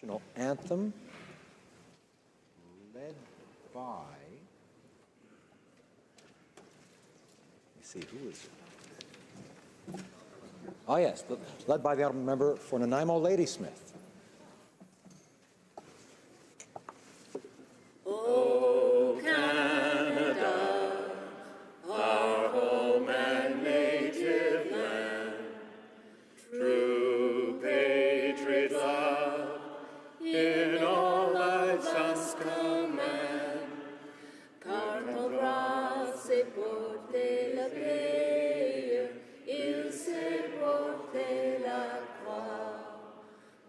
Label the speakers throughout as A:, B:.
A: national anthem led by, let me see, who is it? Oh yes, led by the honourable member for Nanaimo, Ladysmith.
B: Oh, Canada, our home and native land, true patriot love, in all life's just command, cartographe se porter la paix, il se porter la croix,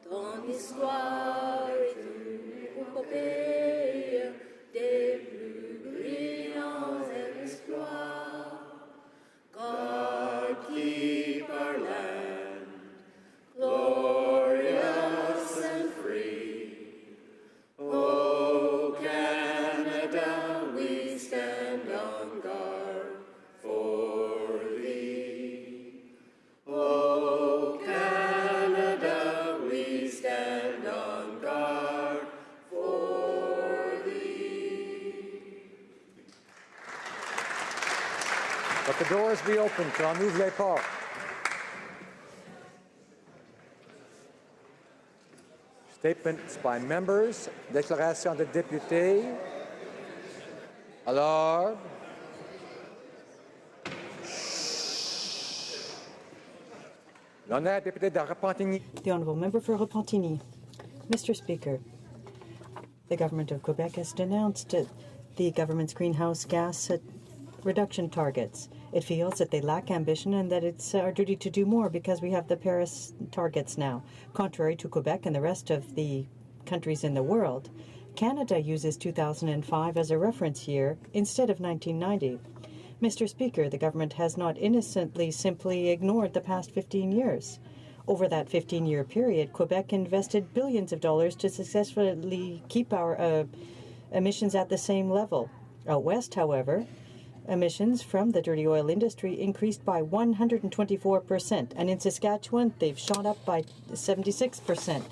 B: ton histoire est une épopée des plus brillants exploits. God keep our land glorious and free. Oh, Canada, we stand on guard for thee. Oh, Canada, we stand on guard for thee.
A: Let the doors be open. Qu'on ouvre les portes. Statements by members. Déclaration de députés. Alors. L'honneur député de Repentigny.
C: The Honourable Member for Repentigny. Mr. Speaker, the Government of Quebec has denounced the government's greenhouse gas reduction targets. It feels that they lack ambition and that it's our duty to do more because we have the Paris targets now. Contrary to Quebec and the rest of the countries in the world, Canada uses 2005 as a reference year instead of 1990. Mr. Speaker, the government has not innocently simply ignored the past 15 years. Over that 15-year period, Quebec invested billions of dollars to successfully keep our emissions at the same level. Out west, however, emissions from the dirty oil industry increased by 124%, and in Saskatchewan, they've shot up by 76%.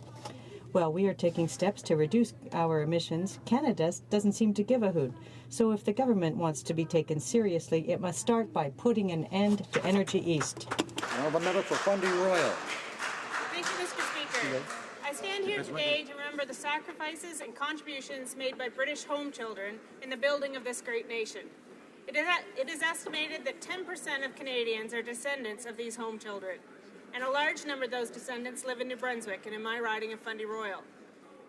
C: While we are taking steps to reduce our emissions, Canada doesn't seem to give a hoot. So if the government wants to be taken seriously, it must start by putting an end to Energy East.
A: Honourable member for Fundy Royal.
D: Thank you, Mr. Speaker. I stand here today to remember the sacrifices and contributions made by British home children in the building of this great nation. It is estimated that 10% of Canadians are descendants of these home children, and a large number of those descendants live in New Brunswick and in my riding of Fundy Royal.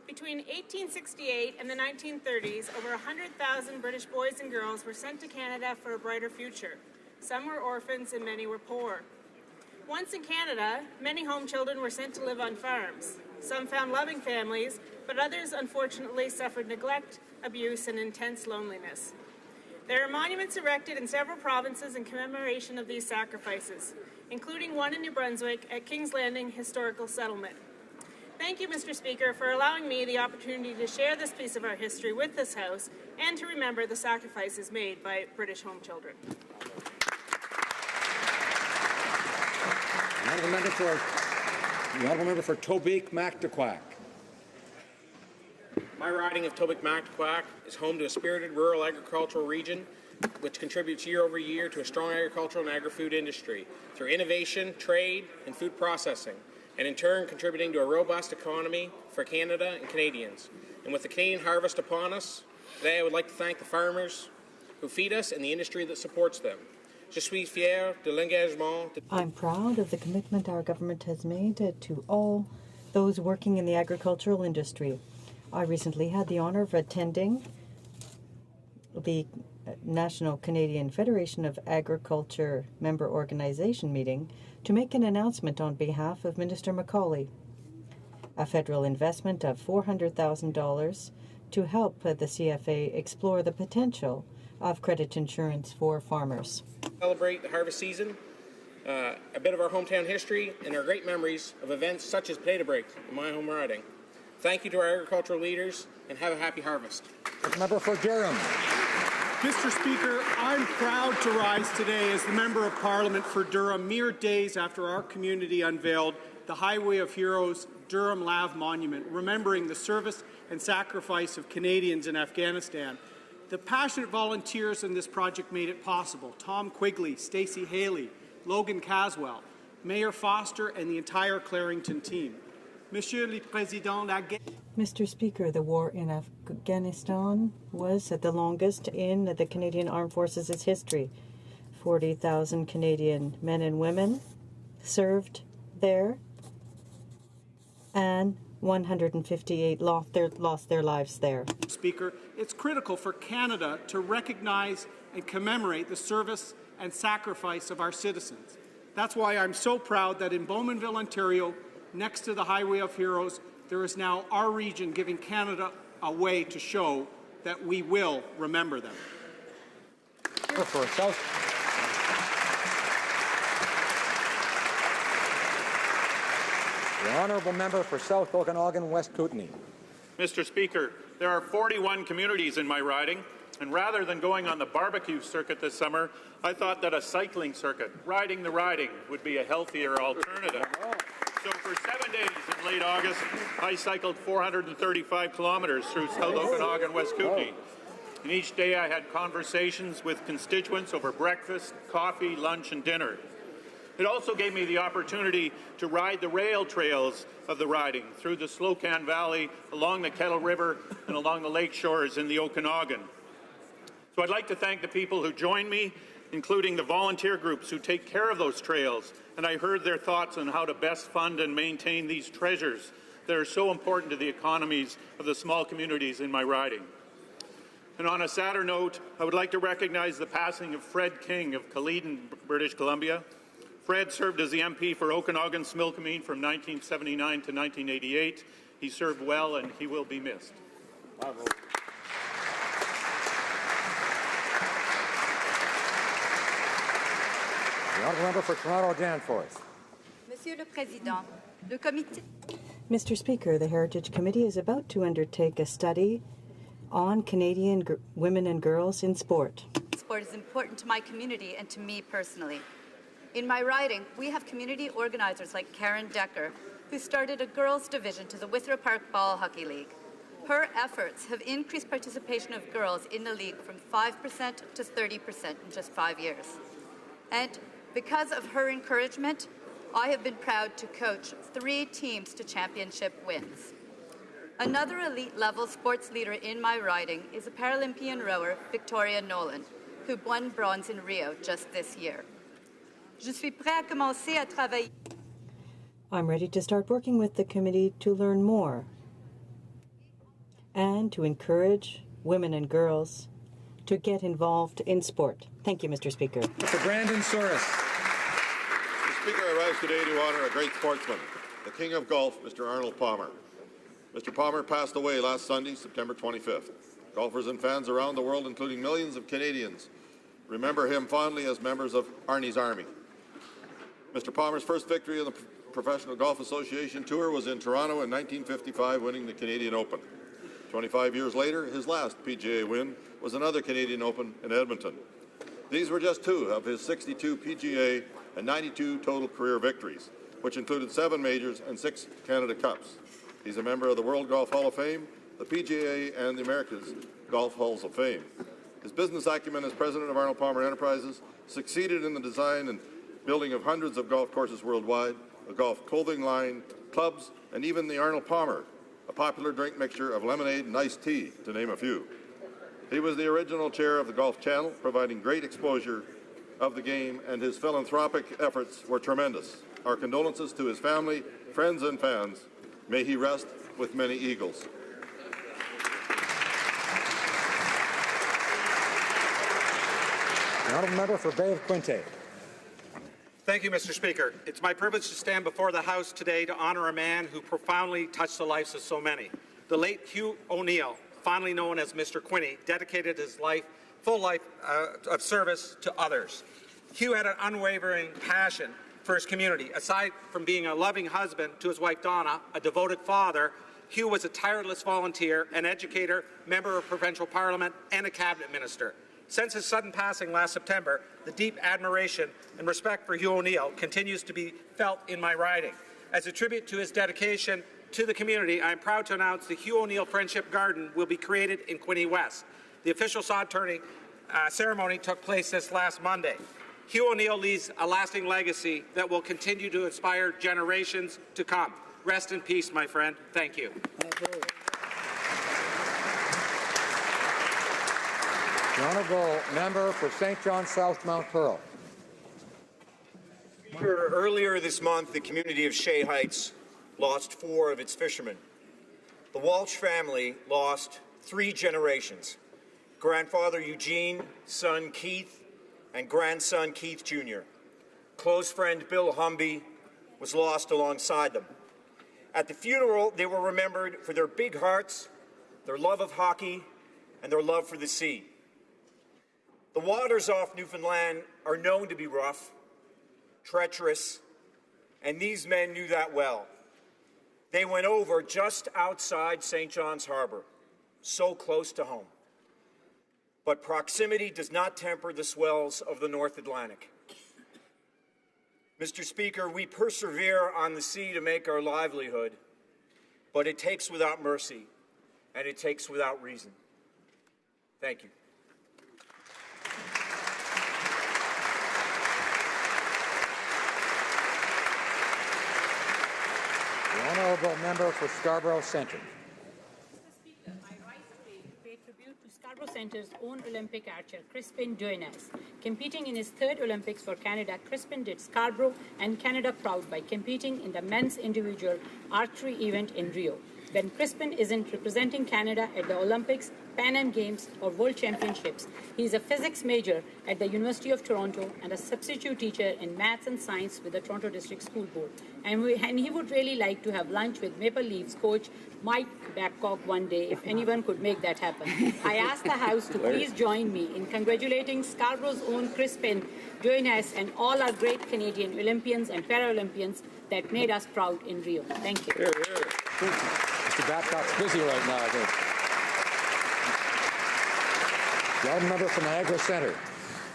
D: Between 1868 and the 1930s, over 100,000 British boys and girls were sent to Canada for a brighter future. Some were orphans and many were poor. Once in Canada, many home children were sent to live on farms. Some found loving families, but others unfortunately suffered neglect, abuse, and intense loneliness. There are monuments erected in several provinces in commemoration of these sacrifices, including one in New Brunswick at King's Landing Historical Settlement. Thank you, Mr. Speaker, for allowing me the opportunity to share this piece of our history with this House and to remember the sacrifices made by British home children.
A: The honourable member for Tobique-Mactaquac.
E: My riding of Tobique-Mactaquac is home to a spirited rural agricultural region which contributes year over year to a strong agricultural and agri-food industry through innovation, trade, and food processing, and in turn contributing to a robust economy for Canada and Canadians. And with the Canadian harvest upon us, today I would like to thank the farmers who feed us and the industry that supports them. Je suis fier de l'engagement.
C: I'm proud of the commitment our government has made to all those working in the agricultural industry. I recently had the honour of attending the National Canadian Federation of Agriculture member organization meeting to make an announcement on behalf of Minister Macaulay. A federal investment of $400,000 to help the CFA explore the potential of credit insurance for farmers.
E: Celebrate the harvest season, a bit of our hometown history, and our great memories of events such as Potato Break in my home riding. Thank you to our agricultural leaders, and have a happy harvest.
A: Member for Durham.
F: Mr. Speaker, I'm proud to rise today as the Member of Parliament for Durham, mere days after our community unveiled the Highway of Heroes Durham Lav Monument, remembering the service and sacrifice of Canadians in Afghanistan. The passionate volunteers in this project made it possible. Tom Quigley, Stacey Haley, Logan Caswell, Mayor Foster, and the entire Clarington team. Monsieur le Président,
C: Mr. Speaker, the war in Afghanistan was the longest in the Canadian Armed Forces' history. 40,000 Canadian men and women served there, and 158 lost their lives there.
F: Speaker, it's critical for Canada to recognize and commemorate the service and sacrifice of our citizens. That's why I'm so proud that in Bowmanville, Ontario, next to the Highway of Heroes, there is now our region giving Canada a way to show that we will remember them.
A: For South. The honourable member for South Okanagan, West Kootenay.
G: Mr. Speaker, there are 41 communities in my riding, and rather than going on the barbecue circuit this summer, I thought that a cycling circuit, riding the riding, would be a healthier alternative. So for 7 days in late August, I cycled 435 kilometres through South Okanagan, West Kootenay. And each day I had conversations with constituents over breakfast, coffee, lunch, and dinner. It also gave me the opportunity to ride the rail trails of the riding through the Slocan Valley, along the Kettle River, and along the lake shores in the Okanagan. So I'd like to thank the people who joined me, including the volunteer groups who take care of those trails, and I heard their thoughts on how to best fund and maintain these treasures that are so important to the economies of the small communities in my riding. And on a sadder note, I would like to recognize the passing of Fred King of Caledon, British Columbia. Fred served as the MP for Okanagan-Smilkameen from 1979 to 1988. He served well and he will be missed.
A: Bravo. The honourable member for Toronto Danforth.
H: Monsieur le Président, le comité...
C: Mr. Speaker, the Heritage Committee is about to undertake a study on Canadian women and girls in sport.
H: Sport is important to my community and to me personally. In my riding, we have community organizers like Karen Decker, who started a girls' division to the Withrow Park Ball Hockey League. Her efforts have increased participation of girls in the league from 5% to 30% in just 5 years. And because of her encouragement, I have been proud to coach 3 teams to championship wins. Another elite-level sports leader in my riding is a Paralympian rower, Victoria Nolan, who won bronze in Rio just this year. Je suis prêt à commencer à travailler.
C: I'm ready to start working with the committee to learn more and to encourage women and girls to get involved in sport. Thank you, Mr. Speaker.
A: Mr. Brandon Souris.
I: Mr. Speaker, I rise today to honour a great sportsman, the king of golf, Mr. Arnold Palmer. Mr. Palmer passed away last Sunday, September 25th. Golfers and fans around the world, including millions of Canadians, remember him fondly as members of Arnie's Army. Mr. Palmer's first victory in the Professional Golf Association Tour was in Toronto in 1955, winning the Canadian Open. 25 years later, his last PGA win was another Canadian Open in Edmonton. These were just 2 of his 62 PGA and 92 total career victories, which included 7 majors and 6 Canada Cups. He's a member of the World Golf Hall of Fame, the PGA, and the America's Golf Halls of Fame. His business acumen as president of Arnold Palmer Enterprises succeeded in the design and building of hundreds of golf courses worldwide, a golf clothing line, clubs, and even the Arnold Palmer, a popular drink mixture of lemonade and iced tea, to name a few. He was the original chair of the Golf Channel, providing great exposure of the game, and his philanthropic efforts were tremendous. Our condolences to his family, friends, and fans. May he rest with many eagles.
A: The honourable member for Bay of Quinte.
J: Thank you, Mr. Speaker. It's my privilege to stand before the House today to honour a man who profoundly touched the lives of so many. The late Hugh O'Neill, fondly known as Mr. Quinney, dedicated his full life of service to others. Hugh had an unwavering passion for his community. Aside from being a loving husband to his wife Donna, a devoted father, Hugh was a tireless volunteer, an educator, member of provincial parliament, and a cabinet minister. Since his sudden passing last September, the deep admiration and respect for Hugh O'Neill continues to be felt in my riding. As a tribute to his dedication to the community, I am proud to announce the Hugh O'Neill Friendship Garden will be created in Quinte West. The official sod turning ceremony took place this last Monday. Hugh O'Neill leaves a lasting legacy that will continue to inspire generations to come. Rest in peace, my friend. Thank you.
A: The honourable member for St. John South Mount Pearl.
K: Earlier this month, the community of Shea Heights lost 4 of its fishermen. The Walsh family lost 3 generations: grandfather Eugene, son Keith, and grandson Keith Jr. Close friend Bill Humby was lost alongside them. At the funeral, they were remembered for their big hearts, their love of hockey, and their love for the sea. The waters off Newfoundland are known to be rough, treacherous, and these men knew that well. They went over just outside St. John's Harbor, so close to home. But proximity does not temper the swells of the North Atlantic. Mr. Speaker, we persevere on the sea to make our livelihood, but it takes without mercy, and it takes without reason. Thank you.
A: The honourable member for Scarborough Centre.
L: Mr. Speaker, I rise today to pay tribute to Scarborough Centre's own Olympic archer, Crispin Duenas. Competing in his 3rd Olympics for Canada, Crispin did Scarborough and Canada proud by competing in the men's individual archery event in Rio. When Crispin isn't representing Canada at the Olympics, Pan Am Games, or World Championships, he is a physics major at the University of Toronto and a substitute teacher in maths and science with the Toronto District School Board. And he would really like to have lunch with Maple Leafs coach Mike Babcock one day, if anyone could make that happen. I ask the House to please join me in congratulating Scarborough's own Crispin Duenas and all our great Canadian Olympians and Paralympians that made us proud in Rio. Thank you.
A: Mr. Babcock's busy right now, I think. The honourable member for Niagara Centre.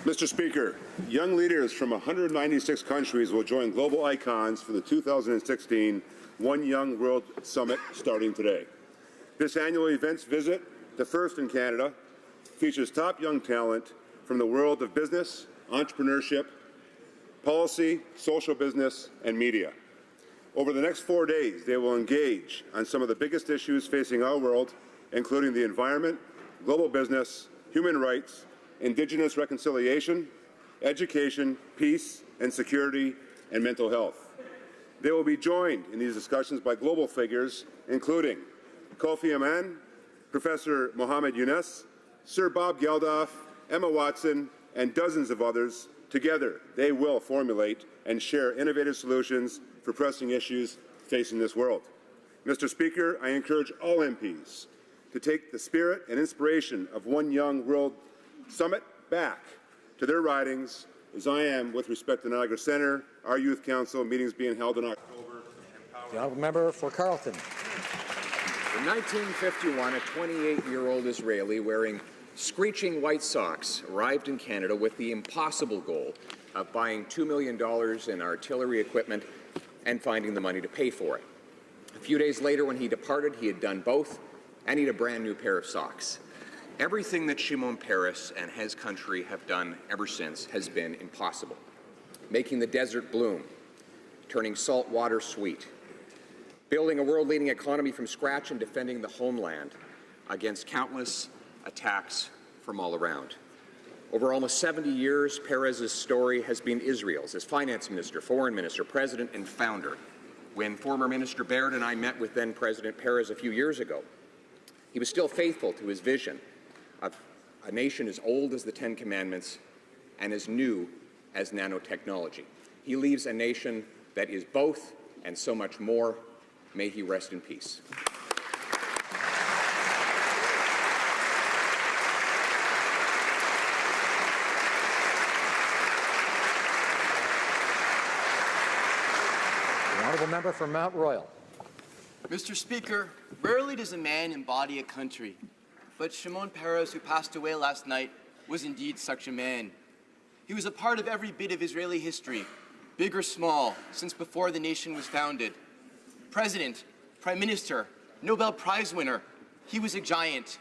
M: Mr. Speaker, young leaders from 196 countries will join global icons for the 2016 One Young World Summit starting today. This annual event's visit, the first in Canada, features top young talent from the world of business, entrepreneurship, policy, social business, and media. Over the next 4 days, they will engage on some of the biggest issues facing our world, including the environment, global business, human rights, Indigenous reconciliation, education, peace and security, and mental health. They will be joined in these discussions by global figures, including Kofi Annan, Professor Mohamed Yunus, Sir Bob Geldof, Emma Watson, and dozens of others. Together, they will formulate and share innovative solutions for pressing issues facing this world. Mr. Speaker, I encourage all MPs to take the spirit and inspiration of One Young World Summit back to their ridings, as I am with respect to Niagara Centre, our Youth Council, meetings being held in October.
A: The honourable member for Carleton.
N: In 1951, a 28-year-old Israeli wearing screeching white socks arrived in Canada with the impossible goal of buying $2 million in artillery equipment and finding the money to pay for it. A few days later, when he departed, he had done both, and he had a brand new pair of socks. Everything that Shimon Peres and his country have done ever since has been impossible. Making the desert bloom, turning salt water sweet, building a world-leading economy from scratch and defending the homeland against countless attacks from all around. Over almost 70 years, Peres' story has been Israel's as finance minister, foreign minister, president, and founder. When former Minister Baird and I met with then-President Peres a few years ago, he was still faithful to his vision of a nation as old as the Ten Commandments and as new as nanotechnology. He leaves a nation that is both and so much more. May he rest in peace.
A: The honourable member for Mount Royal.
O: Mr. Speaker, rarely does a man embody a country, but Shimon Peres, who passed away last night, was indeed such a man. He was a part of every bit of Israeli history, big or small, since before the nation was founded. President, Prime Minister, Nobel Prize winner. He was a giant.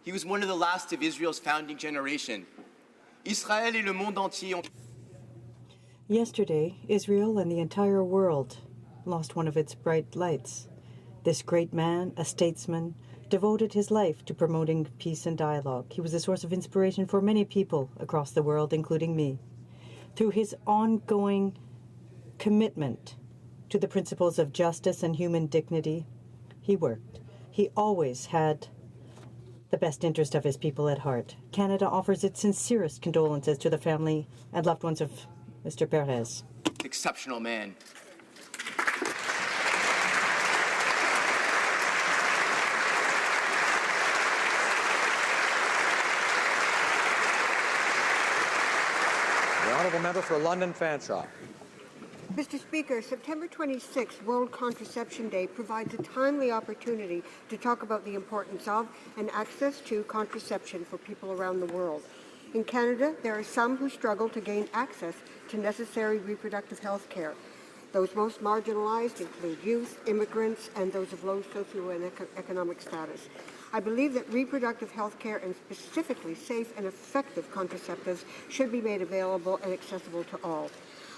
O: He was one of the last of Israel's founding generation. Israël et le monde entier ont...
C: Yesterday, Israel and the entire world lost one of its bright lights. This great man, a statesman, devoted his life to promoting peace and dialogue. He was a source of inspiration for many people across the world, including me. Through his ongoing commitment to the principles of justice and human dignity, he worked. He always had the best interest of his people at heart. Canada offers its sincerest condolences to the family and loved ones of Mr. Perez.
O: Exceptional man.
A: The honourable member for London Fanshawe.
P: Mr. Speaker, September 26th, World Contraception Day, provides a timely opportunity to talk about the importance of and access to contraception for people around the world. In Canada, there are some who struggle to gain access to necessary reproductive health care. Those most marginalized include youth, immigrants, and those of low socioeconomic status. I believe that reproductive health care and specifically safe and effective contraceptives should be made available and accessible to all.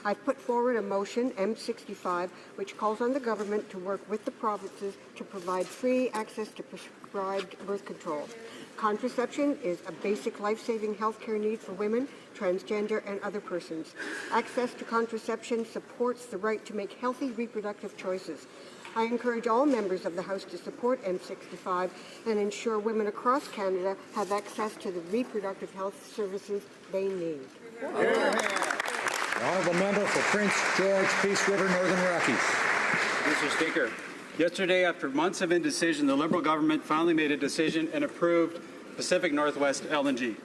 P: I've put forward a motion, M65, which calls on the government to work with the provinces to provide free access to prescribed birth control. Contraception is a basic life-saving healthcare need for women, transgender, and other persons. Access to contraception supports the right to make healthy reproductive choices. I encourage all members of the House to support M65 and ensure women across Canada have access to the reproductive health services they need.
A: The honourable member for Prince George, Peace River, Northern Rockies.
Q: Mr. Speaker, yesterday, after months of indecision, the Liberal government finally made a decision and approved Pacific Northwest LNG.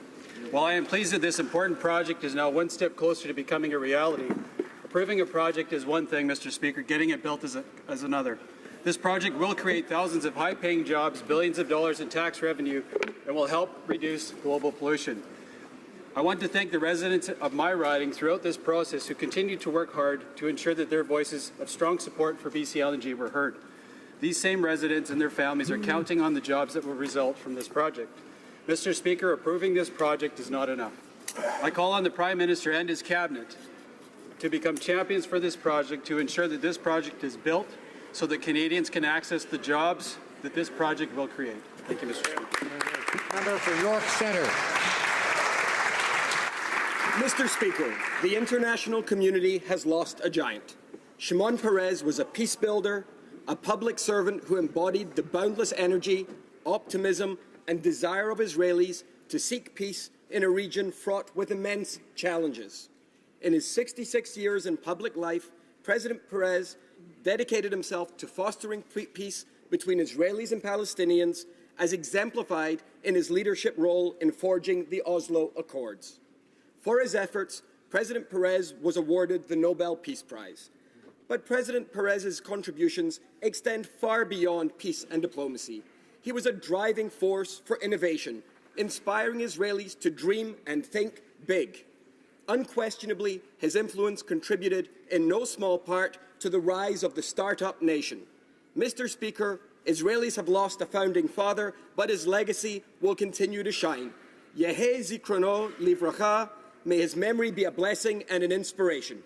Q: While I am pleased that this important project is now one step closer to becoming a reality, approving a project is one thing, Mr. Speaker, getting it built is another. This project will create thousands of high-paying jobs, billions of dollars in tax revenue, and will help reduce global pollution. I want to thank the residents of my riding throughout this process who continue to work hard to ensure that their voices of strong support for BC LNG were heard. These same residents and their families are counting on the jobs that will result from this project. Mr. Speaker, approving this project is not enough. I call on the Prime Minister and his Cabinet to become champions for this project to ensure that this project is built so that Canadians can access the jobs that this project will create. Thank you, Mr. Speaker.
A: Member for York Centre.
R: Mr. Speaker, the international community has lost a giant. Shimon Peres was a peace builder, a public servant who embodied the boundless energy, optimism, and desire of Israelis to seek peace in a region fraught with immense challenges. In his 66 years in public life, President Peres dedicated himself to fostering peace between Israelis and Palestinians, as exemplified in his leadership role in forging the Oslo Accords. For his efforts, President Peres was awarded the Nobel Peace Prize. But President Perez's contributions extend far beyond peace and diplomacy. He was a driving force for innovation, inspiring Israelis to dream and think big. Unquestionably, his influence contributed in no small part to the rise of the startup nation. Mr. Speaker, Israelis have lost a founding father, but his legacy will continue to shine. Yehei Zikrono Livracha, may his memory be a blessing and an inspiration.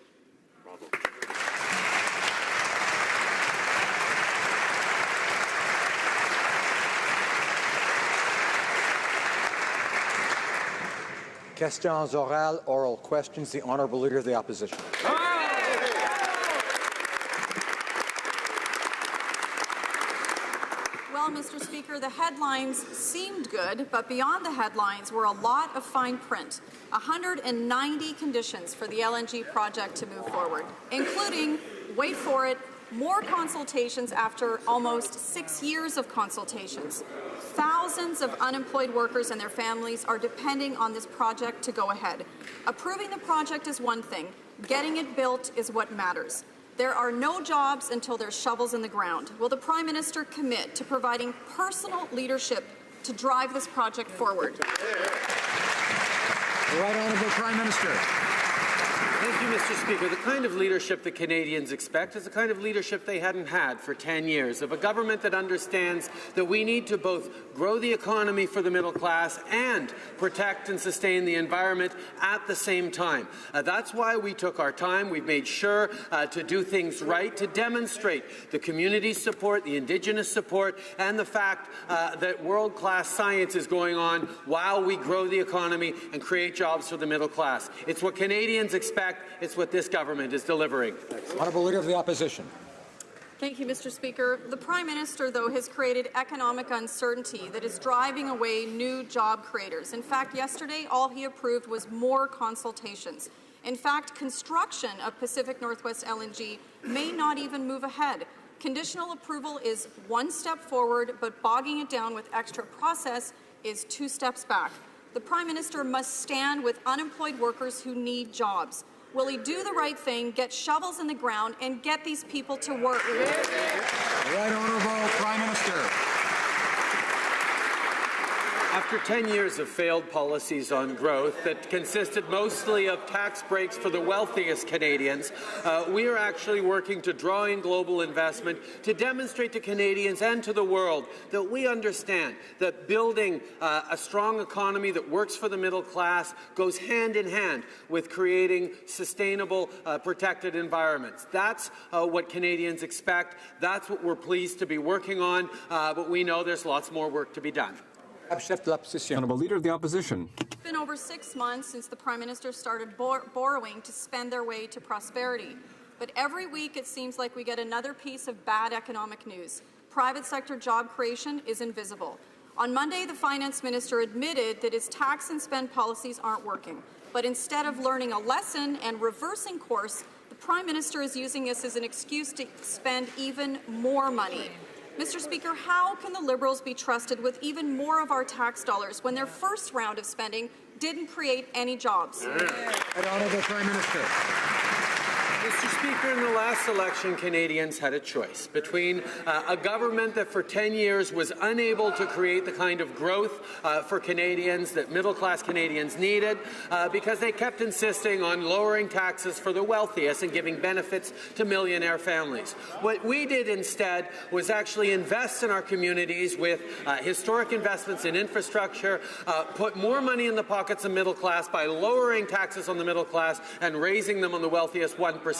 A: Questions orales, oral questions. The honourable Leader of the Opposition.
S: Well, Mr. Speaker, the headlines seemed good, but beyond the headlines were a lot of fine print. 190 conditions for the LNG project to move forward, including, wait for it, more consultations after almost 6 years of consultations. Thousands of unemployed workers and their families are depending on this project to go ahead. Approving the project is one thing. Getting it built is what matters. There are no jobs until there's shovels in the ground. Will the Prime Minister commit to providing personal leadership to drive this project forward?
A: The Right Honourable Prime Minister.
T: Thank you, Mr. Speaker. The kind of leadership that Canadians expect is the kind of leadership they hadn't had for 10 years, of a government that understands that we need to both grow the economy for the middle class and protect and sustain the environment at the same time. That's why we took our time. We've made sure to do things right, to demonstrate the community support, the Indigenous support, and the fact that world-class science is going on while we grow the economy and create jobs for the middle class. It's what Canadians expect. It's what this government is delivering.
A: Honourable Leader of the Opposition.
S: Thank you, Mr. Speaker. The Prime Minister, though, has created economic uncertainty that is driving away new job creators. In fact, yesterday, all he approved was more consultations. In fact, construction of Pacific Northwest LNG may not even move ahead. Conditional approval is one step forward, but bogging it down with extra process is 2 steps back. The Prime Minister must stand with unemployed workers who need jobs. Will he do the right thing, get shovels in the ground, and get these people to work?
A: The Right Honourable Prime Minister.
T: After 10 years of failed policies on growth that consisted mostly of tax breaks for the wealthiest Canadians, we are actually working to draw in global investment to demonstrate to Canadians and to the world that we understand that building a strong economy that works for the middle class goes hand in hand with creating sustainable, protected environments. That's what Canadians expect. That's what we're pleased to be working on, but we know there's lots more work to be done.
U: Honourable Leader of the Opposition.
S: It's been over 6 months since the Prime Minister started borrowing to spend their way to prosperity. But every week it seems like we get another piece of bad economic news. Private sector job creation is invisible. On Monday, the Finance Minister admitted that his tax and spend policies aren't working. But instead of learning a lesson and reversing course, the Prime Minister is using this as an excuse to spend even more money. Mr. Speaker, how can the Liberals be trusted with even more of our tax dollars when their first round of spending didn't create any jobs?
A: Honourable Prime Minister.
T: Mr. Speaker, in the last election, Canadians had a choice between a government that for 10 years was unable to create the kind of growth for Canadians that middle-class Canadians needed because they kept insisting on lowering taxes for the wealthiest and giving benefits to millionaire families. What we did instead was actually invest in our communities with historic investments in infrastructure, put more money in the pockets of middle class by lowering taxes on the middle class and raising them on the wealthiest 1%.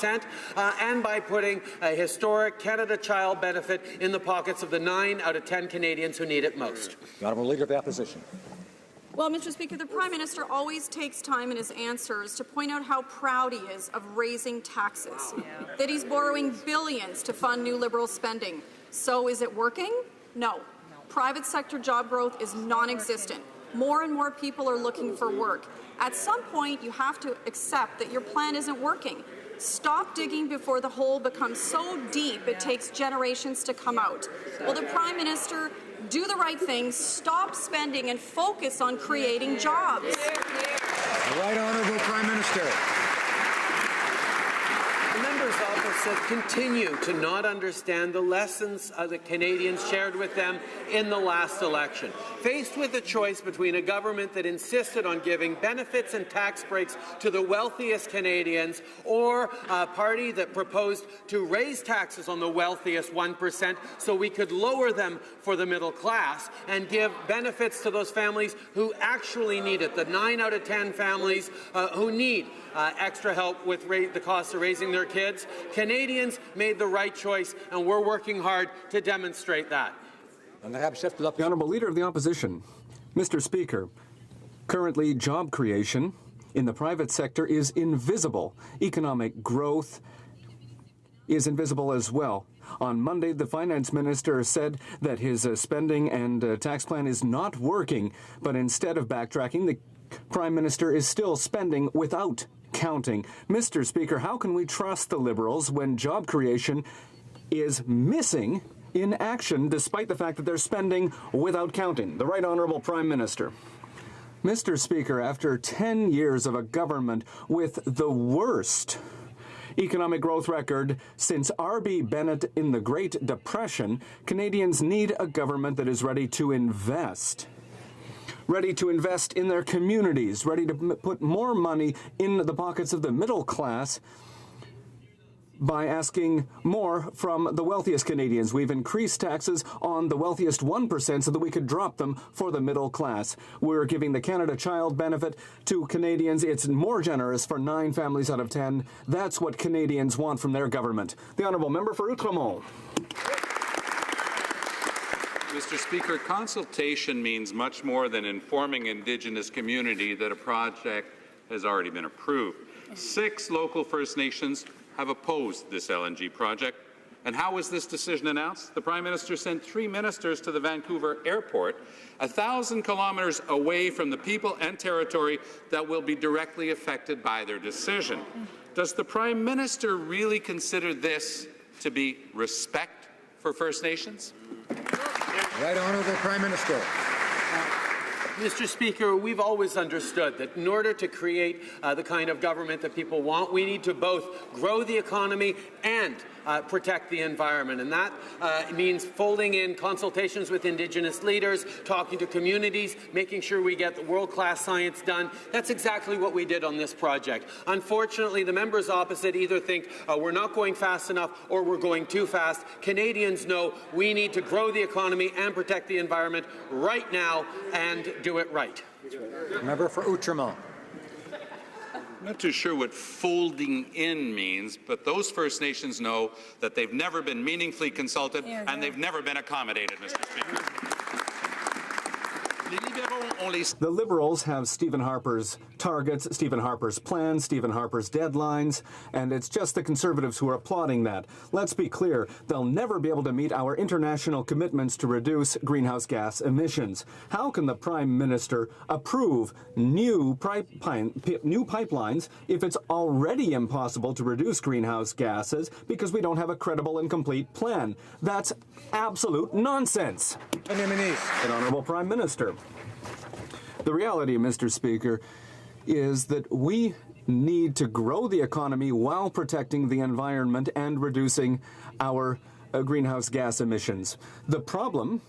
T: And by putting a historic Canada Child benefit in the pockets of the 9 out of 10 Canadians who need it most.
A: The Honourable Leader of the Opposition.
S: Well, Mr. Speaker, the Prime Minister always takes time in his answers to point out how proud he is of raising taxes, that he's borrowing billions to fund new Liberal spending. So is it working? No. Private sector job growth is non-existent. More and more people are looking for work. At some point, you have to accept that your plan isn't working. Stop digging before the hole becomes so deep it takes generations to come out. Will the Prime Minister do the right thing, stop spending, and focus on creating jobs?
A: The Right Honourable Prime Minister.
T: The members opposite continue to not understand the lessons that Canadians shared with them in the last election. Faced with a choice between a government that insisted on giving benefits and tax breaks to the wealthiest Canadians or a party that proposed to raise taxes on the wealthiest 1% so we could lower them for the middle class and give benefits to those families who actually need it, the 9 out of 10 families who need extra help with the cost of raising their kids. Canadians made the right choice, and we're working hard to demonstrate that.
U: The Honourable Leader of the Opposition. Mr. Speaker, currently job creation in the private sector is invisible. Economic growth is invisible as well. On Monday, the Finance Minister said that his spending and tax plan is not working, but instead of backtracking, the Prime Minister is still spending without counting. Mr. Speaker, how can we trust the Liberals when job creation is missing in action despite the fact that they're spending without counting? The Right Honourable Prime Minister. Mr. Speaker, after 10 years of a government with the worst economic growth record since R.B. Bennett in the Great Depression, Canadians need a government that is ready to invest. ready to invest in their communities, ready to put more money in the pockets of the middle class by asking more from the wealthiest Canadians. We've increased taxes on the wealthiest 1% so that we could drop them for the middle class. We're giving the Canada Child Benefit to Canadians. It's more generous for 9 families out of 10. That's what Canadians want from their government. The Honourable Member for Outremont.
B: Mr. Speaker, consultation means much more than informing Indigenous community that a project has already been approved. 6 local First Nations have opposed this LNG project. And how was this decision announced? The Prime Minister sent 3 ministers to the Vancouver airport, 1,000 kilometres away from the people and territory that will be directly affected by their decision. Does the Prime Minister really consider this to be respect for First Nations?
A: Right Honourable Prime Minister.
T: Mr. Speaker, we've always understood that in order to create the kind of government that people want, we need to both grow the economy and protect the environment. And that means folding in consultations with Indigenous leaders, talking to communities, making sure we get the world-class science done. That's exactly what we did on this project. Unfortunately, the members opposite either think we're not going fast enough or we're going too fast. Canadians know we need to grow the economy and protect the environment right now and do it right.
A: Member for Outremont.
B: I'm not too sure what folding in means, but those First Nations know that they've never been meaningfully consulted and they've never been accommodated, Mr. Speaker.
U: The Liberals have Stephen Harper's targets, Stephen Harper's plans, Stephen Harper's deadlines, and it's just the Conservatives who are applauding that. Let's be clear, they'll never be able to meet our international commitments to reduce greenhouse gas emissions. How can the Prime Minister approve new pipelines if it's already impossible to reduce greenhouse gases because we don't have a credible and complete plan? That's absolute nonsense. An Honourable Prime Minister. The reality, Mr. Speaker, is that we need to grow the economy while protecting the environment and reducing our greenhouse gas emissions. The problem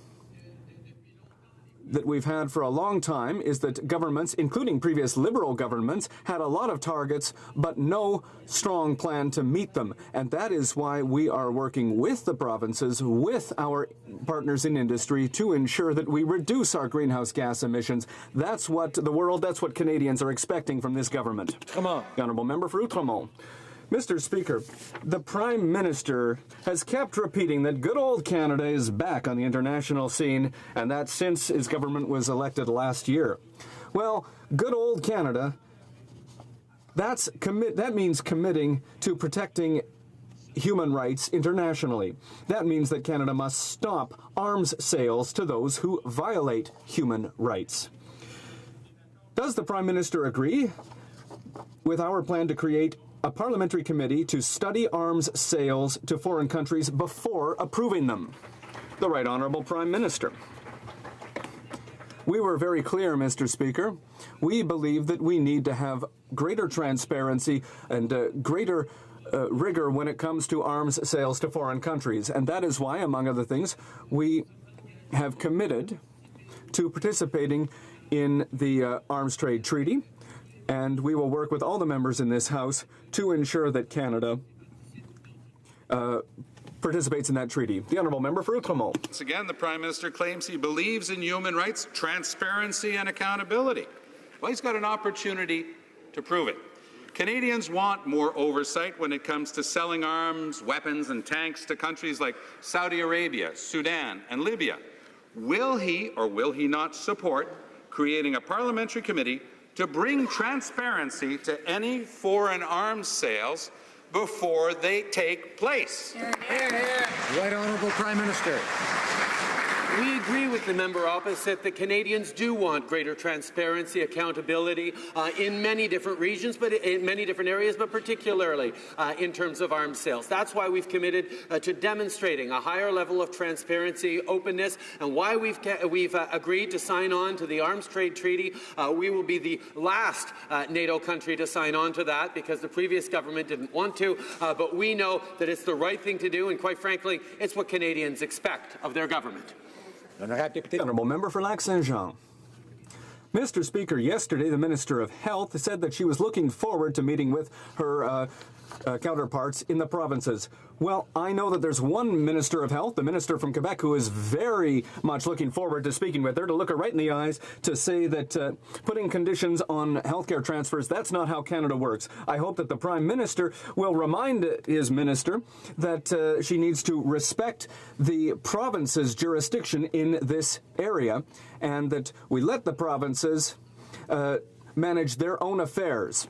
U: that we've had for a long time is that governments, including previous Liberal governments, had a lot of targets but no strong plan to meet them. And that is why we are working with the provinces, with our partners in industry, to ensure that we reduce our greenhouse gas emissions. That's what the world, that's what Canadians are expecting from this government. Come on. The Honourable Member for Outremont. Mr. Speaker, the Prime Minister has kept repeating that good old Canada is back on the international scene, and that since his government was elected last year. Well, good old Canada, that means committing to protecting human rights internationally. That means that Canada must stop arms sales to those who violate human rights. Does the Prime Minister agree with our plan to create a parliamentary committee to study arms sales to foreign countries before approving them? The Right Honourable Prime Minister. We were very clear, Mr. Speaker. We believe that we need to have greater transparency and greater rigor when it comes to arms sales to foreign countries. And that is why, among other things, we have committed to participating in the Arms Trade Treaty. And we will work with all the members in this House to ensure that Canada participates in that treaty. The Honourable Member for Outremont.
B: Once again, the Prime Minister claims he believes in human rights, transparency and accountability. Well, he's got an opportunity to prove it. Canadians want more oversight when it comes to selling arms, weapons and tanks to countries like Saudi Arabia, Sudan and Libya. Will he or will he not support creating a parliamentary committee to bring transparency to any foreign arms sales before they take place?
A: Right Honourable Prime Minister.
T: We agree with the member opposite that Canadians do want greater transparency, accountability in many different regions, but in many different areas, but particularly in terms of arms sales. That's why we've committed to demonstrating a higher level of transparency, openness, and why we've agreed to sign on to the Arms Trade Treaty. We will be the last NATO country to sign on to that because the previous government didn't want to, but we know that it's the right thing to do, and quite frankly, it's what Canadians expect of their government.
U: The Honourable Member for Lac-Saint-Jean. Mr. Speaker, yesterday the Minister of Health said that she was looking forward to meeting with her counterparts in the provinces. Well, I know that there's one Minister of Health, the Minister from Quebec, who is very much looking forward to speaking with her, to look her right in the eyes, to say that putting conditions on healthcare transfers, that's not how Canada works. I hope that the Prime Minister will remind his minister that she needs to respect the province's jurisdiction in this area, and that we let the provinces manage their own affairs.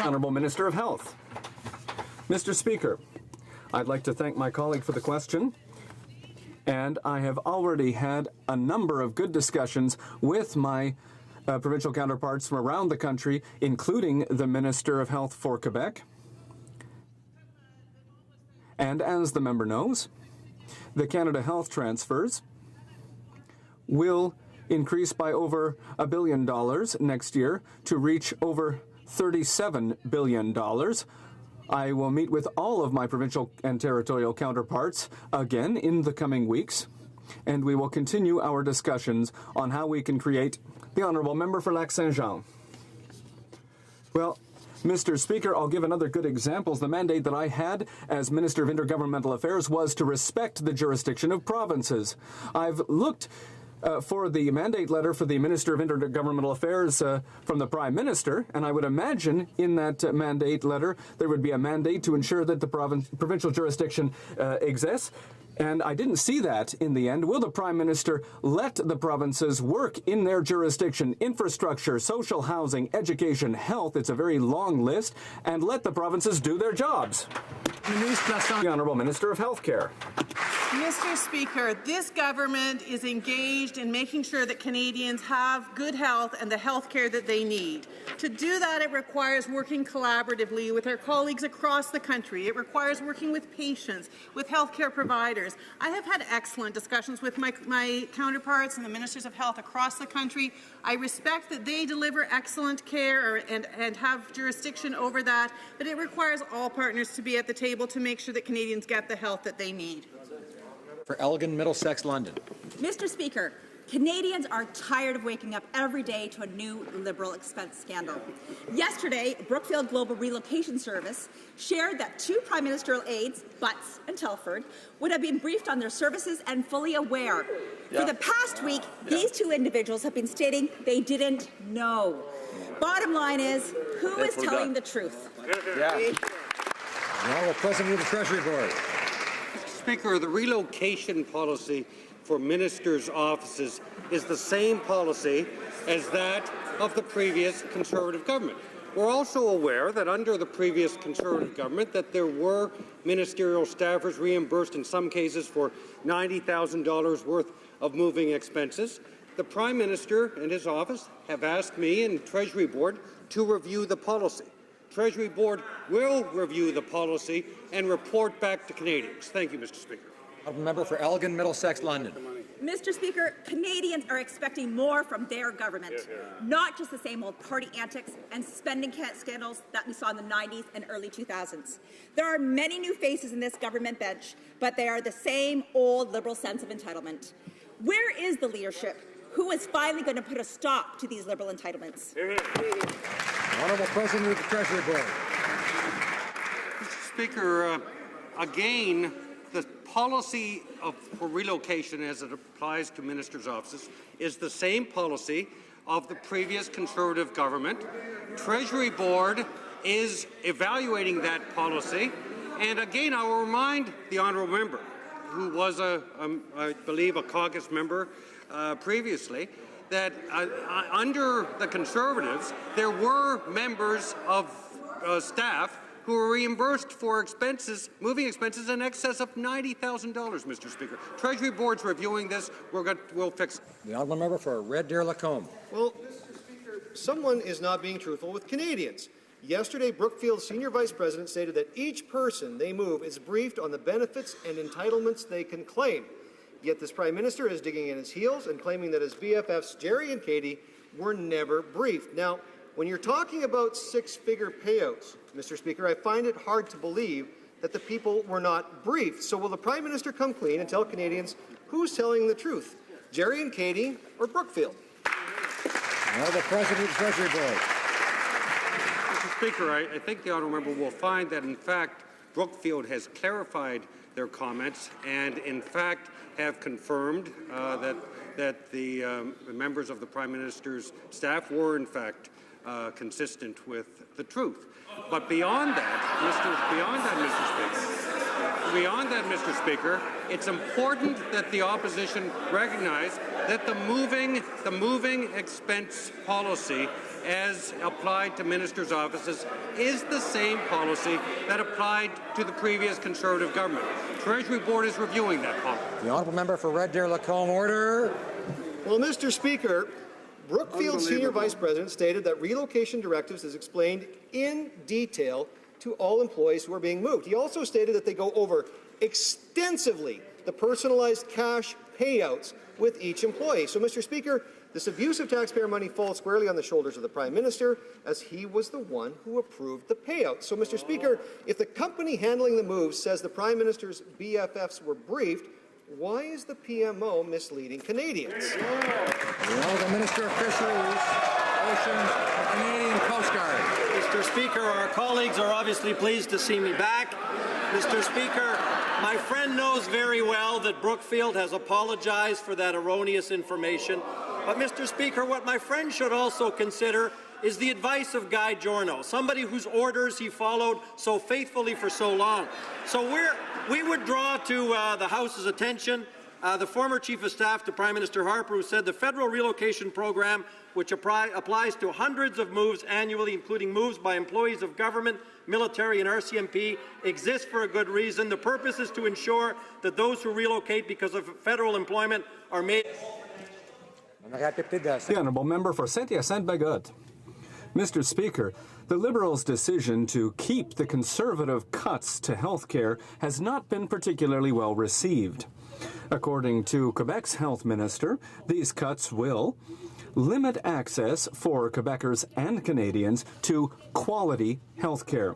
U: Honourable Minister of Health. Mr. Speaker, I'd like to thank my colleague for the question, and I have already had a number of good discussions with my provincial counterparts from around the country, including the Minister of Health for Quebec. And as the member knows, the Canada Health transfers will increase by over $1 billion next year to reach over $37 billion. I will meet with all of my provincial and territorial counterparts again in the coming weeks, and we will continue our discussions on how we can create the Honourable Member for Lac-Saint-Jean. Well, Mr. Speaker, I'll give another good example. The mandate that I had as Minister of Intergovernmental Affairs was to respect the jurisdiction of provinces. I've looked for the mandate letter for the Minister of Intergovernmental Affairs from the Prime Minister, and I would imagine in that mandate letter there would be a mandate to ensure that the provincial jurisdiction exists. And I didn't see that in the end. Will the Prime Minister let the provinces work in their jurisdiction, infrastructure, social housing, education, health, it's a very long list, and let the provinces do their jobs? The Honourable Minister of Healthcare.
D: Mr. Speaker, this government is engaged in making sure that Canadians have good health and the health care that they need. To do that, it requires working collaboratively with our colleagues across the country. It requires working with patients, with healthcare providers. I have had excellent discussions with my counterparts and the ministers of health across the country. I respect that they deliver excellent care and have jurisdiction over that, but it requires all partners to be at the table to make sure that Canadians get the health that they need.
A: For Elgin, Middlesex, London.
V: Mr. Speaker, Canadians are tired of waking up every day to a new Liberal expense scandal. Yesterday, Brookfield Global Relocation Service shared that 2 prime ministerial aides, Butts and Telford, would have been briefed on their services and fully aware. For the past week, these 2 individuals have been stating they didn't know. Bottom line is, who is telling the truth?
A: The Honourable President of the Treasury Board.
W: Speaker, the relocation policy for ministers' offices is the same policy as that of the previous Conservative government. We're also aware that under the previous Conservative government that there were ministerial staffers reimbursed in some cases for $90,000 worth of moving expenses. The Prime Minister and his office have asked me and Treasury Board to review the policy. Treasury Board will review the policy and report back to Canadians. Thank you, Mr. Speaker.
A: Honourable Member for Elgin, Middlesex, London.
V: Mr. Speaker, Canadians are expecting more from their government, not just the same old party antics and spending scandals that we saw in the 90s and early 2000s. There are many new faces in this government bench, but they are the same old Liberal sense of entitlement. Where is the leadership? Who is finally going to put a stop to these Liberal entitlements?
A: Honourable President of the Treasury Board.
W: Mr. Speaker, again, the policy for relocation as it applies to ministers' offices is the same policy of the previous Conservative government. Treasury Board is evaluating that policy. And again, I will remind the honourable member, who was, I believe, a caucus member previously, that under the Conservatives, there were members of staff who were reimbursed for moving expenses in excess of $90,000, Mr. Speaker. Treasury Board's reviewing this. We'll fix it.
A: The honourable member for Red Deer Lacombe.
X: Well, Mr. Speaker, someone is not being truthful with Canadians. Yesterday, Brookfield's senior vice president stated that each person they move is briefed on the benefits and entitlements they can claim. Yet this Prime Minister is digging in his heels and claiming that his BFFs, Jerry and Katie, were never briefed. Now, when you're talking about 6-figure payouts, Mr. Speaker, I find it hard to believe that the people were not briefed. So will the Prime Minister come clean and tell Canadians who's telling the truth? Jerry and Katie, or Brookfield?
A: Now the President of the Treasury Board.
W: Mr. Speaker, I think the honourable member will find that, in fact, Brookfield has clarified their comments and, in fact, have confirmed that the members of the Prime Minister's staff were, in fact, consistent with the truth. But beyond that, Mr. Speaker, it's important that the opposition recognize that the moving expense policy as applied to ministers' offices is the same policy that applied to the previous Conservative government. Treasury Board is reviewing that policy.
A: The honourable member for Red Deer Lacombe, order.
X: Well, Mr. Speaker, Brookfield Senior Vice President stated that relocation directives is explained in detail to all employees who are being moved. He also stated that they go over extensively the personalized cash payouts with each employee. So, Mr. Speaker, this abuse of taxpayer money falls squarely on the shoulders of the Prime Minister, as he was the one who approved the payouts. So, Mr. Speaker, if the company handling the move says the Prime Minister's BFFs were briefed, why is the PMO misleading Canadians?
A: The Minister of Fisheries, Oceans, and Canadian Coast Guard.
E: Mr. Speaker, our colleagues are obviously pleased to see me back. Mr. Speaker, my friend knows very well that Brookfield has apologized for that erroneous information. But, Mr. Speaker, what my friend should also consider is the advice of Guy Giorno, somebody whose orders he followed so faithfully for so long. So we would draw to the House's attention the former Chief of Staff to Prime Minister Harper, who said the federal relocation program, which applies to hundreds of moves annually, including moves by employees of government, military and RCMP, exists for a good reason. The purpose is to ensure that those who relocate because of federal employment are made...
U: The honourable member for Saint-Hyacinthe-Bagotte. Mr. Speaker, the Liberals' decision to keep the Conservative cuts to health care has not been particularly well received. According to Quebec's health minister, these cuts will limit access for Quebecers and Canadians to quality health care.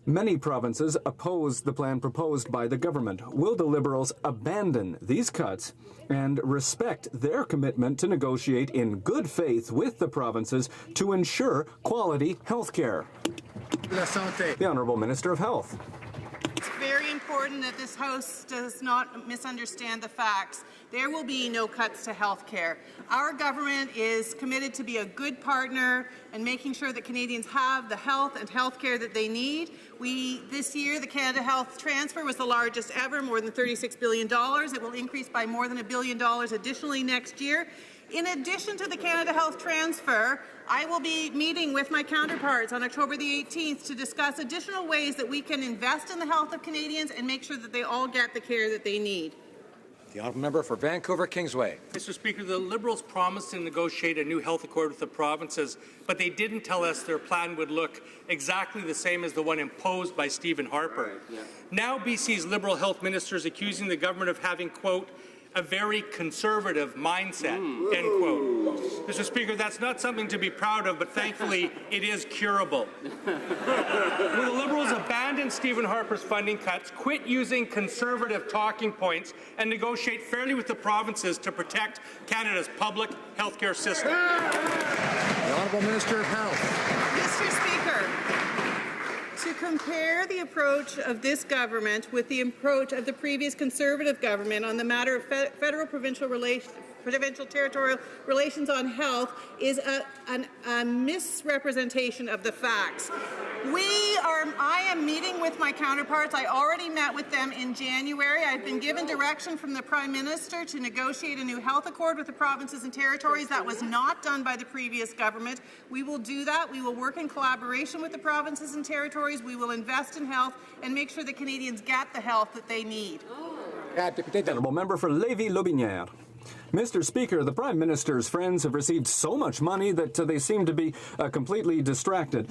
U: Many provinces oppose the plan proposed by the government. Will the Liberals abandon these cuts and respect their commitment to negotiate in good faith with the provinces to ensure quality health care? The Honourable Minister of Health.
D: It's very important that this House does not misunderstand the facts. There will be no cuts to health care. Our government is committed to be a good partner and making sure that Canadians have the health and health care that they need. This year, the Canada Health Transfer was the largest ever, more than $36 billion. It will increase by more than $1 billion additionally next year. In addition to the Canada Health Transfer, I will be meeting with my counterparts on October the 18th to discuss additional ways that we can invest in the health of Canadians and make sure that they all get the care that they need.
A: The honourable member for Vancouver Kingsway.
F: Mr. Speaker, the Liberals promised to negotiate a new health accord with the provinces, but they didn't tell us their plan would look exactly the same as the one imposed by Stephen Harper. Now BC's Liberal health minister is accusing the government of having, quote, a very conservative mindset, end quote. Mr. Speaker, that's not something to be proud of, but thankfully it is curable. Will the Liberals abandon Stephen Harper's funding cuts, quit using conservative talking points, and negotiate fairly with the provinces to protect Canada's public health care system?
A: The Honourable Minister of Health.
D: Mr. Speaker, to compare the approach of this government with the approach of the previous Conservative government on the matter of federal-provincial territorial relations on health is a misrepresentation of the facts. I am meeting with my counterparts. I already met with them in January. I've been given direction from the Prime Minister to negotiate a new health accord with the provinces and territories. That was not done by the previous government. We will do that. We will work in collaboration with the provinces and territories. We will invest in health and make sure that Canadians get the health that they need.
U: Honourable member for Lévis-Lotbinière. Mr. Speaker, the Prime Minister's friends have received so much money that they seem to be completely distracted.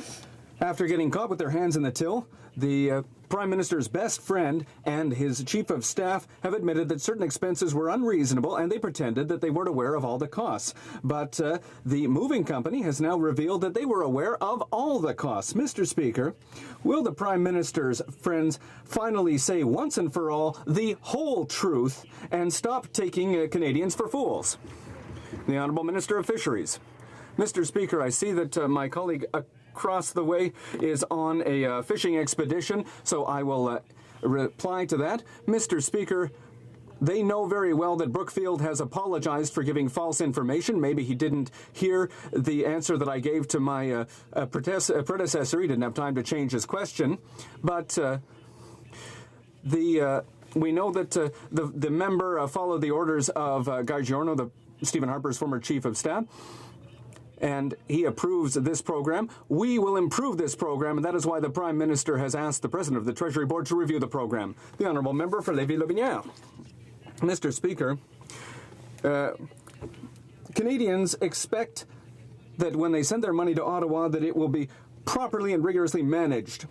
U: After getting caught with their hands in the till, the Prime Minister's best friend and his Chief of Staff have admitted that certain expenses were unreasonable and they pretended that they weren't aware of all the costs. But the moving company has now revealed that they were aware of all the costs. Mr. Speaker, will the Prime Minister's friends finally say once and for all the whole truth and stop taking Canadians for fools? The Honourable Minister of Fisheries. Mr. Speaker, I see that my colleague across the way is on a fishing expedition, so I will reply to that. Mr. Speaker, they know very well that Brookfield has apologized for giving false information. Maybe he didn't hear the answer that I gave to my predecessor. He didn't have time to change his question. But we know that the member followed the orders of Guy Giorno, Stephen Harper's former Chief of Staff, and he approves this program. We will improve this program, and that is why the Prime Minister has asked the President of the Treasury Board to review the program. The Honourable Member for Lévis-Lotbinière. Mr. Speaker, Canadians expect that when they send their money to Ottawa that it will be properly and rigorously managed.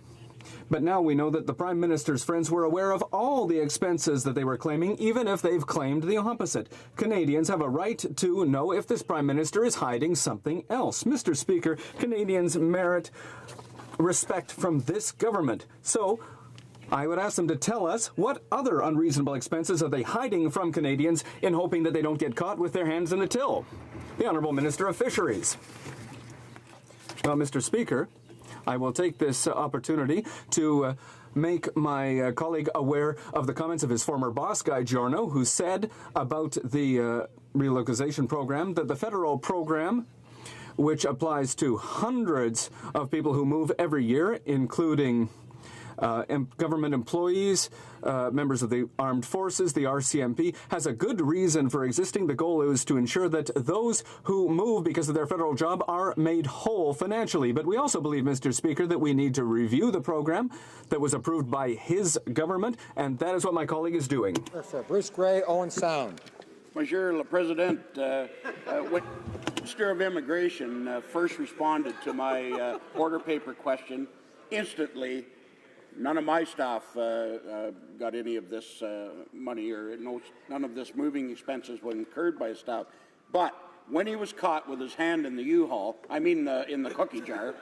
U: But now we know that the Prime Minister's friends were aware of all the expenses that they were claiming, even if they've claimed the opposite. Canadians have a right to know if this Prime Minister is hiding something else. Mr. Speaker, Canadians merit respect from this government. So I would ask them to tell us what other unreasonable expenses are they hiding from Canadians in hoping that they don't get caught with their hands in the till. The Honourable Minister of Fisheries. Well, Mr. Speaker, I will take this opportunity to make my colleague aware of the comments of his former boss, Guy Giorno, who said about the relocalization program that the federal program, which applies to hundreds of people who move every year, including government employees, members of the armed forces, the RCMP, has a good reason for existing. The goal is to ensure that those who move because of their federal job are made whole financially. But we also believe, Mr. Speaker, that we need to review the program that was approved by his government, and that is what my colleague is doing.
A: For Bruce Gray, Owen Sound.
G: Monsieur le President, when the Minister of Immigration first responded to my order paper question, instantly none of my staff got any of this money, or none of this moving expenses were incurred by his staff. But when he was caught with his hand in the U-Haul, in the cookie jar,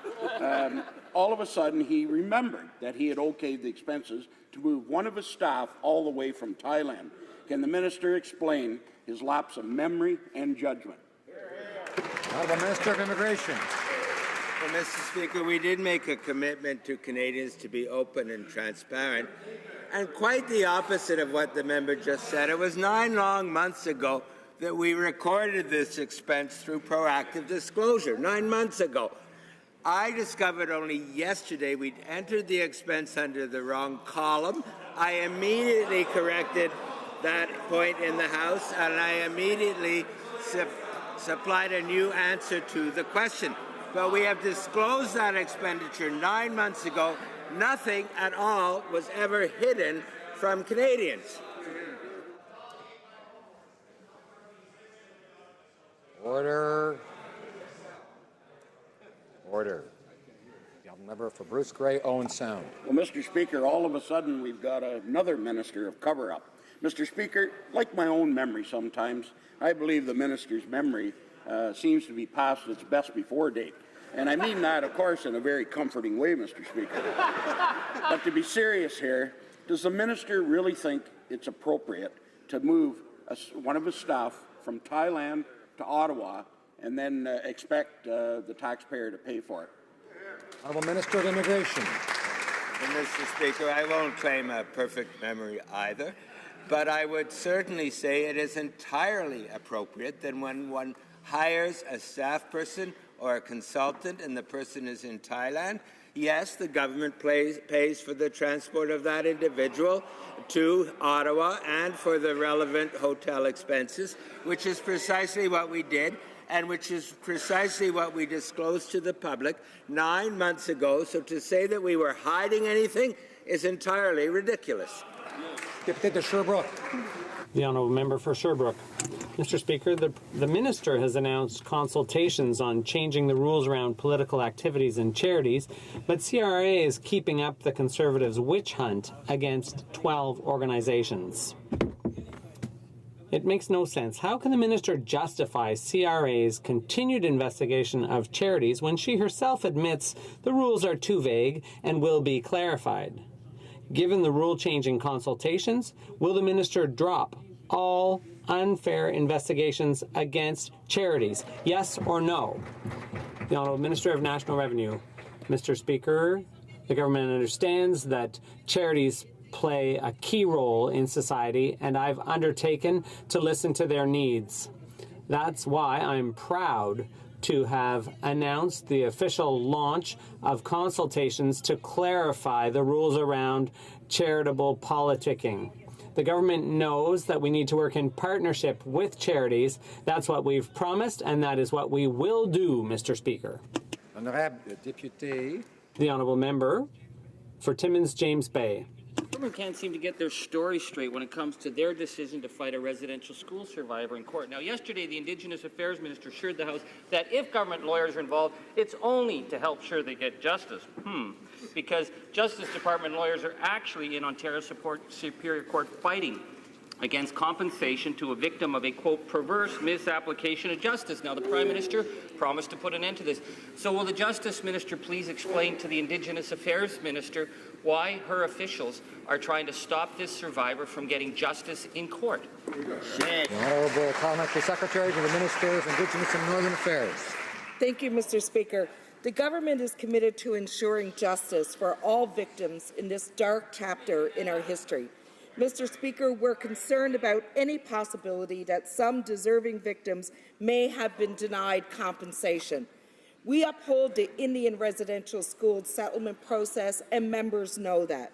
G: all of a sudden he remembered that he had okayed the expenses to move one of his staff all the way from Thailand. Can the minister explain his lapse of memory and judgment?
A: Honourable Minister of Immigration.
H: Well, Mr. Speaker, we did make a commitment to Canadians to be open and transparent, and quite the opposite of what the member just said. It was 9 long months ago that we recorded this expense through proactive disclosure. 9 months ago. I discovered only yesterday we'd entered the expense under the wrong column. I immediately corrected that point in the House, and I immediately supplied a new answer to the question. But we have disclosed that expenditure 9 months ago. Nothing at all was ever hidden from Canadians.
A: Order. Order. The member for Bruce Gray, Owen Sound.
G: Well, Mr. Speaker, all of a sudden we've got another minister of cover-up. Mr. Speaker, like my own memory sometimes, I believe the minister's memory seems to be past its best before date. And I mean that, of course, in a very comforting way, Mr. Speaker. But to be serious here, does the minister really think it's appropriate to move one of his staff from Thailand to Ottawa and then expect the taxpayer to pay for it?
A: Honourable Minister of Immigration.
H: Well, Mr. Speaker, I won't claim a perfect memory either, but I would certainly say it is entirely appropriate that when one hires a staff person or a consultant and the person is in Thailand, yes, the government pays for the transport of that individual to Ottawa and for the relevant hotel expenses, which is precisely what we did and which is precisely what we disclosed to the public 9 months ago. So to say that we were hiding anything is entirely ridiculous.
A: Deputy de Sherbrooke.
I: The Honourable Member for Sherbrooke. Mr. Speaker, the Minister has announced consultations on changing the rules around political activities and charities, but CRA is keeping up the Conservatives' witch hunt against 12 organizations. It makes no sense. How can the Minister justify CRA's continued investigation of charities when she herself admits the rules are too vague and will be clarified? Given the rule-changing consultations, will the Minister drop all unfair investigations against charities? Yes or no? The Honourable Minister of National Revenue. Mr. Speaker, the government understands that charities play a key role in society, and I've undertaken to listen to their needs. That's why I'm proud to have announced the official launch of consultations to clarify the rules around charitable politicking. The government knows that we need to work in partnership with charities. That's what we've promised, and that is what we will do, Mr. Speaker.
A: Honorable Député.
I: The Honourable Member for Timmins James Bay.
J: Government can't seem to get their story straight when it comes to their decision to fight a residential school survivor in court. Now, yesterday, the Indigenous Affairs Minister assured the House that if government lawyers are involved, it's only to help sure they get justice. Because Justice Department lawyers are actually in Ontario Superior Court fighting against compensation to a victim of a, quote, perverse misapplication of justice. Now, the Prime Minister promised to put an end to this. So will the Justice Minister please explain to the Indigenous Affairs Minister why her officials are trying to stop this survivor from getting justice in court?
A: The Honourable Parliamentary Secretary to the Minister of Indigenous and Northern Affairs.
K: Thank you, Mr. Speaker. The government is committed to ensuring justice for all victims in this dark chapter in our history. Mr. Speaker, we're concerned about any possibility that some deserving victims may have been denied compensation. We uphold the Indian residential school settlement process, and members know that.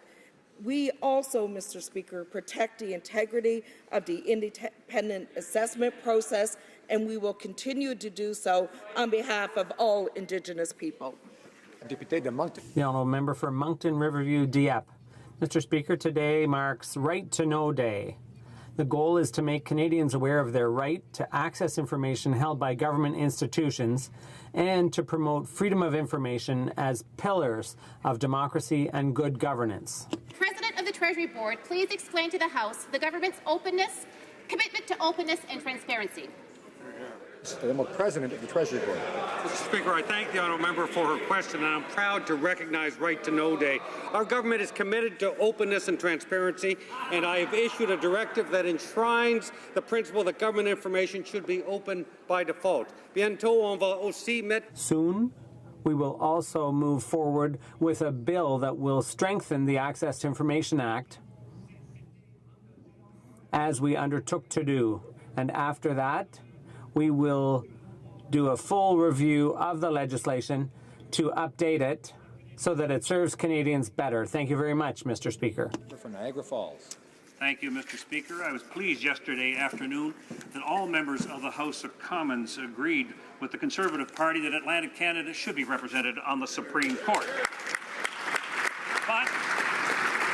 K: We also, Mr. Speaker, protect the integrity of the independent assessment process, and we will continue to do so on behalf of all Indigenous people.
A: Député de Moncton.
I: The Honourable Member for Moncton Riverview Dieppe. Mr. Speaker, today marks Right to Know Day. The goal is to make Canadians aware of their right to access information held by government institutions and to promote freedom of information as pillars of democracy and good governance.
L: President of the Treasury Board, please explain to the House the government's commitment to openness and transparency.
A: The President of the Treasury Board.
W: Mr. Speaker, I thank the honourable member for her question, and I'm proud to recognize Right to Know Day. Our government is committed to openness and transparency, and I have issued a directive that enshrines the principle that government information should be open by default. Bientôt, on va aussi mettre...
I: Soon, we will also move forward with a bill that will strengthen the Access to Information Act, as we undertook to do. And after that, we will do a full review of the legislation to update it so that it serves Canadians better. Thank you very much, Mr. Speaker.
A: For Niagara Falls.
Y: Thank you, Mr. Speaker. I was pleased yesterday afternoon that all members of the House of Commons agreed with the Conservative Party that Atlantic Canada should be represented on the Supreme Court. But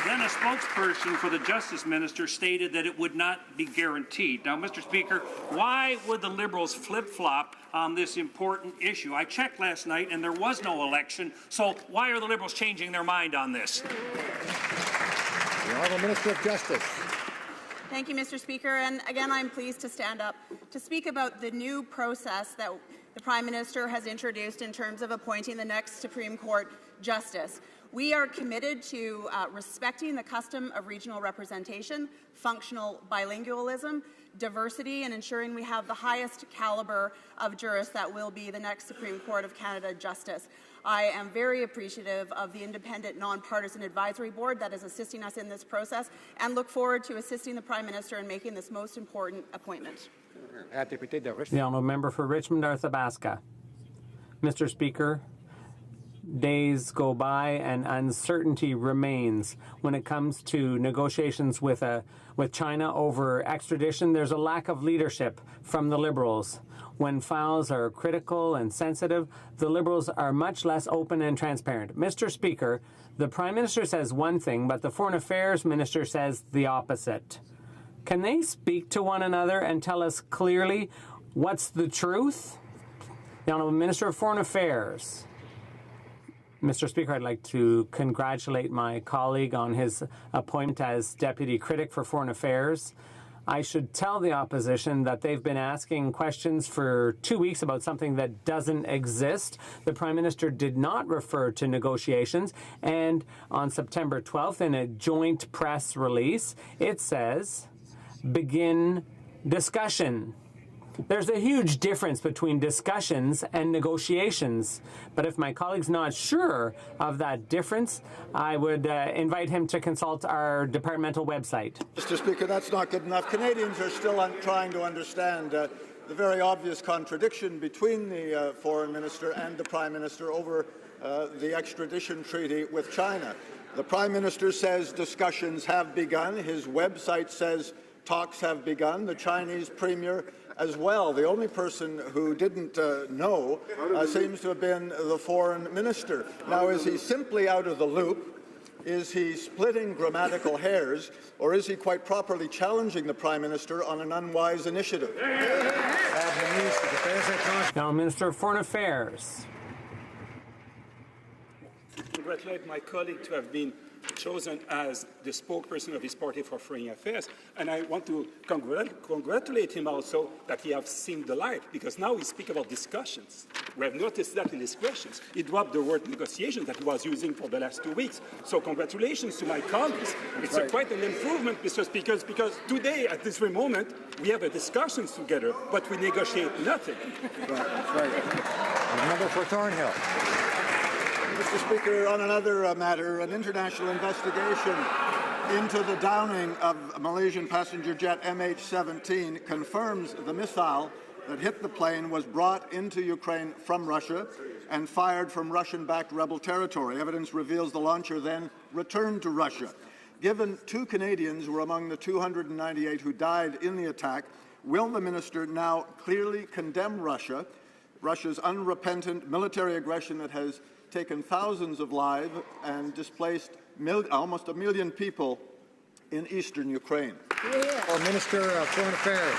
Y: then a spokesperson for the Justice Minister stated that it would not be guaranteed. Now, Mr. Speaker, why would the Liberals flip-flop on this important issue? I checked last night and there was no election, so why are the Liberals changing their mind on this?
A: The Honourable Minister of Justice.
D: Thank you, Mr. Speaker. And again, I'm pleased to stand up to speak about the new process that the Prime Minister has introduced in terms of appointing the next Supreme Court Justice. We are committed to respecting the custom of regional representation, functional bilingualism, diversity, and ensuring we have the highest caliber of jurists that will be the next Supreme Court of Canada Justice. I am very appreciative of the independent, nonpartisan advisory board that is assisting us in this process and look forward to assisting the Prime Minister in making this most important appointment.
I: The Honourable Member for Richmond-Arthabaska. Mr. Speaker, days go by and uncertainty remains when it comes to negotiations with China over extradition. There's a lack of leadership from the Liberals. When files are critical and sensitive, the Liberals are much less open and transparent. Mr. Speaker, the Prime Minister says one thing, but the Foreign Affairs Minister says the opposite. Can they speak to one another and tell us clearly what's the truth? The Honourable Minister of Foreign Affairs. Mr. Speaker, I'd like to congratulate my colleague on his appointment as Deputy Critic for Foreign Affairs. I should tell the opposition that they've been asking questions for 2 weeks about something that doesn't exist. The Prime Minister did not refer to negotiations, and on September 12th, in a joint press release, it says, begin discussion. There's a huge difference between discussions and negotiations. But if my colleague's not sure of that difference, I would invite him to consult our departmental website.
C: Mr. Speaker, that's not good enough. Canadians are still trying to understand the very obvious contradiction between the Foreign Minister and the Prime Minister over the extradition treaty with China. The Prime Minister says discussions have begun. His website says talks have begun. The Chinese Premier as well. The only person who didn't know seems to have been the Foreign Minister. Now, is he simply out of the loop? Is he splitting grammatical hairs? Or is he quite properly challenging the Prime Minister on an unwise initiative?
I: Now, Minister of Foreign Affairs.
M: Congratulate my colleague to have been chosen as the spokesperson of his party for foreign affairs, and I want to congratulate him also that he has seen the light, because now we speak about discussions. We have noticed that in his questions. He dropped the word negotiations that he was using for the last 2 weeks. So congratulations to my colleagues. It's quite an improvement, Mr. Speaker, because today, at this very moment, we have a discussions together, but we negotiate nothing.
A: Member for Thornhill.
C: Mr. Speaker, on another matter, an international investigation into the downing of a Malaysian passenger jet MH17 confirms the missile that hit the plane was brought into Ukraine from Russia and fired from Russian-backed rebel territory. Evidence reveals the launcher then returned to Russia. Given 2 Canadians were among the 298 who died in the attack, will the minister now clearly condemn Russia's unrepentant military aggression that has taken thousands of lives and displaced almost 1 million people in eastern Ukraine?
A: Or Minister of Foreign Affairs.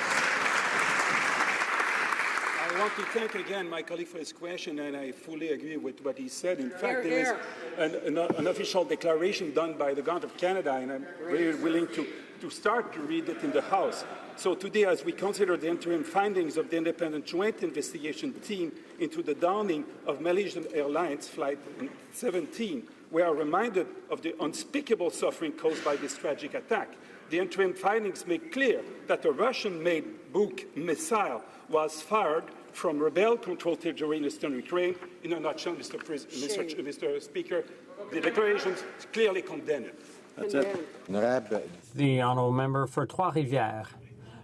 M: I want to thank again my colleague for his question, and I fully agree with what he said. In fact, there is an official declaration done by the government of Canada, and I'm very willing to start to read it in the House. So today, as we consider the interim findings of the independent joint investigation team into the downing of Malaysian Airlines Flight 17, we are reminded of the unspeakable suffering caused by this tragic attack. The interim findings make clear that a Russian-made Buk missile was fired from rebel-controlled territory in eastern Ukraine. In a nutshell, Mr. Speaker, the declarations clearly condemn it.
A: That's it.
I: The Honourable Member for Trois-Rivières.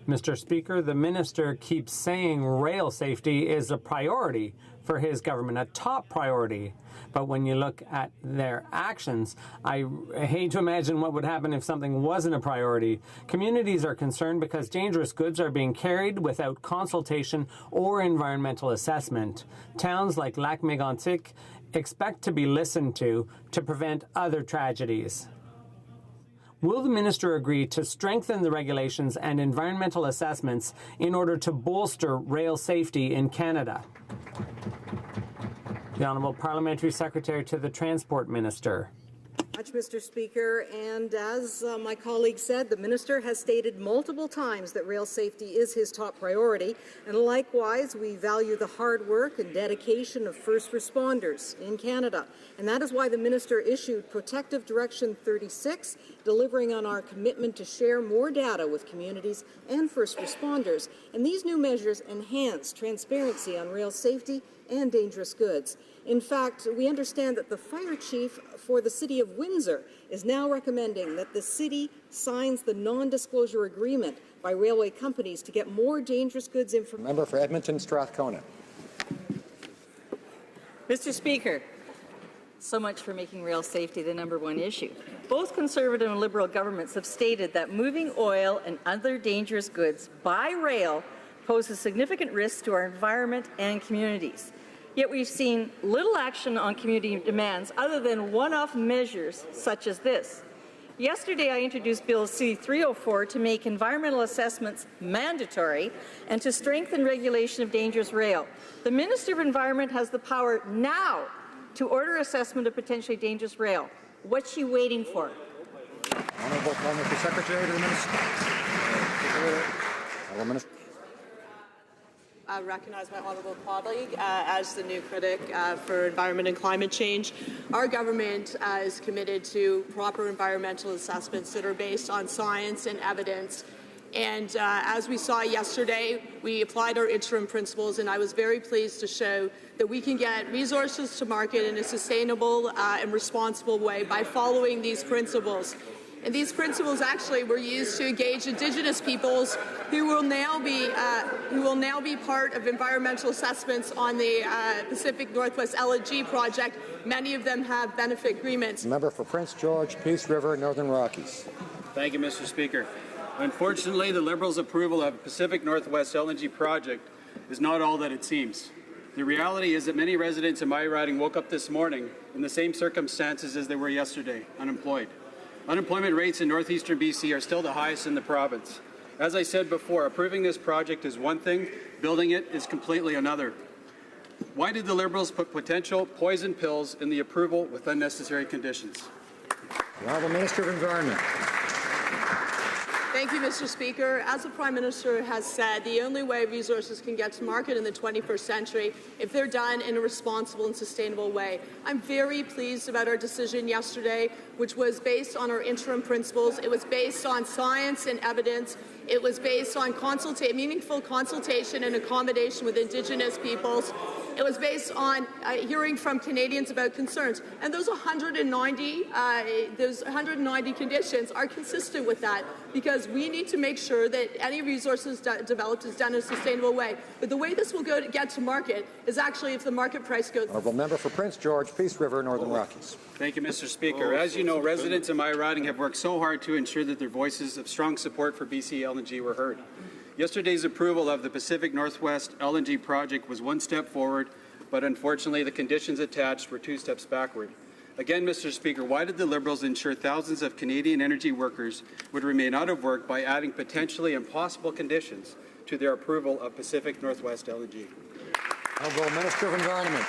I: Mr. Speaker, the minister keeps saying rail safety is a priority for his government, a top priority. But when you look at their actions, I hate to imagine what would happen if something wasn't a priority. Communities are concerned because dangerous goods are being carried without consultation or environmental assessment. Towns like Lac-Mégantic expect to be listened to prevent other tragedies. Will the minister agree to strengthen the regulations and environmental assessments in order to bolster rail safety in Canada? The Honourable Parliamentary Secretary to the Transport Minister.
N: Much, Mr. Speaker, and as my colleague said, the minister has stated multiple times that rail safety is his top priority, and likewise we value the hard work and dedication of first responders in Canada, and that is why the minister issued Protective Direction 36, delivering on our commitment to share more data with communities and first responders, and these new measures enhance transparency on rail safety and dangerous goods. In fact, we understand that the fire chief for the City of Windsor is now recommending that the city signs the non-disclosure agreement by railway companies to get more dangerous goods information.
A: Member for Edmonton Strathcona.
O: Mr. Speaker, so much for making rail safety the #1 issue. Both Conservative and Liberal governments have stated that moving oil and other dangerous goods by rail poses significant risks to our environment and communities. Yet we've seen little action on community demands other than one-off measures such as this. Yesterday, I introduced Bill C-304 to make environmental assessments mandatory and to strengthen regulation of dangerous rail. The Minister of Environment has the power now to order assessment of potentially dangerous rail. What's she waiting for?
A: Honourable Parliamentary Secretary to the Minister. Honourable Minister.
B: I recognize my honourable colleague as the new critic for environment and climate change. Our government is committed to proper environmental assessments that are based on science and evidence. And as we saw yesterday, we applied our interim principles, and I was very pleased to show that we can get resources to market in a sustainable and responsible way by following these principles. And these principles actually were used to engage Indigenous peoples who will now be part of environmental assessments on the Pacific Northwest LNG project. Many of them have benefit agreements.
A: Member for Prince George, Peace River, Northern Rockies.
P: Thank you, Mr. Speaker. Unfortunately, the Liberals' approval of Pacific Northwest LNG project is not all that it seems. The reality is that many residents in my riding woke up this morning in the same circumstances as they were yesterday, unemployed. Unemployment rates in northeastern BC are still the highest in the province. As I said before, approving this project is one thing, building it is completely another. Why did the Liberals put potential poison pills in the approval with unnecessary conditions?
A: The Honourable Minister of Environment.
B: Thank you, Mr. Speaker. As the Prime Minister has said, the only way resources can get to market in the 21st century if they're done in a responsible and sustainable way. I'm very pleased about our decision yesterday, which was based on our interim principles. It was based on science and evidence. It was based on meaningful consultation and accommodation with Indigenous peoples. It was based on hearing from Canadians about concerns. And those 190 conditions are consistent with that, because we need to make sure that any resources developed is done in a sustainable way. But the way this will get to market is actually if the market price goes.
A: Honourable Member for Prince George, Peace River, Northern Rockies.
P: Thank you, Mr. Speaker. As you know, residents in my riding have worked so hard to ensure that their voices of strong support for BC LNG were heard. Yesterday's approval of the Pacific Northwest LNG project was one step forward, but unfortunately the conditions attached were two steps backward. Again, Mr. Speaker, why did the Liberals ensure thousands of Canadian energy workers would remain out of work by adding potentially impossible conditions to their approval of Pacific Northwest LNG?
A: Honourable Minister of Environment.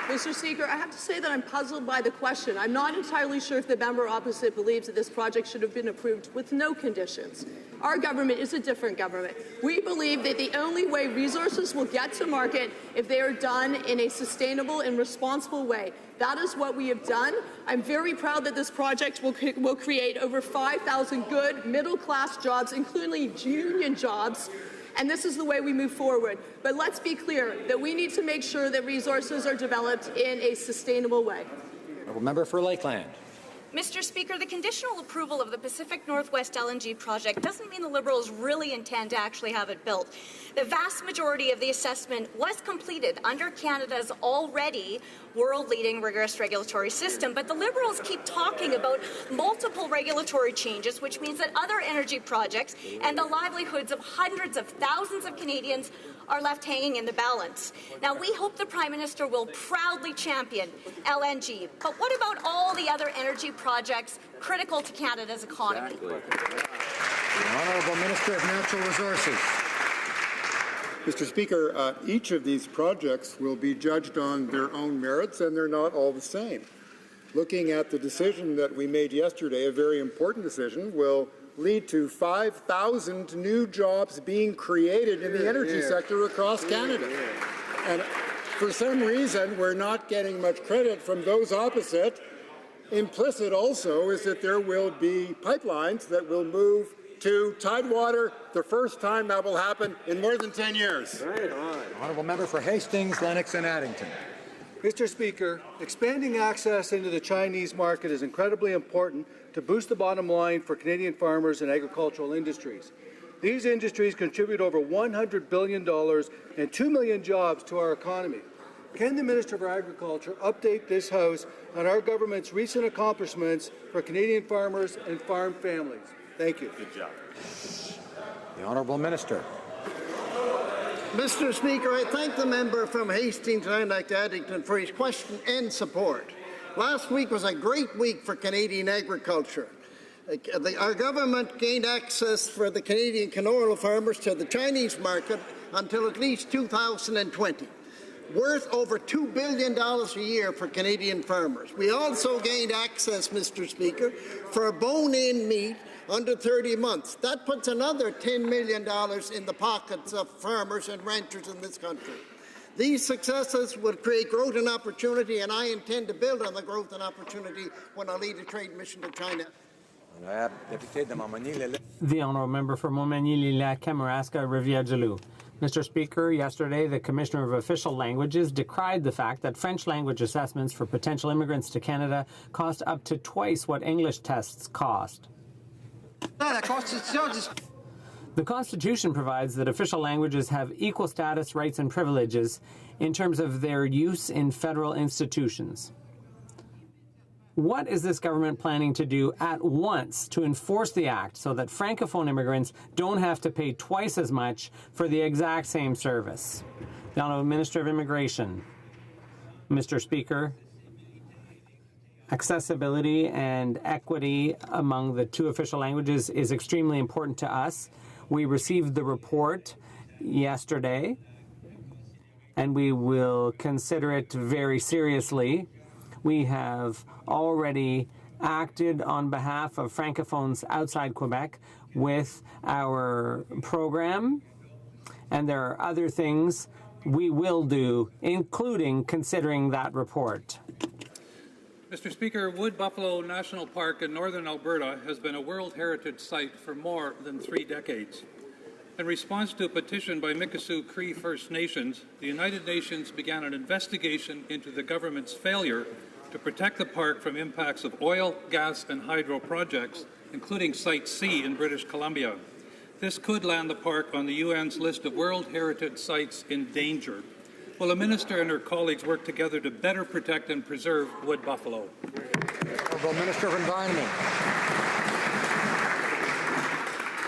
B: Mr. Speaker, I have to say that I'm puzzled by the question. I'm not entirely sure if the member opposite believes that this project should have been approved with no conditions. Our government is a different government. We believe that the only way resources will get to market if they are done in a sustainable and responsible way. That is what we have done. I'm very proud that this project will create over 5,000 good middle-class jobs, including union jobs. And this is the way we move forward. But let's be clear that we need to make sure that resources are developed in a sustainable way.
A: Honourable Member for Lakeland.
V: Mr. Speaker, the conditional approval of the Pacific Northwest LNG project doesn't mean the Liberals really intend to actually have it built. The vast majority of the assessment was completed under Canada's already world-leading rigorous regulatory system, but the Liberals keep talking about multiple regulatory changes, which means that other energy projects and the livelihoods of hundreds of thousands of Canadians are left hanging in the balance. Now, we hope the Prime Minister will proudly champion LNG, but what about all the other energy projects critical to Canada's economy?
A: The Honourable Minister of Natural Resources.
Q: Mr. Speaker, each of these projects will be judged on their own merits, and they're not all the same. Looking at the decision that we made yesterday, a very important decision, will lead to 5,000 new jobs being created in the energy sector across Canada. And for some reason, we're not getting much credit from those opposite. Implicit also is that there will be pipelines that will move to Tidewater, the first time that will happen in more than 10 years.
A: Right on. Honourable Member for Hastings, Lennox and Addington.
X: Mr. Speaker, expanding access into the Chinese market is incredibly important to boost the bottom line for Canadian farmers and agricultural industries. These industries contribute over $100 billion and 2 million jobs to our economy. Can the Minister for Agriculture update this House on our government's recent accomplishments for Canadian farmers and farm families? Thank you. Good job.
A: The Honourable Minister.
R: Mr. Speaker, I thank the member from Hastings and Addington for his question and support.
E: Last week was a great week for Canadian agriculture. Our government gained access for the Canadian canola farmers to the Chinese market until at least 2020, worth over $2 billion a year for Canadian farmers. We also gained access, Mr. Speaker, for bone-in meat under 30 months. That puts another $10 million in the pockets of farmers and ranchers in this country. These successes will create growth and opportunity, and I intend to build on the growth and opportunity when I lead a trade mission to China.
I: The honourable member for Montmagny-Lilac, Kamouraska, Rivière-du-Loup. Mr. Speaker, yesterday the Commissioner of Official Languages decried the fact that French language assessments for potential immigrants to Canada cost up to twice what English tests cost. The Constitution provides that official languages have equal status, rights and privileges in terms of their use in federal institutions. What is this government planning to do at once to enforce the act so that Francophone immigrants don't have to pay twice as much for the exact same service? The Honourable Minister of Immigration. Mr. Speaker, accessibility and equity among the two official languages is extremely important to us. We received the report yesterday, and we will consider it very seriously. We have already acted on behalf of Francophones outside Quebec with our program, and there are other things we will do, including considering that report.
F: Mr. Speaker, Wood Buffalo National Park in northern Alberta has been a World Heritage Site for more than 3 decades. In response to a petition by Mikisew Cree First Nations, the United Nations began an investigation into the government's failure to protect the park from impacts of oil, gas and hydro projects, including Site C in British Columbia. This could land the park on the UN's list of World Heritage Sites in danger. Will the Minister and her colleagues work together to better protect and preserve Wood Buffalo?
A: Honourable Minister of Environment.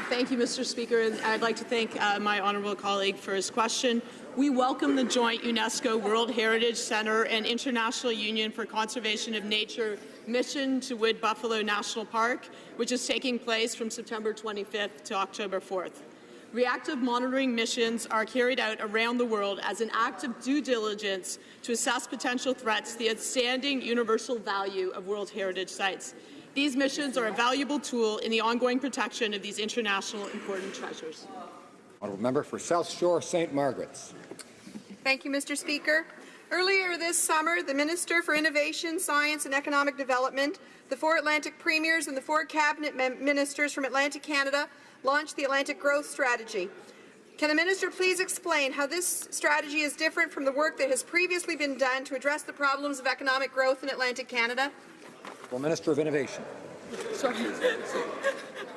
B: Thank you, Mr. Speaker. And I'd like to thank my honourable colleague for his question. We welcome the joint UNESCO World Heritage Centre and International Union for Conservation of Nature mission to Wood Buffalo National Park, which is taking place from September 25th to October 4th. Reactive monitoring missions are carried out around the world as an act of due diligence to assess potential threats to the outstanding universal value of World Heritage Sites. These missions are a valuable tool in the ongoing protection of these international important treasures.
A: Honourable member for South Shore, St. Margaret's.
R: Thank you, Mr. Speaker. Earlier this summer, the Minister for Innovation, Science and Economic Development, the 4 Atlantic Premiers and the 4 Cabinet Ministers from Atlantic Canada launched the Atlantic Growth Strategy. Can the Minister please explain how this strategy is different from the work that has previously been done to address the problems of economic growth in Atlantic Canada?
A: Well, Minister of Innovation.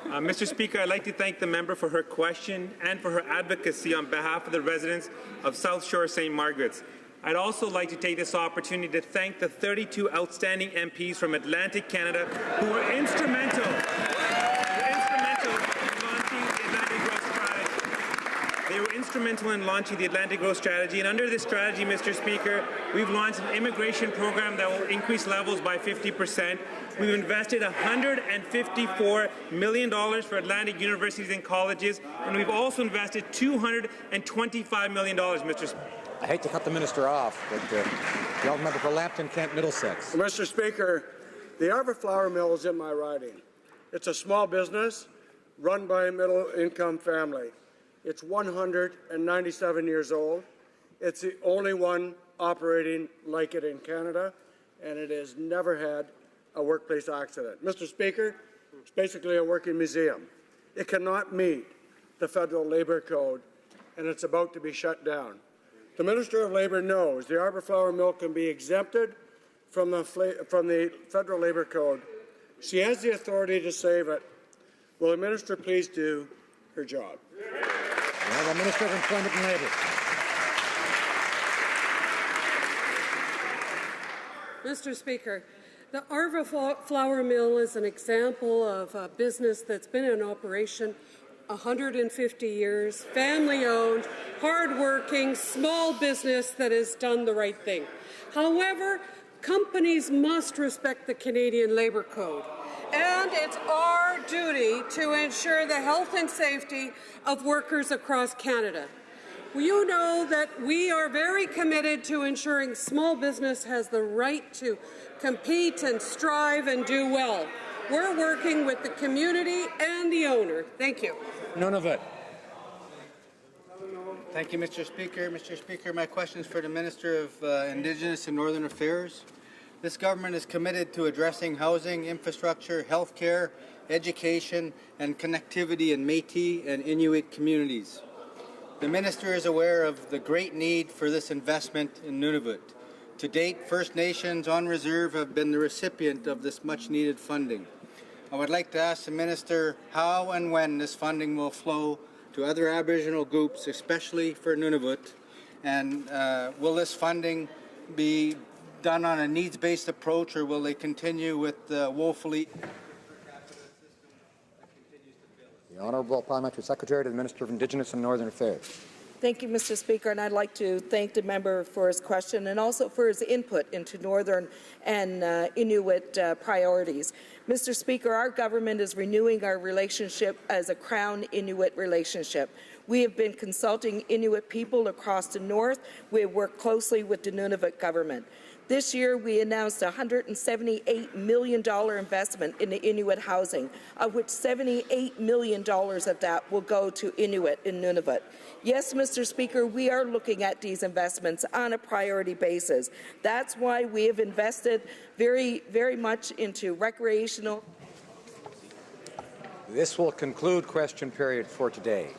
S: Mr. Speaker, I'd like to thank the member for her question and for her advocacy on behalf of the residents of South Shore St. Margaret's. I'd also like to take this opportunity to thank the 32 outstanding MPs from Atlantic Canada who were instrumental in launching the Atlantic Growth Strategy. They were instrumental in launching the Atlantic Growth Strategy, and under this strategy, Mr. Speaker, we've launched an immigration program that will increase levels by 50%. We've invested $154 million for Atlantic universities and colleges, and we've also invested $225 million, Mr. Speaker.
A: I hate to cut the minister off, but the honourable member for Lambton, Kent, Middlesex.
T: Mr. Speaker, the Arbor Flour Mill is in my riding. It's a small business run by a middle-income family. It's 197 years old. It's the only one operating like it in Canada, and it has never had a workplace accident. Mr. Speaker, it's basically a working museum. It cannot meet the federal labour code, and it's about to be shut down. The Minister of Labour knows the Arbor Flour Mill can be exempted from the federal labour code. She has the authority to save it. Will the Minister please do her job?
A: The Minister of Employment and Labour.
Z: Mr. Speaker, the Arbor Flour Mill is an example of a business that's been in operation 150 years, family-owned, hard-working, small business that has done the right thing. However, Companies must respect the Canadian Labour Code, and it's our duty to ensure the health and safety of workers across Canada. You know that we are very committed to ensuring small business has the right to compete and strive and do well. We're working with the community and the owner. Thank you.
A: Nunavut.
G: Thank you, Mr. Speaker. Mr. Speaker, my question is for the Minister of Indigenous and Northern Affairs. This government is committed to addressing housing, infrastructure, health care, education, and connectivity in Métis and Inuit communities. The Minister is aware of the great need for this investment in Nunavut. To date, First Nations on reserve have been the recipient of this much-needed funding. I would like to ask the Minister how and when this funding will flow to other Aboriginal groups, especially for Nunavut, and will this funding be done on a needs-based approach, or will they continue with the woefully...
A: The Honourable Parliamentary Secretary to the Minister of Indigenous and Northern Affairs.
H: Thank you, Mr. Speaker, and I'd like to thank the member for his question and also for his input into Northern and Inuit priorities. Mr. Speaker, our government is renewing our relationship as a Crown Inuit relationship. We have been consulting Inuit people across the north. We have worked closely with the Nunavut government. This year, we announced a $178 million investment in the Inuit housing, of which $78 million of that will go to Inuit in Nunavut. Yes, Mr. Speaker, we are looking at these investments on a priority basis. That's why we have invested very, very much into recreational.
A: This will conclude question period for today.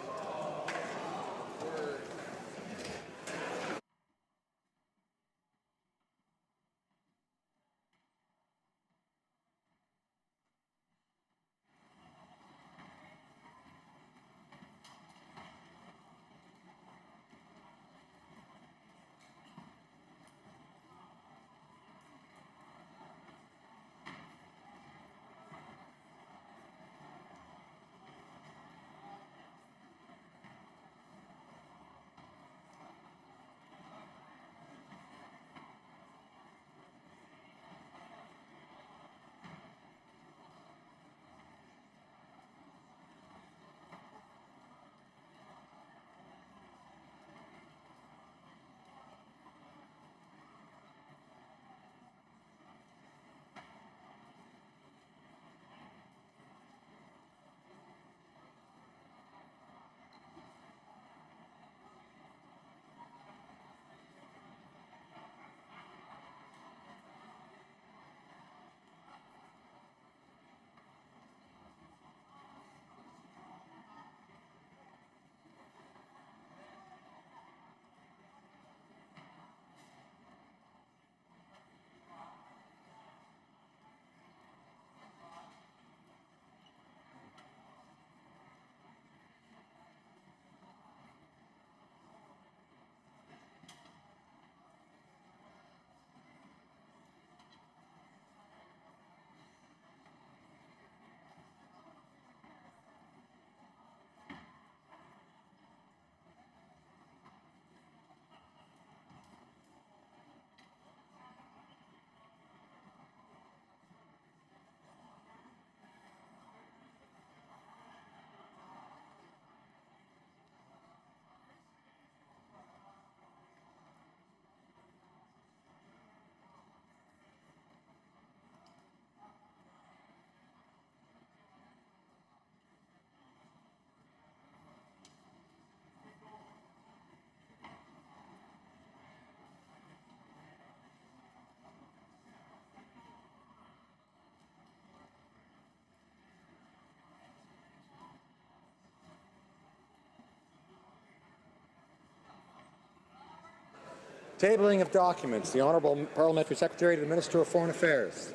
A: Tabling of documents. The Honourable Parliamentary Secretary to the Minister of Foreign Affairs.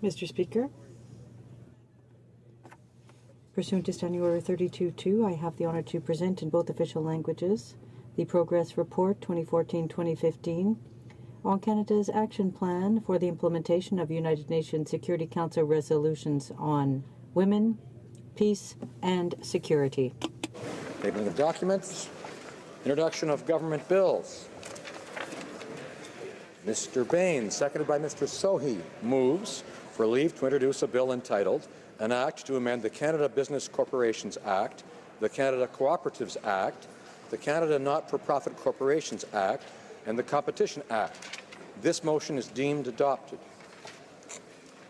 J: Mr. Speaker, pursuant to Standing Order 32.2, I have the honour to present in both official languages the Progress Report 2014-2015 on Canada's action plan for the implementation of United Nations Security Council resolutions on women, peace, and security.
A: Tabling of documents. Introduction of government bills. Mr. Bain, seconded by Mr. Sohi, moves for leave to introduce a bill entitled An Act to Amend the Canada Business Corporations Act, the Canada Cooperatives Act, the Canada Not-for-Profit Corporations Act, and the Competition Act. This motion is deemed adopted.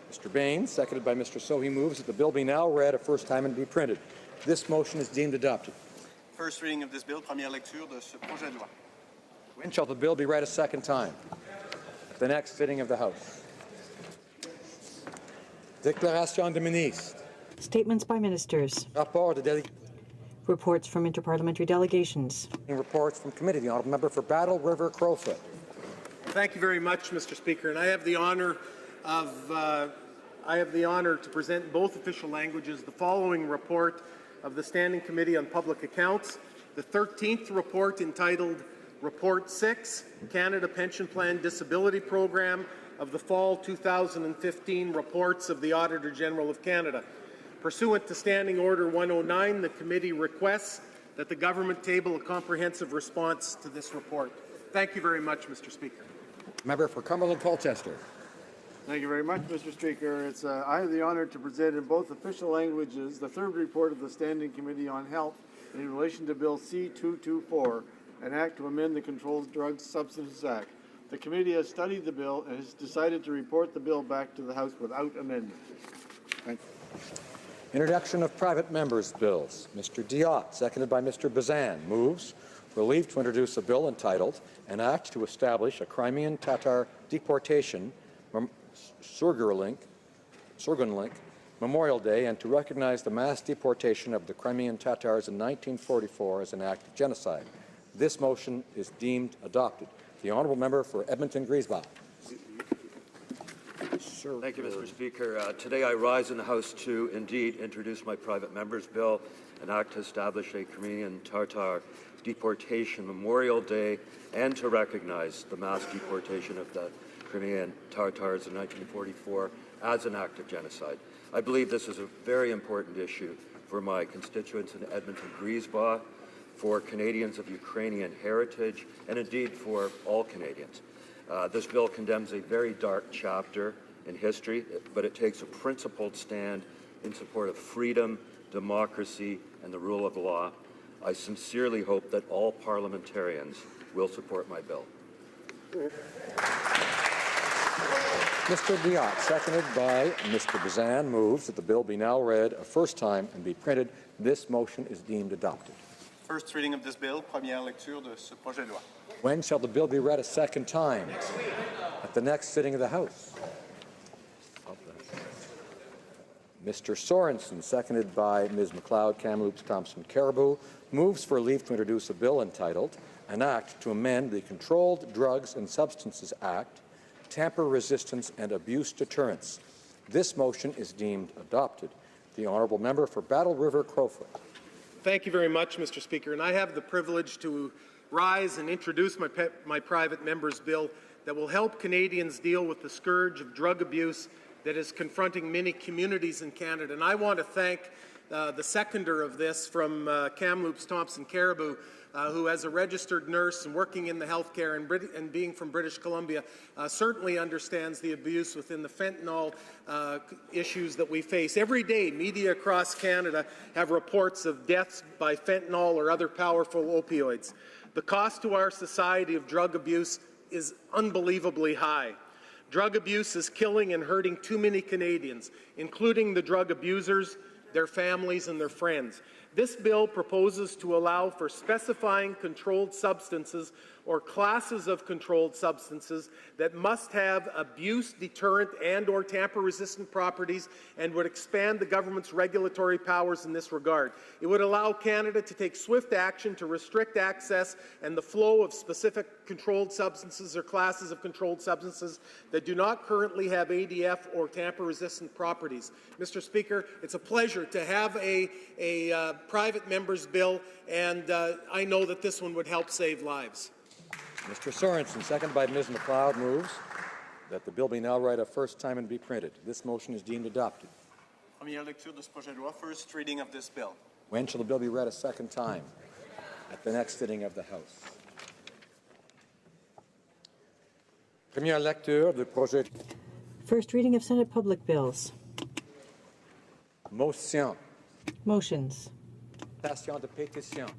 A: Mr. Bain, seconded by Mr. Sohi, moves that the bill be now read a first time and be printed. This motion is deemed adopted.
D: First reading of this bill, première lecture de ce projet de loi.
A: When shall the bill be read a second time? At the next sitting of the House. Déclaration de ministre.
J: Statements by ministers.
A: Rapport de délégation.
J: Reports from interparliamentary delegations.
A: Reports from committee. The honourable member for Battle River Crowfoot.
X: Thank you very much, Mr. Speaker, and I have the honor to present in both official languages the following report of the Standing Committee on Public Accounts, the 13th report entitled Report 6, Canada Pension Plan Disability Program of the Fall 2015 Reports of the Auditor General of Canada. Pursuant to Standing Order 109, the committee requests that the government table a comprehensive response to this report. Thank you very much, Mr. Speaker.
A: Member for Cumberland Colchester.
K: Thank you very much, Mr. Speaker. I have the honor to present in both official languages the third report of the Standing Committee on Health in relation to Bill C-224, an act to amend the Controlled Drugs Substances Act. The committee has studied the bill and has decided to report the bill back to the House without amendment. Thank you.
A: Introduction of private members' bills. Mr. Diot, seconded by Mr. Bazan, moves for leave to introduce a bill entitled An Act to Establish a Crimean Tatar Deportation Surgunlink Memorial Day and to recognize the mass deportation of the Crimean Tatars in 1944 as an act of genocide. This motion is deemed adopted. The honourable member for Edmonton-Griesbach.
L: Thank you, Mr. Speaker. Today I rise in the House to indeed introduce my private member's bill, an act to establish a Crimean Tatar Deportation Memorial Day and to recognize the mass deportation of the Crimean Tatars in 1944 as an act of genocide. I believe this is a very important issue for my constituents in Edmonton-Griesbach, for Canadians of Ukrainian heritage, and indeed for all Canadians. This bill condemns a very dark chapter in history, but it takes a principled stand in support of freedom, democracy, and the rule of law. I sincerely hope that all parliamentarians will support my bill.
A: Mr. Diot, seconded by Mr. Bazan, moves that the bill be now read a first time and be printed. This motion is deemed adopted.
D: First reading of this bill, première lecture de ce projet de loi.
A: When shall the bill be read a second time? At the next sitting of the House. Mr. Sorensen, seconded by Ms. MacLeod, Kamloops, Thompson, Caribou, moves for leave to introduce a bill entitled An Act to Amend the Controlled Drugs and Substances Act, Tamper Resistance and Abuse Deterrence. This motion is deemed adopted. The honourable member for Battle River Crowfoot.
X: Thank you very much, Mr. Speaker. And I have the privilege to rise and introduce my private member's bill that will help Canadians deal with the scourge of drug abuse that is confronting many communities in Canada. And I want to thank the seconder of this from Kamloops, Thompson, Caribou, who as a registered nurse and working in the healthcare and being from British Columbia, certainly understands the abuse within the fentanyl issues that we face. Every day, media across Canada have reports of deaths by fentanyl or other powerful opioids. The cost to our society of drug abuse is unbelievably high. Drug abuse is killing and hurting too many Canadians, including the drug abusers, their families, and their friends. This bill proposes to allow for specifying controlled substances or classes of controlled substances that must have abuse deterrent and or tamper-resistant properties and would expand the government's regulatory powers in this regard. It would allow Canada to take swift action to restrict access and the flow of specific controlled substances or classes of controlled substances that do not currently have ADF or tamper-resistant properties. Mr. Speaker, it's a pleasure to have a private member's bill, and I know that this one would help save lives.
A: Mr. Sorensen, seconded by Ms. MacLeod, moves that the bill be now read a first time and be printed. This motion is deemed adopted.
D: Première lecture de ce projet de loi, first reading of this bill.
A: When shall the bill be read a second time? At the next sitting of the House. Première lecture du projet.
J: First reading of Senate public bills.
A: Motion.
J: Motions.
A: Station de pétition.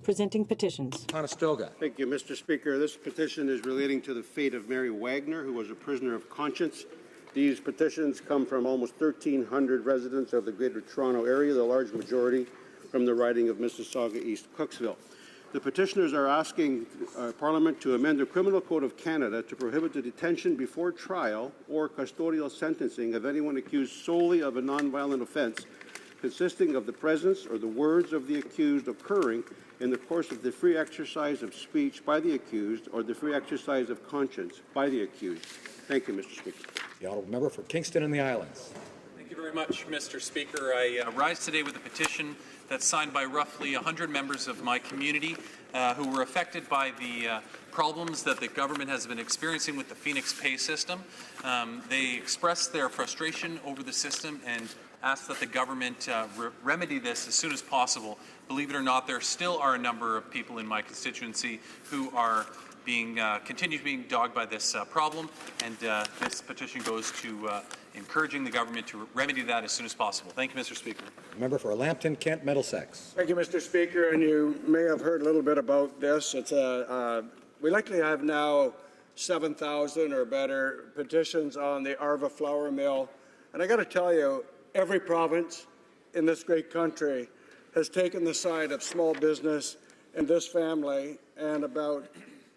J: Presenting petitions.
A: Conestoga.
C: Thank you, Mr. Speaker. This petition is relating to the fate of Mary Wagner, who was a prisoner of conscience. These petitions come from almost 1,300 residents of the Greater Toronto Area, the large majority from the riding of Mississauga East Cooksville. The petitioners are asking Parliament to amend the Criminal Code of Canada to prohibit the detention before trial or custodial sentencing of anyone accused solely of a nonviolent offence consisting of the presence or the words of the accused occurring in the course of the free exercise of speech by the accused or the free exercise of conscience by the accused. Thank you, Mr. Speaker.
A: The honourable member for Kingston and the Islands.
M: Thank you very much, Mr. Speaker. I rise today with a petition that's signed by roughly 100 members of my community who were affected by the problems that the government has been experiencing with the Phoenix Pay system. They expressed their frustration over the system and asked that the government remedy this as soon as possible. Believe it or not, there still are a number of people in my constituency who are continue being dogged by this problem, and this petition goes to encouraging the government to remedy that as soon as possible. Thank you, Mr. Speaker.
A: Member for Lambton, Kent, Middlesex.
T: Thank you, Mr. Speaker. And you may have heard a little bit about this. It's we likely have now 7,000 or better petitions on the Arva flour mill. And I got to tell you, every province in this great country has taken the side of small business and this family and about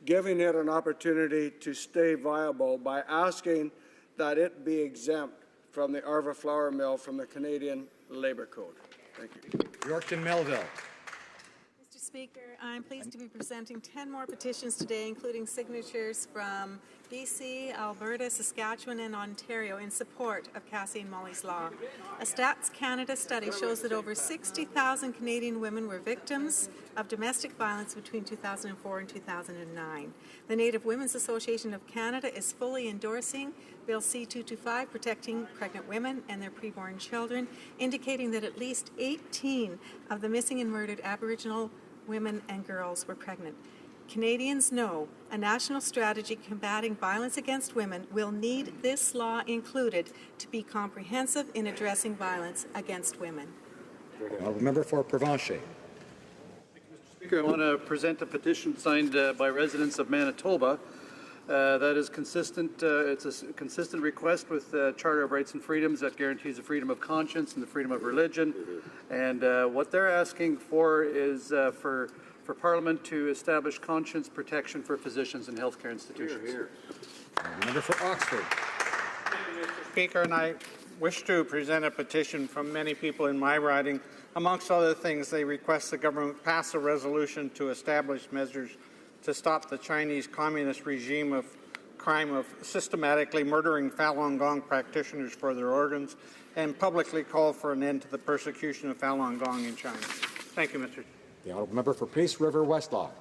T: giving it an opportunity to stay viable by asking that it be exempt from the Arva flour mill from the Canadian Labour Code. Thank you.
A: Yorkton, Melville.
N: Mr. Speaker, I'm pleased to be presenting 10 more petitions today, including signatures from BC, Alberta, Saskatchewan, and Ontario in support of Cassie and Molly's Law. A Stats Canada study shows that over 60,000 Canadian women were victims of domestic violence between 2004 and 2009. The Native Women's Association of Canada is fully endorsing Bill C-225, protecting pregnant women and their preborn children, indicating that at least 18 of the missing and murdered Aboriginal women and girls were pregnant. Canadians know a national strategy combating violence against women will need this law included to be comprehensive in addressing violence against women.
A: Honourable member for Provencher.
U: Speaker, I want to present a petition signed by residents of Manitoba that is consistent. It's a consistent request with the Charter of Rights and Freedoms that guarantees the freedom of conscience and the freedom of religion. And what they're asking for is for Parliament to establish conscience protection for physicians and healthcare institutions.
A: Member for Oxford.
G: Mr. Speaker, and I wish to present a petition from many people in my riding. Amongst other things, they request the government pass a resolution to establish measures to stop the Chinese communist regime of crime of systematically murdering Falun Gong practitioners for their organs and publicly call for an end to the persecution of Falun Gong in China. Thank you, Mr.
A: The honourable member for Peace River Westlock.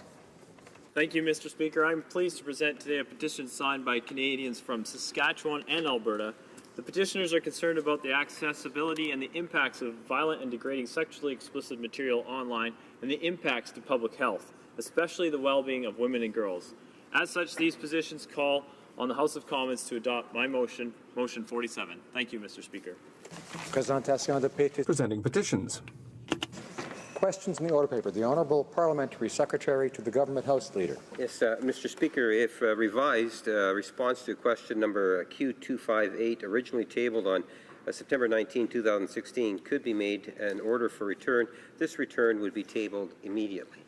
W: Thank you, Mr. Speaker. I'm pleased to present today a petition signed by Canadians from Saskatchewan and Alberta. The petitioners are concerned about the accessibility and the impacts of violent and degrading sexually explicit material online and the impacts to public health, especially the well-being of women and girls. As such, these petitions call on the House of Commons to adopt my motion, Motion 47. Thank you, Mr. Speaker.
A: Presenting petitions. Questions in the order paper. The Honourable Parliamentary Secretary to the Government House Leader.
Y: Yes, Mr. Speaker, if revised, response to question number Q258, originally tabled on September 19, 2016, could be made an order for return. This return would be tabled immediately.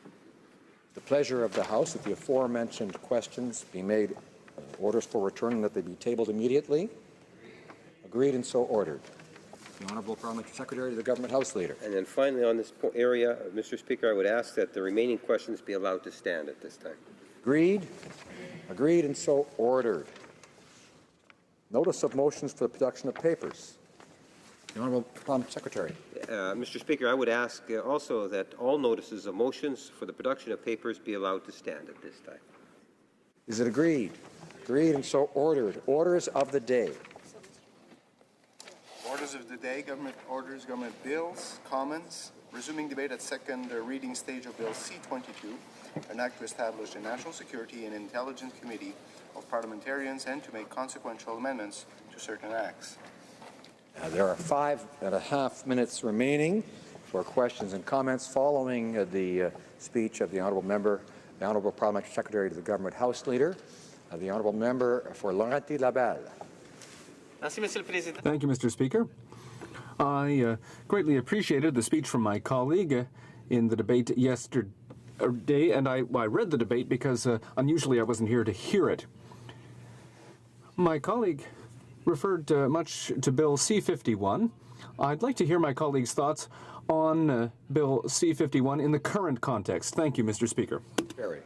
A: The pleasure of the House that the aforementioned questions be made orders for return and that they be tabled immediately. Agreed and so ordered. The Honourable Parliamentary Secretary to the Government House Leader.
Y: And then finally on this area, Mr. Speaker, I would ask that the remaining questions be allowed to stand at this time.
A: Agreed. Agreed and so ordered. Notice of motions for the production of papers. The Honourable Parliamentary Secretary.
Y: Mr. Speaker, I would ask also that all notices of motions for the production of papers be allowed to stand at this time.
A: Is it agreed? Agreed and so ordered. Orders of the day.
D: Orders of the day, government orders, government bills, commons, Resuming debate at second reading stage of Bill C-22, an act to establish a National Security and Intelligence Committee of Parliamentarians and to make consequential amendments to certain acts.
A: There are 5.5 minutes remaining for questions and comments following the speech of the Honourable Member, the Honourable Parliamentary Secretary to the Government House Leader, the Honourable Member for Laurentides-Laballe.
E: Thank you, Mr. Speaker. I greatly appreciated the speech from my colleague in the debate yesterday, and I read the debate because unusually I wasn't here to hear it. My colleague referred much to Bill C-51. I'd like to hear my colleague's thoughts on Bill C-51 in the current context. Thank you, Mr. Speaker.
A: Barry.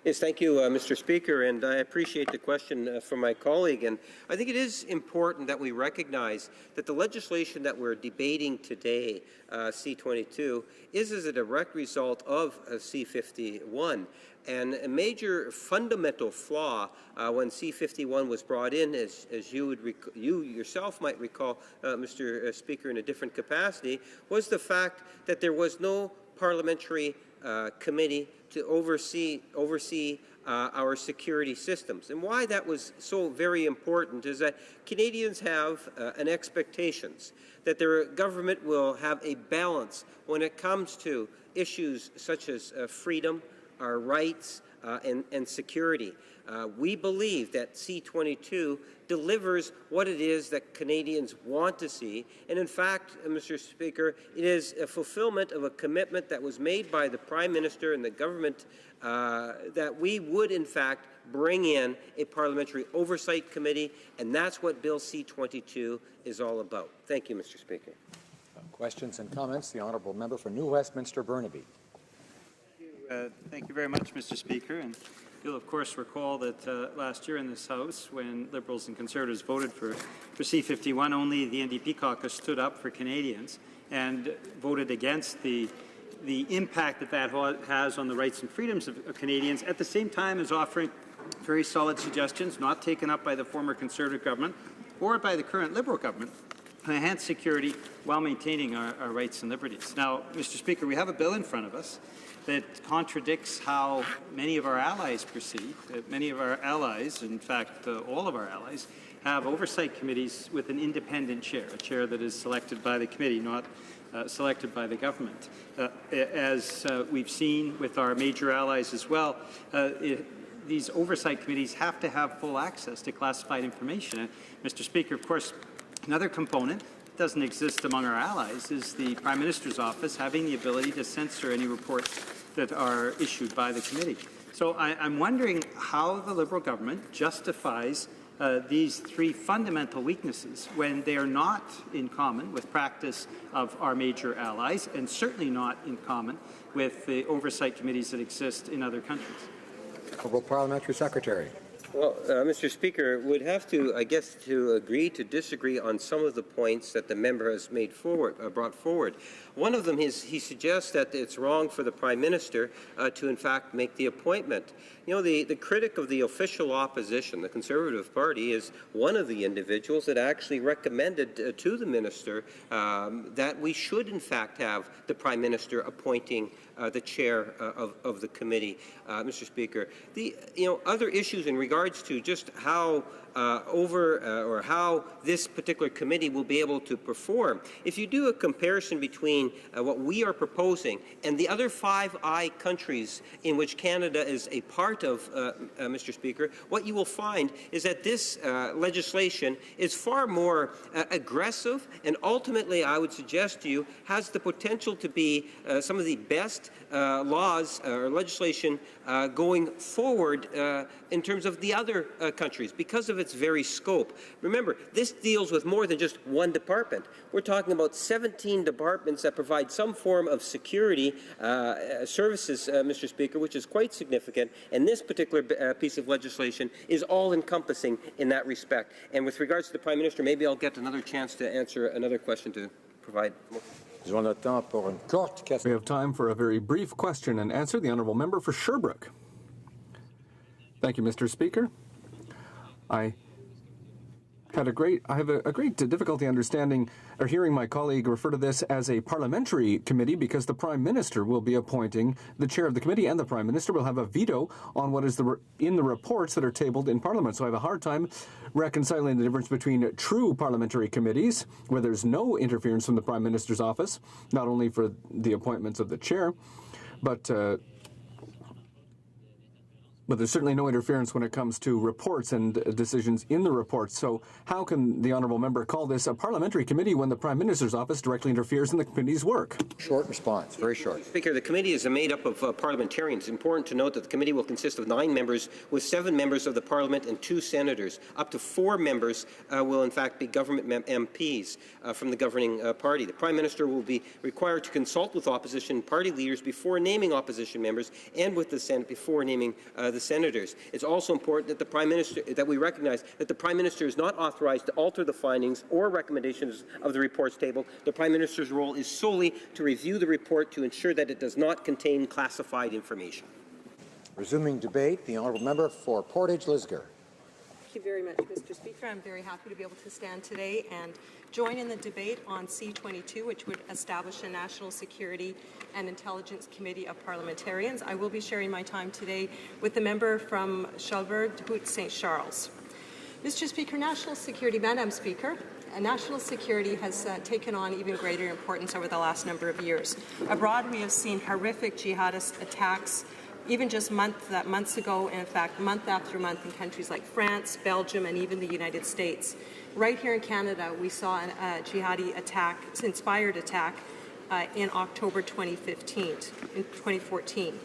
Y: Yes, thank you, Mr. Speaker, and I appreciate the question from my colleague. And I think it is important that we recognize that the legislation that we're debating today, C-22, is as a direct result of C-51. And a major fundamental flaw when C-51 was brought in, as you yourself might recall, Mr. Speaker, in a different capacity, was the fact that there was no parliamentary committee to oversee our security systems. And why that was so very important is that Canadians have an expectations that their government will have a balance when it comes to issues such as freedom, our rights, and security. We believe that C-22 delivers what it is that Canadians want to see. And in fact, Mr. Speaker, it is a fulfillment of a commitment that was made by the Prime Minister and the government that we would, in fact, bring in a parliamentary oversight committee, and that's what Bill C-22 is all about. Thank you, Mr. Speaker.
A: Questions and comments? The Honourable Member for New Westminster Burnaby.
I: Thank you very much, Mr. Speaker. And you'll, of course, recall that last year in this House, when Liberals and Conservatives voted for C-51, only the NDP caucus stood up for Canadians and voted against the impact that has on the rights and freedoms of Canadians, at the same time as offering very solid suggestions, not taken up by the former Conservative government or by the current Liberal government, to enhance security while maintaining our rights and liberties. Now, Mr. Speaker, we have a bill in front of us that contradicts how many of our allies proceed. Many of our allies, in fact, all of our allies, have oversight committees with an independent chair, a chair that is selected by the committee, not selected by the government. As we've seen with our major allies as well, these oversight committees have to have full access to classified information. And, Mr. Speaker, of course, another component that doesn't exist among our allies is the Prime Minister's office having the ability to censor any reports that are issued by the committee. So I'm wondering how the Liberal government justifies these three fundamental weaknesses when they are not in common with practice of our major allies and certainly not in common with the oversight committees that exist in other countries.
A: Honourable Parliamentary Secretary.
Y: Well, Mr. Speaker, would have to, I guess, to agree to disagree on some of the points that the member has brought forward. One of them is he suggests that it's wrong for the Prime Minister to, in fact, make the appointment. You know, the critic of the official opposition, the Conservative Party, is one of the individuals that actually recommended to the Minister that we should, in fact, have the Prime Minister appointing the chair of the committee, Mr. Speaker. The other issues in regards to just how or how this particular committee will be able to perform. If you do a comparison between what we are proposing and the other 5 I countries in which Canada is a part of, Mr. Speaker, what you will find is that this legislation is far more aggressive and ultimately, I would suggest to you, has the potential to be some of the best laws or legislation going forward in terms of the other countries because of its very scope. Remember, this deals with more than just one department. We're talking about 17 departments that provide some form of security services, Mr. Speaker, which is quite significant, and this particular piece of legislation is all-encompassing in that respect. And with regards to the Prime Minister, maybe I'll get another chance to answer another question to provide more.
E: We have time for a very brief question and answer. The Honourable Member for Sherbrooke. Thank you, Mr. Speaker. I I have a great difficulty understanding or hearing my colleague refer to this as a parliamentary committee, because the Prime Minister will be appointing the chair of the committee, and the Prime Minister will have a veto on what is in the reports that are tabled in Parliament. So I have a hard time reconciling the difference between true parliamentary committees, where there's no interference from the Prime Minister's office, not only for the appointments of the chair, but there's certainly no interference when it comes to reports and decisions in the reports. So how can the honourable member call this a parliamentary committee when the Prime Minister's office directly interferes in the committee's work?
A: Short response, very short.
Y: Speaker, the committee is made up of parliamentarians. It's important to note that the committee will consist of 9 members, with 7 members of the Parliament and 2 senators. Up to 4 members will in fact be government MPs from the governing party. The Prime Minister will be required to consult with opposition party leaders before naming opposition members, and with the Senate before naming the senators. It's also important that we recognize that the Prime Minister is not authorized to alter the findings or recommendations of the reports table. The Prime Minister's role is solely to review the report to ensure that it does not contain classified information.
A: Resuming debate, the honourable member for Portage Lisgar.
B: Thank you very much, Mr. Speaker. I'm very happy to be able to stand today and join in the debate on C-22, which would establish a National Security and Intelligence Committee of Parliamentarians. I will be sharing my time today with the member from Shelburne, Hoot St. Charles. Mr. Speaker, Madam Speaker, national security has taken on even greater importance over the last number of years. Abroad, we have seen horrific jihadist attacks, even just months ago, and in fact, month after month in countries like France, Belgium, and even the United States. Right here in Canada, we saw a jihadi attack, inspired attack, in October 2014.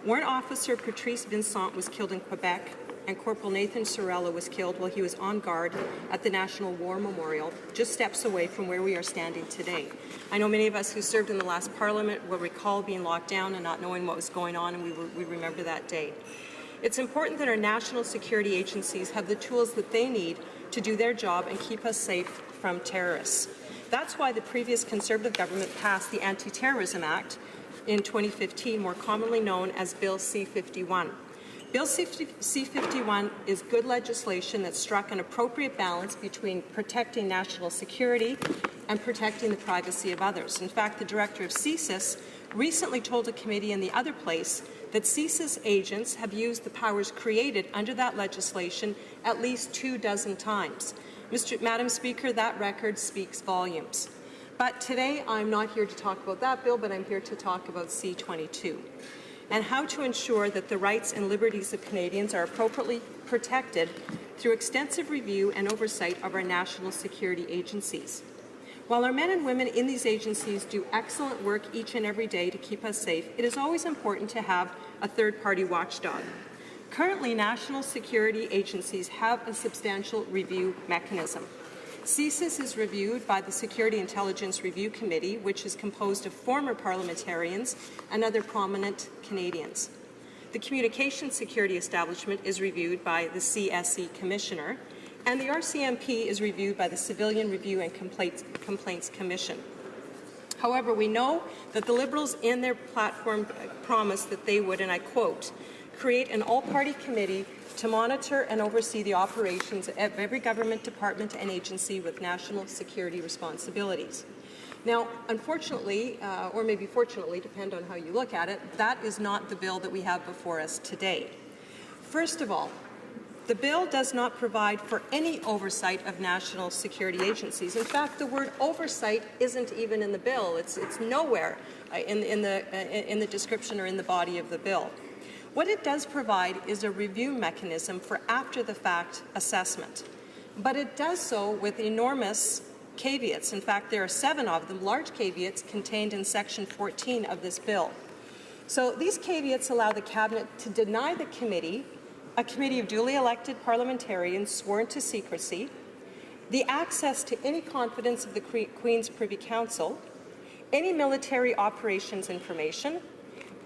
B: Warrant Officer Patrice Vincent was killed in Quebec, and Corporal Nathan Sorella was killed while he was on guard at the National War Memorial, just steps away from where we are standing today. I know many of us who served in the last Parliament will recall being locked down and not knowing what was going on, and we remember that day. It's important that our national security agencies have the tools that they need to do their job and keep us safe from terrorists. That's why the previous Conservative government passed the Anti-Terrorism Act in 2015, more commonly known as Bill C-51. Bill C-51 is good legislation that struck an appropriate balance between protecting national security and protecting the privacy of others. In fact, the director of CSIS recently told a committee in the other place that CSIS agents have used the powers created under that legislation at least 24 times. Madam Speaker, that record speaks volumes. But today, I'm not here to talk about that bill, but I'm here to talk about C-22 and how to ensure that the rights and liberties of Canadians are appropriately protected through extensive review and oversight of our national security agencies. While our men and women in these agencies do excellent work each and every day to keep us safe, it is always important to have a third-party watchdog. Currently, national security agencies have a substantial review mechanism. CSIS is reviewed by the Security Intelligence Review Committee, which is composed of former parliamentarians and other prominent Canadians. The Communications Security Establishment is reviewed by the CSE Commissioner, and the RCMP is reviewed by the Civilian Review and Complaints Commission. However, we know that the Liberals in their platform promised that they would, and I quote, create an all-party committee to monitor and oversee the operations of every government department and agency with national security responsibilities. Now, unfortunately, or maybe fortunately, depend on how you look at it, that is not the bill that we have before us today. First of all, the bill does not provide for any oversight of national security agencies. In fact, the word oversight isn't even in the bill. It's nowhere in the description or in the body of the bill. What it does provide is a review mechanism for after-the-fact assessment, but it does so with enormous caveats. In fact, there are 7 of them, large caveats, contained in Section 14 of this bill. So these caveats allow the Cabinet to deny the committee, a committee of duly elected parliamentarians sworn to secrecy, the access to any confidence of the Queen's Privy Council, any military operations information,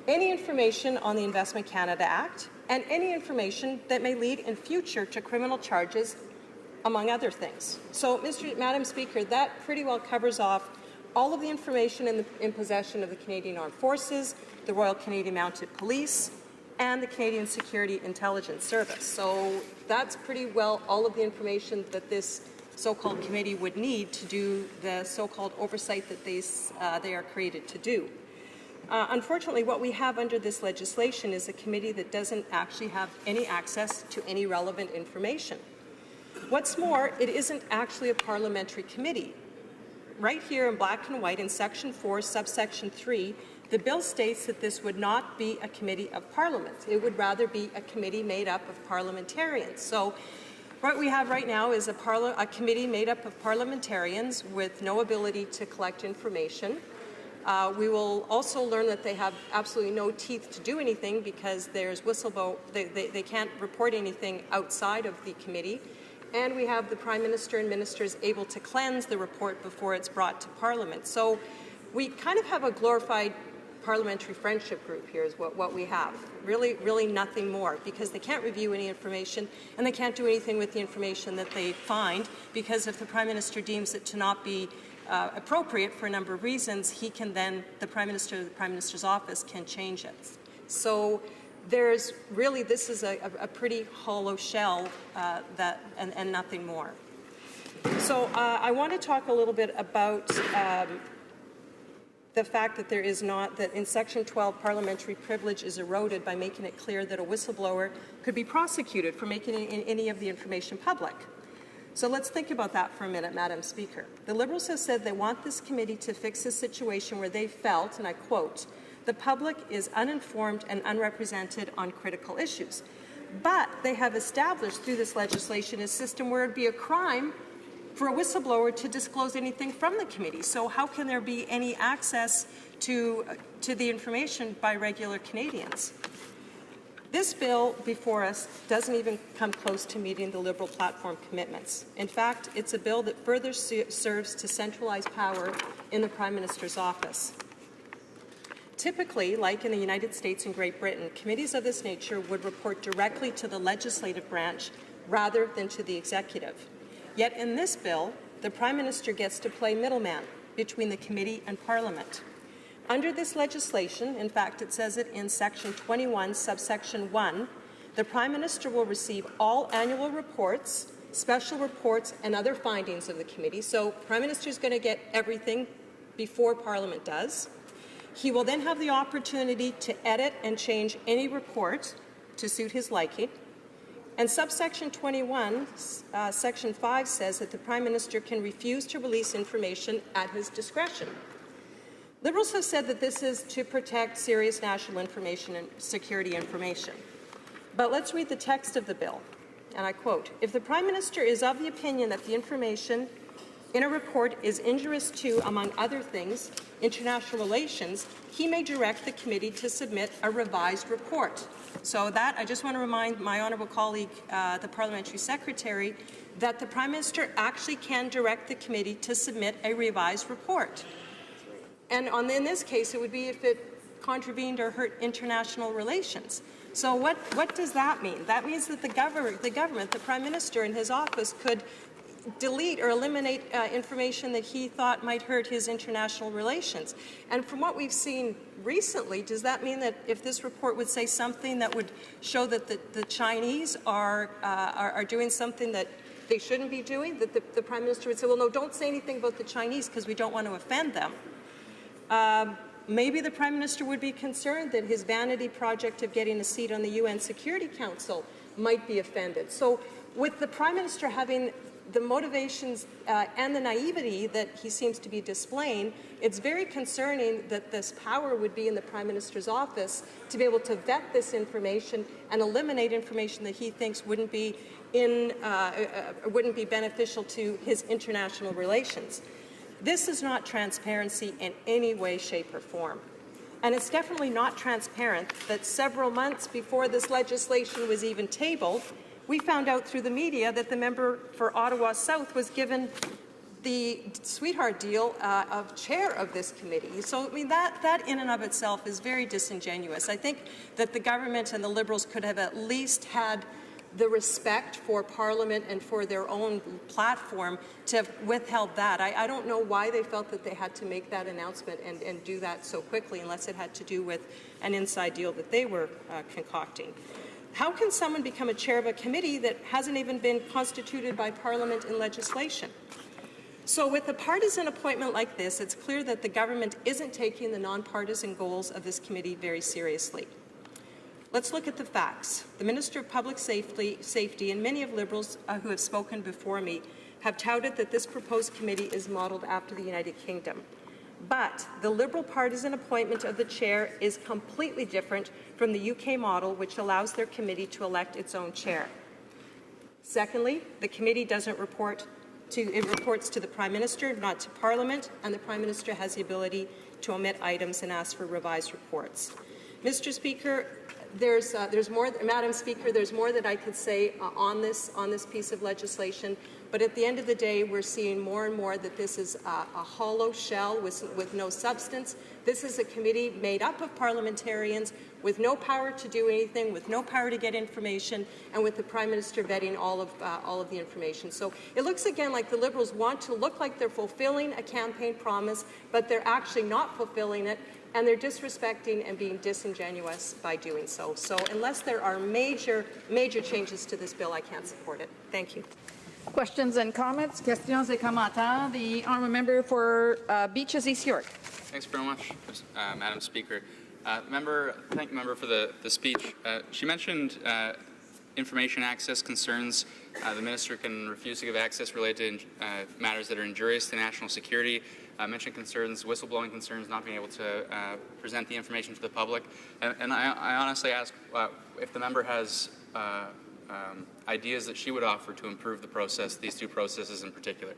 B: any information on the Investment Canada Act, and any information that may lead in future to criminal charges, among other things. So, Madam Speaker, that pretty well covers off all of the information in possession of the Canadian Armed Forces, the Royal Canadian Mounted Police, and the Canadian Security Intelligence Service. So that's pretty well all of the information that this so-called committee would need to do the so-called oversight that they are created to do. Unfortunately, what we have under this legislation is a committee that doesn't actually have any access to any relevant information. What's more, it isn't actually a parliamentary committee. Right here in black and white in Section 4, subsection 3, the bill states that this would not be a committee of parliament. It would rather be a committee made up of parliamentarians. So what we have right now is a committee made up of parliamentarians with no ability to collect information. We will also learn that they have absolutely no teeth to do anything because there's they can't report anything outside of the committee. And we have the Prime Minister and ministers able to cleanse the report before it's brought to Parliament. So we kind of have a glorified parliamentary friendship group here is what we have. Really nothing more, because they can't review any information and they can't do anything with the information that they find, because if the Prime Minister deems it to not be appropriate for a number of reasons, he can then, the Prime Minister, the Prime Minister's office can change it. So there's really, this is a pretty hollow shell and nothing more. So I want to talk a little bit about the fact that there is not, that in Section 12, parliamentary privilege is eroded by making it clear that a whistleblower could be prosecuted for making any of the information public. So let's think about that for a minute, Madam Speaker. The Liberals have said they want this committee to fix a situation where they felt, and I quote, the public is uninformed and unrepresented on critical issues. But they have established through this legislation a system where it would be a crime for a whistleblower to disclose anything from the committee. So how can there be any access to the information by regular Canadians? This bill before us doesn't even come close to meeting the Liberal platform commitments. In fact, it's a bill that further serves to centralize power in the Prime Minister's office. Typically, like in the United States and Great Britain, committees of this nature would report directly to the legislative branch rather than to the executive. Yet in this bill, the Prime Minister gets to play middleman between the committee and Parliament. Under this legislation, in fact, it says it in Section 21, subsection 1, the Prime Minister will receive all annual reports, special reports, and other findings of the committee. So Prime Minister is going to get everything before Parliament does. He will then have the opportunity to edit and change any report to suit his liking. And subsection 21, section 5 says that the Prime Minister can refuse to release information at his discretion. Liberals have said that this is to protect serious national information and security information. But let's read the text of the bill, and I quote, if the Prime Minister is of the opinion that the information in a report is injurious to, among other things, international relations, he may direct the committee to submit a revised report. So that, I just want to remind my honourable colleague, the Parliamentary Secretary, that the Prime Minister actually can direct the committee to submit a revised report. And in this case, it would be if it contravened or hurt international relations. So what does that mean? That means that the government, the Prime Minister and his office could delete or eliminate information that he thought might hurt his international relations. And from what we've seen recently, does that mean that if this report would say something that would show that the Chinese are doing something that they shouldn't be doing, that the Prime Minister would say, well, no, don't say anything about the Chinese because we don't want to offend them? Maybe the Prime Minister would be concerned that his vanity project of getting a seat on the UN Security Council might be offended. So with the Prime Minister having the motivations and the naivety that he seems to be displaying, it's very concerning that this power would be in the Prime Minister's office to be able to vet this information and eliminate information that he thinks wouldn't be beneficial to his international relations. This is not transparency in any way, shape, or form. And it's definitely not transparent that several months before this legislation was even tabled, we found out through the media that the member for Ottawa South was given the sweetheart deal of chair of this committee. So, I mean, that in and of itself is very disingenuous. I think that the government and the Liberals could have at least had the respect for Parliament and for their own platform to have withheld that. I don't know why they felt that they had to make that announcement and do that so quickly, unless it had to do with an inside deal that they were concocting. How can someone become a chair of a committee that hasn't even been constituted by Parliament in legislation? So with a partisan appointment like this, it's clear that the government isn't taking the nonpartisan goals of this committee very seriously. Let's look at the facts. The Minister of Public Safety and many of Liberals who have spoken before me have touted that this proposed committee is modelled after the United Kingdom. But the Liberal partisan appointment of the chair is completely different from the UK model, which allows their committee to elect its own chair. Secondly, the committee doesn't report it reports to the Prime Minister, not to Parliament, and the Prime Minister has the ability to omit items and ask for revised reports. Mr. Speaker, there's more, Madam Speaker, there's more that I could say on this piece of legislation, but at the end of the day, we're seeing more and more that this is a hollow shell with no substance. This is a committee made up of parliamentarians with no power to do anything, with no power to get information, and with the Prime Minister vetting all of the information. So it looks again like the Liberals want to look like they're fulfilling a campaign promise, but they're actually not fulfilling it, and they're disrespecting and being disingenuous by doing so. So unless there are major changes to this bill, I can't support it. Thank you.
F: Questions and comments? Questions et commentaires. The honourable member for Beaches East York.
O: Thanks very much, Madam Speaker. Thank the member for the speech. She mentioned information access concerns. The minister can refuse to give access related to matters that are injurious to national security. Mentioned concerns, whistleblowing concerns, not being able to present the information to the public. And I honestly ask if the member has ideas that she would offer to improve the process, these two processes in particular.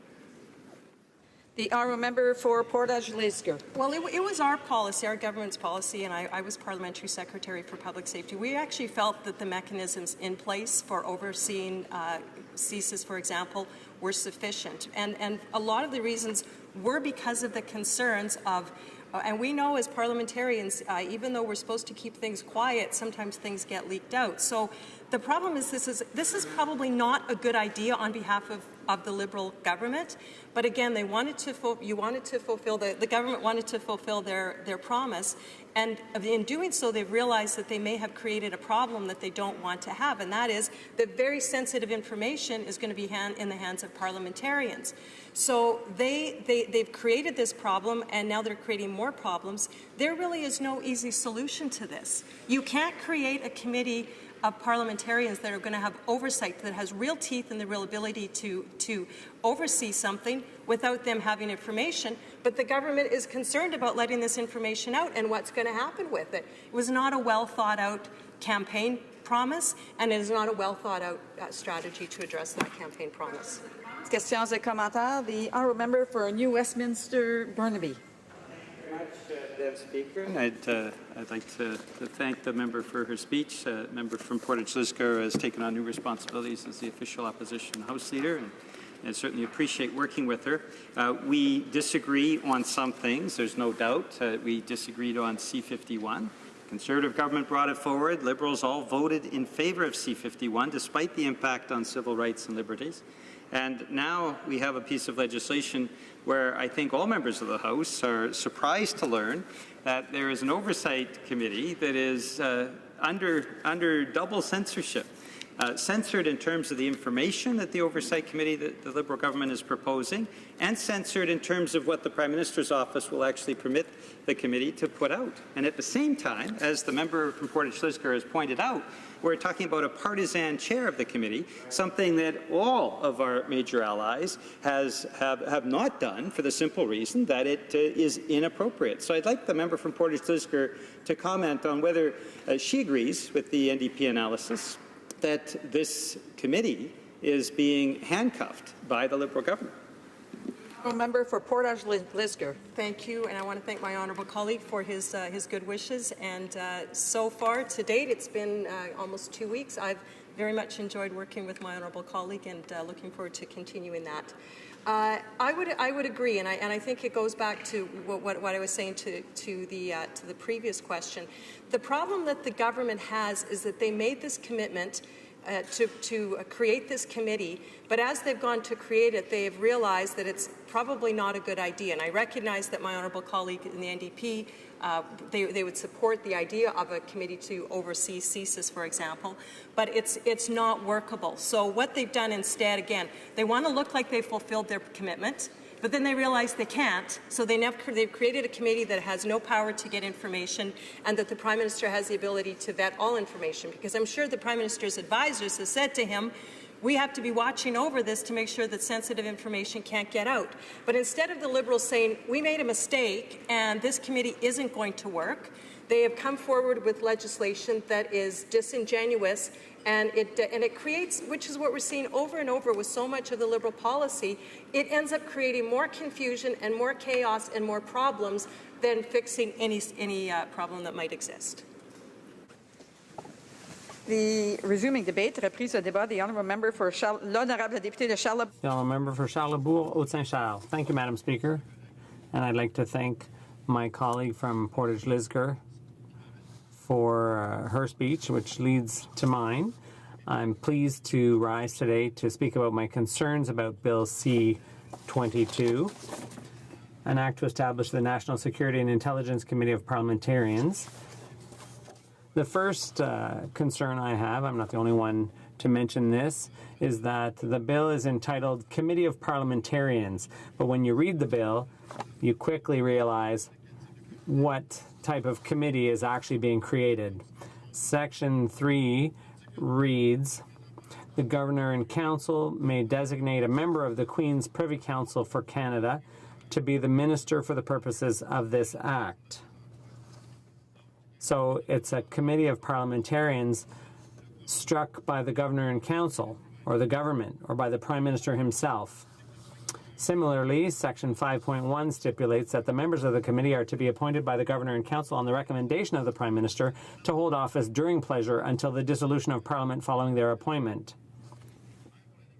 F: The honourable member for Portage-Lisgar.
B: Well, it was our policy, our government's policy, and I was Parliamentary Secretary for Public Safety. We actually felt that the mechanisms in place for overseeing CSIS, for example, were sufficient. And a lot of the reasons were because of the concerns of and we know as parliamentarians, even though we're supposed to keep things quiet, sometimes things get leaked out. So the problem is this is probably not a good idea on behalf of the Liberal government. But again, they wanted to the government wanted to fulfill their promise. And in doing so, they've realized that they may have created a problem that they don't want to have, and that is that very sensitive information is going to be in the hands of parliamentarians. So they've created this problem, and now they're creating more problems. There really is no easy solution to this. You can't create a committee of parliamentarians that are going to have oversight, that has real teeth and the real ability to oversee something without them having information. But the government is concerned about letting this information out and what's going to happen with it. It was not a well-thought-out campaign promise, and it is not a well-thought-out strategy to address that campaign promise.
F: Questions et commentaires. The honourable member for New Westminster, Burnaby.
I: Madam Speaker, I'd like to thank the member for her speech. The member from Portage-Lisgar has taken on new responsibilities as the official opposition House Leader, and I certainly appreciate working with her. We disagree on some things, there's no doubt. We disagreed on C-51. Conservative government brought it forward. Liberals all voted in favour of C-51, despite the impact on civil rights and liberties. And now we have a piece of legislation where I think all members of the House are surprised to learn that there is an oversight committee that is under double censorship. Censored in terms of the information that the Oversight Committee that the Liberal government is proposing, and censored in terms of what the Prime Minister's office will actually permit the committee to put out. And at the same time, as the member from Portage-Lisgar has pointed out, we're talking about a partisan chair of the committee, something that all of our major allies have not done for the simple reason that it is inappropriate. So I'd like the member from Portage-Lisgar to comment on whether she agrees with the NDP analysis that this committee is being handcuffed by the Liberal government.
F: Member for Portage-Lisgar.
B: Thank you, and I want to thank my honourable colleague for his good wishes. And so far, to date, it's been almost 2 weeks. I've very much enjoyed working with my honourable colleague, and looking forward to continuing that. I would agree, and I think it goes back to what I was saying to the previous question. The problem that the government has is that they made this commitment to create this committee, but as they've gone to create it, they have realized that it's probably not a good idea. And I recognize that my honourable colleague in the NDP They would support the idea of a committee to oversee CSIS, for example, but it's not workable. So what they've done instead, again, they want to look like they fulfilled their commitment, but then they realize they can't, so they've created a committee that has no power to get information and that the Prime Minister has the ability to vet all information, because I'm sure the Prime Minister's advisors have said to him, we have to be watching over this to make sure that sensitive information can't get out. But instead of the Liberals saying, we made a mistake and this committee isn't going to work, they have come forward with legislation that is disingenuous, and it creates, which is what we're seeing over and over with so much of the Liberal policy, it ends up creating more confusion and more chaos and more problems than fixing any problem that might exist.
F: The resuming debate, reprise de débat, the honourable member for l'honorable député de Charlebourg.
P: The honourable member for Charlebourg, Haute-Saint-Charles. Thank you, Madam Speaker. And I'd like to thank my colleague from Portage Lisgar for her speech, which leads to mine. I'm pleased to rise today to speak about my concerns about Bill C-22, an act to establish the National Security and Intelligence Committee of Parliamentarians. The first concern I have, I'm not the only one to mention this, is that the bill is entitled Committee of Parliamentarians. But when you read the bill, you quickly realize what type of committee is actually being created. Section 3 reads, the Governor and Council may designate a member of the Queen's Privy Council for Canada to be the Minister for the purposes of this Act. So it's a committee of parliamentarians struck by the Governor and Council, or the government, or by the Prime Minister himself. Similarly, Section 5.1 stipulates that the members of the committee are to be appointed by the Governor and Council on the recommendation of the Prime Minister to hold office during pleasure until the dissolution of Parliament following their appointment.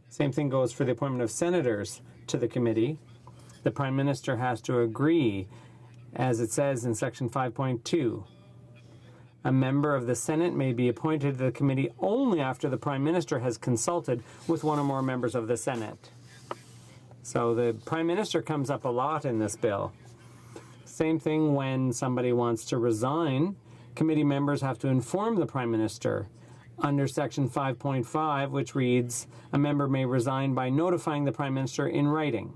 P: Same thing goes for the appointment of senators to the committee. The Prime Minister has to agree, as it says in Section 5.2. A member of the Senate may be appointed to the committee only after the Prime Minister has consulted with one or more members of the Senate. So the Prime Minister comes up a lot in this bill. Same thing when somebody wants to resign, committee members have to inform the Prime Minister under Section 5.5, which reads, a member may resign by notifying the Prime Minister in writing.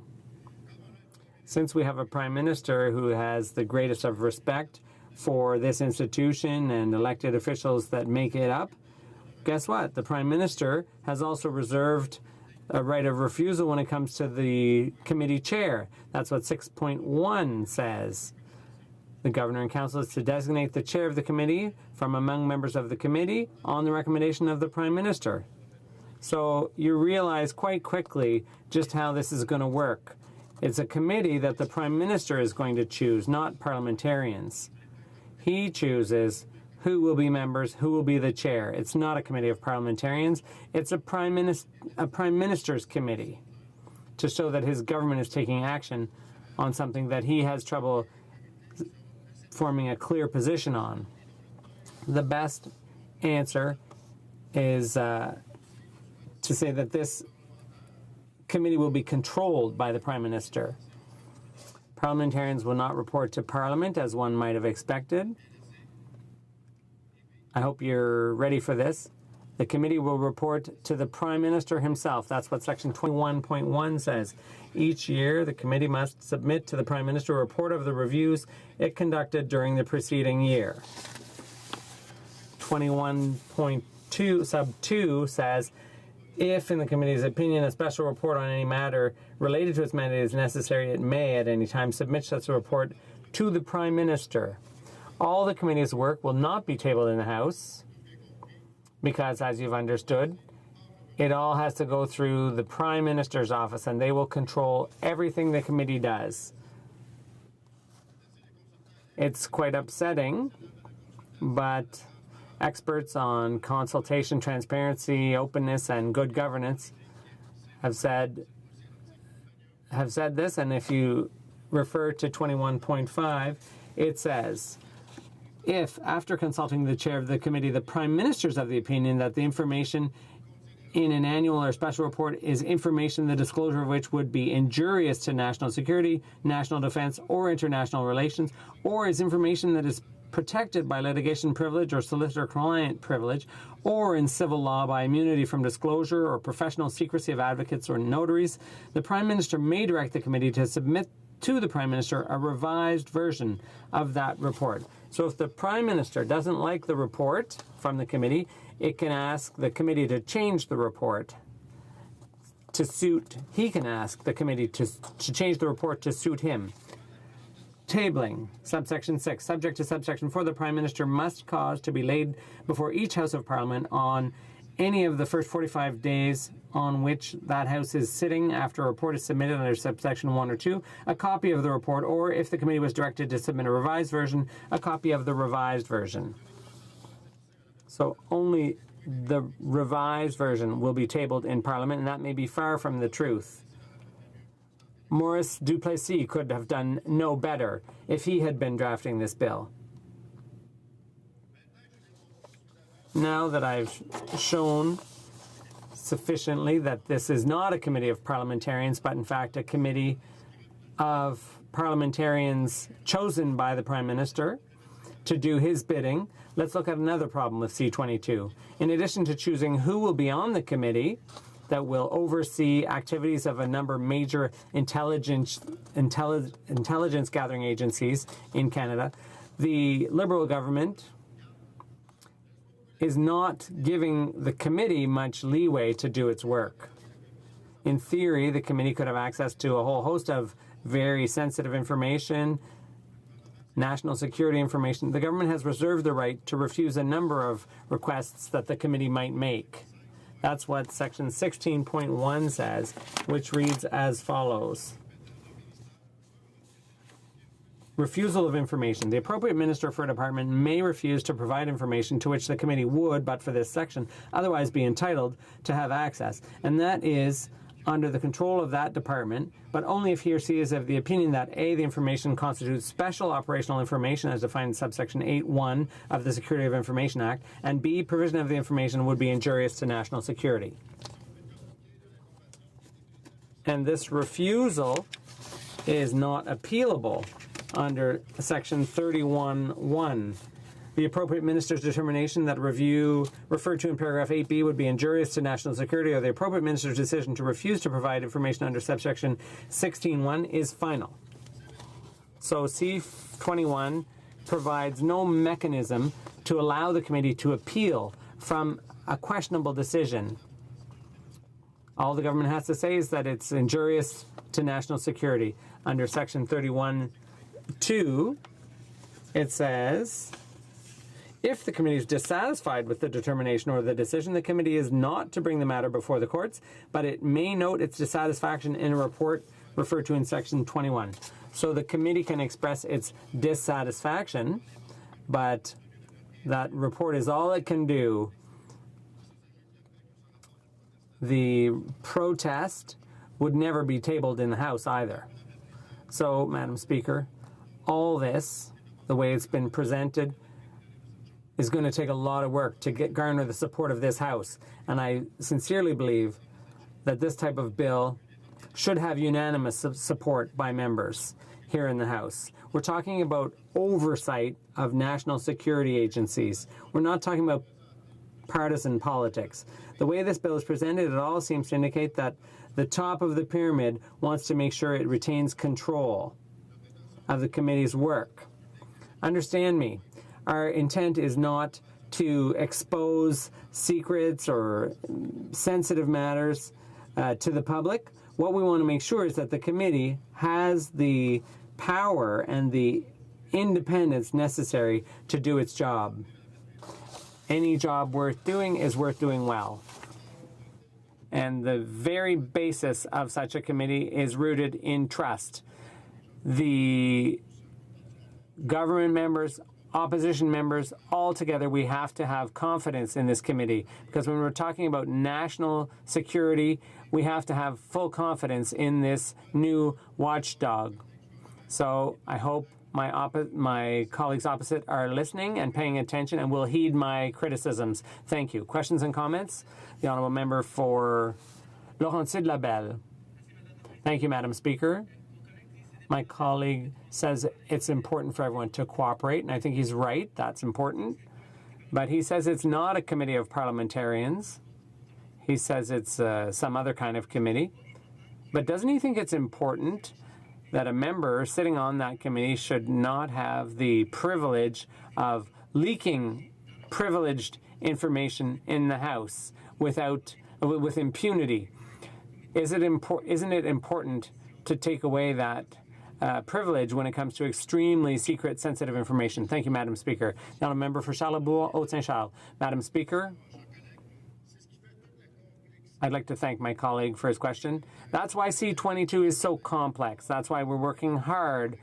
P: Since we have a Prime Minister who has the greatest of respect for this institution and elected officials that make it up, guess what? The Prime Minister has also reserved a right of refusal when it comes to the committee chair. That's what 6.1 says. The Governor and Council is to designate the chair of the committee from among members of the committee on the recommendation of the Prime Minister. So you realize quite quickly just how this is going to work. It's a committee that the Prime Minister is going to choose, not parliamentarians. He chooses who will be members, who will be the chair. It's not a committee of parliamentarians. It's a Prime Minister's committee to show that his government is taking action on something that he has trouble forming a clear position on. The best answer is to say that this committee will be controlled by the Prime Minister. Parliamentarians will not report to Parliament, as one might have expected. I hope you're ready for this. The committee will report to the Prime Minister himself. That's what Section 21.1 says. Each year, the committee must submit to the Prime Minister a report of the reviews it conducted during the preceding year. 21.2 sub 2 says, if, in the committee's opinion, a special report on any matter related to its mandate is necessary, it may at any time submit such a report to the Prime Minister. All the committee's work will not be tabled in the House because, as you've understood, it all has to go through the Prime Minister's office, and they will control everything the committee does. It's quite upsetting, but experts on consultation, transparency, openness, and good governance have said this, and if you refer to 21.5, it says, if, after consulting the chair of the committee, the Prime Minister is of the opinion that the information in an annual or special report is information the disclosure of which would be injurious to national security, national defense, or international relations, or is information that is protected by litigation privilege or solicitor-client privilege, or in civil law by immunity from disclosure or professional secrecy of advocates or notaries, the Prime Minister may direct the committee to submit to the Prime Minister a revised version of that report. So if the Prime Minister doesn't like the report from the committee, it can ask the committee to change the report to suit, he can ask the committee to change the report to suit him. Tabling, subsection 6, subject to subsection 4, the Prime Minister must cause to be laid before each House of Parliament on any of the first 45 days on which that House is sitting after a report is submitted under subsection 1 or 2, a copy of the report, or if the committee was directed to submit a revised version, a copy of the revised version. So only the revised version will be tabled in Parliament, and that may be far from the truth. Maurice Duplessis could have done no better if he had been drafting this bill. Now that I've shown sufficiently that this is not a committee of parliamentarians, but in fact a committee of parliamentarians chosen by the Prime Minister to do his bidding, let's look at another problem with C-22. In addition to choosing who will be on the committee that will oversee activities of a number of major intelligence gathering agencies in Canada, the Liberal government is not giving the committee much leeway to do its work. In theory, the committee could have access to a whole host of very sensitive information, national security information. The government has reserved the right to refuse a number of requests that the committee might make. That's what section 16.1 says, which reads as follows. Refusal of information. The appropriate minister for a department may refuse to provide information to which the committee would, but for this section, otherwise be entitled to have access. And that is under the control of that department, but only if he or she is of the opinion that A, the information constitutes special operational information as defined in subsection 8.1 of the Security of Information Act, and B, provision of the information would be injurious to national security. And this refusal is not appealable under section 31.1. The appropriate minister's determination that a review referred to in paragraph 8b would be injurious to national security, or the appropriate minister's decision to refuse to provide information under subsection 16.1 is final. So C21 provides no mechanism to allow the committee to appeal from a questionable decision. All the government has to say is that it's injurious to national security. Under section 31.2, it says, if the committee is dissatisfied with the determination or the decision, the committee is not to bring the matter before the courts, but it may note its dissatisfaction in a report referred to in section 21. So the committee can express its dissatisfaction, but that report is all it can do. The protest would never be tabled in the House either. So, Madam Speaker, all this, the way it's been presented, is going to take a lot of work to garner the support of this House. And I sincerely believe that this type of bill should have unanimous support by members here in the House. We're talking about oversight of national security agencies. We're not talking about partisan politics. The way this bill is presented, it all seems to indicate that the top of the pyramid wants to make sure it retains control of the committee's work. Understand me. Our intent is not to expose secrets or sensitive matters to the public. What we want to make sure is that the committee has the power and the independence necessary to do its job. Any job worth doing is worth doing well. And the very basis of such a committee is rooted in trust. The government members, opposition members, all together, we have to have confidence in this committee, because when we're talking about national security, we have to have full confidence in this new watchdog. So I hope my colleagues opposite are listening and paying attention and will heed my criticisms. Thank you. Questions and comments? The Honourable Member for Laurentides-Labelle. Thank you, Madam Speaker. My colleague says it's important for everyone to cooperate, and I think he's right. That's important. But he says it's not a committee of parliamentarians. He says it's some other kind of committee. But doesn't he think it's important that a member sitting on that committee should not have the privilege of leaking privileged information in the House with impunity? Isn't it important to take away that privilege when it comes to extremely secret, sensitive information? Thank you, Madam Speaker. Now, a member for Charlebourg, Haute-Saint-Charles. Madam Speaker, I'd like to thank my colleague for his question. That's why C-22 is so complex. That's why we're working hard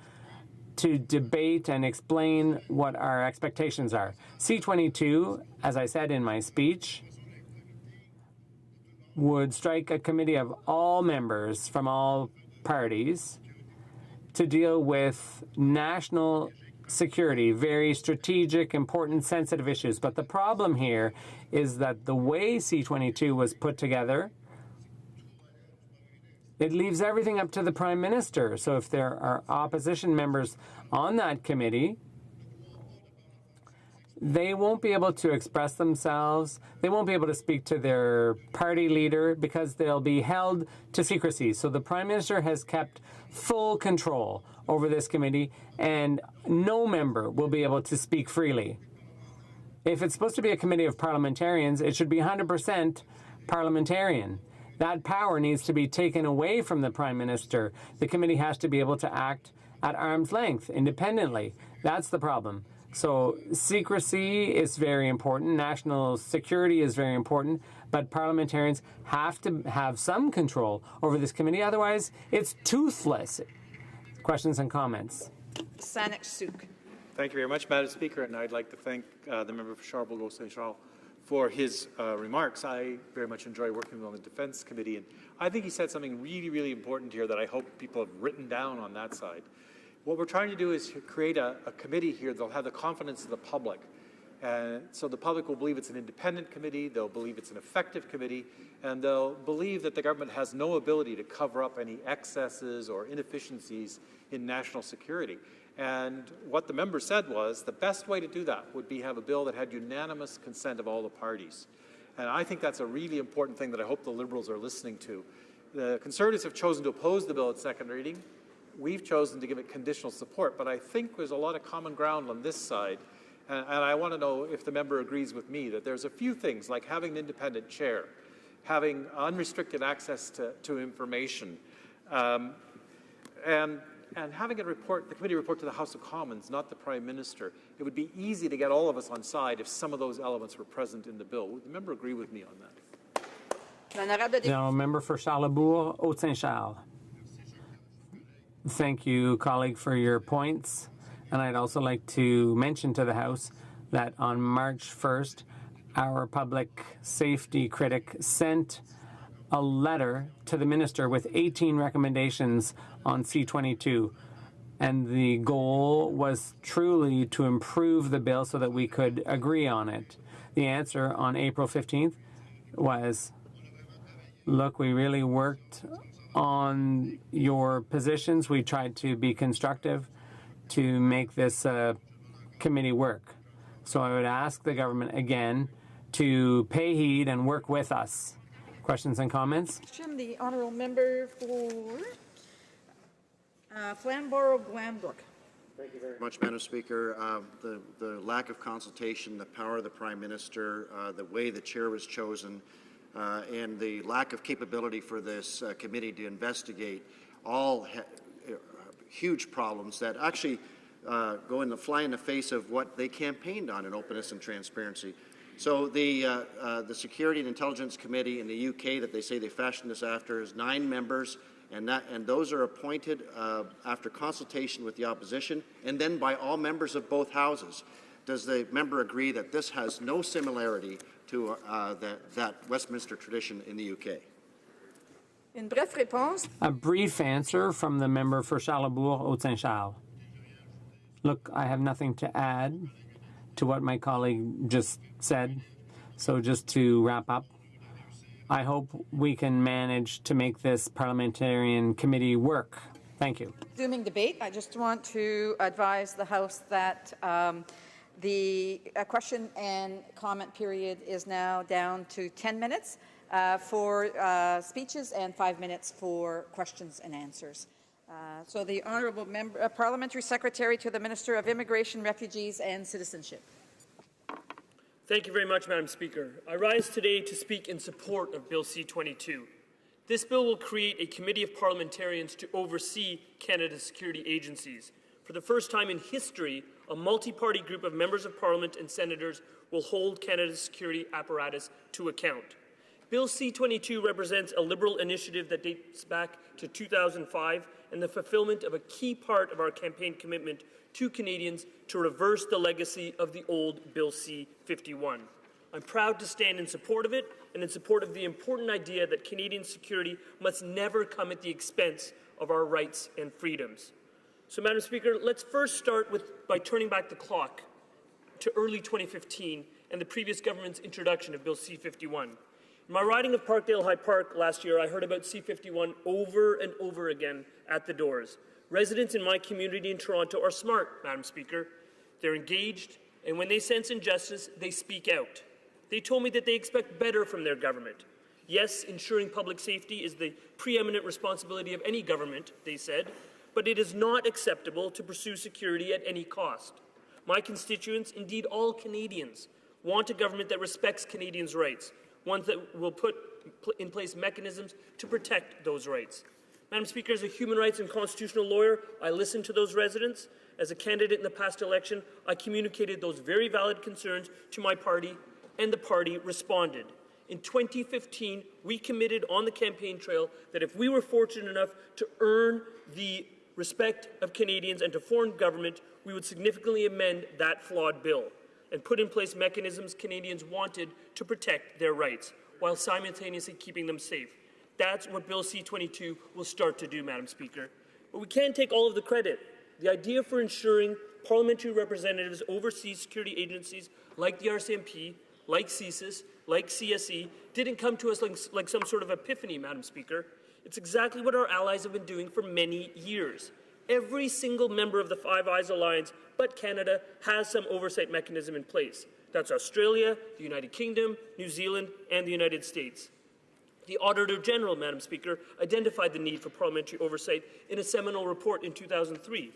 P: to debate and explain what our expectations are. C-22, as I said in my speech, would strike a committee of all members from all parties to deal with national security, very strategic, important, sensitive issues. But the problem here is that the way C-22 was put together, it leaves everything up to the Prime Minister. So if there are opposition members on that committee, they won't be able to express themselves. They won't be able to speak to their party leader because they'll be held to secrecy. So the Prime Minister has kept full control over this committee, and no member will be able to speak freely. If it's supposed to be a committee of parliamentarians, it should be 100% parliamentarian. That power needs to be taken away from the Prime Minister. The committee has to be able to act at arm's length, independently. That's the problem. So secrecy is very important. National security is very important. But parliamentarians have to have some control over this committee. Otherwise, it's toothless. Questions and comments?
F: Sanik Suk.
H: Thank you very much, Madam Speaker, and I'd like to thank the member for Charlebourg-Saint-Charles for his remarks. I very much enjoy working on the Defense Committee, and I think he said something really, really important here that I hope people have written down on that side. What we're trying to do is create a committee here that'll have the confidence of the public. So the public will believe it's an independent committee, they'll believe it's an effective committee, and they'll believe that the government has no ability to cover up any excesses or inefficiencies in national security. And what the member said was the best way to do that would be have a bill that had unanimous consent of all the parties. And I think that's a really important thing that I hope the Liberals are listening to. The Conservatives have chosen to oppose the bill at second reading. We've chosen to give it conditional support, but I think there's a lot of common ground on this side. And I want to know if the member agrees with me that there's a few things like having an independent chair, having unrestricted access to information, and having it report, the committee report to the House of Commons, not the Prime Minister. It would be easy to get all of us on side if some of those elements were present in the bill. Would the member agree with me on that?
P: Now, member for Charlebourg, Haute-Saint-Charles. Thank you, colleague, for your points. And I'd also like to mention to the House that on March 1st, our public safety critic sent a letter to the minister with 18 recommendations on C-22. And the goal was truly to improve the bill so that we could agree on it. The answer on April 15th was, look, we really worked on your positions. We tried to be constructive to make this committee work. So I would ask the government again to pay heed and work with us. Questions and comments?
F: The honourable member for Flamborough-Glanbrook.
Q: Thank you very much, Madam Speaker. The lack of consultation, the power of the Prime Minister, the way the chair was chosen, and the lack of capability for this committee to investigate all huge problems that actually fly in the face of what they campaigned on in openness and transparency. So the Security and Intelligence Committee in the UK that they say they fashioned this after is 9 members, and those are appointed after consultation with the opposition and then by all members of both houses. Does the member agree that this has no similarity to that Westminster tradition in the UK?
F: Une brève réponse.
P: A brief answer from the member for Charlebourg, Haute-Saint-Charles. Look, I have nothing to add to what my colleague just said. So just to wrap up, I hope we can manage to make this parliamentarian committee work. Thank you.
F: Resuming debate, I just want to advise the House that the question and comment period is now down to 10 minutes for speeches and 5 minutes for questions and answers. So the Honourable Member, Parliamentary Secretary to the Minister of Immigration, Refugees and Citizenship.
K: Thank you very much, Madam Speaker. I rise today to speak in support of Bill C-22. This bill will create a committee of parliamentarians to oversee Canada's security agencies. For the first time in history, a multi-party group of members of Parliament and senators will hold Canada's security apparatus to account. Bill C-22 represents a Liberal initiative that dates back to 2005 and the fulfillment of a key part of our campaign commitment to Canadians to reverse the legacy of the old Bill C-51. I'm proud to stand in support of it and in support of the important idea that Canadian security must never come at the expense of our rights and freedoms. So, Madam Speaker, let's first start by turning back the clock to early 2015 and the previous government's introduction of Bill C-51. In my riding of Parkdale High Park last year, I heard about C-51 over and over again at the doors. Residents in my community in Toronto are smart, Madam Speaker. They're engaged, and when they sense injustice, they speak out. They told me that they expect better from their government. Yes, ensuring public safety is the preeminent responsibility of any government, they said, but it is not acceptable to pursue security at any cost. My constituents, indeed all Canadians, want a government that respects Canadians' rights, one that will put in place mechanisms to protect those rights. Madam Speaker, as a human rights and constitutional lawyer, I listened to those residents. As a candidate in the past election, I communicated those very valid concerns to my party, and the party responded. In 2015, we committed on the campaign trail that if we were fortunate enough to earn the respect of Canadians and to foreign government, we would significantly amend that flawed bill and put in place mechanisms Canadians wanted to protect their rights, while simultaneously keeping them safe. That's what Bill C-22 will start to do, Madam Speaker. But we can't take all of the credit. The idea for ensuring parliamentary representatives oversee security agencies like the RCMP, like CSIS, like CSE, didn't come to us like some sort of epiphany, Madam Speaker. It's exactly what our allies have been doing for many years. Every single member of the Five Eyes Alliance, but Canada, has some oversight mechanism in place. That's Australia, the United Kingdom, New Zealand, and the United States. The Auditor General, Madam Speaker, identified the need for parliamentary oversight in a seminal report in 2003.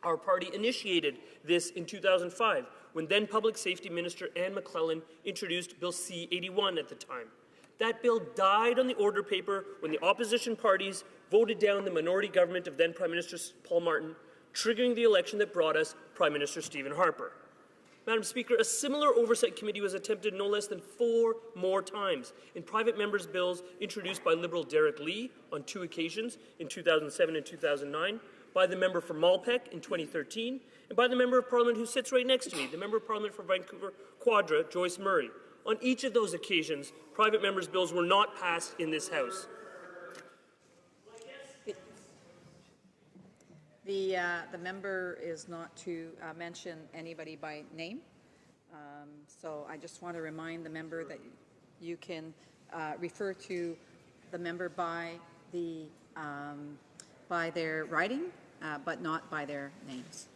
K: Our party initiated this in 2005, when then Public Safety Minister Anne McClellan introduced Bill C-81 at the time. That bill died on the order paper when the opposition parties voted down the minority government of then Prime Minister Paul Martin, triggering the election that brought us Prime Minister Stephen Harper. Madam Speaker, a similar oversight committee was attempted no less than 4 more times in private members' bills introduced by Liberal Derek Lee on 2 occasions in 2007 and 2009, by the member for Malpeque in 2013, and by the Member of Parliament who sits right next to me, the Member of Parliament for Vancouver Quadra, Joyce Murray. On each of those occasions, private members' bills were not passed in this House.
F: The member is not to mention anybody by name. So I just want to remind the member that you can refer to the member by their writing, but not by their names.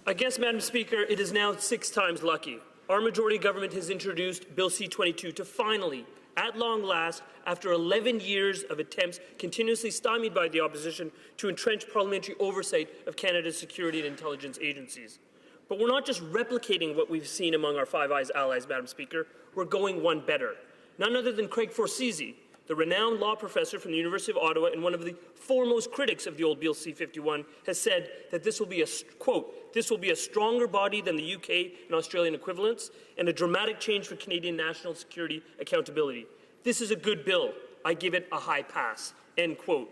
K: I guess, Madam Speaker, it is now 6 times lucky. Our majority government has introduced Bill C-22 to finally, at long last, after 11 years of attempts continuously stymied by the opposition to entrench parliamentary oversight of Canada's security and intelligence agencies. But we're not just replicating what we've seen among our Five Eyes allies, Madam Speaker. We're going one better. None other than Craig Forsythie, the renowned law professor from the University of Ottawa and one of the foremost critics of the old Bill C-51, has said that this will be a, quote, "This will be a stronger body than the UK and Australian equivalents and a dramatic change for Canadian national security accountability. This is a good bill. I give it a high pass," end quote.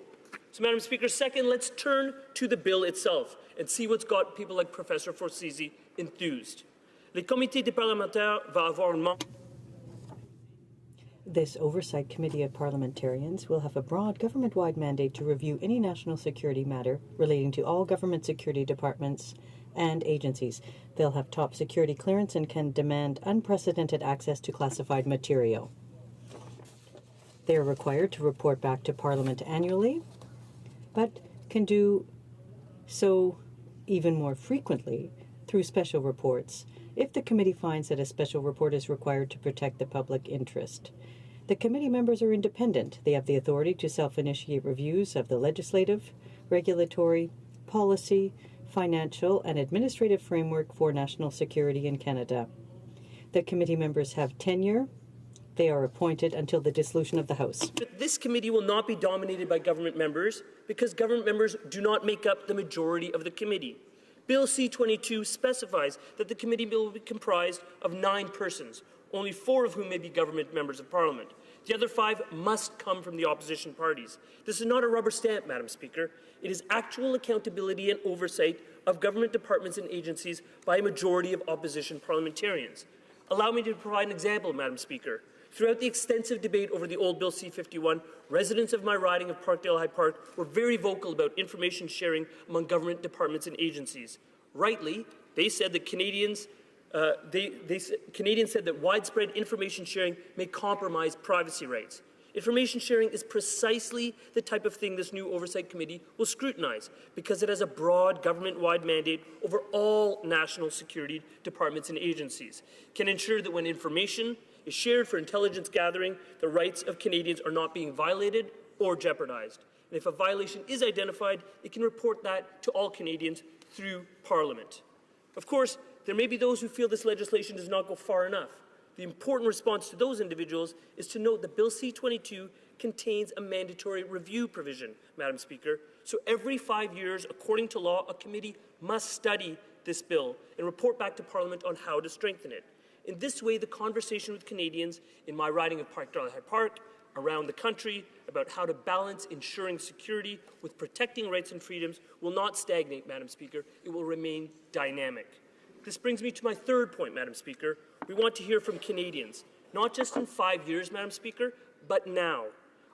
K: So, Madam Speaker, second, let's turn to the bill itself and see what's got people like Professor Forsythie enthused. Le Comité des parlementaires va avoir un mandat.
J: This Oversight Committee of Parliamentarians will have a broad government-wide mandate to review any national security matter relating to all government security departments and agencies. They'll have top security clearance and can demand unprecedented access to classified material. They are required to report back to Parliament annually, but can do so even more frequently through special reports if the committee finds that a special report is required to protect the public interest. The committee members are independent. They have the authority to self-initiate reviews of the legislative, regulatory, policy, financial, and administrative framework for national security in Canada. The committee members have tenure. They are appointed until the dissolution of the House.
K: This committee will not be dominated by government members because government members do not make up the majority of the committee. Bill C-22 specifies that the committee will be comprised of 9 persons, only 4 of whom may be government members of Parliament. The other 5 must come from the opposition parties. This is not a rubber stamp, Madam Speaker. It is actual accountability and oversight of government departments and agencies by a majority of opposition parliamentarians. Allow me to provide an example, Madam Speaker. Throughout the extensive debate over the old Bill C-51, residents of my riding of Parkdale High Park were very vocal about information sharing among government departments and agencies. Rightly, they said that Canadians said that widespread information sharing may compromise privacy rights. Information sharing is precisely the type of thing this new Oversight Committee will scrutinize because it has a broad government-wide mandate over all national security departments and agencies, can ensure that when information is shared for intelligence gathering, the rights of Canadians are not being violated or jeopardized. And if a violation is identified, it can report that to all Canadians through Parliament. Of course, there may be those who feel this legislation does not go far enough. The important response to those individuals is to note that Bill C-22 contains a mandatory review provision, Madam Speaker. So every 5 years, according to law, a committee must study this bill and report back to Parliament on how to strengthen it. In this way, the conversation with Canadians in my riding of Parkdale High Park, around the country, about how to balance ensuring security with protecting rights and freedoms will not stagnate, Madam Speaker. It will remain dynamic. This brings me to my third point, Madam Speaker. We want to hear from Canadians, not just in 5 years, Madam Speaker, but now.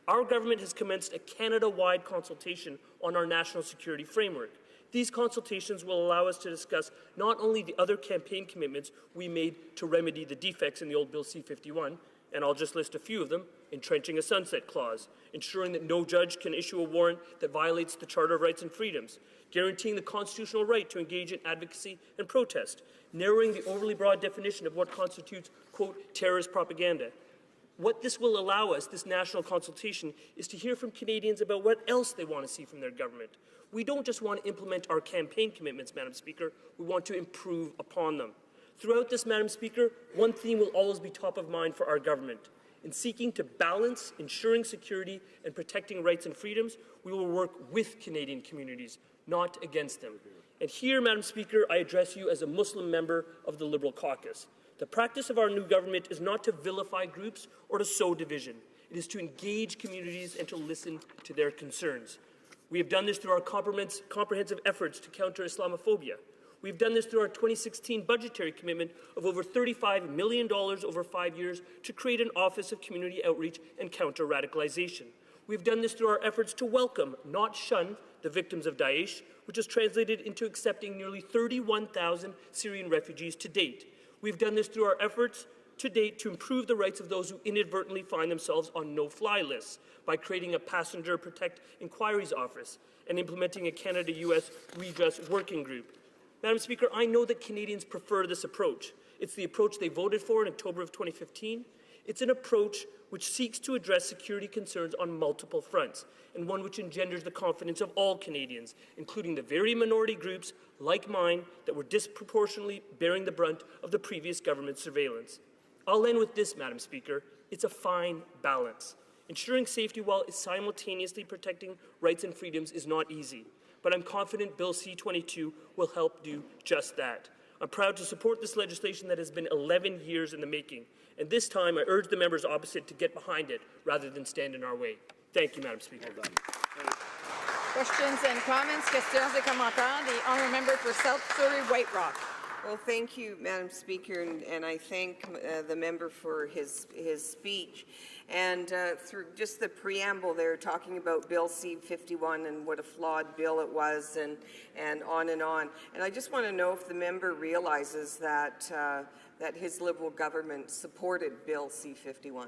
K: Our government has commenced a Canada-wide consultation on our national security framework. These consultations will allow us to discuss not only the other campaign commitments we made to remedy the defects in the old Bill C-51, and I'll just list a few of them: entrenching a sunset clause, ensuring that no judge can issue a warrant that violates the Charter of Rights and Freedoms, guaranteeing the constitutional right to engage in advocacy and protest, narrowing the overly broad definition of what constitutes, quote, terrorist propaganda. What this will allow us, this national consultation, is to hear from Canadians about what else they want to see from their government. We don't just want to implement our campaign commitments, Madam Speaker, we want to improve upon them. Throughout this, Madam Speaker, one theme will always be top of mind for our government. In seeking to balance ensuring security and protecting rights and freedoms, we will work with Canadian communities, not against them. And here, Madam Speaker, I address you as a Muslim member of the Liberal caucus. The practice of our new government is not to vilify groups or to sow division. It is to engage communities and to listen to their concerns. We have done this through our comprehensive efforts to counter Islamophobia. We've done this through our 2016 budgetary commitment of over $35 million over 5 years to create an Office of Community Outreach and Counter-Radicalization. We've done this through our efforts to welcome, not shun, the victims of Daesh, which has translated into accepting nearly 31,000 Syrian refugees to date. We've done this through our efforts to date to improve the rights of those who inadvertently find themselves on no-fly lists by creating a Passenger Protect Inquiries Office and implementing a Canada-US Redress Working Group. Madam Speaker, I know that Canadians prefer this approach. It's the approach they voted for in October of 2015. It's an approach which seeks to address security concerns on multiple fronts, and one which engenders the confidence of all Canadians, including the very minority groups, like mine, that were disproportionately bearing the brunt of the previous government's surveillance. I'll end with this, Madam Speaker. It's a fine balance. Ensuring safety while simultaneously protecting rights and freedoms is not easy, but I'm confident Bill C-22 will help do just that. I'm proud to support this legislation that has been 11 years in the making, and this time I urge the members opposite to get behind it rather than stand in our way. Thank you, Madam Speaker.
F: Questions and comments, questions et commentaires. The honourable member for South Surrey White Rock.
L: Well, thank you, Madam Speaker, and I thank the member for his speech. And through just the preamble there, talking about Bill C-51 and what a flawed bill it was, and on and on. And I just want to know if the member realizes that that his Liberal government supported Bill C-51.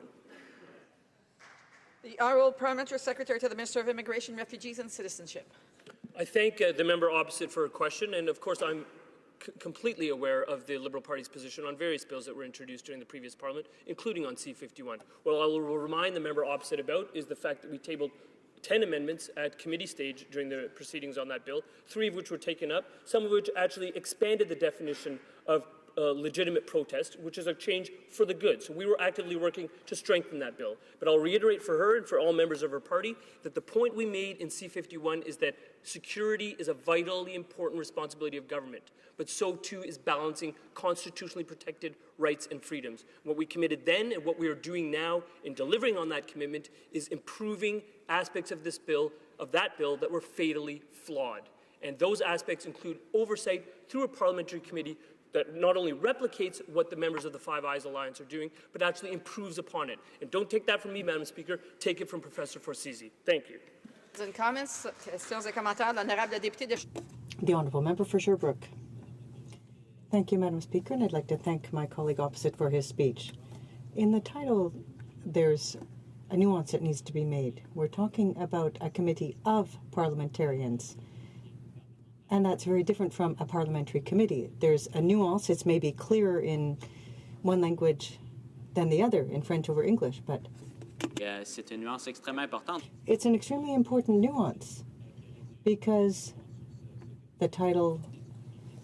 F: The Honourable Parliamentary Secretary to the Minister of Immigration, Refugees and Citizenship.
K: I thank the member opposite for a question, and of course I'm completely aware of the Liberal Party's position on various bills that were introduced during the previous Parliament, including on C-51. What I will remind the member opposite about is the fact that we tabled 10 amendments at committee stage during the proceedings on that bill, 3 of which were taken up, some of which actually expanded the definition of legitimate protest, which is a change for the good. So we were actively working to strengthen that bill. But I'll reiterate for her and for all members of her party that the point we made in C-51 is that security is a vitally important responsibility of government, but so too is balancing constitutionally protected rights and freedoms. What we committed then and what we are doing now in delivering on that commitment is improving aspects of this bill, that were fatally flawed. And those aspects include oversight through a parliamentary committee that not only replicates what the members of the Five Eyes Alliance are doing, but actually improves upon it. And don't take that from me, Madam Speaker. Take it from Professor Forsizi. Thank you.
F: Comments, questions et commentaires. L'honorable député de...
J: The Honourable Member for Sherbrooke. Thank you, Madam Speaker, and I'd like to thank my colleague opposite for his speech. In the title, there's a nuance that needs to be made. We're talking about a committee of parliamentarians, and that's very different from a parliamentary committee. There's a nuance. It's maybe clearer in one language than the other, in French over English, but
R: c'est une nuance extrêmement importante.
J: it's an extremely important nuance because the title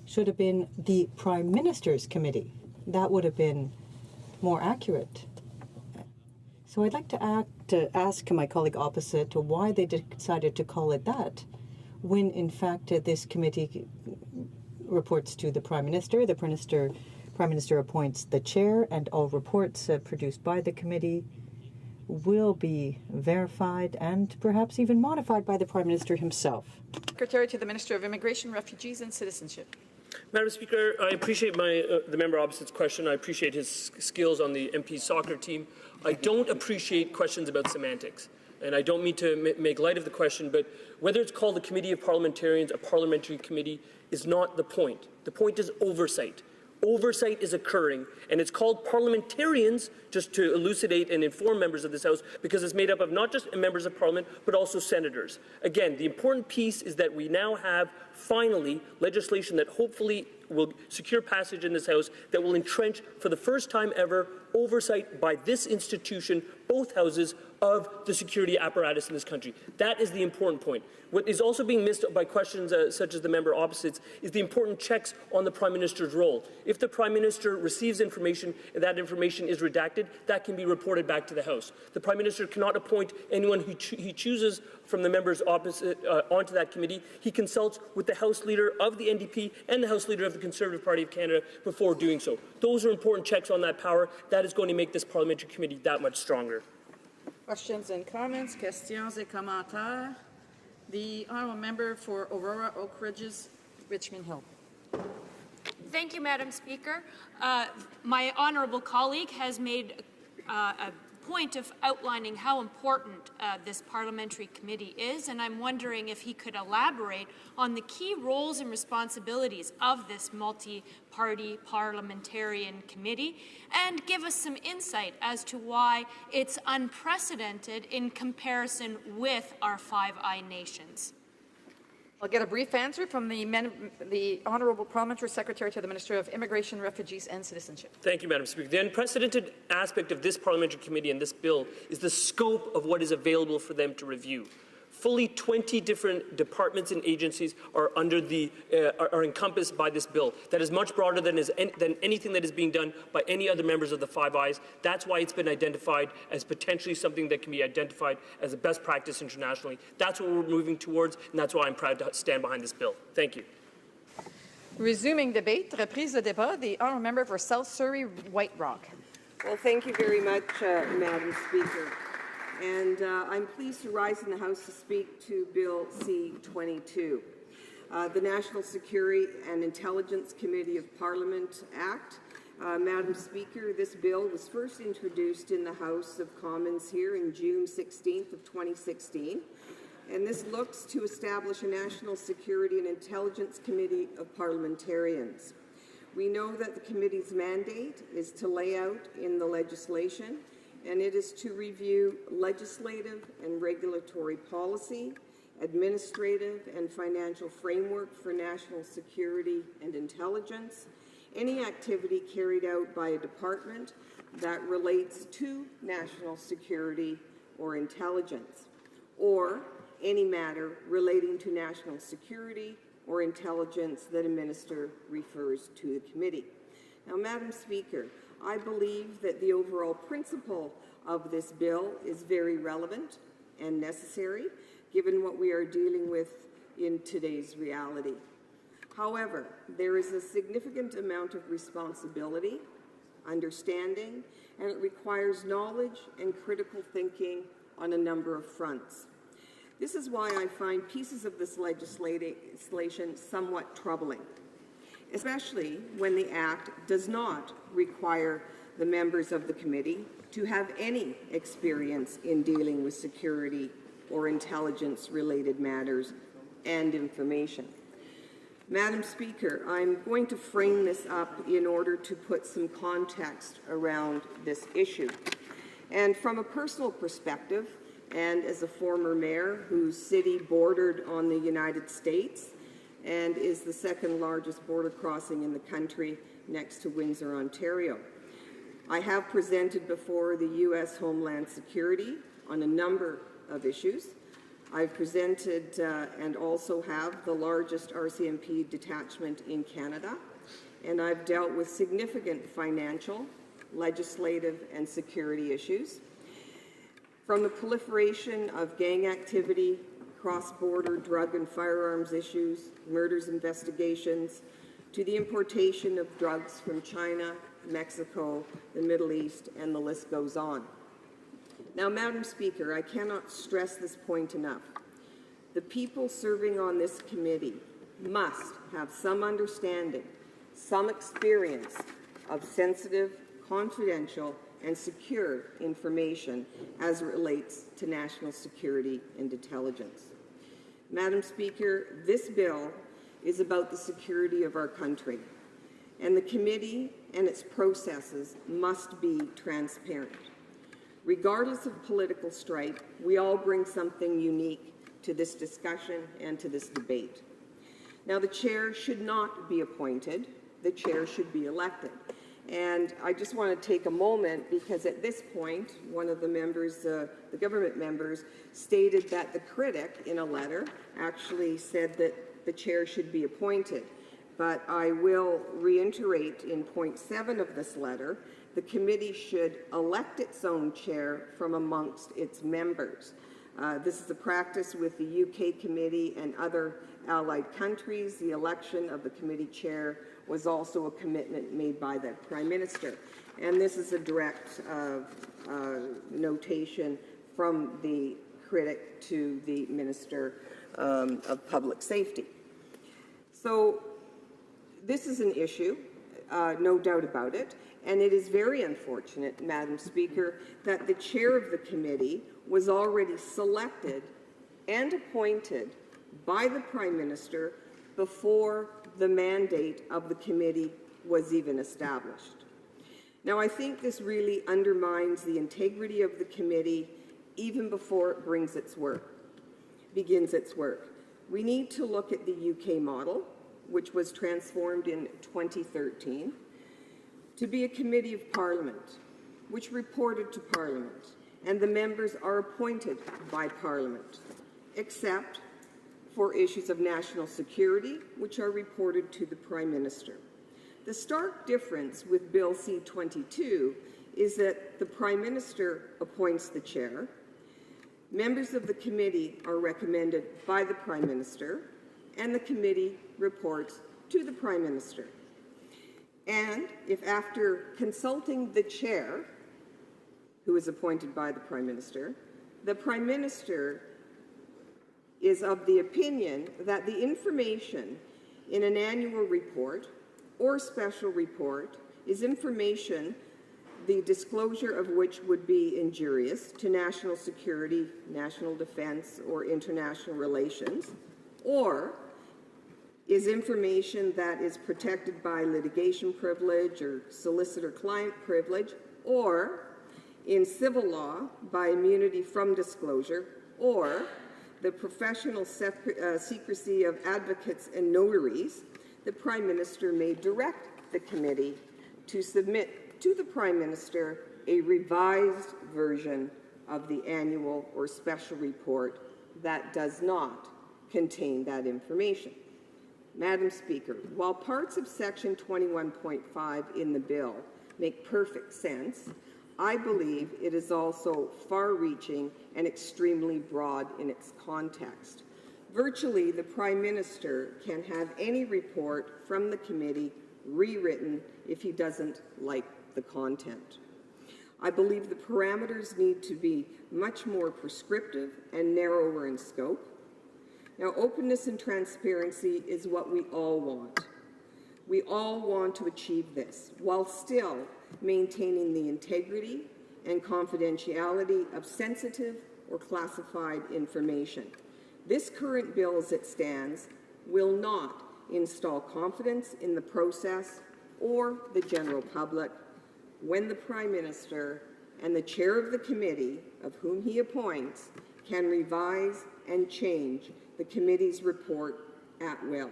J: should have been the Prime Minister's Committee. That would have been more accurate. So I'd like to ask my colleague opposite why they decided to call it that, when in fact this committee reports to the Prime Minister. The Prime Minister appoints the chair, and all reports produced by the committee will be verified and perhaps even modified by the Prime Minister himself.
F: Secretary to the Minister of Immigration, Refugees and Citizenship.
K: Madam Speaker, I appreciate the member opposite's question. I appreciate his skills on the MP soccer team. I don't appreciate questions about semantics. And I don't mean to make light of the question, but whether it's called a committee of parliamentarians, a parliamentary committee, is not the point. The point is oversight. Oversight is occurring, and it's called parliamentarians just to elucidate and inform members of this House, because it's made up of not just members of Parliament, but also senators. Again, the important piece is that we now have, finally, legislation that hopefully will secure passage in this House that will entrench, for the first time ever, oversight by this institution, both houses, of the security apparatus in this country. That is the important point. What is also being missed by questions such as the member opposites is the important checks on the Prime Minister's role. If the Prime Minister receives information and that information is redacted, that can be reported back to the House. The Prime Minister cannot appoint anyone who he chooses from the members opposite onto that committee. He consults with the House Leader of the NDP and the House Leader of the Conservative Party of Canada before doing so. Those are important checks on that power. That is going to make this parliamentary committee that much stronger.
F: Questions and comments, questions et commentaires. The Honourable Member for Aurora Oak Ridges, Richmond Hill.
S: Thank you, Madam Speaker. My honourable colleague has made a point of outlining how important this parliamentary committee is, and I'm wondering if he could elaborate on the key roles and responsibilities of this multi-party parliamentarian committee and give us some insight as to why it's unprecedented in comparison with our Five Eye nations.
F: I'll get a brief answer from the Honourable Parliamentary Secretary to the Minister of Immigration, Refugees and Citizenship.
K: Thank you, Madam Speaker. The unprecedented aspect of this parliamentary committee and this bill is the scope of what is available for them to review. Fully 20 different departments and agencies are are encompassed by this bill. That is much broader than anything that is being done by any other members of the Five Eyes. That's why it's been identified as potentially something that can be identified as a best practice internationally. That's what we're moving towards, and that's why I'm proud to stand behind this bill. Thank you.
F: Resuming debate, reprise de débat, the Honourable Member for South Surrey, White Rock.
L: Well, thank you very much, Madam Speaker. And I'm pleased to rise in the House to speak to Bill C-22. the National Security and Intelligence Committee of Parliament Act. Madam Speaker, this bill was first introduced in the House of Commons here in June 16th of 2016, and this looks to establish a National Security and Intelligence Committee of Parliamentarians. We know that the committee's mandate is to lay out in the legislation, and it is to review legislative and regulatory policy, administrative and financial framework for national security and intelligence, any activity carried out by a department that relates to national security or intelligence, or any matter relating to national security or intelligence that a minister refers to the committee. Now, Madam Speaker, I believe that the overall principle of this bill is very relevant and necessary, given what we are dealing with in today's reality. However, there is a significant amount of responsibility, understanding, and it requires knowledge and critical thinking on a number of fronts. This is why I find pieces of this legislation somewhat troubling, especially when the Act does not require the members of the committee to have any experience in dealing with security or intelligence-related matters and information. Madam Speaker, I'm going to frame this up in order to put some context around this issue. And from a personal perspective, and as a former mayor whose city bordered on the United States and is the second largest border crossing in the country next to Windsor, Ontario, I have presented before the U.S. Homeland Security on a number of issues. I've presented and also have the largest RCMP detachment in Canada, and I've dealt with significant financial, legislative, and security issues. From the proliferation of gang activity, cross-border drug and firearms issues, murders investigations, to the importation of drugs from China, Mexico, the Middle East, and the list goes on. Now, Madam Speaker, I cannot stress this point enough. The people serving on this committee must have some understanding, some experience of sensitive, confidential, and secure information as it relates to national security and intelligence. Madam Speaker, this bill is about the security of our country, and the committee and its processes must be transparent. Regardless of political stripe, we all bring something unique to this discussion and to this debate. Now, the chair should not be appointed. The chair should be elected. And I just want to take a moment because at this point, one of the members, the government members, stated that the critic in a letter actually said that the chair should be appointed. But I will reiterate in point 7 of this letter, the committee should elect its own chair from amongst its members. This is a practice with the UK committee and other allied countries. The election of the committee chair was also a commitment made by the Prime Minister. And this is a direct notation from the critic to the Minister of Public Safety. So this is an issue, no doubt about it, and it is very unfortunate, Madam Speaker, that the chair of the committee was already selected and appointed by the Prime Minister before the mandate of the committee was even established. Now, I think this really undermines the integrity of the committee even before it begins its work. We need to look at the UK model, which was transformed in 2013, to be a committee of Parliament, which reported to Parliament, and the members are appointed by Parliament, except for issues of national security, which are reported to the Prime Minister. The stark difference with Bill C-22 is that the Prime Minister appoints the chair, members of the committee are recommended by the Prime Minister, and the committee reports to the Prime Minister. And if after consulting the chair, who is appointed by the Prime Minister is of the opinion that the information in an annual report or special report is information the disclosure of which would be injurious to national security, national defense, or international relations, or is information that is protected by litigation privilege or solicitor-client privilege, or in civil law by immunity from disclosure, or the professional secrecy of advocates and notaries, the Prime Minister may direct the committee to submit to the Prime Minister a revised version of the annual or special report that does not contain that information. Madam Speaker, while parts of Section 21.5 in the bill make perfect sense, I believe it is also far-reaching and extremely broad in its context. Virtually, the Prime Minister can have any report from the committee rewritten if he doesn't like the content. I believe the parameters need to be much more prescriptive and narrower in scope. Now, openness and transparency is what we all want. We all want to achieve this while still maintaining the integrity and confidentiality of sensitive or classified information. This current bill as it stands will not install confidence in the process or the general public when the Prime Minister and the chair of the committee, of whom he appoints, can revise and change the committee's report at will.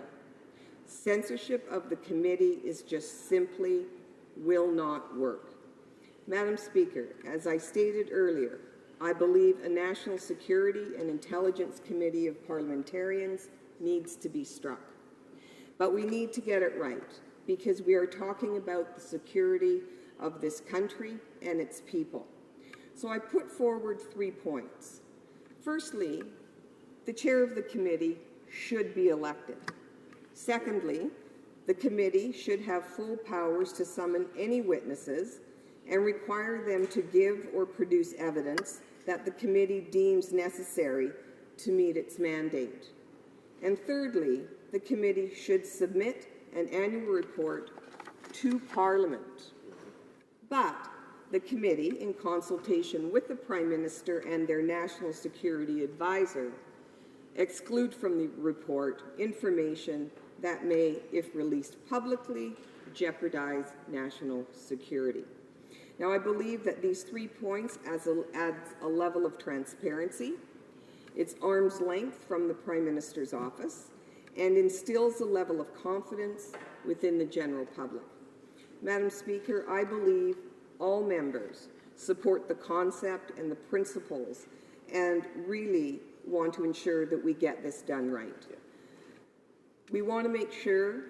L: Censorship of the committee is just simply will not work. Madam Speaker, as I stated earlier, I believe a National Security and Intelligence Committee of Parliamentarians needs to be struck. But we need to get it right, because we are talking about the security of this country and its people. So I put forward 3 points. Firstly, the chair of the committee should be elected. Secondly, the committee should have full powers to summon any witnesses and require them to give or produce evidence that the committee deems necessary to meet its mandate. And thirdly, the committee should submit an annual report to Parliament. But the committee, in consultation with the Prime Minister and their National Security Advisor, exclude from the report information that may, if released publicly, jeopardize national security. Now, I believe that these 3 points adds a level of transparency, it's arm's length from the Prime Minister's office, and instills a level of confidence within the general public. Madam Speaker, I believe all members support the concept and the principles and really want to ensure that we get this done right. We want to make sure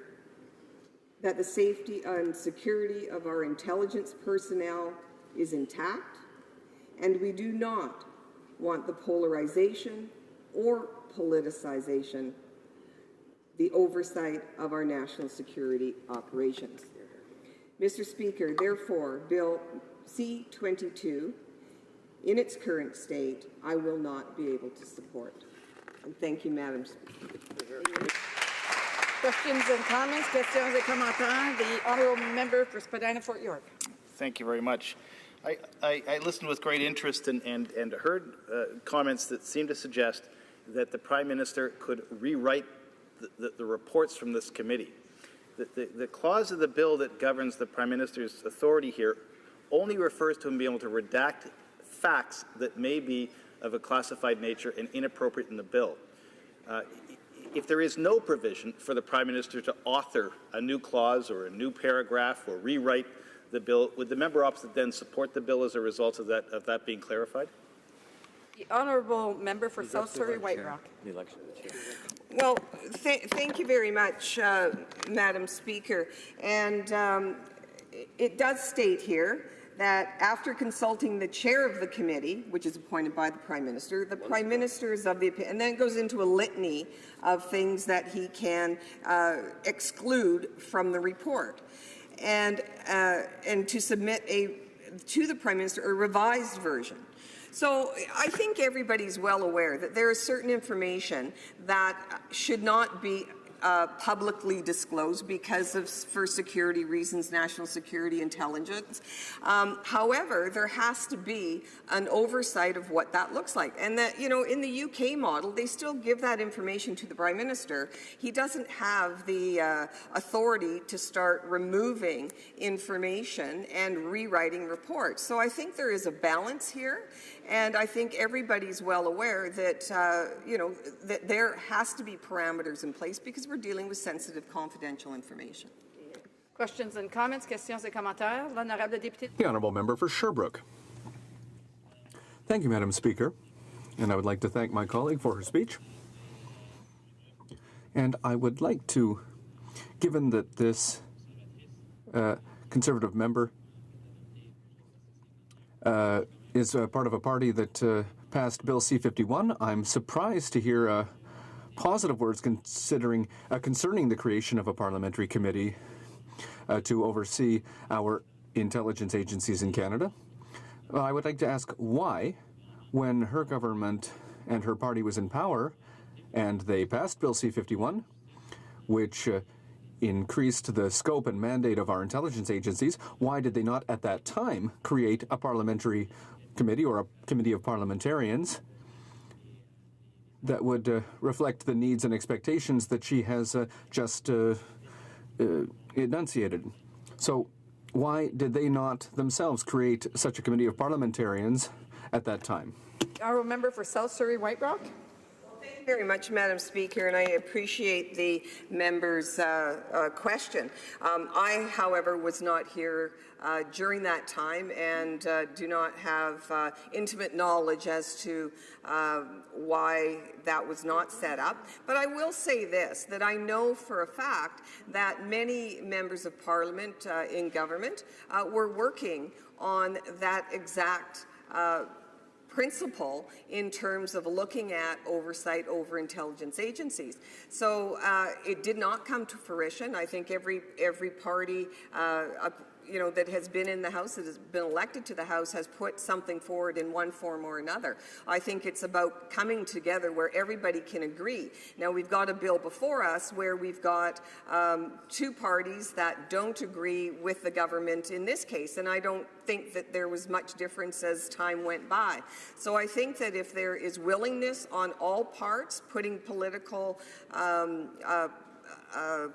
L: that the safety and security of our intelligence personnel is intact, and we do not want the polarization or politicization, the oversight of our national security operations. Mr. Speaker, therefore, Bill C-22, in its current state, I will not be able to support. And thank you, Madam Speaker.
F: Questions and comments? Questions et commentaires. The honourable member for Spadina-Fort York.
C: Thank you very much. I listened with great interest and heard comments that seem to suggest that the Prime Minister could rewrite the reports from this committee. The clause of the bill that governs the Prime Minister's authority here only refers to him being able to redact facts that may be of a classified nature and inappropriate in the bill. If there is no provision for the Prime Minister to author a new clause or a new paragraph or rewrite the bill, would the member opposite then support the bill as a result of that being clarified?
F: The honourable member for South Surrey White Rock.
A: The election of the chair.
L: Well, thank you very much, Madam Speaker. And it does state here that after consulting the chair of the committee, which is appointed by the Prime Minister, the Prime Minister is of the opinion, and then it goes into a litany of things that he can exclude from the report, and to submit to the Prime Minister a revised version. So I think everybody's well aware that there is certain information that should not be publicly disclosed because of, for security reasons, national security intelligence. However, there has to be an oversight of what that looks like. And that, you know, in the UK model, they still give that information to the Prime Minister. He doesn't have the authority to start removing information and rewriting reports. So I think there is a balance here. And I think everybody's well aware that, you know, that there has to be parameters in place because we're dealing with sensitive, confidential information.
F: Questions and comments, questions et commentaires. L'honorable député.
E: The Honourable Member for Sherbrooke. Thank you, Madam Speaker. And I would like to thank my colleague for her speech. And I would like to, given that this Conservative member is part of a party that passed Bill C-51, I'm surprised to hear positive words concerning the creation of a parliamentary committee to oversee our intelligence agencies in Canada. I would like to ask why, when her government and her party was in power and they passed Bill C-51, which increased the scope and mandate of our intelligence agencies, why did they not at that time create a parliamentary committee or a committee of parliamentarians that would reflect the needs and expectations that she has just enunciated? So why did they not themselves create such a committee of parliamentarians at that time?
F: Honourable member for South Surrey White Rock.
L: Thank you very much, Madam Speaker, and I appreciate the member's question. I, however, was not here during that time and do not have intimate knowledge as to why that was not set up. But I will say this, that I know for a fact that many members of Parliament in government were working on that exact principle in terms of looking at oversight over intelligence agencies. So it did not come to fruition. I think every party you know, that has been in the House, that has been elected to the House, has put something forward in one form or another. I think it's about coming together where everybody can agree. Now, we've got a bill before us where we've got two parties that don't agree with the government in this case, and I don't think that there was much difference as time went by. So I think that if there is willingness on all parts, putting political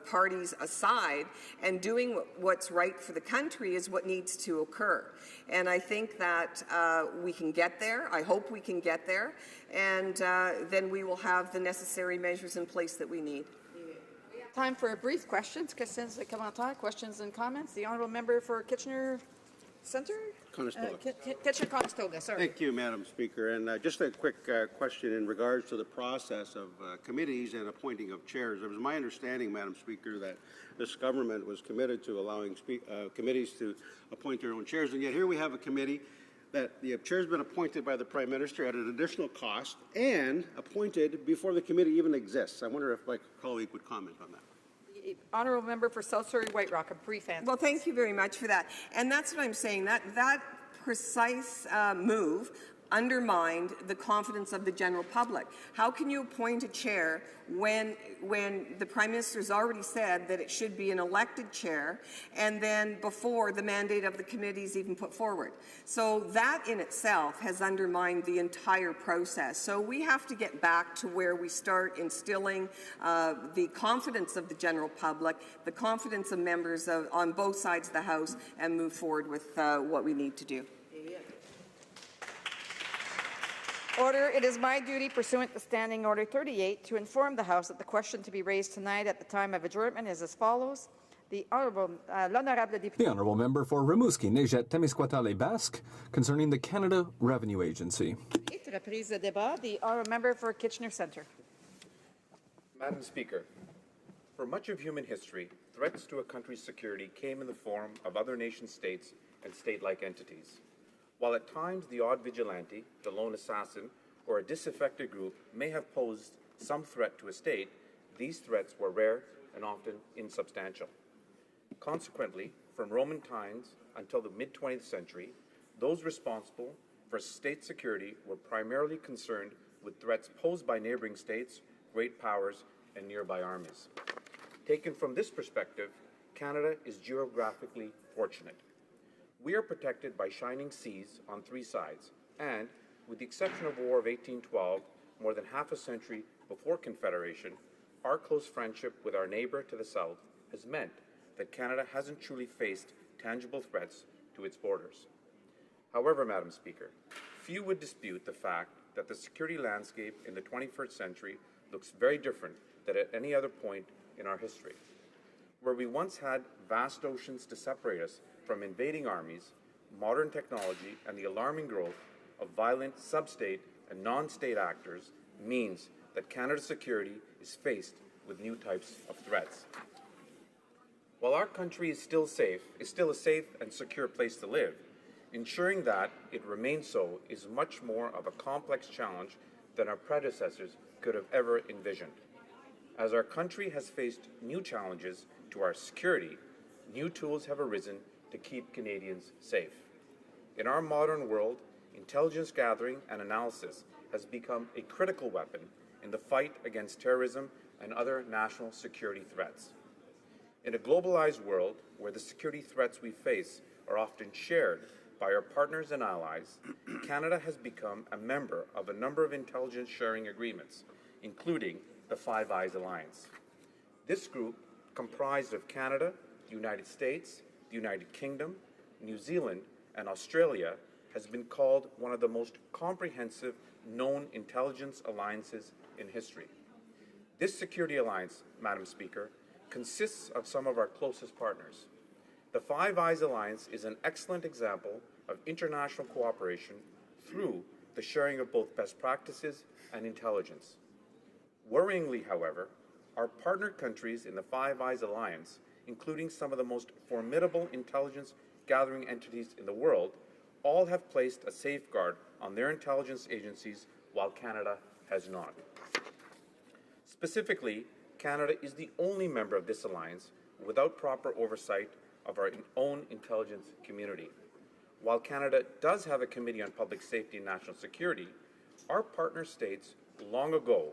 L: parties aside and doing what's right for the country is what needs to occur. And I think that we can get there. I hope we can get there. And then we will have the necessary measures in place that we need.
F: Time for a brief questions, questions et commentaires, questions and comments. The Honourable Member for Kitchener Centre? Kitchener-Conestoga, sorry.
M: Thank you, Madam Speaker. And just a quick question in regards to the process of committees and appointing of chairs. It was my understanding, Madam Speaker, that this government was committed to allowing committees to appoint their own chairs. And yet here we have a committee that the chair has been appointed by the Prime Minister at an additional cost and appointed before the committee even exists. I wonder if my colleague would comment on that.
F: Honourable Member for South Surrey White Rock, a brief answer.
L: Well, thank you very much for that. And that's what I'm saying, that precise move undermined the confidence of the general public. How can you appoint a chair when the Prime Minister has already said that it should be an elected chair and then before the mandate of the committee is even put forward? So that in itself has undermined the entire process. So we have to get back to where we start instilling the confidence of the general public, the confidence of members on both sides of the House, and move forward with what we need to do.
F: Order. It is my duty, pursuant to Standing Order 38, to inform the House that the question to be raised tonight at the time of adjournment is as follows. The Honourable
E: The Honourable Member for Rimouski, Nejet, Témiscouata, Basque, concerning the Canada Revenue Agency.
F: Reprise de débat. The Honourable Member for Kitchener Centre.
N: Madam Speaker, for much of human history, threats to a country's security came in the form of other nation-states and state-like entities. While at times the odd vigilante, the lone assassin, or a disaffected group may have posed some threat to a state, these threats were rare and often insubstantial. Consequently, from Roman times until the mid-20th century, those responsible for state security were primarily concerned with threats posed by neighboring states, great powers, and nearby armies. Taken from this perspective, Canada is geographically fortunate. We are protected by shining seas on three sides, and, with the exception of War of 1812, more than half a century before Confederation, our close friendship with our neighbour to the south has meant that Canada hasn't truly faced tangible threats to its borders. However, Madam Speaker, few would dispute the fact that the security landscape in the 21st century looks very different than at any other point in our history. Where we once had vast oceans to separate us from invading armies, modern technology and the alarming growth of violent sub-state and non-state actors means that Canada's security is faced with new types of threats. While our country is still a safe and secure place to live, ensuring that it remains so is much more of a complex challenge than our predecessors could have ever envisioned. As our country has faced new challenges to our security, new tools have arisen to keep Canadians safe. In our modern world, intelligence gathering and analysis has become a critical weapon in the fight against terrorism and other national security threats. In a globalized world where the security threats we face are often shared by our partners and allies, Canada has become a member of a number of intelligence sharing agreements, including the Five Eyes Alliance. This group, comprised of Canada, the United States, the United Kingdom, New Zealand, and Australia, has been called one of the most comprehensive known intelligence alliances in history. This security alliance, Madam Speaker, consists of some of our closest partners. The Five Eyes Alliance is an excellent example of international cooperation through the sharing of both best practices and intelligence. Worryingly, however, our partner countries in the Five Eyes Alliance, including some of the most formidable intelligence gathering entities in the world, all have placed a safeguard on their intelligence agencies while Canada has not. Specifically, Canada is the only member of this alliance without proper oversight of our own intelligence community. While Canada does have a Committee on Public Safety and National Security, our partner states long ago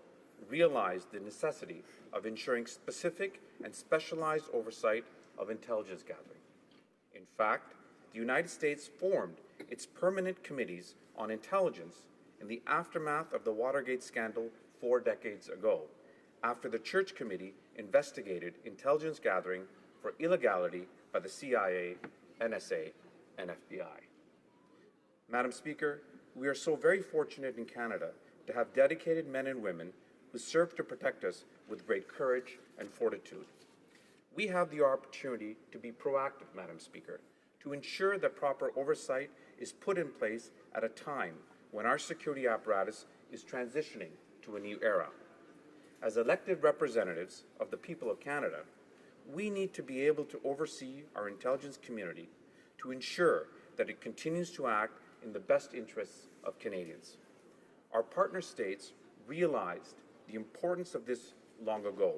N: realized the necessity of ensuring specific and specialized oversight of intelligence gathering. In fact, the United States formed its permanent committees on intelligence in the aftermath of the Watergate scandal 4 decades ago, after the Church Committee investigated intelligence gathering for illegality by the CIA, NSA, and FBI. Madam Speaker, we are so very fortunate in Canada to have dedicated men and women who serve to protect us with great courage and fortitude. We have the opportunity to be proactive, Madam Speaker, to ensure that proper oversight is put in place at a time when our security apparatus is transitioning to a new era. As elected representatives of the people of Canada, we need to be able to oversee our intelligence community to ensure that it continues to act in the best interests of Canadians. Our partner states realized the importance of this long ago,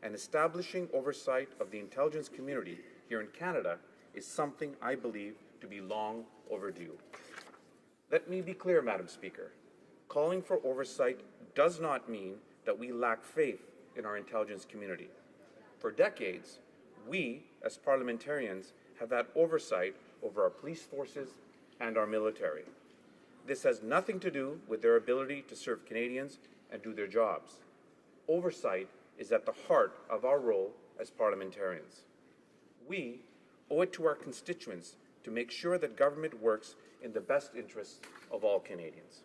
N: and establishing oversight of the intelligence community here in Canada is something I believe to be long overdue. Let me be clear, Madam Speaker. Calling for oversight does not mean that we lack faith in our intelligence community. For decades, we, as parliamentarians, have had oversight over our police forces and our military. This has nothing to do with their ability to serve Canadians and do their jobs. Oversight is at the heart of our role as parliamentarians. We owe it to our constituents to make sure that government works in the best interests of all Canadians.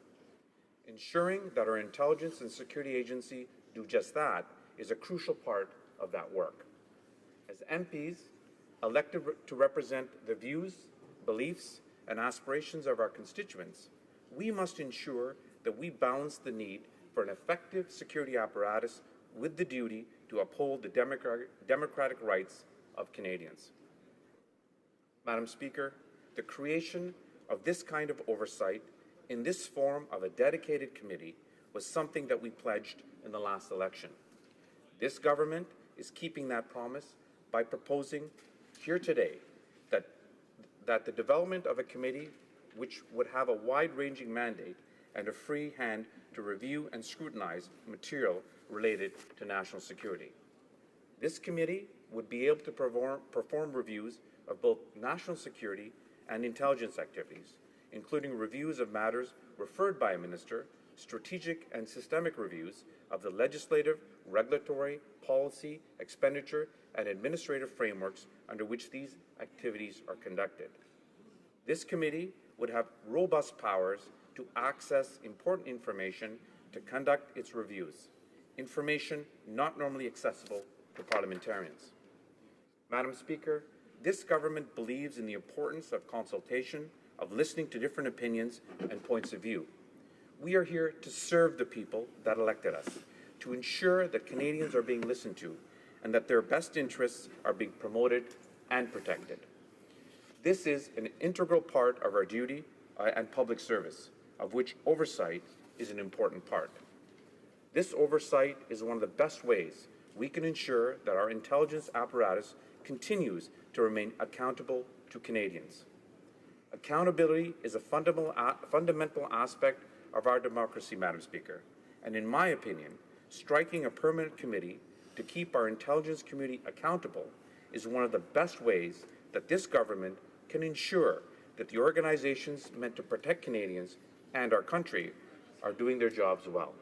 N: Ensuring that our intelligence and security agency do just that is a crucial part of that work. As MPs, elected to represent the views, beliefs, and aspirations of our constituents, we must ensure that we balance the need for an effective security apparatus with the duty to uphold the democratic rights of Canadians. Madam Speaker, the creation of this kind of oversight in this form of a dedicated committee was something that we pledged in the last election. This government is keeping that promise by proposing here today that the development of a committee which would have a wide-ranging mandate and a free hand to review and scrutinize material related to national security. This committee would be able to perform reviews of both national security and intelligence activities, including reviews of matters referred by a minister, strategic and systemic reviews of the legislative, regulatory, policy, expenditure, and administrative frameworks under which these activities are conducted. This committee would have robust powers to access important information to conduct its reviews, information not normally accessible to parliamentarians. Madam Speaker, this government believes in the importance of consultation, of listening to different opinions and points of view. We are here to serve the people that elected us, to ensure that Canadians are being listened to and that their best interests are being promoted and protected. This is an integral part of our duty and public service, of which oversight is an important part. This oversight is one of the best ways we can ensure that our intelligence apparatus continues to remain accountable to Canadians. Accountability is a fundamental aspect of our democracy, Madam Speaker, and in my opinion, striking a permanent committee to keep our intelligence community accountable is one of the best ways that this government can ensure that the organizations meant to protect Canadians and our country are doing their jobs well.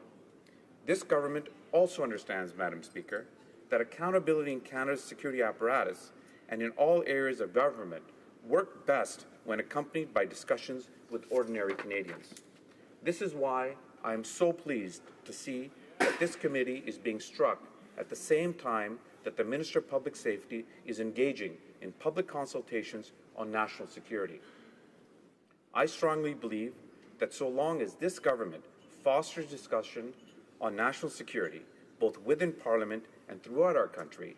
N: This government also understands, Madam Speaker, that accountability in Canada's security apparatus and in all areas of government work best when accompanied by discussions with ordinary Canadians. This is why I am so pleased to see that this committee is being struck at the same time that the Minister of Public Safety is engaging in public consultations on national security. I strongly believe that so long as this government fosters discussion on national security, both within Parliament and throughout our country,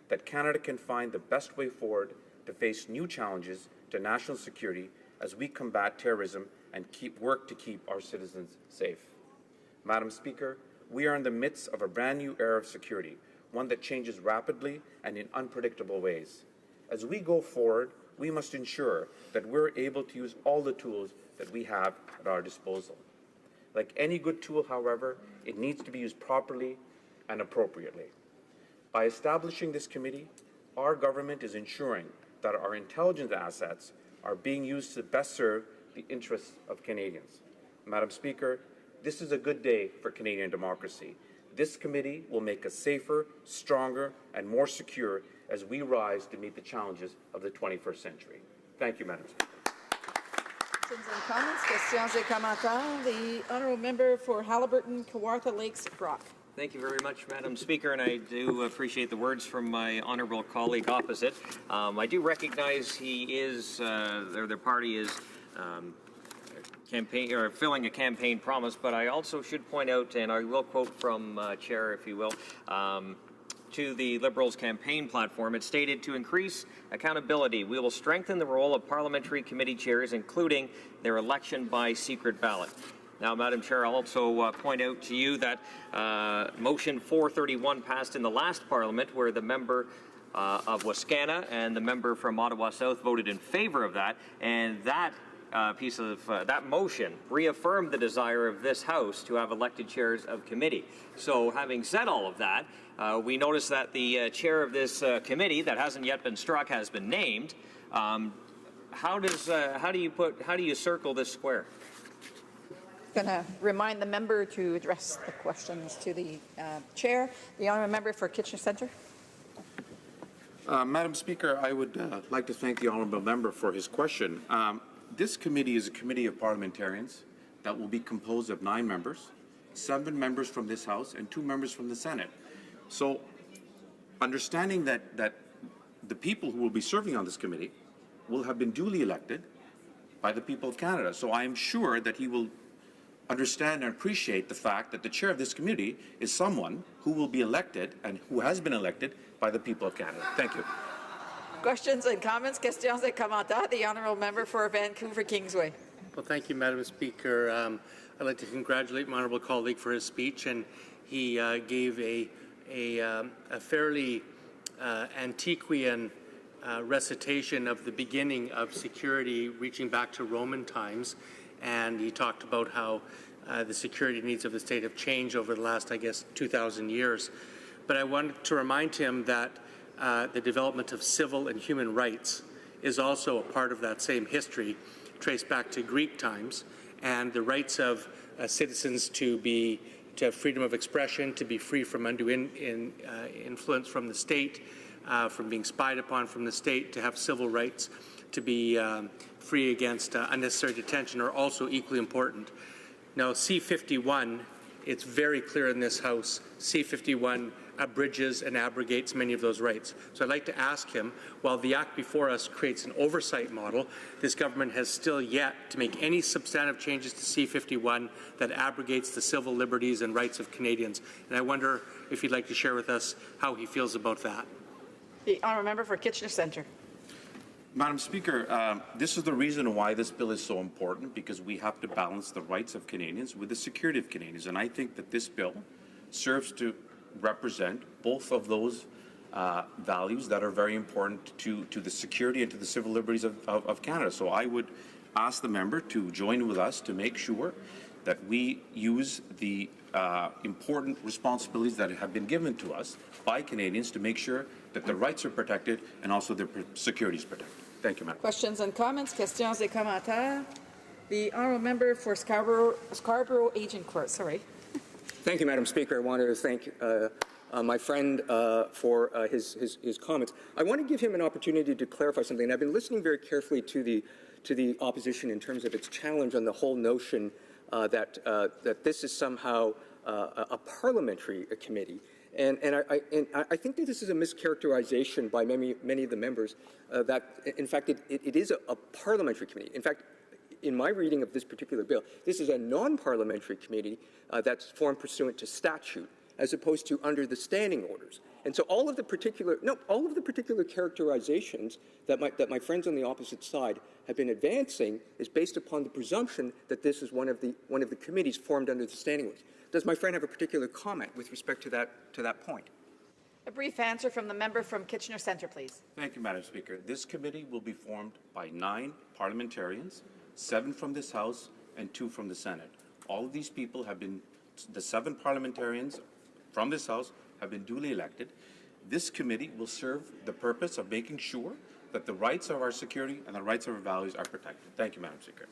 N: that Canada can find the best way forward to face new challenges to national security as we combat terrorism and work to keep our citizens safe. Madam Speaker, we are in the midst of a brand new era of security, one that changes rapidly and in unpredictable ways. As we go forward, we must ensure that we're able to use all the tools that we have at our disposal. Like any good tool, however, it needs to be used properly and appropriately. By establishing this committee, our government is ensuring that our intelligence assets are being used to best serve the interests of Canadians. Madam Speaker, this is a good day for Canadian democracy. This committee will make us safer, stronger, and more secure as we rise to meet the challenges of the 21st century. Thank you, Madam Speaker.
F: Questions and comments, questions et commentaires. The honourable member for Haliburton, Kawartha Lakes, Brock.
G: Thank you very much, Madam Speaker, and I do appreciate the words from my honourable colleague opposite. I do recognize he is, their party is filling a campaign promise, but I also should point out, and I will quote from Chair, if you will, to the Liberals' campaign platform. It stated, to increase accountability, we will strengthen the role of parliamentary committee chairs, including their election by secret ballot. Now, Madam Chair, I'll also point out to you that Motion 431 passed in the last Parliament, where the member of Wascana and the member from Ottawa South voted in favour of that, and that that motion reaffirmed the desire of this House to have elected chairs of committee. So, having said all of that, we notice that the chair of this committee that hasn't yet been struck has been named. How do you circle this square?
F: Going to remind the member to address the questions to the chair. The honourable member for Kitchener Centre.
N: Madam Speaker, I would like to thank the honourable member for his question. This committee is a committee of parliamentarians that will be composed of 9 members, 7 members from this House and 2 members from the Senate. So, understanding that the people who will be serving on this committee will have been duly elected by the people of Canada. So I am sure that he will understand and appreciate the fact that the chair of this committee is someone who will be elected and who has been elected by the people of Canada. Thank you.
F: Questions and comments, questions et commentaires. The honourable member for Vancouver Kingsway.
T: Well, thank you, Madam Speaker. I'd like to congratulate my honourable colleague for his speech, and he gave a fairly antiquarian recitation of the beginning of security reaching back to Roman times, and he talked about how the security needs of the state have changed over the last, I guess, 2,000 years. But I wanted to remind him that the development of civil and human rights is also a part of that same history, traced back to Greek times, and the rights of citizens to have freedom of expression, to be free from undue influence from the state, from being spied upon from the state, to have civil rights, to be free against unnecessary detention are also equally important. Now, C-51, it's very clear in this House, C-51 abridges and abrogates many of those rights. So I'd like to ask him, while the Act before us creates an oversight model, this government has still yet to make any substantive changes to C-51 that abrogates the civil liberties and rights of Canadians. And I wonder if he'd like to share with us how he feels about that.
F: The honourable member for Kitchener Centre.
N: Madam Speaker, this is the reason why this bill is so important, because we have to balance the rights of Canadians with the security of Canadians. And I think that this bill serves to represent both of those values that are very important to the security and to the civil liberties of Canada. So I would ask the member to join with us to make sure that we use the important responsibilities that have been given to us by Canadians to make sure that their rights are protected and also their security is protected. Thank you, Madam.
F: Questions and comments? Questions et commentaires? The honourable member for Scarborough Agincourt. Sorry.
D: Thank you, Madam Speaker. I want to thank my friend for his comments. I want to give him an opportunity to clarify something. And I've been listening very carefully to the opposition in terms of its challenge on the whole notion that this is somehow a parliamentary committee. And I think that this is a mischaracterization by many of the members that, in fact, it is a parliamentary committee. In fact, in my reading of this particular bill, this is a non-parliamentary committee that's formed pursuant to statute, as opposed to under the standing orders. And so all of the particular characterizations that my friends on the opposite side have been advancing is based upon the presumption that this is one of the committees formed under the standing orders. Does my friend have a particular comment with respect to that point?
F: A brief answer from the member from Kitchener Centre, please.
N: Thank you, Madam Speaker. This committee will be formed by 9 parliamentarians, 7 from this House and 2 from the Senate. All of these people have been, the 7 parliamentarians from this House have been duly elected. This committee will serve the purpose of making sure that the rights of our security and the rights of our values are protected. Thank you, Madam Speaker.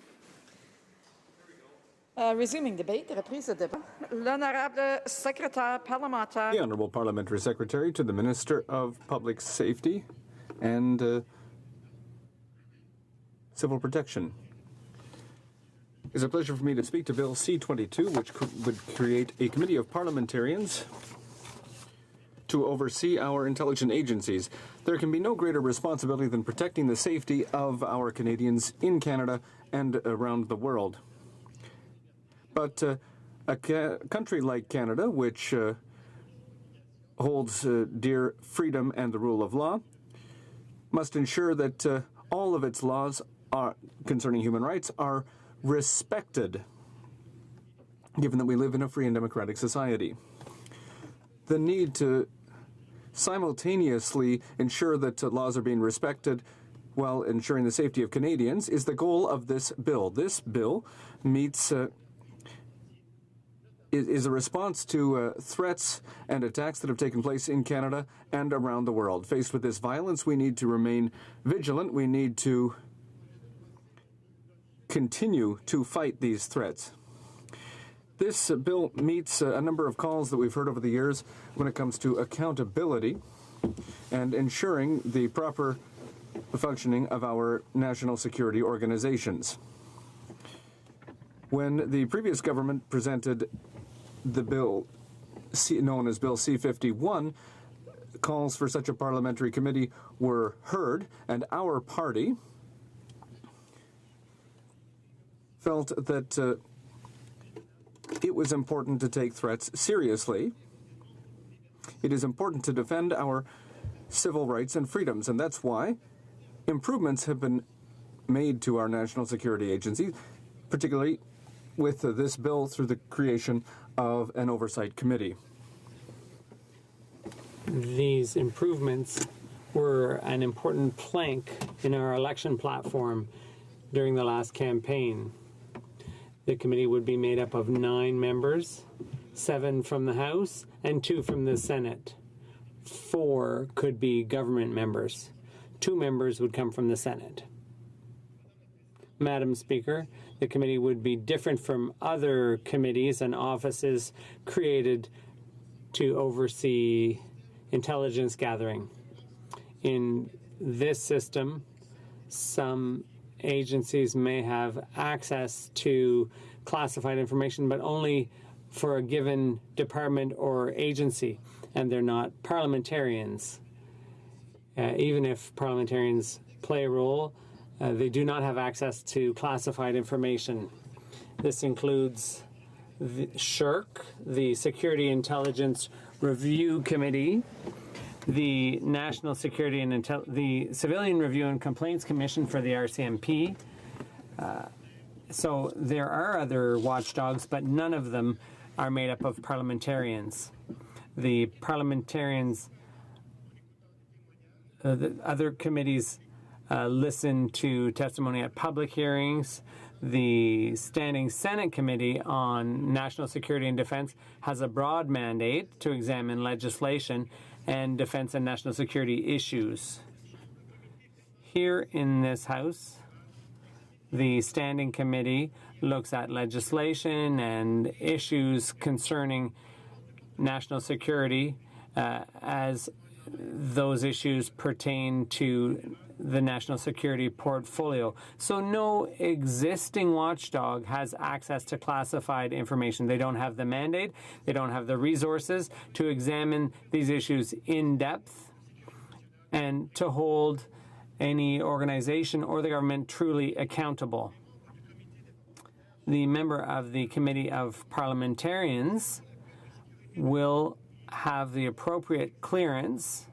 F: Resuming debate, reprise de débat. L'honorable secrétaire parlementaire.
E: The Honourable Parliamentary Secretary to the Minister of Public Safety and Civil Protection. It's a pleasure for me to speak to Bill C-22, which would create a committee of parliamentarians to oversee our intelligence agencies. There can be no greater responsibility than protecting the safety of our Canadians in Canada and around the world. But a country like Canada, which holds dear freedom and the rule of law, must ensure that all of its laws concerning human rights are respected, given that we live in a free and democratic society. The need to simultaneously ensure that laws are being respected while ensuring the safety of Canadians is the goal of this bill. This bill is a response to threats and attacks that have taken place in Canada and around the world. Faced with this violence, we need to remain vigilant. We need to continue to fight these threats. This bill meets a number of calls that we've heard over the years when it comes to accountability and ensuring the proper functioning of our national security organizations. When the previous government presented the bill known as Bill C-51, calls for such a parliamentary committee were heard, and our party felt that it was important to take threats seriously. It is important to defend our civil rights and freedoms, and that's why improvements have been made to our national security agency, particularly with this bill through the creation of an oversight committee.
P: These improvements were an important plank in our election platform during the last campaign. The committee would be made up of 9 members, 7 from the House and 2 from the Senate. 4 could be government members. 2 members would come from the Senate. Madam Speaker, the committee would be different from other committees and offices created to oversee intelligence gathering. In this system, some agencies may have access to classified information, but only for a given department or agency, and they're not parliamentarians. Even if parliamentarians play a role, they do not have access to classified information. This includes the SHIRC, the Security Intelligence Review Committee, the National Security and the Civilian Review and Complaints Commission for the RCMP. So there are other watchdogs, but none of them are made up of parliamentarians. The parliamentarians, the other committees listen to testimony at public hearings. The Standing Senate Committee on National Security and Defense has a broad mandate to examine legislation and defense and national security issues. Here in this House, the Standing Committee looks at legislation and issues concerning national security as those issues pertain to the national security portfolio. So no existing watchdog has access to classified information. They don't have the mandate, they don't have the resources to examine these issues in depth and to hold any organization or the government truly accountable. The member of the Committee of Parliamentarians will have the appropriate clearance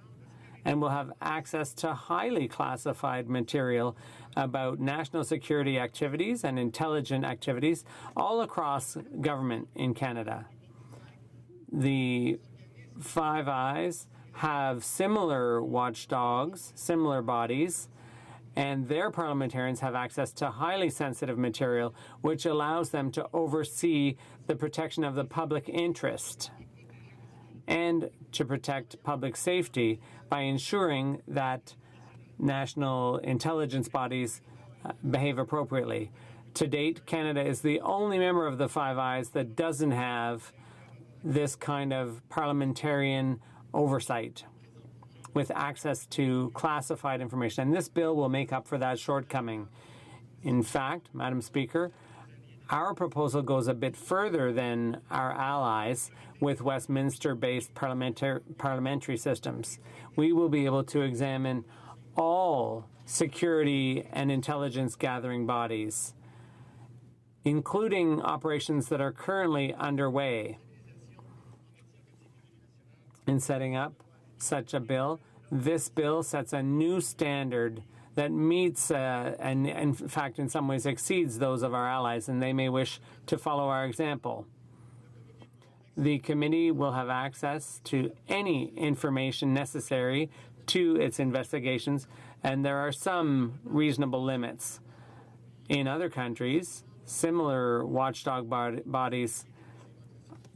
P: and will have access to highly classified material about national security activities and intelligence activities all across government in Canada. The Five Eyes have similar watchdogs, similar bodies, and their parliamentarians have access to highly sensitive material, which allows them to oversee the protection of the public interest and to protect public safety by ensuring that national intelligence bodies behave appropriately. To date, Canada is the only member of the Five Eyes that doesn't have this kind of parliamentarian oversight with access to classified information. And this bill will make up for that shortcoming. In fact, Madam Speaker, our proposal goes a bit further than our allies with Westminster-based parliamentary systems. We will be able to examine all security and intelligence gathering bodies, including operations that are currently underway. In setting up such a bill, this bill sets a new standard that meets and in fact in some ways exceeds those of our allies, and they may wish to follow our example. The committee will have access to any information necessary to its investigations, and there are some reasonable limits. In other countries, similar watchdog bodies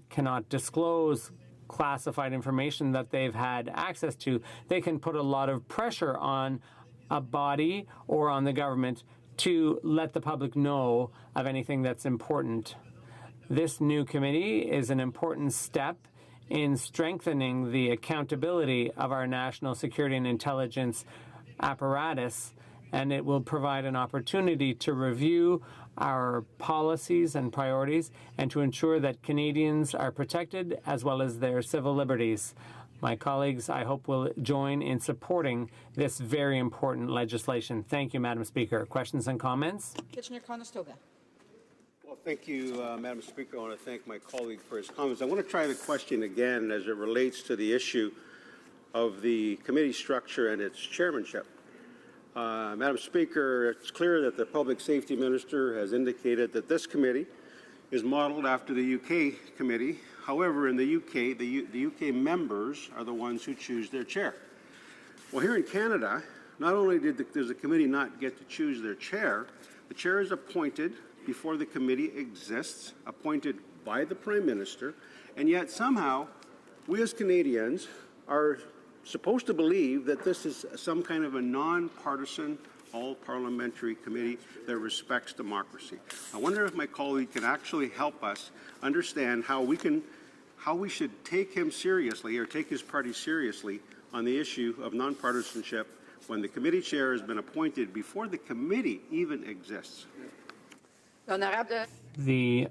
P: cannot disclose classified information that they've had access to. They can put a lot of pressure on a body or on the government to let the public know of anything that's important. This new committee is an important step in strengthening the accountability of our national security and intelligence apparatus, and it will provide an opportunity to review our policies and priorities and to ensure that Canadians are protected as well as their civil liberties. My colleagues, I hope, will join in supporting this very important legislation. Thank you, Madam Speaker. Questions and comments?
F: Kitchener-Conestoga.
M: Well, thank you, Madam Speaker. I want to thank my colleague for his comments. I want to try the question again as it relates to the issue of the committee structure and its chairmanship. Madam Speaker, it's clear that the Public Safety Minister has indicated that this committee is modeled after the UK committee. However, in the UK, the UK members are the ones who choose their chair. Well, here in Canada, not only does the committee not get to choose their chair, the chair is appointed before the committee exists, appointed by the Prime Minister, and yet somehow we as Canadians are supposed to believe that this is some kind of a non-partisan, all-parliamentary committee that respects democracy. I wonder if my colleague can actually help us understand how we should take him seriously or take his party seriously on the issue of nonpartisanship when the committee chair has been appointed before the committee even exists.
P: The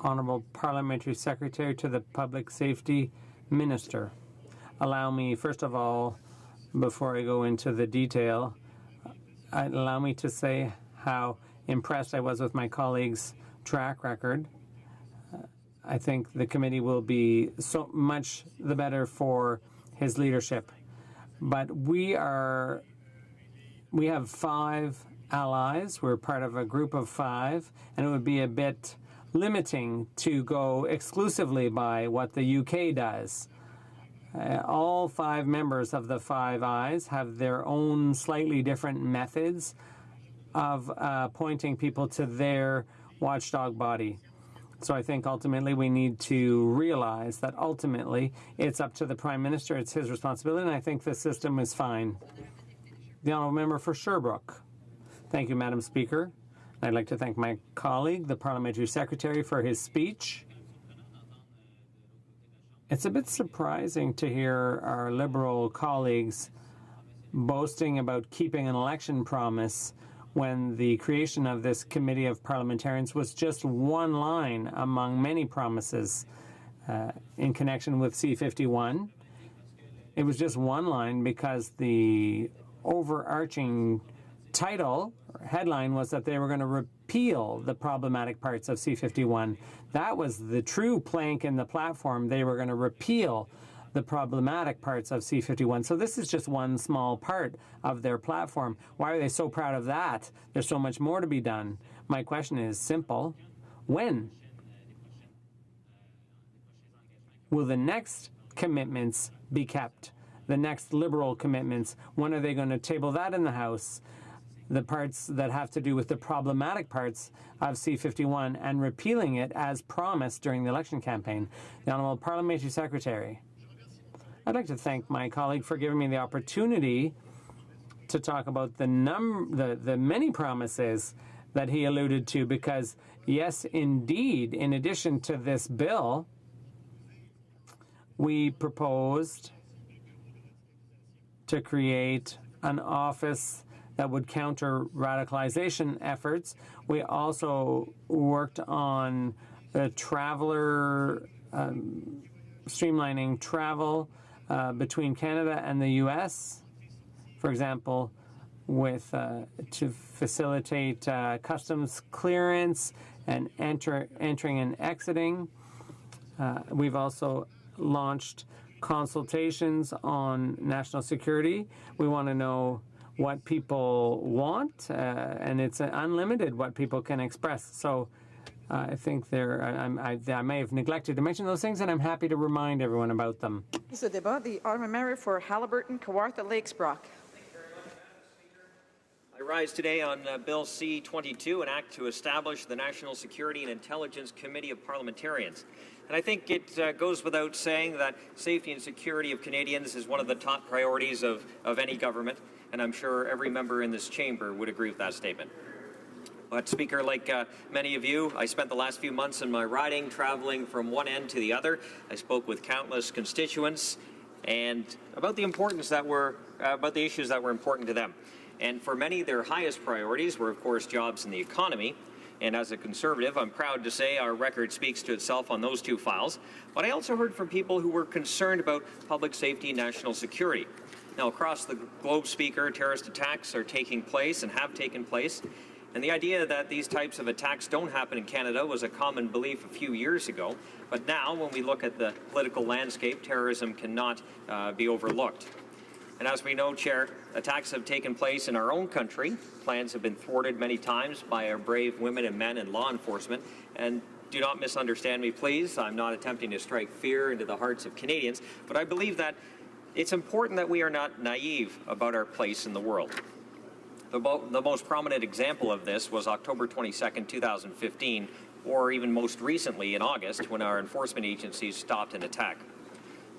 P: Honourable Parliamentary Secretary to the Public Safety Minister. Allow me, first of all, before I go into the detail, allow me to say how impressed I was with my colleague's track record. I think the committee will be so much the better for his leadership. But we have 5 allies. We're part of a group of 5, and it would be a bit limiting to go exclusively by what the UK does. All 5 members of the Five Eyes have their own slightly different methods of appointing people to their watchdog body. So I think ultimately we need to realize that ultimately it's up to the Prime Minister, it's his responsibility, and I think the system is fine. The Honourable Member for Sherbrooke. Thank you, Madam Speaker. I'd like to thank my colleague, the Parliamentary Secretary, for his speech. It's a bit surprising to hear our Liberal colleagues boasting about keeping an election promise when the creation of this committee of parliamentarians was just one line among many promises in connection with C-51. It was just one line because the overarching title, or headline, was that they were going to repeal the problematic parts of C-51. That was the true plank in the platform. They were going to repeal the problematic parts of C-51. So this is just one small part of their platform. Why are they so proud of that? There's so much more to be done. My question is simple. When? Will the next commitments be kept? The next Liberal commitments? When are they going to table that in the House? The parts that have to do with the problematic parts of C-51 and repealing it as promised during the election campaign. The Honourable Parliamentary Secretary. I'd like to thank my colleague for giving me the opportunity to talk about the many promises that he alluded to, because yes, indeed, in addition to this bill, we proposed to create an office that would counter radicalization efforts. We also worked on the streamlining travel between Canada and the U.S., for example, to facilitate customs clearance and entering and exiting. We've also launched consultations on national security. We want to know what people want, and it's unlimited what people can express. So I think I may have neglected to mention those things, and I'm happy to remind everyone about them.
F: Ce débat, the honourable member for Haliburton, Kawartha Lakes Brock.
G: I rise today on Bill C-22, an act to establish the National Security and Intelligence Committee of Parliamentarians. And I think it goes without saying that safety and security of Canadians is one of the top priorities of any government, and I'm sure every member in this chamber would agree with that statement. But, Speaker, like many of you, I spent the last few months in my riding traveling from one end to the other. I spoke with countless constituents and about the importance about the issues that were important to them. And for many, their highest priorities were, of course, jobs and the economy. And as a Conservative, I'm proud to say our record speaks to itself on those two files. But I also heard from people who were concerned about public safety and national security. Now, across the globe, Speaker, terrorist attacks are taking place and have taken place. And the idea that these types of attacks don't happen in Canada was a common belief a few years ago. But now, when we look at the political landscape, terrorism cannot be overlooked. And as we know, Chair, attacks have taken place in our own country. Plans have been thwarted many times by our brave women and men in law enforcement. And do not misunderstand me, please. I'm not attempting to strike fear into the hearts of Canadians. But I believe that It's important that we are not naive about our place in the world. The most prominent example of this was October 22nd, 2015, or even most recently in August, when our enforcement agencies stopped an attack.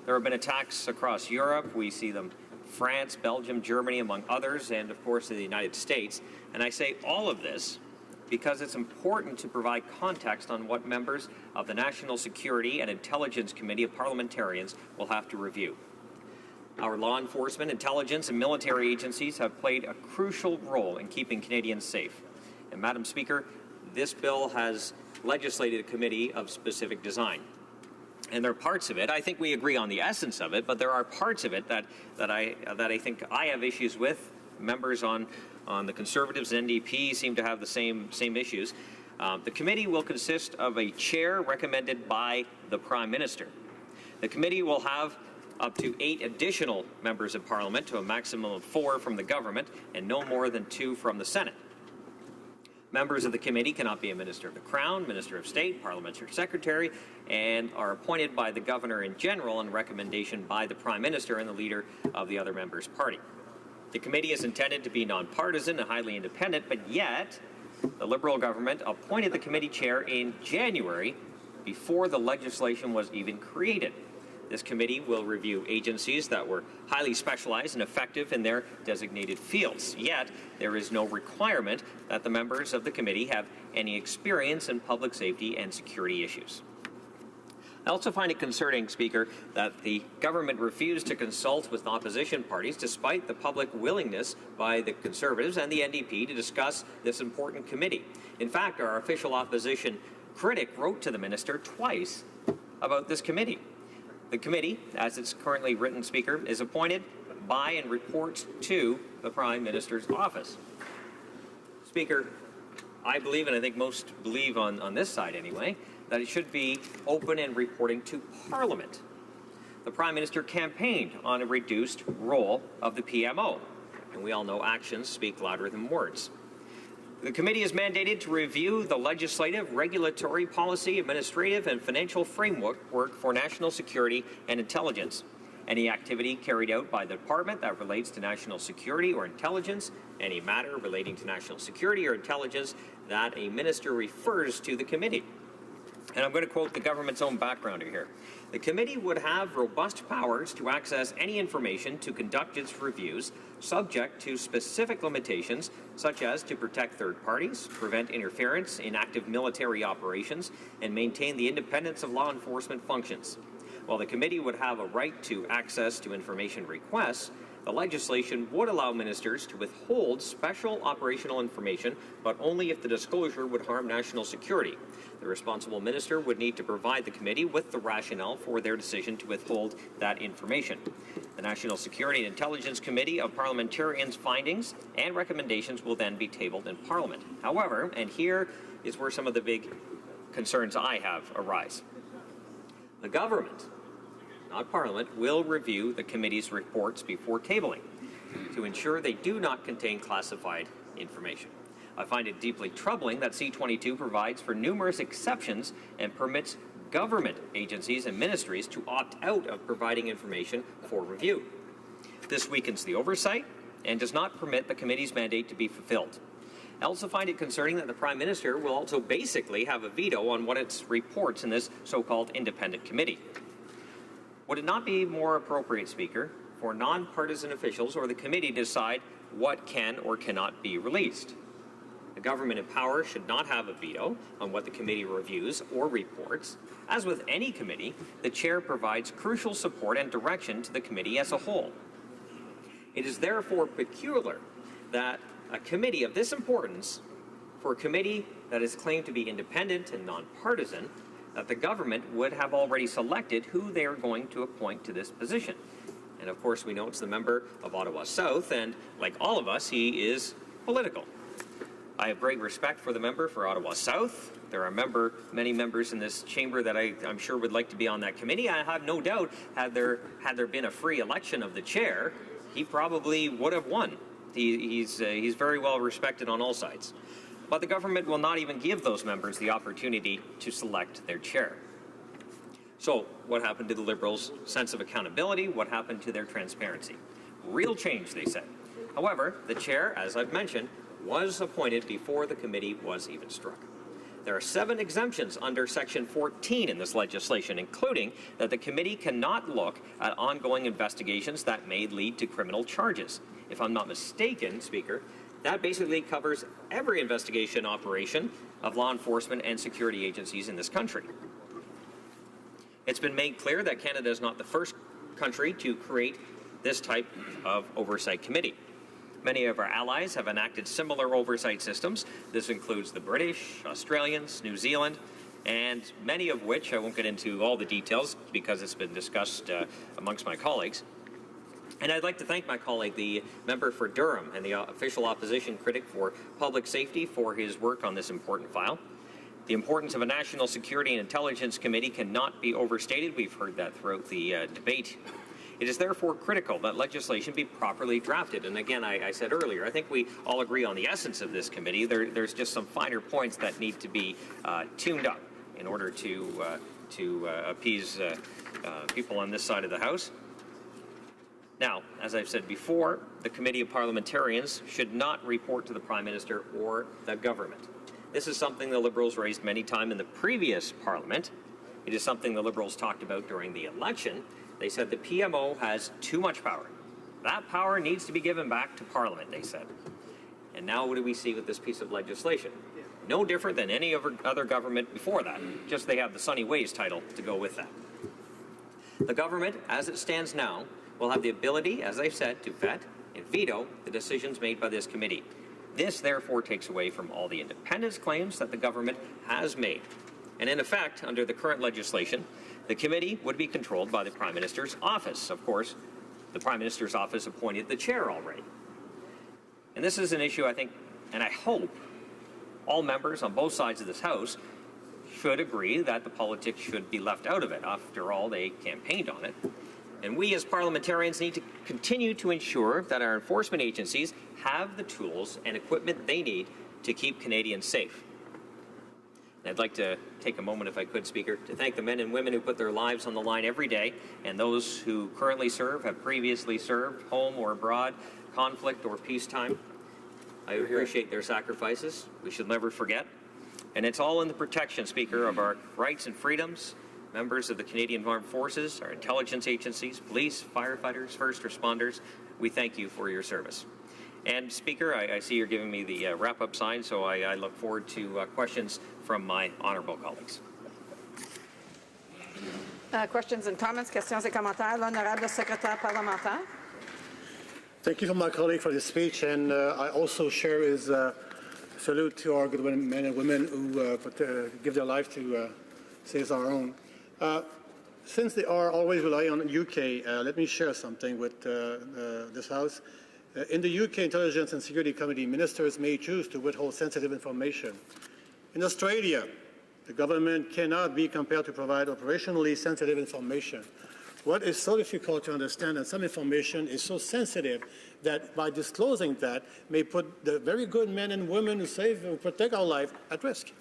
G: There have been attacks across Europe. We see them France, Belgium, Germany, among others, and of course in the United States. And I say all of this because it's important to provide context on what members of the National Security and Intelligence Committee of Parliamentarians will have to review. Our law enforcement, intelligence, and military agencies have played a crucial role in keeping Canadians safe. And Madam Speaker, this bill has legislated a committee of specific design. And there are parts of it, I think we agree on the essence of it, but there are parts of it that I think I have issues with. Members on the Conservatives and NDP seem to have the same issues. The committee will consist of a chair recommended by the Prime Minister. The committee will have up to 8 additional members of Parliament, to a maximum of 4 from the government and no more than 2 from the Senate. Members of the committee cannot be a Minister of the Crown, Minister of State, Parliamentary Secretary, and are appointed by the Governor in general on recommendation by the Prime Minister and the leader of the other member's party. The committee is intended to be nonpartisan and highly independent, but yet the Liberal government appointed the committee chair in January before the legislation was even created. This committee will review agencies that were highly specialized and effective in their designated fields. Yet, there is no requirement that the members of the committee have any experience in public safety and security issues. I also find it concerning, Speaker, that the government refused to consult with opposition parties despite the public willingness by the Conservatives and the NDP to discuss this important committee. In fact, our official opposition critic wrote to the minister twice about this committee. The committee, as it's currently written, Speaker, is appointed by and reports to the Prime Minister's office. Speaker, I believe, and I think most believe on this side anyway, that it should be open and reporting to Parliament. The Prime Minister campaigned on a reduced role of the PMO, and we all know actions speak louder than words. The committee is mandated to review the legislative, regulatory, policy, administrative, and financial framework for national security and intelligence. Any activity carried out by the department that relates to national security or intelligence, any matter relating to national security or intelligence that a minister refers to the committee. And I'm going to quote the government's own backgrounder here. The committee would have robust powers to access any information to conduct its reviews, subject to specific limitations, such as to protect third parties, prevent interference in active military operations, and maintain the independence of law enforcement functions. While the committee would have a right to access to information requests, the legislation would allow ministers to withhold special operational information, but only if the disclosure would harm national security. The responsible minister would need to provide the committee with the rationale for their decision to withhold that information. The National Security and Intelligence Committee of Parliamentarians' findings and recommendations will then be tabled in Parliament. However, and here is where some of the big concerns I have arise, the government, not Parliament, will review the committee's reports before tabling to ensure they do not contain classified information. I find it deeply troubling that C-22 provides for numerous exceptions and permits government agencies and ministries to opt out of providing information for review. This weakens the oversight and does not permit the committee's mandate to be fulfilled. I also find it concerning that the Prime Minister will also basically have a veto on what it reports in this so-called independent committee. Would it not be more appropriate, Speaker, for nonpartisan officials or the committee to decide what can or cannot be released? The government in power should not have a veto on what the committee reviews or reports. As with any committee, the chair provides crucial support and direction to the committee as a whole. It is therefore peculiar that a committee of this importance, for a committee that is claimed to be independent and nonpartisan, that the government would have already selected who they are going to appoint to this position. And of course, we know it's the member of Ottawa South, and like all of us, he is political. I have great respect for the member for Ottawa South. There are many members in this chamber that I'm sure would like to be on that committee. I have no doubt, had there been a free election of the chair, he probably would have won. He's very well respected on all sides. But the government will not even give those members the opportunity to select their chair. So what happened to the Liberals' sense of accountability? What happened to their transparency? Real change, they said. However, the chair, as I've mentioned, was appointed before the committee was even struck. There are 7 exemptions under Section 14 in this legislation, including that the committee cannot look at ongoing investigations that may lead to criminal charges. If I'm not mistaken, Speaker, that basically covers every investigation operation of law enforcement and security agencies in this country. It's been made clear that Canada is not the first country to create this type of oversight committee. Many of our allies have enacted similar oversight systems. This includes the British, Australians, New Zealand, and many of which, I won't get into all the details because it's been discussed amongst my colleagues. And I'd like to thank my colleague, the member for Durham and the official opposition critic for public safety, for his work on this important file. The importance of a National Security and Intelligence Committee cannot be overstated. We've heard that throughout the debate. It is therefore critical that legislation be properly drafted. And again, I said earlier, I think we all agree on the essence of this committee. There's just some finer points that need to be tuned up in order to appease people on this side of the House. Now, as I've said before, the Committee of Parliamentarians should not report to the Prime Minister or the government. This is something the Liberals raised many times in the previous Parliament. It is something the Liberals talked about during the election. They said the PMO has too much power. That power needs to be given back to Parliament, they said. And now what do we see with this piece of legislation? No different than any other government before that, just they have the Sunny Ways title to go with that. The government, as it stands now, will have the ability, as I've said, to vet and veto the decisions made by this committee. This, therefore, takes away from all the independence claims that the government has made. And in effect, under the current legislation, the committee would be controlled by the Prime Minister's office. Of course, the Prime Minister's office appointed the chair already. And this is an issue, I think, and I hope all members on both sides of this House should agree that the politics should be left out of it. After all, they campaigned on it. And we as parliamentarians need to continue to ensure that our enforcement agencies have the tools and equipment they need to keep Canadians safe. And I'd like to take a moment, if I could, Speaker, to thank the men and women who put their lives on the line every day, and those who currently serve, have previously served, home or abroad, conflict or peacetime. I appreciate their sacrifices. We should never forget. And it's all in the protection, Speaker, of our rights and freedoms. Members of the Canadian Armed Forces, our intelligence agencies, police, firefighters, first responders, we thank you for your service. And Speaker, I see you're giving me the wrap-up sign, so I look forward to questions from my honourable colleagues.
F: Questions and comments, questions et commentaires. L'honorable secrétaire parlementaire.
U: Thank you to my colleague for his speech, and I also share his salute to our good men and women who give their life to save our own. Since they are always relying on the UK, let me share something with this House. In the UK Intelligence and Security Committee, ministers may choose to withhold sensitive information. In Australia, the government cannot be compelled to provide operationally sensitive information. What is so difficult to understand, and some information is so sensitive that by disclosing that may put the very good men and women who save and protect our life at risk.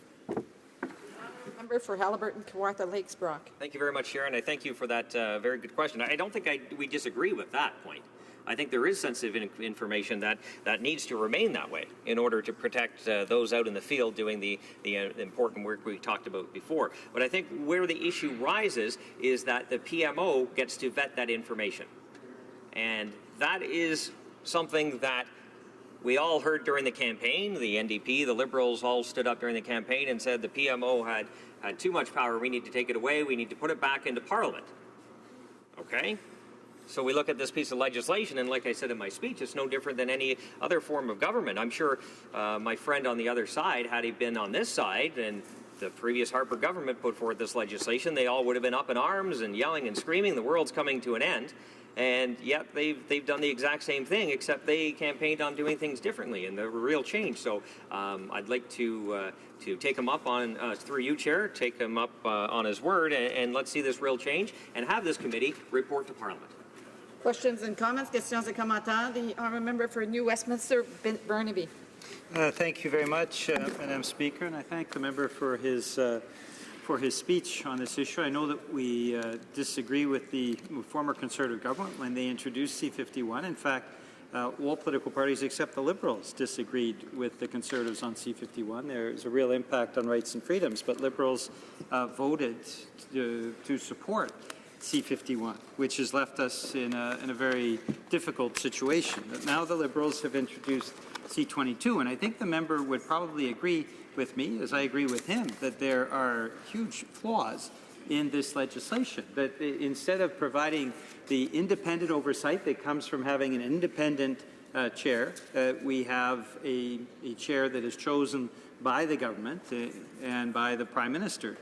F: Member for Haliburton, Kawartha Lakes, Brock.
G: Thank you very much, Sharon. I thank you for that very good question. I don't think we disagree with that point. I think there is sensitive information that needs to remain that way in order to protect those out in the field doing the important work we talked about before. But I think where the issue rises is that the PMO gets to vet that information. And that is something that we all heard during the campaign. The NDP, the Liberals all stood up during the campaign and said the PMO had too much power. We need to take it away. We need to put it back into Parliament. Okay? So we look at this piece of legislation, and like I said in my speech, it's no different than any other form of government. I'm sure my friend on the other side, had he been on this side, and the previous Harper government put forward this legislation, they all would have been up in arms and yelling and screaming, the world's coming to an end. And yet they've done the exact same thing, except they campaigned on doing things differently, and the real change. So I'd like to take him up on, through you, Chair, take him up on his word, and let's see this real change, and have this committee report to Parliament.
F: Questions and comments, questions et commentaires. The honourable member for New Westminster, Burnaby.
I: Thank you very much, Madam Speaker, and I thank the member for his for his speech on this issue. I know that we disagree with the former Conservative government when they introduced C-51. In fact, all political parties except the Liberals disagreed with the Conservatives on C-51. There's a real impact on rights and freedoms, but Liberals voted to support C-51, which has left us in a very difficult situation. But now the Liberals have introduced C-22, and I think the member would probably agree with me, as I agree with him, that there are huge flaws in this legislation. That instead of providing the independent oversight that comes from having an independent chair, we have a chair that is chosen by the government and by the Prime Minister,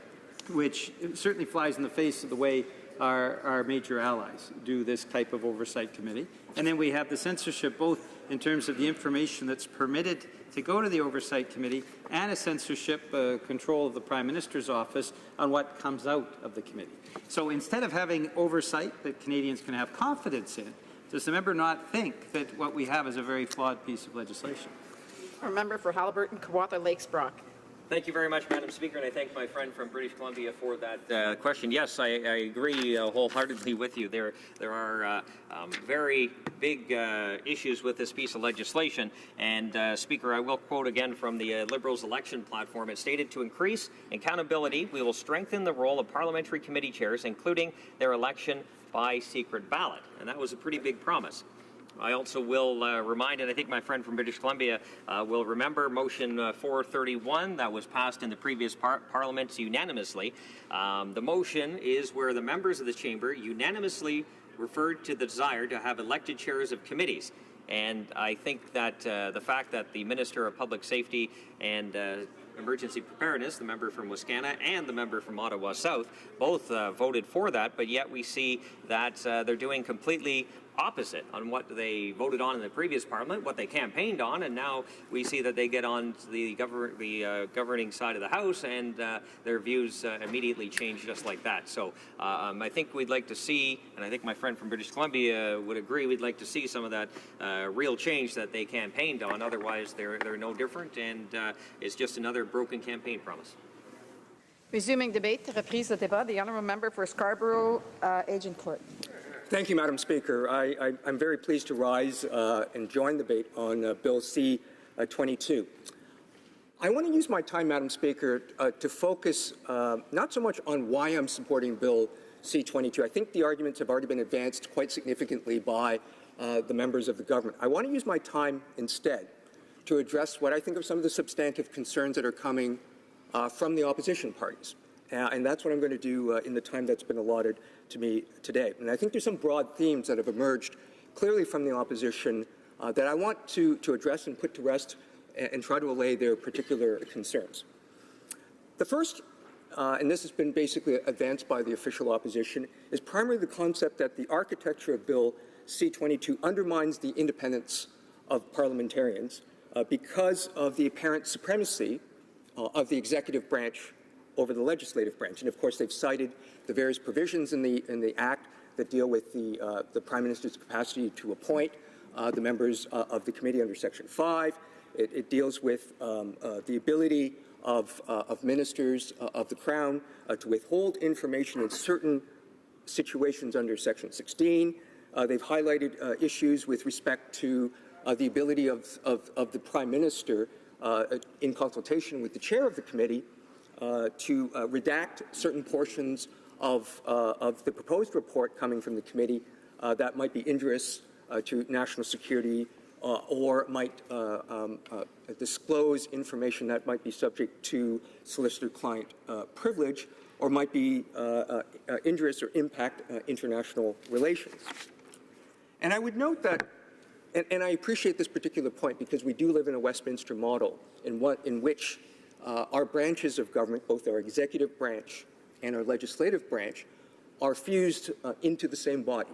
I: which certainly flies in the face of the way our major allies do this type of oversight committee. And then we have the censorship both in terms of the information that's permitted to go to the Oversight Committee and a censorship control of the Prime Minister's office on what comes out of the committee. So instead of having oversight that Canadians can have confidence in, does the member not think that what we have is a very flawed piece of legislation?
F: Our member for Haliburton, Kawartha Lakes Brock.
G: Thank you very much, Madam Speaker, and I thank my friend from British Columbia for that question. Yes, I agree wholeheartedly with you. There are very big issues with this piece of legislation. And, Speaker, I will quote again from the Liberals' election platform. It stated, to increase accountability, we will strengthen the role of parliamentary committee chairs, including their election by secret ballot. And that was a pretty big promise. I also will remind, and I think my friend from British Columbia will remember, Motion 431 that was passed in the previous Parliament unanimously. The motion is where the members of the chamber unanimously referred to the desire to have elected chairs of committees. And I think that the fact that the Minister of Public Safety and Emergency Preparedness, the member from Wascana and the member from Ottawa South, both voted for that, but yet we see that they're doing completely opposite on what they voted on in the previous Parliament, what they campaigned on, and now we see that they get on the governing side of the House, and their views immediately change just like that. So I think we'd like to see, and I think my friend from British Columbia would agree, we'd like to see some of that real change that they campaigned on. Otherwise, they're no different, and it's just another broken campaign promise.
F: Resuming debate, reprise de débat. The honourable member for Scarborough, Agincourt.
D: Thank you, Madam Speaker. I'm very pleased to rise and join the debate on Bill C-22. I want to use my time, Madam Speaker, to focus not so much on why I'm supporting Bill C-22. I think the arguments have already been advanced quite significantly by the members of the government. I want to use my time instead to address what I think are some of the substantive concerns that are coming from the opposition parties. And that's what I'm going to do in the time that's been allotted to me today. And I think there's some broad themes that have emerged clearly from the opposition that I want to address and put to rest and try to allay their particular concerns. The first, and this has been basically advanced by the official opposition, is primarily the concept that the architecture of Bill C-22 undermines the independence of parliamentarians because of the apparent supremacy of the executive branch over the legislative branch. And of course, they've cited the various provisions in the Act that deal with the Prime Minister's capacity to appoint the members of the committee under Section 5. It deals with the ability of ministers of the Crown to withhold information in certain situations under Section 16. They've highlighted issues with respect to the ability of the Prime Minister, in consultation with the chair of the committee, to redact certain portions of the proposed report coming from the committee that might be injurious to national security or might disclose information that might be subject to solicitor-client privilege or might be injurious or impact international relations. And I would note that, and I appreciate this particular point because we do live in a Westminster model in which our branches of government, both our executive branch and our legislative branch, are fused into the same body.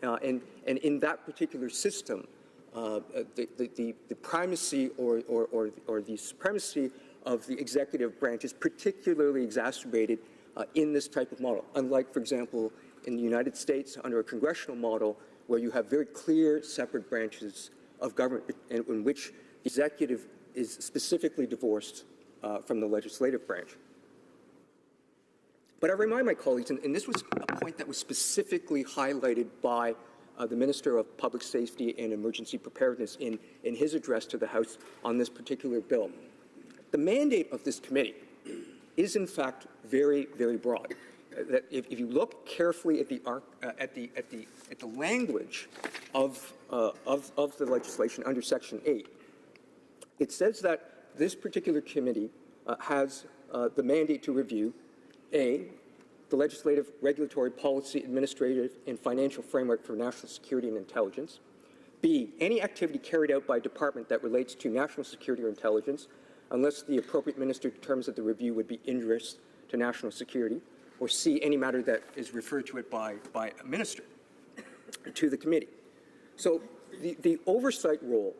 D: And in that particular system, the primacy or the supremacy of the executive branch is particularly exacerbated in this type of model. Unlike, for example, in the United States under a congressional model where you have very clear separate branches of government in which the executive is specifically divorced from the legislative branch. But I remind my colleagues, and this was a point that was specifically highlighted by the Minister of Public Safety and Emergency Preparedness in his address to the House on this particular bill. The mandate of this committee is, in fact, very, very broad. That if you look carefully at the language of the legislation under Section 8, it says that this particular committee has the mandate to review A, the legislative, regulatory, policy, administrative, and financial framework for national security and intelligence. B, any activity carried out by a department that relates to national security or intelligence, unless the appropriate minister determines that the review would be injurious to national security. Or C, any matter that is referred to it by a minister to the committee. So the oversight role,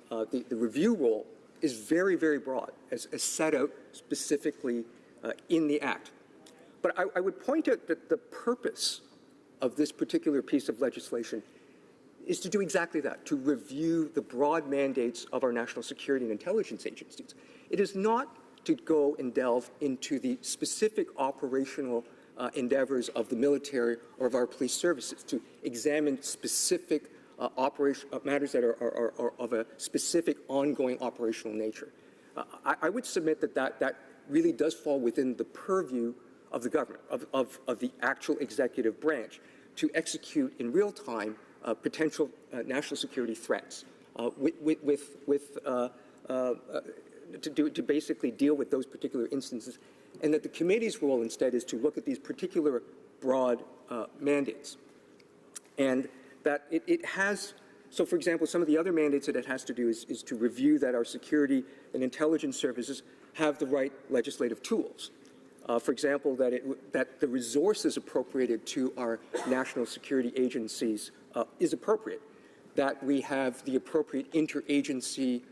D: the review role, is very, very broad, as set out specifically in the Act. But I would point out that the purpose of this particular piece of legislation is to do exactly that, to review the broad mandates of our national security and intelligence agencies. It is not to go and delve into the specific operational endeavors of the military or of our police services, to examine specific matters that are of a specific ongoing operational nature. I would submit that really does fall within the purview of the government, of the actual executive branch, to execute in real time potential national security threats, to basically deal with those particular instances, and that the committee's role instead is to look at these particular broad mandates. And that it has, so for example, some of the other mandates that it has to do is to review that our security and intelligence services have the right legislative tools. For example, that the resources appropriated to our national security agencies is appropriate, that we have the appropriate interagency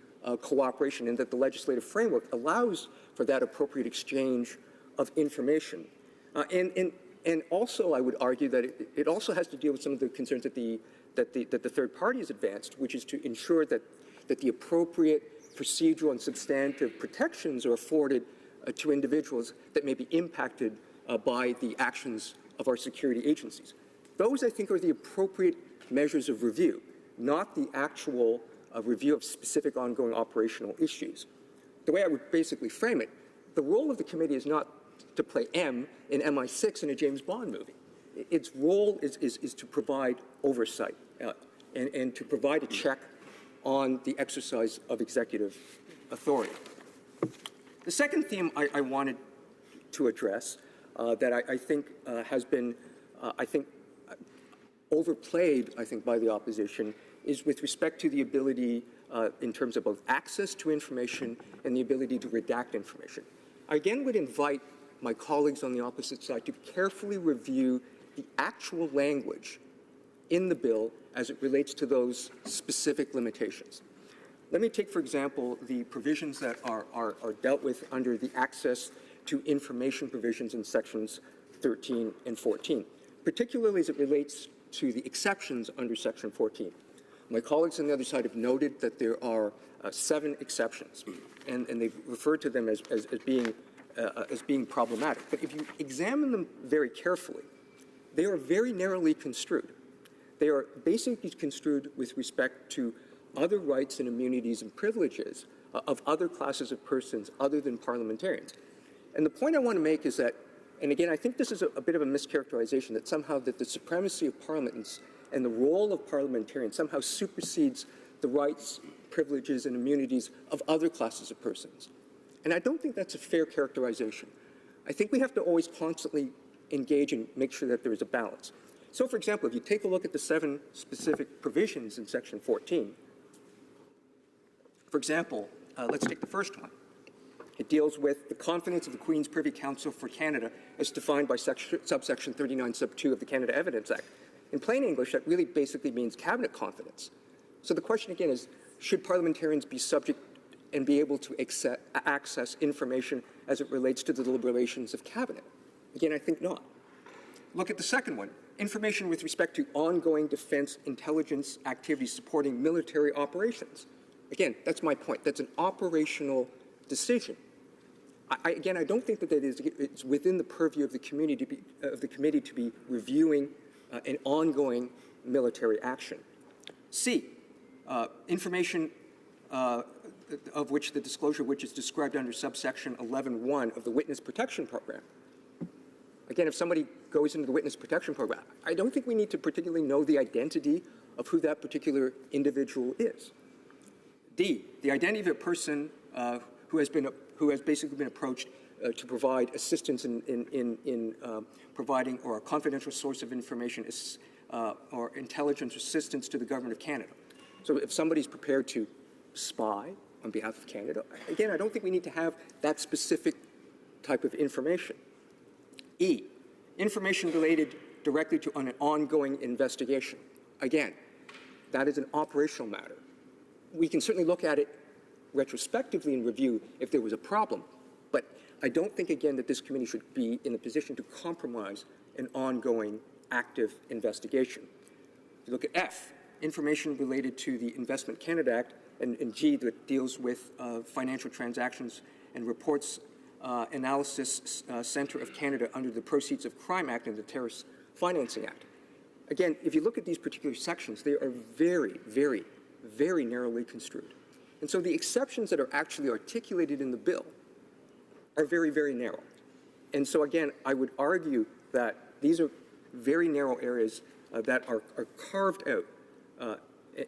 D: cooperation, and that the legislative framework allows for that appropriate exchange of information. And also, I would argue that it also has to deal with some of the concerns that the third party has advanced, which is to ensure that the appropriate procedural and substantive protections are afforded to individuals that may be impacted by the actions of our security agencies. Those, I think, are the appropriate measures of review, not the actual review of specific ongoing operational issues. The way I would basically frame it, the role of the committee is not to play M in MI6 in a James Bond movie. Its role is to provide oversight and to provide a check on the exercise of executive authority. The second theme I wanted to address that I think has been, overplayed, by the opposition, is with respect to the ability in terms of both access to information and the ability to redact information. I again would invite my colleagues on the opposite side to carefully review the actual language in the bill as it relates to those specific limitations. Let me take, for example, the provisions that are dealt with under the access to information provisions in sections 13 and 14, particularly as it relates to the exceptions under section 14. My colleagues on the other side have noted that there are 7 exceptions, and they've referred to them as being problematic. But if you examine them very carefully, they are very narrowly construed. They are basically construed with respect to other rights and immunities and privileges of other classes of persons other than parliamentarians. And the point I want to make is that, and again, I think this is a bit of a mischaracterization, that somehow that the supremacy of parliaments and the role of parliamentarians somehow supersedes the rights, privileges, and immunities of other classes of persons. And I don't think that's a fair characterization. I think we have to always constantly engage and make sure that there is a balance. So, for example, if you take a look at the 7 specific provisions in section 14, for example, let's take the first one. It deals with the confidence of the Queen's Privy Council for Canada as defined by subsection 39 sub 2 of the Canada Evidence Act. In plain English, that really basically means cabinet confidence. So the question again is, should parliamentarians be subject and be able to access information as it relates to the deliberations of cabinet? Again, I think not. Look at the second one, information with respect to ongoing defense intelligence activities supporting military operations. Again, that's my point. That's an operational decision. Again, I don't think that it's within the purview of the committee to be reviewing an ongoing military action. C, information of which the disclosure which is described under subsection 11.1 of the Witness Protection Program. Again, if somebody goes into the Witness Protection Program, I don't think we need to particularly know the identity of who that particular individual is. D, the identity of a person who has basically been approached to provide assistance in providing or a confidential source of information or intelligence assistance to the government of Canada. So if somebody's prepared to spy on behalf of Canada, again, I don't think we need to have that specific type of information. E, information related directly to an ongoing investigation. Again, that is an operational matter. We can certainly look at it retrospectively and review if there was a problem, but I don't think, again, that this committee should be in a position to compromise an ongoing active investigation. You look at F, information related to the Investment Canada Act, and G, that deals with financial transactions and reports Analysis Centre of Canada under the Proceeds of Crime Act and the Terrorist Financing Act. Again, if you look at these particular sections, they are very, very, very narrowly construed. And so the exceptions that are actually articulated in the bill are very, very narrow. And so again, I would argue that these are very narrow areas that are carved out,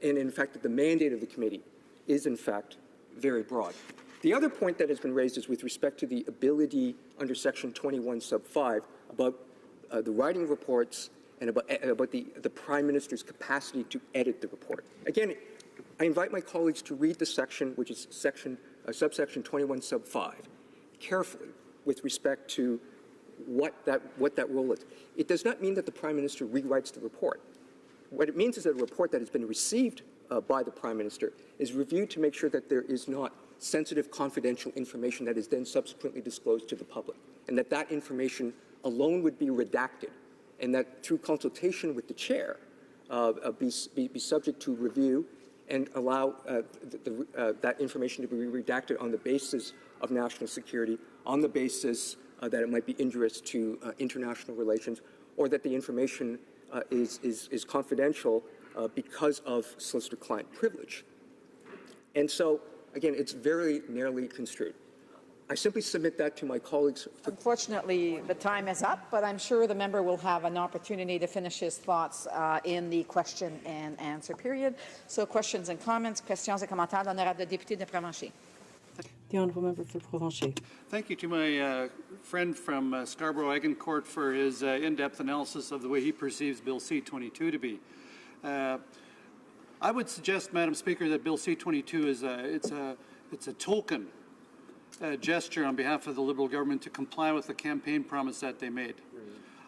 D: and in fact that the mandate of the committee is in fact very broad. The other point that has been raised is with respect to the ability under Section 21 sub 5 about the writing of reports and about the Prime Minister's capacity to edit the report. Again, I invite my colleagues to read the section, which is subsection 21 sub 5, carefully with respect to what that role is. It does not mean that the Prime Minister rewrites the report. What it means is that a report that has been received by the Prime Minister is reviewed to make sure that there is not sensitive, confidential information that is then subsequently disclosed to the public, and that information alone would be redacted, and that through consultation with the chair be subject to review and allow that information to be redacted on the basis of national security, on the basis that it might be injurious to international relations, or that the information is confidential because of solicitor-client privilege. And so, again, it's very narrowly construed. I simply submit that to my colleagues.
F: Unfortunately, the time is up, but I'm sure the member will have an opportunity to finish his thoughts in the question and answer period. So questions and comments. Questions et commentaires. L'honorable député de Provencher.
J: The honourable member for Provencher.
O: Thank you to my friend from Scarborough-Agincourt for his in-depth analysis of the way he perceives Bill C-22 to be. I would suggest, Madam Speaker, that Bill C-22 is a token gesture on behalf of the Liberal government to comply with the campaign promise that they made.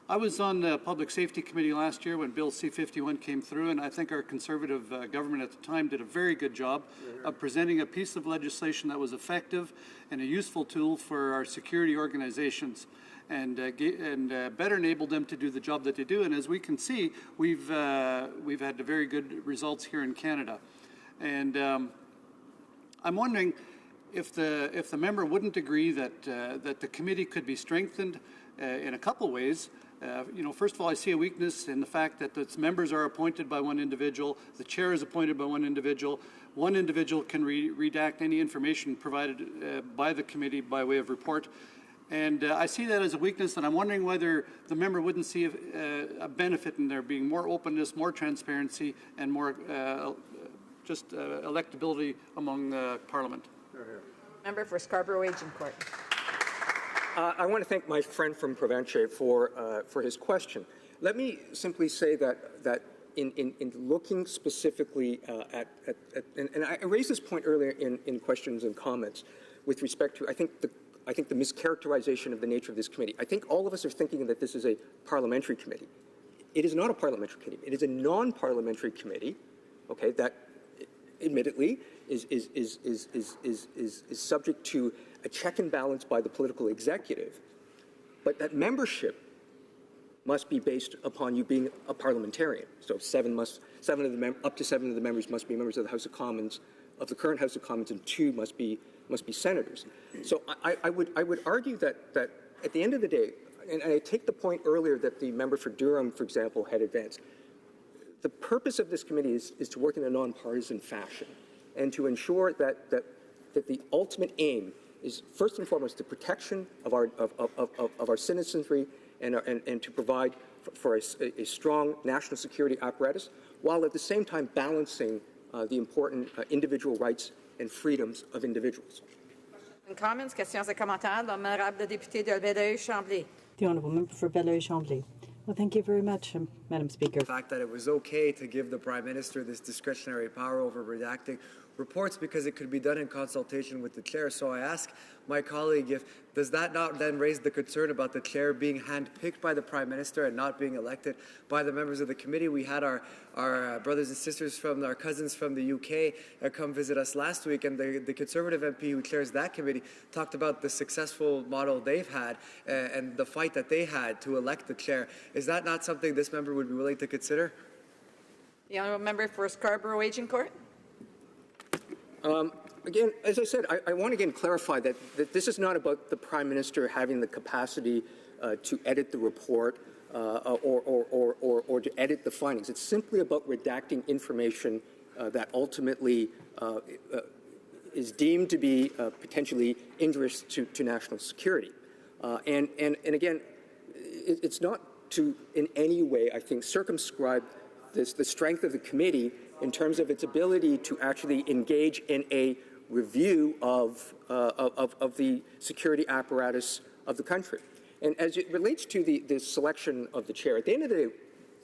O: I was on the Public Safety Committee last year when Bill C-51 came through, and I think our Conservative government at the time did a very good job of presenting a piece of legislation that was effective and a useful tool for our security organizations, and better enabled them to do the job that they do. And as we can see, we've had very good results here in Canada. And I'm wondering if the member wouldn't agree that the committee could be strengthened in a couple ways. First of all, I see a weakness in the fact that its members are appointed by one individual, the chair is appointed by one individual can redact any information provided by the committee by way of report. And I see that as a weakness, and I'm wondering whether the member wouldn't see a benefit in there being more openness, more transparency, and more electability among Parliament.
F: Member for Scarborough-Agincourt.
D: I want to thank my friend from Provencher for his question. Let me simply say that in looking specifically and I raised this point earlier in questions and comments with respect to I think the mischaracterization of the nature of this committee. I think all of us are thinking that this is a parliamentary committee. It is not a parliamentary committee. It is a non-parliamentary committee. Okay, that admittedly is subject to a check and balance by the political executive, but that membership must be based upon you being a parliamentarian. So up to 7 of the members must be members of the House of Commons, of the current House of Commons, and 2 must be must be senators. So I would argue that at the end of the day, and I take the point earlier that the member for Durham, for example, had advanced, the purpose of this committee is to work in a nonpartisan fashion and to ensure that the ultimate aim is first and foremost the protection of our citizenry and to provide for a strong national security apparatus, while at the same time balancing the important individual rights and freedoms of individuals.
F: Comments, questions et commentaires. L'honorable député de Belleuil-Chambly.
J: The Honourable Member for Belleuil-Chambly. Well, thank you very much, Madam Speaker.
B: The fact that it was okay to give the Prime Minister this discretionary power over redacting reports because it could be done in consultation with the Chair. So I ask my colleague, does that not then raise the concern about the Chair being handpicked by the Prime Minister and not being elected by the members of the committee? We had our brothers and sisters from our cousins from the UK come visit us last week, and the Conservative MP who chairs that committee talked about the successful model they've had and the fight that they had to elect the Chair. Is that not something this member would be willing to consider?
F: The Honourable Member for Scarborough Agincourt.
D: Again, as I said, I want to again clarify that this is not about the Prime Minister having the capacity to edit the report or to edit the findings. It's simply about redacting information that ultimately is deemed to be potentially injurious to national security. And again, it's not to in any way, I think, circumscribe the strength of the committee in terms of its ability to actually engage in a review of the security apparatus of the country. And as it relates to the selection of the chair, at the end of the day,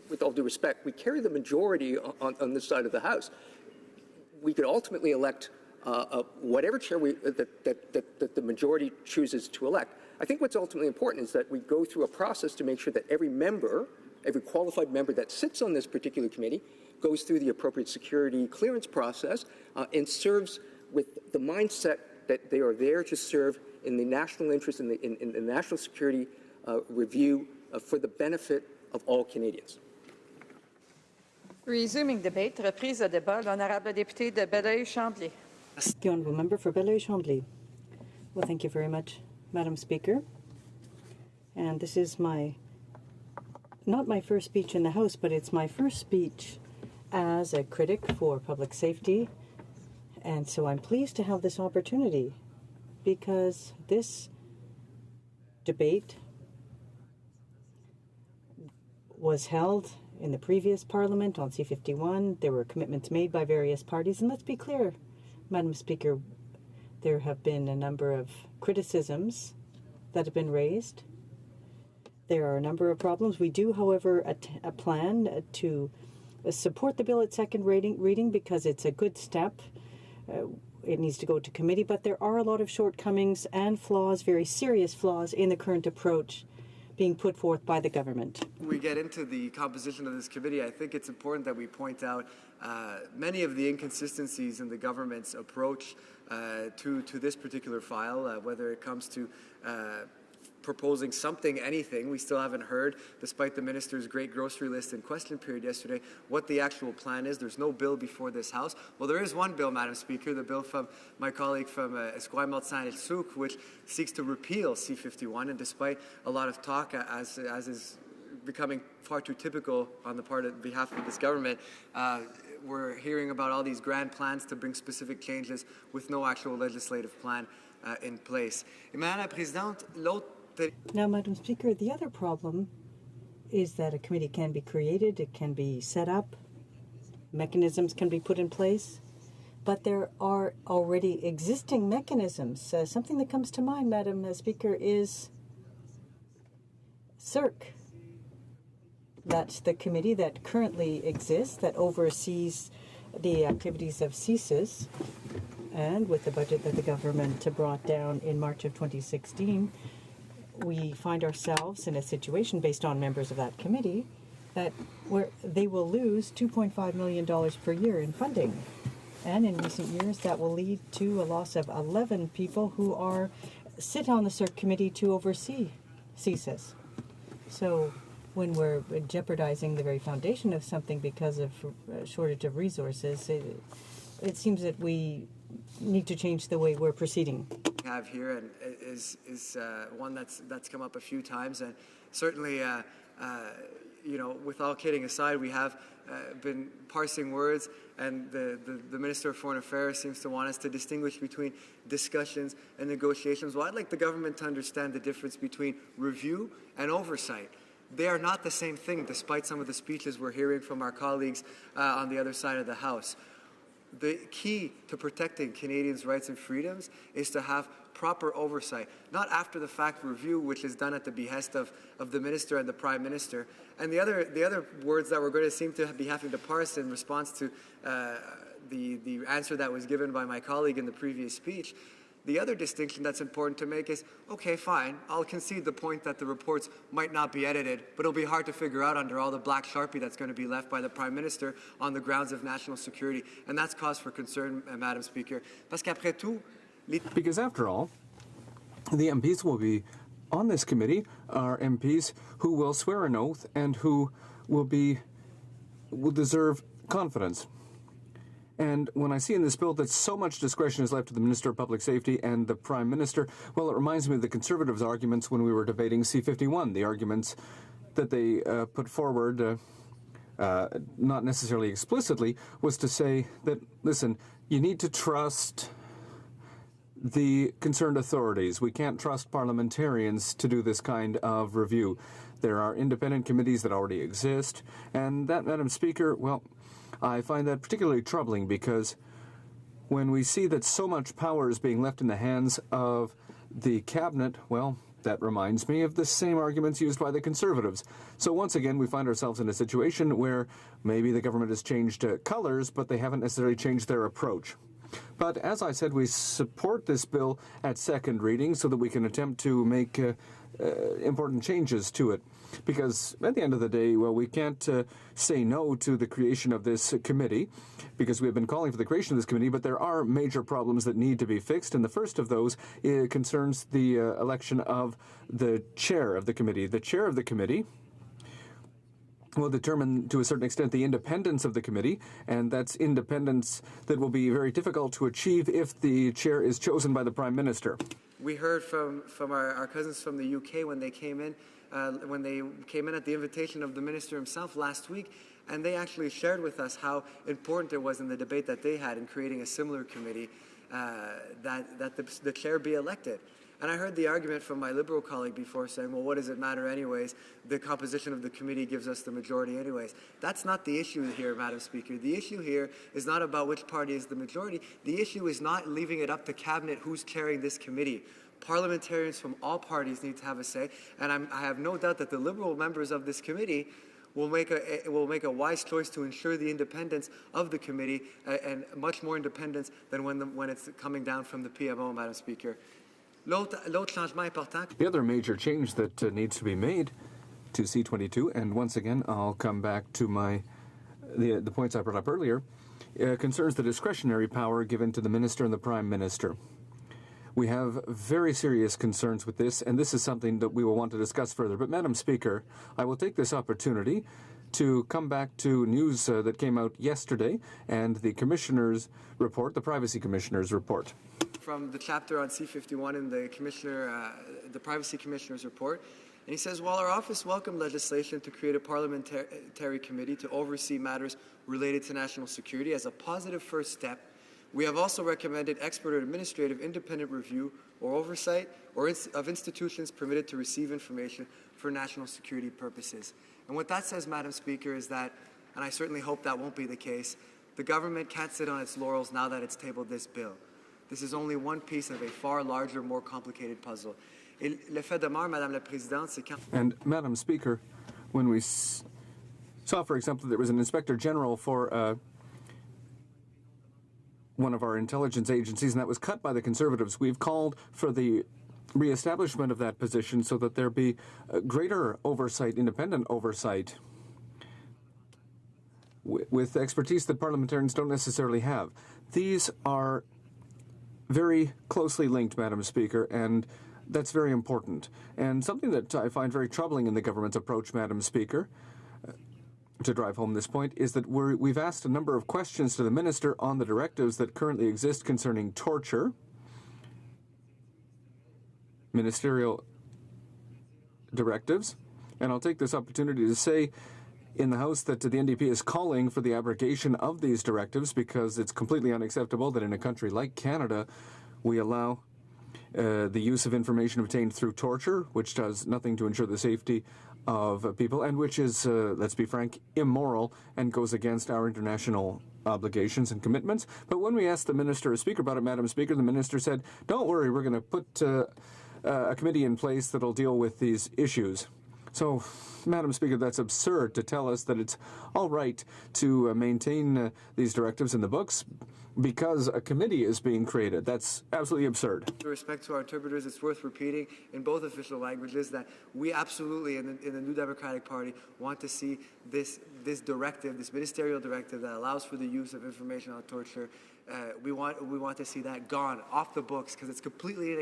D: with all due respect, we carry the majority on this side of the House. We could ultimately elect whatever chair that the majority chooses to elect. I think what's ultimately important is that we go through a process to make sure that every member, every qualified member that sits on this particular committee goes through the appropriate security clearance process and serves with the mindset that they are there to serve in the national interest, in the national security review for the benefit of all Canadians.
F: Resuming debate, reprise de débat, l'honorable député de Belleuil-Chambly.
J: The Honourable Member for Belleuil-Chambly. Well, thank you very much, Madam Speaker. And this is not my first speech in the House, but it's my first speech as a critic for public safety. And so I'm pleased to have this opportunity because this debate was held in the previous Parliament on C-51. There were commitments made by various parties. And let's be clear, Madam Speaker, there have been a number of criticisms that have been raised. There are a number of problems. We do, however, a plan to support the bill at second reading because it's a good step. It needs to go to committee, but there are a lot of shortcomings and flaws, very serious flaws, in the current approach being put forth by the government.
B: When we get into the composition of this committee, I think it's important that we point out many of the inconsistencies in the government's approach to this particular file, whether it comes to proposing something, anything. We still haven't heard, despite the minister's great grocery list and question period yesterday, what the actual plan is. There's no bill before this House. Well, there is one bill, Madam Speaker, the bill from my colleague from Esquimalt-Saint-Souk, which seeks to repeal C-51, and despite a lot of talk, as is becoming far too typical on the behalf of this government, we're hearing about all these grand plans to bring specific changes with no actual legislative plan in place. Madame la Présidente,
J: Now, Madam Speaker, the other problem is that a committee can be created, it can be set up, mechanisms can be put in place, but there are already existing mechanisms. Something that comes to mind, Madam Speaker, is CERC. That's the committee that currently exists, that oversees the activities of CSIS, and with the budget that the government brought down in March of 2016, we find ourselves in a situation based on members of that committee that where they will lose $2.5 million per year in funding. And in recent years, that will lead to a loss of 11 people who sit on the CERC committee to oversee CSIS. So when we're jeopardizing the very foundation of something because of a shortage of resources, it seems that we need to change the way we're proceeding.
B: Have here and is one that's come up a few times, and certainly, you know, with all kidding aside, we have been parsing words, and the Minister of Foreign Affairs seems to want us to distinguish between discussions and negotiations. Well, I'd like the government to understand the difference between review and oversight. They are not the same thing, despite some of the speeches we're hearing from our colleagues on the other side of the House. The key to protecting Canadians' rights and freedoms is to have proper oversight, not after the fact review, which is done at the behest of the Minister and the Prime Minister. And the other words that we're going to seem to be having to parse in response to the answer that was given by my colleague in the previous speech. The other distinction that's important to make is, okay, fine, I'll concede the point that the reports might not be edited, but it'll be hard to figure out under all the black Sharpie that's going to be left by the Prime Minister on the grounds of national security. And that's cause for concern, Madam Speaker.
E: Because after all, the MPs will be on this committee are MPs who will swear an oath and who will deserve confidence. And when I see in this bill that so much discretion is left to the Minister of Public Safety and the Prime Minister, well, it reminds me of the Conservatives' arguments when we were debating C-51, the arguments that they put forward, not necessarily explicitly, was to say that, listen, you need to trust the concerned authorities. We can't trust parliamentarians to do this kind of review. There are independent committees that already exist, and that, Madam Speaker, well, I find that particularly troubling because when we see that so much power is being left in the hands of the cabinet, well, that reminds me of the same arguments used by the Conservatives. So once again, we find ourselves in a situation where maybe the government has changed colors, but they haven't necessarily changed their approach. But as I said, we support this bill at second reading so that we can attempt to make important changes to it. Because at the end of the day, well, we can't say no to the creation of this committee, because we have been calling for the creation of this committee, but there are major problems that need to be fixed, and the first of those concerns the election of the chair of the committee. The chair of the committee will determine to a certain extent the independence of the committee, and that's independence that will be very difficult to achieve if the chair is chosen by the Prime Minister.
B: We heard from our cousins from the UK when they came in at the invitation of the Minister himself last week, and they actually shared with us how important it was in the debate that they had in creating a similar committee that the chair be elected. And I heard the argument from my Liberal colleague before saying, well, what does it matter anyways? The composition of the committee gives us the majority anyways. That's not the issue here, Madam Speaker. The issue here is not about which party is the majority. The issue is not leaving it up to Cabinet who's chairing this committee. Parliamentarians from all parties need to have a say, and I have no doubt that the Liberal members of this committee will make a wise choice to ensure the independence of the committee, and much more independence than when it's coming down from the PMO, Madam Speaker.
E: The other major change that needs to be made to C-22, and once again I'll come back to the points I brought up earlier, concerns the discretionary power given to the Minister and the Prime Minister. We have very serious concerns with this, and this is something that we will want to discuss further. But, Madam Speaker, I will take this opportunity to come back to news that came out yesterday and the Commissioner's report, the Privacy Commissioner's report.
B: From the chapter on C-51 in the Privacy Commissioner's report, and he says, while our office welcomed legislation to create a parliamentary committee to oversee matters related to national security as a positive first step, we have also recommended expert or administrative independent review or oversight of institutions permitted to receive information for national security purposes. And what that says, Madam Speaker, is that, and I certainly hope that won't be the case, the government can't sit on its laurels now that it's tabled this bill. This is only one piece of a far larger, more complicated puzzle. Le fait de demeure, Madame la Présidente, c'est quand...
E: And, Madam Speaker, when we saw, for example, there was an Inspector General for one of our intelligence agencies, and that was cut by the Conservatives, we've called for the reestablishment of that position so that there be greater oversight, independent oversight, with expertise that parliamentarians don't necessarily have. These are very closely linked, Madam Speaker, and that's very important. And something that I find very troubling in the government's approach, Madam Speaker, to drive home this point is that we've asked a number of questions to the minister on the directives that currently exist concerning torture, ministerial directives, and I'll take this opportunity to say in the House that the NDP is calling for the abrogation of these directives because it's completely unacceptable that in a country like Canada we allow the use of information obtained through torture, which does nothing to ensure the safety of people and which is, let's be frank, immoral and goes against our international obligations and commitments. But when we asked the Minister or Speaker about it, Madam Speaker, the Minister said, don't worry, we're going to put a committee in place that'll deal with these issues. So, Madam Speaker, that's absurd to tell us that it's all right to maintain these directives in the books because a committee is being created. That's absolutely absurd.
B: With respect to our interpreters, it's worth repeating in both official languages that we absolutely, in the New Democratic Party, want to see this directive, this ministerial directive that allows for the use of information on torture. We want to see that gone off the books because it's completely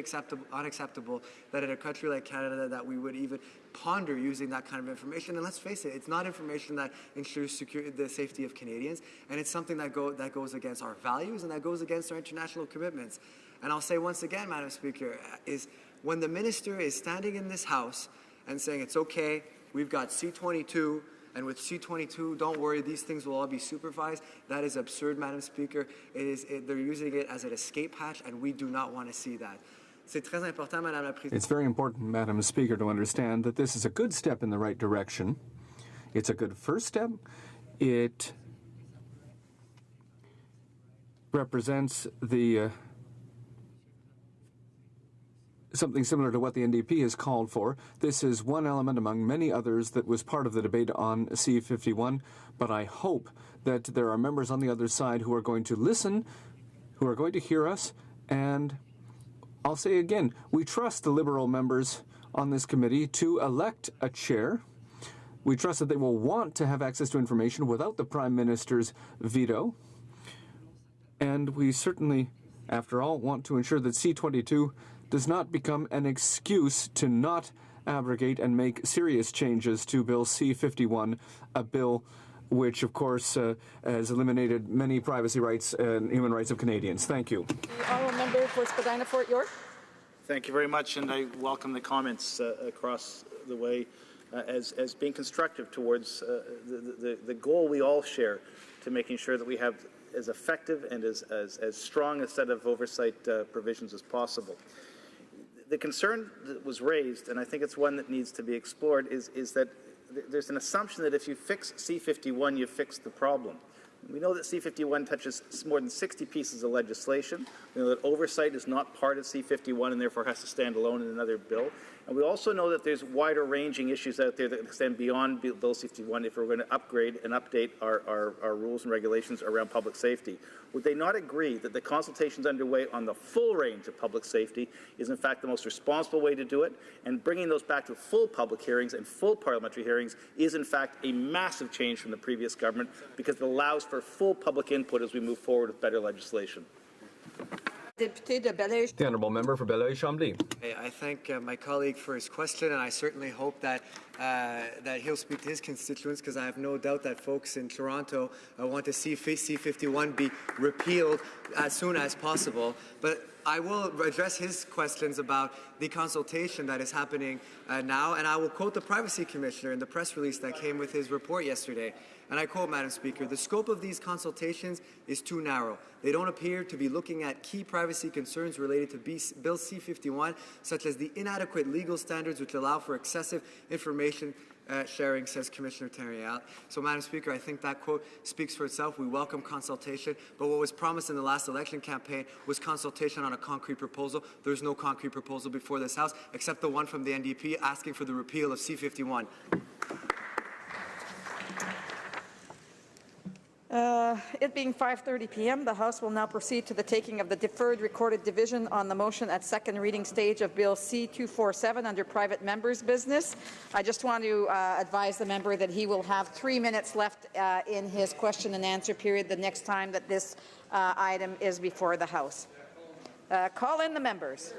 B: unacceptable that in a country like Canada that we would even ponder using that kind of information. And let's face it, it's not information that ensures the safety of Canadians, and it's something that goes against our values and that goes against our international commitments. And I'll say once again, Madam Speaker, is when the minister is standing in this House and saying it's okay, we've got C-22, and with C-22, don't worry, these things will all be supervised. That is absurd, Madam Speaker. They're using it as an escape hatch, and we do not want to see that. It's
E: very important, Madam Speaker, to understand that this is a good step in the right direction. It's a good first step. It represents the something similar to what the NDP has called for. This is one element among many others that was part of the debate on C-51, but I hope that there are members on the other side who are going to listen, who are going to hear us, and I'll say again, we trust the Liberal members on this committee to elect a chair. We trust that they will want to have access to information without the Prime Minister's veto. And we certainly, after all, want to ensure that C-22 does not become an excuse to not abrogate and make serious changes to Bill C-51, a bill which, of course, has eliminated many privacy rights and human rights of Canadians. Thank you.
F: The honourable member for Spadina-Fort York.
C: Thank you very much, and I welcome the comments across the way as being constructive towards the goal we all share to making sure that we have as effective and as strong a set of oversight provisions as possible. The concern that was raised, and I think it's one that needs to be explored, is that there's an assumption that if you fix C-51, you fix the problem. We know that C-51 touches more than 60 pieces of legislation. We know that oversight is not part of C-51 and therefore has to stand alone in another bill. And we also know that there's wider-ranging issues out there that extend beyond Bill C-51 if we're going to upgrade and update our rules and regulations around public safety. Would they not agree that the consultations underway on the full range of public safety is in fact the most responsible way to do it, and bringing those back to full public hearings and full parliamentary hearings is in fact a massive change from the previous government because it allows for full public input as we move forward with better legislation?
E: The honourable member for Belleuil-Chambly.
B: I thank my colleague for his question, and I certainly hope that he'll speak to his constituents, because I have no doubt that folks in Toronto want to see C-51 be repealed as soon as possible. But I will address his questions about the consultation that is happening now, and I will quote the Privacy Commissioner in the press release that came with his report yesterday. And I quote, Madam Speaker, "The scope of these consultations is too narrow. They don't appear to be looking at key privacy concerns related to Bill C-51, such as the inadequate legal standards which allow for excessive information sharing," says Commissioner Thériault. So, Madam Speaker, I think that quote speaks for itself. We welcome consultation, but what was promised in the last election campaign was consultation on a concrete proposal. There's no concrete proposal before this House, except the one from the NDP asking for the repeal of C-51.
F: It being 5:30 p.m., the House will now proceed to the taking of the deferred recorded division on the motion at second reading stage of Bill C-247 under private members' business. I just want to advise the member that he will have 3 minutes left in his question and answer period the next time that this item is before the House. Call in the members.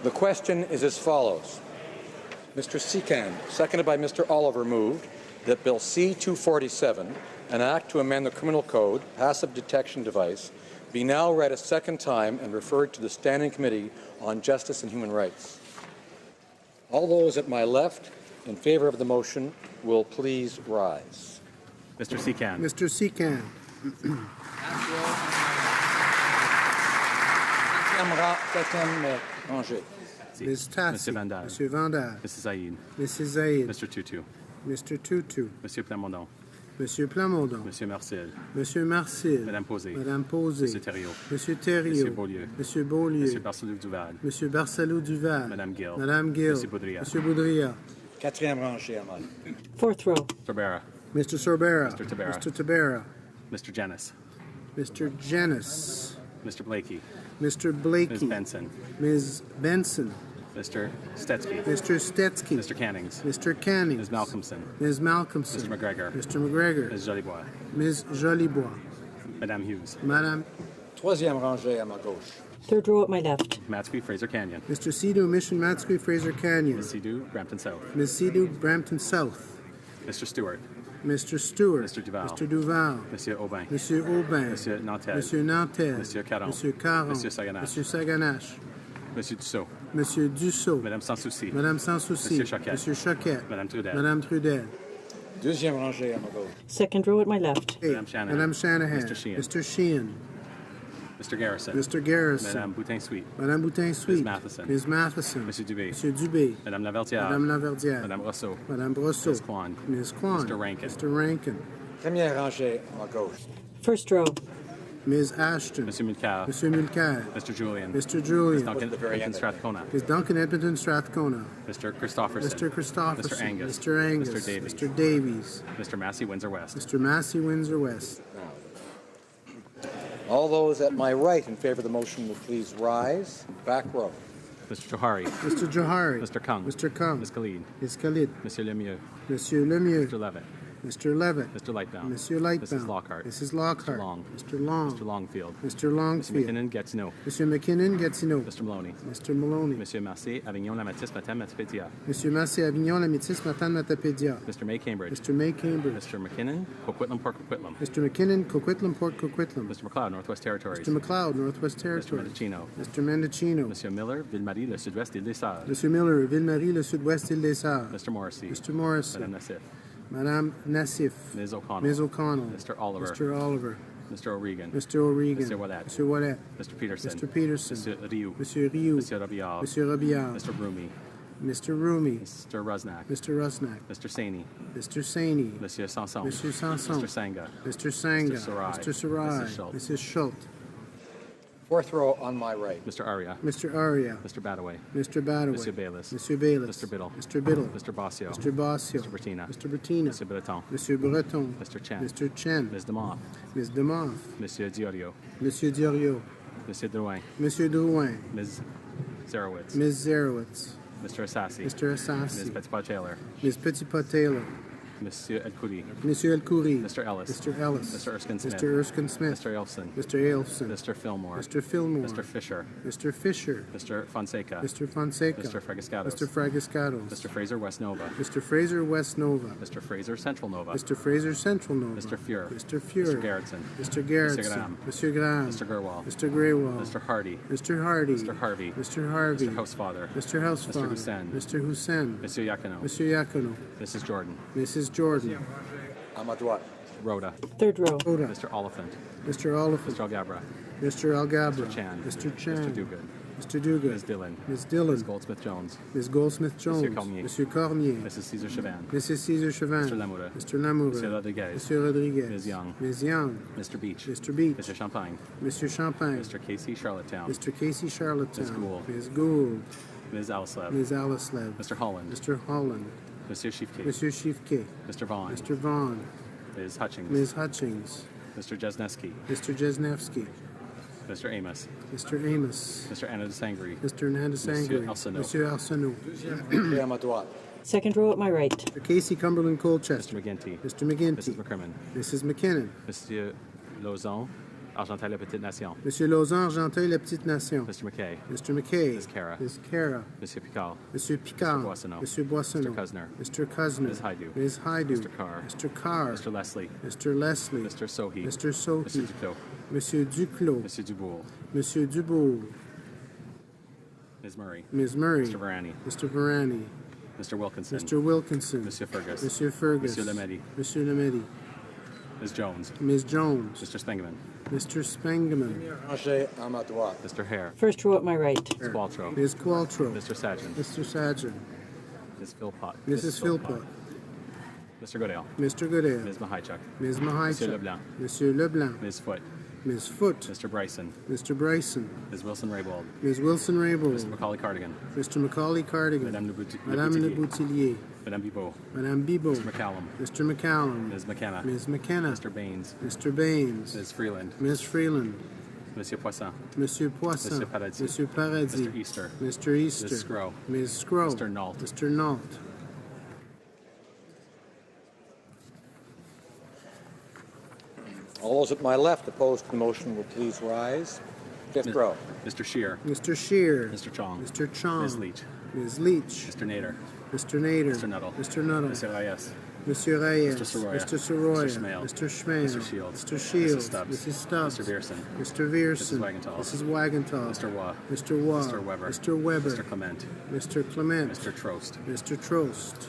A: The question is as follows. Mr. Secan, seconded by Mr. Oliver, moved that Bill C-247, an act to amend the Criminal Code, passive detection device, be now read a second time and referred to the Standing Committee on Justice and Human Rights. All those at my left in favor of the motion will please rise.
N: Mr. Secan.
U: Mr. Secan. Ms. Tassi.
N: Monsieur Vandal.
U: Monsieur Vandal.
N: Mrs. Zaid.
U: Mrs. Zaid.
N: Mr. Tutu.
U: Mr. Tutu.
N: Monsieur Plamondon.
U: Monsieur Plamondon.
N: Monsieur Marcel.
U: Monsieur Marcel.
N: Madame Posé.
U: Madame Posé.
N: Monsieur Thériault.
U: Monsieur Thériault.
N: Monsieur Beaulieu.
U: Monsieur Beaulieu.
N: Monsieur Barcelou Duval.
U: Monsieur Barcelou Duval.
N: Madame Gill.
U: Madame Gill.
N: Monsieur Boudria.
U: Monsieur Boudria.
A: Quatrième rangée, Ahmad.
J: Fourth row.
N: Sorbera.
U: Mr. Sorbera.
N: Mr. Tabera.
U: Mr. Tabera.
N: Mr. Janis.
U: Mr. Janis.
N: Mr. Blakey.
U: Mr. Blakey.
N: Ms. Benson.
U: Ms. Benson.
N: Mr. Stetsky.
U: Mr. Stetsky.
N: Mr. Cannings.
U: Mr. Cannings.
N: Ms. Malcolmson.
U: Ms. Malcolmson.
N: Mr. McGregor.
U: Mr. McGregor.
N: Ms. Jolibois.
U: Ms. Jolibois.
N: Madame Hughes.
U: Madame.
A: Troisième rangée à ma gauche.
J: Third row at my left.
N: Matsky, Fraser Canyon.
U: Mr. Sidhu, Mission Matsui, Fraser Canyon.
N: Ms. Sidhu, Brampton South.
U: Ms. Sidhu, Brampton South.
N: Mr. Stewart.
U: Mr. Stewart.
N: Mr. Duval.
U: Mr. Duval.
N: Monsieur Aubin.
U: Monsieur Aubin.
N: Monsieur Nantel.
U: Monsieur Nantel.
N: Monsieur Caron.
U: Monsieur Caron.
N: Monsieur Saganache.
U: Monsieur Saganache.
N: Monsieur Dussault.
U: Monsieur Dussault.
N: Madame Sansouci.
U: Madame Sansouci.
N: Monsieur Choquette.
U: Monsieur Choquette.
N: Madame Trudel.
U: Madame Trudel.
A: Deuxième rangée à ma gauche.
J: Second row at my left.
N: Madame Shanahan.
U: Madame Shanahan.
N: Mr. Sheehan.
U: Mr. Sheehan.
N: Mr. Garrison.
U: Mr. Garrison.
N: Madame Boutin-Sweet.
U: Madame Boutin-Sweet.
N: Ms. Matheson.
U: Ms. Matheson.
N: Monsieur Dubé.
U: Monsieur Dubé.
N: Madame Laverdière.
U: Madame Laverdière.
N: Madame Rousseau.
U: Madame Brosseau.
N: Ms. Kwan.
U: Ms. Kwan.
N: Mr. Rankin.
U: Mr. Rankin.
A: Première rangée à ma gauche.
J: First row.
U: Ms. Ashton.
N: Monsieur Mulcair.
U: Monsieur Mulcair.
N: Mr. Julian.
U: Mr. Julian.
N: Ms. Duncan Edmonton Strathcona.
U: Ms. Duncan Edmonton Strathcona.
N: Mr. Christopherson.
U: Mr. Christopherson.
N: Mr. Angus.
U: Mr. Angus.
N: Mr. Davies.
U: Mr. Davies.
N: Mr. Massey, Windsor West.
U: Mr. Massey, Windsor West.
A: All those at my right in favor of the motion will please rise. Back row.
N: Mr. Johari.
U: Mr. Johari.
N: Mr. Kung.
U: Mr. Kung.
N: Ms. Khalid.
U: Ms. Khalid.
N: Monsieur Lemieux.
U: Monsieur Lemieux.
N: Mr. Levitt.
U: Mr. Levitt.
N: Mr. Lightbound.
U: Monsieur Lightbound.
N: Mrs. Lockhart.
U: Mrs. Lockhart.
N: Mr. Long.
U: Mr. Long.
N: Mr. Longfield.
U: Mr. Longfield.
N: Mr. McKinnon, Gatineau.
U: Monsieur McKinnon, Gatineau.
N: Mr. Maloney.
U: Mr. Maloney.
N: Monsieur Massé, Avignon, La Matisse, Matin, Matapédia.
U: Monsieur Massé, Avignon, La Métis, Matane, Matapédia.
N: Mr. May, Cambridge.
U: Mr. May, Cambridge.
N: Mr. McKinnon, Coquitlam, Port Coquitlam.
U: Mr. McKinnon, Coquitlam, Port Coquitlam.
N: Mr. McLeod, Northwest Territories.
U: Mr. McLeod, Northwest
N: Mr.
U: Territories.
N: Mendocino.
U: Mr. Mendocino.
N: Monsieur Miller, Ville-Marie, le Sud-Ouest, Île des Sœurs.
U: Monsieur Miller, Ville-Marie, le Sud-Ouest, Île des Sœurs.
N: Mr. Morrissey.
U: Mr. Morrissey.
N: Madame Nassif.
U: Madame Nassif.
N: Ms. O'Connell.
U: Ms. O'Connell.
N: Mr. Oliver.
U: Mr. Oliver.
N: Mr. O'Regan.
U: Mr. O'Regan.
N: Mr. Wallet.
U: Mr. Wallet.
N: Mr. Peterson.
U: Mr. Peterson.
N: Monsieur Rioux.
U: Monsieur Rioux.
N: Monsieur Robillard.
U: Monsieur Robillard.
N: Mr. Rumi.
U: Mr. Rumi.
N: Mr. Rusnak.
U: Mr. Rusnak.
N: Mr. Saini.
U: Mr. Saini.
N: Monsieur Sanson.
U: Monsieur Sanson.
N: Mr. Sanga.
U: Mr. Sanga.
N: Mr. Sarai.
U: Mr. Sarai.
N: Mrs. Schultz.
U: Mrs. Schultz.
A: Fourth row on my right.
N: Mr. Aria.
U: Mr. Aria.
N: Mr. Badaway.
U: Mr. Badaway.
N: Monsieur Bayless.
U: Monsieur Bayless.
N: Mr. Biddle.
U: Mr. Biddle.
N: Mr. Bossio.
U: Mr. Bossio.
N: Mr. Bertina.
U: Mr. Bertina.
N: Monsieur Breton.
U: Monsieur Breton.
N: Mr. Chen.
U: Mr. Chen.
N: Ms. Demoff.
U: Ms. Demoff.
N: Monsieur Diorio.
U: Monsieur Diorio.
N: Monsieur Drouin.
U: Monsieur Drouin.
N: Ms. Zerowitz.
U: Ms. Zerowitz.
N: Mr. Assassi.
U: Mr. Assassi.
N: Ms. Petitpas-Taylor.
U: Ms. Petitpas-Taylor.
N: Monsieur Elkouri.
U: Monsieur Elkouri.
N: Mr. Ellis.
U: Mr. Ellis.
N: Mr. Erskine Smith.
U: Mr. Erskine Smith.
N: Mr. Elfson.
U: Mr. Elfson.
N: Mr. Fillmore.
U: Mr. Fillmore.
N: Mr. Fisher.
U: Mr. Fisher.
N: Mr. Fonseca.
U: Mr. Fonseca.
N: Mr. Fragiscatos.
U: Mr. Fragiscatos.
N: Mr. Fraser West Nova.
U: Mr. Fraser West Nova.
N: Mr. Fraser Central Nova.
U: Mr. Fraser Central Nova.
N: Mr. Fuhr.
U: Mr. Fuhr.
N: Mr. Garrettson.
U: Mr. Garrettson.
N: Mr. Graham.
U: Mr. Graham.
N: Mr. Gerwall.
U: Mr. Greywall.
N: Mr. Hardy.
U: Mr. Hardy.
N: Mr. Harvey.
U: Mr. Harvey.
N: Mr. Housefather.
U: Mr. Housefather.
N: Mr. Hussein.
U: Mr. Hussein.
N: Monsieur Yakino.
U: Monsieur Yacono.
N: Mrs. Jordan.
U: Mrs. Jordan.
A: À ma droite.
N: Rhoda.
J: Third row.
U: Rhoda.
N: Mr. Oliphant.
U: Mr. Oliphant.
N: Mr. Algabra.
U: Mr. Algabra.
N: Mr. Chan.
U: Mr. Chan.
N: Mr. Duguid.
U: Mr. Duguid.
N: Ms. Dillon.
U: Ms. Dillon.
N: Ms. Goldsmith-Jones.
U: Ms. Goldsmith-Jones.
N: Monsieur Cormier.
U: Monsieur Cormier.
N: Mrs. Caesar Chavan.
U: Mrs. Caesar Chauvin.
N: Mr. Lamoura.
U: Mr. Lamoura.
N: Monsieur Rodriguez.
U: Monsieur Rodriguez.
N: Ms. Young.
U: Ms. Young.
N: Mr. Beach.
U: Mr. Beach.
N: Mr. Champagne.
U: Monsieur Champagne.
N: Mr. Casey Charlottetown.
U: Mr. Casey Charlottetown.
N: Ms. Gould.
U: Ms. Gould.
N: Ms. Alislev.
U: Ms. Alislev.
N: Mr. Holland.
U: Mr. Holland.
N: Monsieur Chiefke.
U: Monsieur Chiefke.
N: Mr. Vaughn.
U: Mr. Vaughn.
N: Ms. Hutchings.
U: Ms. Hutchings.
N: Mr. Jesneski.
U: Mr. Jesnevsky.
N: Mr. Amos.
U: Mr. Amos.
N: Mr. Anadasangri.
U: Mr. Nandasangri.
N: Monsieur Arsenault.
U: Monsieur Arsenault.
A: Et à ma droite.
J: Second row at my right.
U: Mr. Casey Cumberland Colchester.
N: Mr. McGinty.
U: Mr. McGinty.
N: Mrs. McCrimmon.
U: Mrs. McKinnon.
N: Monsieur Lauzon.
E: Argenteuil-la-Petite-Nation.
H: Monsieur Lauzon, Argenteuil-la-Petite-Nation.
E: Mr. McKay.
H: Mr. McKay.
E: Ms. Cara.
H: Ms. Cara.
E: Monsieur Picard.
H: Monsieur Picard.
E: Mr. Boissonneau.
H: Monsieur Boissonneau.
E: Mr. Cuzner.
H: Mr. Cuzner.
E: Ms. Haidu.
H: Ms. Haidu.
E: Mr. Carr.
H: Mr. Carr.
E: Mr. Leslie.
H: Mr. Leslie.
E: Mr. Sohi.
H: Mr. Sohi.
E: Monsieur Duclos.
H: Monsieur Duclos.
E: Monsieur Dubourg.
H: Monsieur Dubourg.
E: Ms. Murray.
H: Ms. Murray.
E: Mr. Varani.
H: Mr. Varani.
E: Mr. Wilkinson.
H: Mr. Wilkinson.
E: Monsieur Fergus.
H: Monsieur Fergus.
E: Monsieur Lemedi.
H: Monsieur Lemedi.
E: Ms. Jones.
H: Ms. Jones.
E: Mr. Spengeman.
H: Mr. Spengeman.
A: Ranger à ma droite.
E: Mr. Hare.
J: First row at my right.
E: Ms. Qualtrough.
H: Ms. Qualtrough.
E: Mr. Sajan.
H: Mr. Sajan.
E: Ms. Philpott.
H: Mrs. Philpott.
E: Mr. Goodale.
H: Mr. Goodale.
E: Ms. Mahichuk.
H: Ms. Mahichuk.
E: Monsieur Leblanc.
H: Monsieur Leblanc.
E: Ms. Foote.
H: Ms. Foote.
E: Mr. Bryson.
H: Mr. Bryson.
E: Ms. Wilson-Raybould.
H: Ms. Wilson-Raybould.
E: Mr. Macaulay-Cardigan.
H: Mr. Macaulay-Cardigan.
E: Madame
H: Madame Le Boutillier.
E: Madame Bibot.
H: Madame Bibot.
E: Mr. McCallum.
H: Mr. McCallum.
E: Ms. McKenna.
H: Ms. McKenna.
E: Mr. Baines.
H: Mr. Baines.
E: Ms. Freeland.
H: Ms. Freeland.
E: Monsieur Poisson.
H: Monsieur Poisson.
E: Monsieur Paradis.
H: Monsieur Paradis.
E: Mr. Easter.
H: Mr. Easter.
E: Ms. Scrow.
H: Ms. Scrow.
E: Mr. Nault.
H: Mr. Nault.
A: All those at my left opposed to the motion will please rise. Fifth row.
E: Mr. Shear.
H: Mr. Shear.
E: Mr. Chong.
H: Mr. Chong.
E: Ms. Leach.
H: Ms. Leach.
E: Mr. Nader.
H: Mr. Nader.
E: Mr. Nuttall.
H: Mr. Nuttall.
E: Mr. Reyes.
H: Monsieur Reyes.
E: Mr. Soroya.
H: Mr. Soroya.
E: Mr. Schmale.
H: Mr. Schmale.
E: Mr. Shields.
H: Mr. Shields.
E: Mrs. Stubbs.
H: Mrs. Stubbs.
E: Mr. Vierson.
H: Mr. Vierson.
E: Mrs. Wagenthal.
H: Mrs. Wagenthal.
E: Mr. Waugh.
H: Mr. Waugh.
E: Mr. Weber.
H: Mr. Weber.
E: Mr. Clement.
H: Mr. Clement.
E: Mr. Trost.
H: Mr. Trost.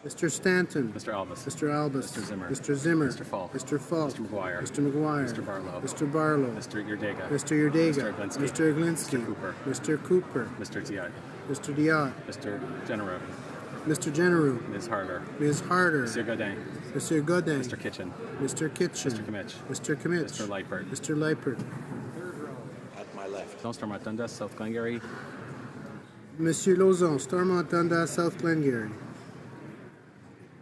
H: Mr. Stanton.
E: Mr. Albus.
H: Mr. Albus.
E: Mr. Zimmer.
H: Mr. Zimmer.
E: Mr. Falk.
H: Mr. Falk.
E: Mr. McGuire.
H: Mr. McGuire.
E: Mr. Barlow.
H: Mr. Barlow.
E: Mr. Yurdega.
H: Mr. Yurdega.
E: Mr. Aglinski.
H: Mr. Aglinski.
E: Mr. Cooper.
H: Mr. Cooper.
E: Mr. Diot.
H: Mr. Diot.
E: Mr. Genereux.
H: Mr. Genereux.
E: Ms. Harder.
H: Ms. Harder.
E: Monsieur Godin.
H: Monsieur Godin.
E: Mr. Kitchen.
H: Mr. Kitchen.
E: Mr. Kimmich.
H: Mr. Kimmich.
E: Mr. Leipert.
H: Mr. Leipert.
A: At my left.
E: Stormont Dundas, South Glengarry.
H: Monsieur Lauzon, Stormont Dundas, South Glengarry.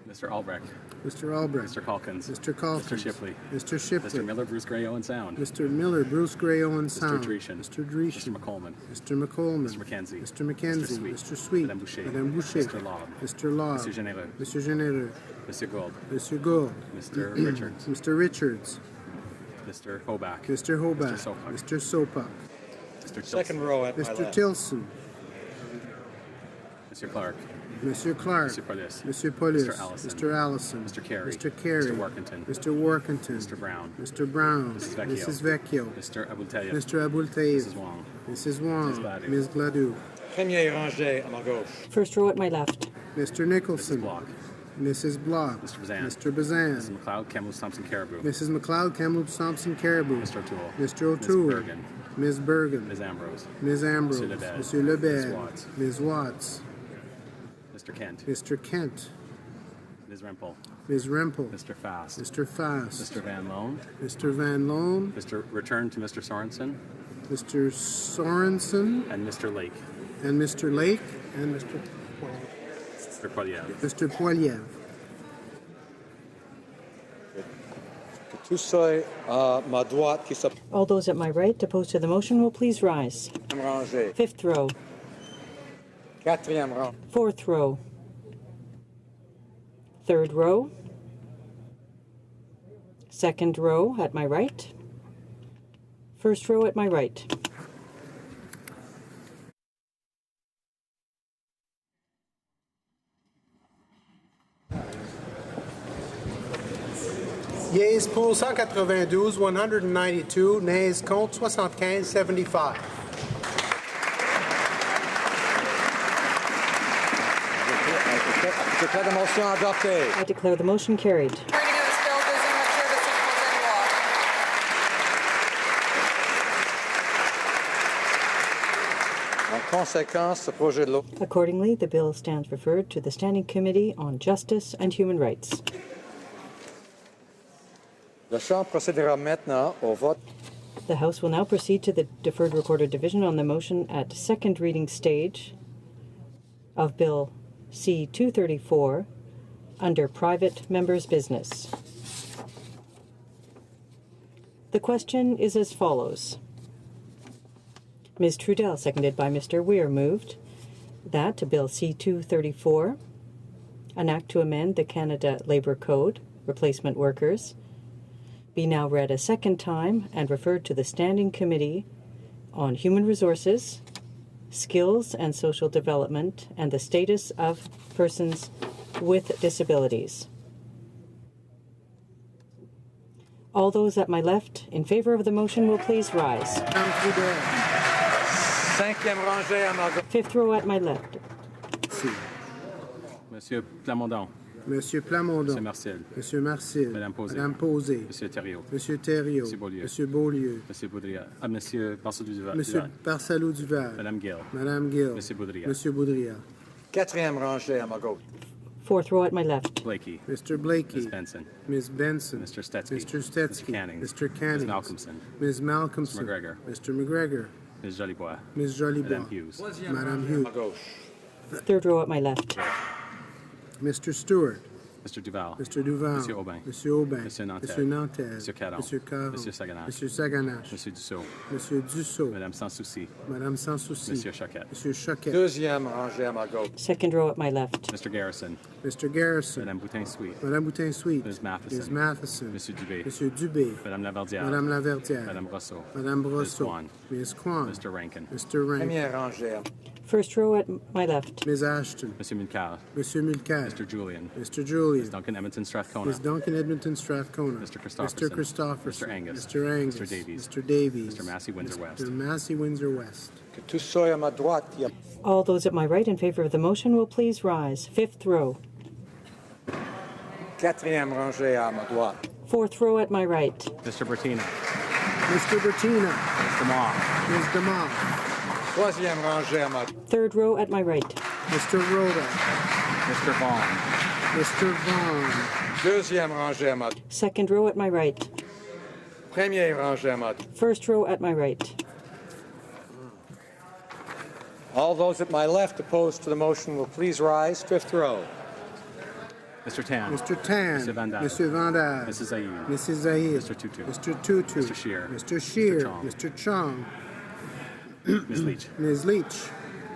E: Mr. Albrecht.
H: Mr. Albrecht.
E: Mr. Calkins.
H: Mr. Calkins.
E: Mr. Shipley.
H: Mr. Shipley.
E: Mr. Miller, Bruce Gray, Owen Sound.
H: Mr. Miller, Bruce Gray, Owen Sound.
E: Mr. Dreeshen.
H: Mr. Dreeshen.
E: Mr. McColeman.
H: Mr. McColeman.
E: Mr. McKenzie.
H: Mr. McKenzie.
E: Mr. Sweet.
H: Mr. Sweet.
E: Madame Boucher.
H: Madame Boucher.
E: Mr. Laub.
H: Mr. Law.
E: Monsieur Généreux.
H: Monsieur Généreux.
E: Monsieur Gould.
H: Monsieur Gould.
E: Mr. Richards.
H: Mr. Richards.
E: Mr. Hoback.
H: Mr. Hoback.
E: Mr. Sopak.
H: Mr. Sopak.
E: Mr. Tilson.
A: Second row at my
H: Mr.
A: left.
H: Tilson.
E: Mr. Clark.
H: Monsieur Clark.
E: Mr. Police.
H: Monsieur Police.
E: Mr. Allison.
H: Mr. Allison.
E: Mr. Carey.
H: Mr. Carey.
E: Mr. Workington.
H: Mr. Workington.
E: Mr. Brown.
H: Mr. Brown.
E: Mrs. Vecchio.
H: Mrs. Vecchio.
E: Mr. Abultayev.
H: Mr. Abultayev.
E: Mrs. Wong.
H: Mrs. Wong.
E: Ms. Gladue.
H: Ms. Gladue.
A: Premier rangé à ma gauche.
J: First row at my left.
H: Mr. Nicholson.
E: Mrs. Block.
H: Mrs. Block.
E: Mr. Bazan.
H: Mr. Bazan.
E: Mrs. McLeod, Kamloops, Thompson, Caribou.
H: Mrs. McLeod, Kamloops, Thompson, Caribou.
E: Mr. O'Toole.
H: Mr.
E: Ms.
H: O'Toole.
E: Bergen.
H: Ms. Bergen.
E: Ms. Ambrose.
H: Ms. Ambrose.
E: Monsieur Lebed.
H: Monsieur Lebed.
E: Ms. Watts.
H: Ms. Watts.
E: Mr. Kent.
H: Mr. Kent.
E: Ms. Rempel.
H: Ms. Rempel.
E: Mr. Fast.
H: Mr. Fast.
E: Mr. Van Loan.
H: Mr. Van Loan.
E: Mr. Return to Mr. Sorensen.
H: Mr. Sorensen.
E: And Mr. Lake.
H: And Mr. Lake. And Mr.
E: Mr. Poiliev.
H: Mr. Poiliev.
A: Tous ceux à ma droite qui s'opposent.
J: All those at my right opposed to the motion will please rise.
A: Rangé.
J: Fifth row.
A: Quatrième rang.
J: Fourth row. Third row. Second row at my right. First row at my right.
U: Yeas pour 192, 192. Nays contre 75, 75.
A: Je déclare la motion adoptée.
J: I declare the motion carried.
A: En conséquence, ce projet de loi
J: Accordingly, the bill stands referred to the Standing Committee on Justice and Human Rights.
A: La Chambre procédera maintenant au vote.
J: The House will now proceed to the deferred recorded division on the motion at second reading stage of Bill C-234 under private members' business. The question is as follows. Ms. Trudell, seconded by Mr. Weir, moved that Bill C-234, an act to amend the Canada Labour Code, replacement workers, be now read a second time and referred to the Standing Committee on Human Resources, Skills and Social Development, and the Status of Persons with Disabilities. All those at my left in favor of the motion will please rise. Fifth row at my left.
E: Monsieur Plamondon.
H: Monsieur Plamondon.
E: Monsieur Marcel.
H: Monsieur Marcel.
E: Madame Posé.
H: Madame Posé.
E: Monsieur Thériault.
H: Monsieur Thériault.
E: Monsieur Beaulieu.
H: Monsieur Beaulieu.
E: Monsieur Boudria. Ah, Monsieur Barcelou-Duval.
H: Monsieur Barcelou-Duval.
E: Madame Gill.
H: Madame Gill.
E: Monsieur Boudria.
H: Monsieur Boudria.
A: Quatrième rangée à ma gauche.
J: Fourth row at my left.
E: Blakey.
H: Mr. Blakey.
E: Ms. Benson.
H: Ms. Benson.
E: Mr. Stetsky.
H: Mr. Stetsky.
E: Mr. Canning.
H: Mr. Canning.
E: Ms. Malcolmson.
H: Ms. Malcolmson.
E: Mr. McGregor.
H: Mr. McGregor.
E: Ms. Jolibois.
H: Ms. Jolibois.
E: Madame Hughes.
H: Madame Hughes.
J: Third row at my left.
H: Mr. Stewart.
E: Mr. Duval.
H: Mr. Duval.
E: Monsieur Aubin.
H: Monsieur Aubin.
E: Monsieur Nantel.
H: Monsieur Nantel.
E: Monsieur Caron.
H: Monsieur Caron.
E: Monsieur Saganache.
H: Monsieur Saganache.
E: Monsieur Dussault.
H: Monsieur Dussault.
E: Madame Sans Souci.
H: Madame Sans Souci.
E: Monsieur Choquette.
H: Monsieur Choquette.
A: Deuxième rangée à ma gauche.
J: Second row at my left.
E: Mr. Garrison.
H: Mr. Garrison.
E: Madame Boutin-Sweet.
H: Madame Boutin-Sweet.
E: Ms. Matheson.
H: Ms. Matheson.
E: Monsieur Dubé.
H: Monsieur Dubé.
E: Madame Laverdière.
H: Madame Laverdière.
E: Madame Brosseau.
H: Madame
E: Ms.
H: Brosseau.
E: Kwan.
H: Ms. Kwan.
E: Mr. Rankin.
H: Mr. Rankin.
A: Première rangée.
J: First row at my left.
H: Ms. Ashton.
E: Monsieur Mulcair.
H: Monsieur Mulcair.
E: Mr. Julian.
H: Mr. Julian.
E: Ms. Duncan Edmonton Strathcona.
H: Ms. Duncan Edmonton Strathcona.
E: Mr. Christopherson.
H: Mr. Christopherson.
E: Mr. Angus.
H: Mr. Angus.
E: Mr. Davies.
H: Mr. Davies.
E: Mr. Massey Windsor West.
H: Mr. Massey Windsor West.
A: Que tous ceux à ma droite.
J: All those at my right in favor of the motion will please rise. Fifth row.
A: Quatrième rangée à ma droite.
J: Fourth row at my right.
E: Mr. Bertina.
H: Mr. Bertina.
E: Mr. Moss.
H: Ms. DeMont.
A: Troisième rangée à ma droite.
J: Third row at my right.
H: Mr. Rhoda.
E: Mr. Vaughn.
H: Mr. Vaughn.
A: Deuxième rangée à ma droite.
J: Second row at my right.
A: Première rangée à ma droite.
J: First row at my right.
A: All those at my left opposed to the motion will please rise. Fifth row.
E: Mr. Tan.
H: Mr. Tan.
E: Mr. Van Damme.
H: Mr. Van Damme.
E: Mrs. Zaid.
H: Mrs. Zaid.
E: Mr. Tutu.
H: Mr. Tutu.
E: Mr. Scheer.
H: Mr. Scheer.
E: Mr.
H: Mr. Chong.
E: Ms. Leach.
H: Ms. Leach.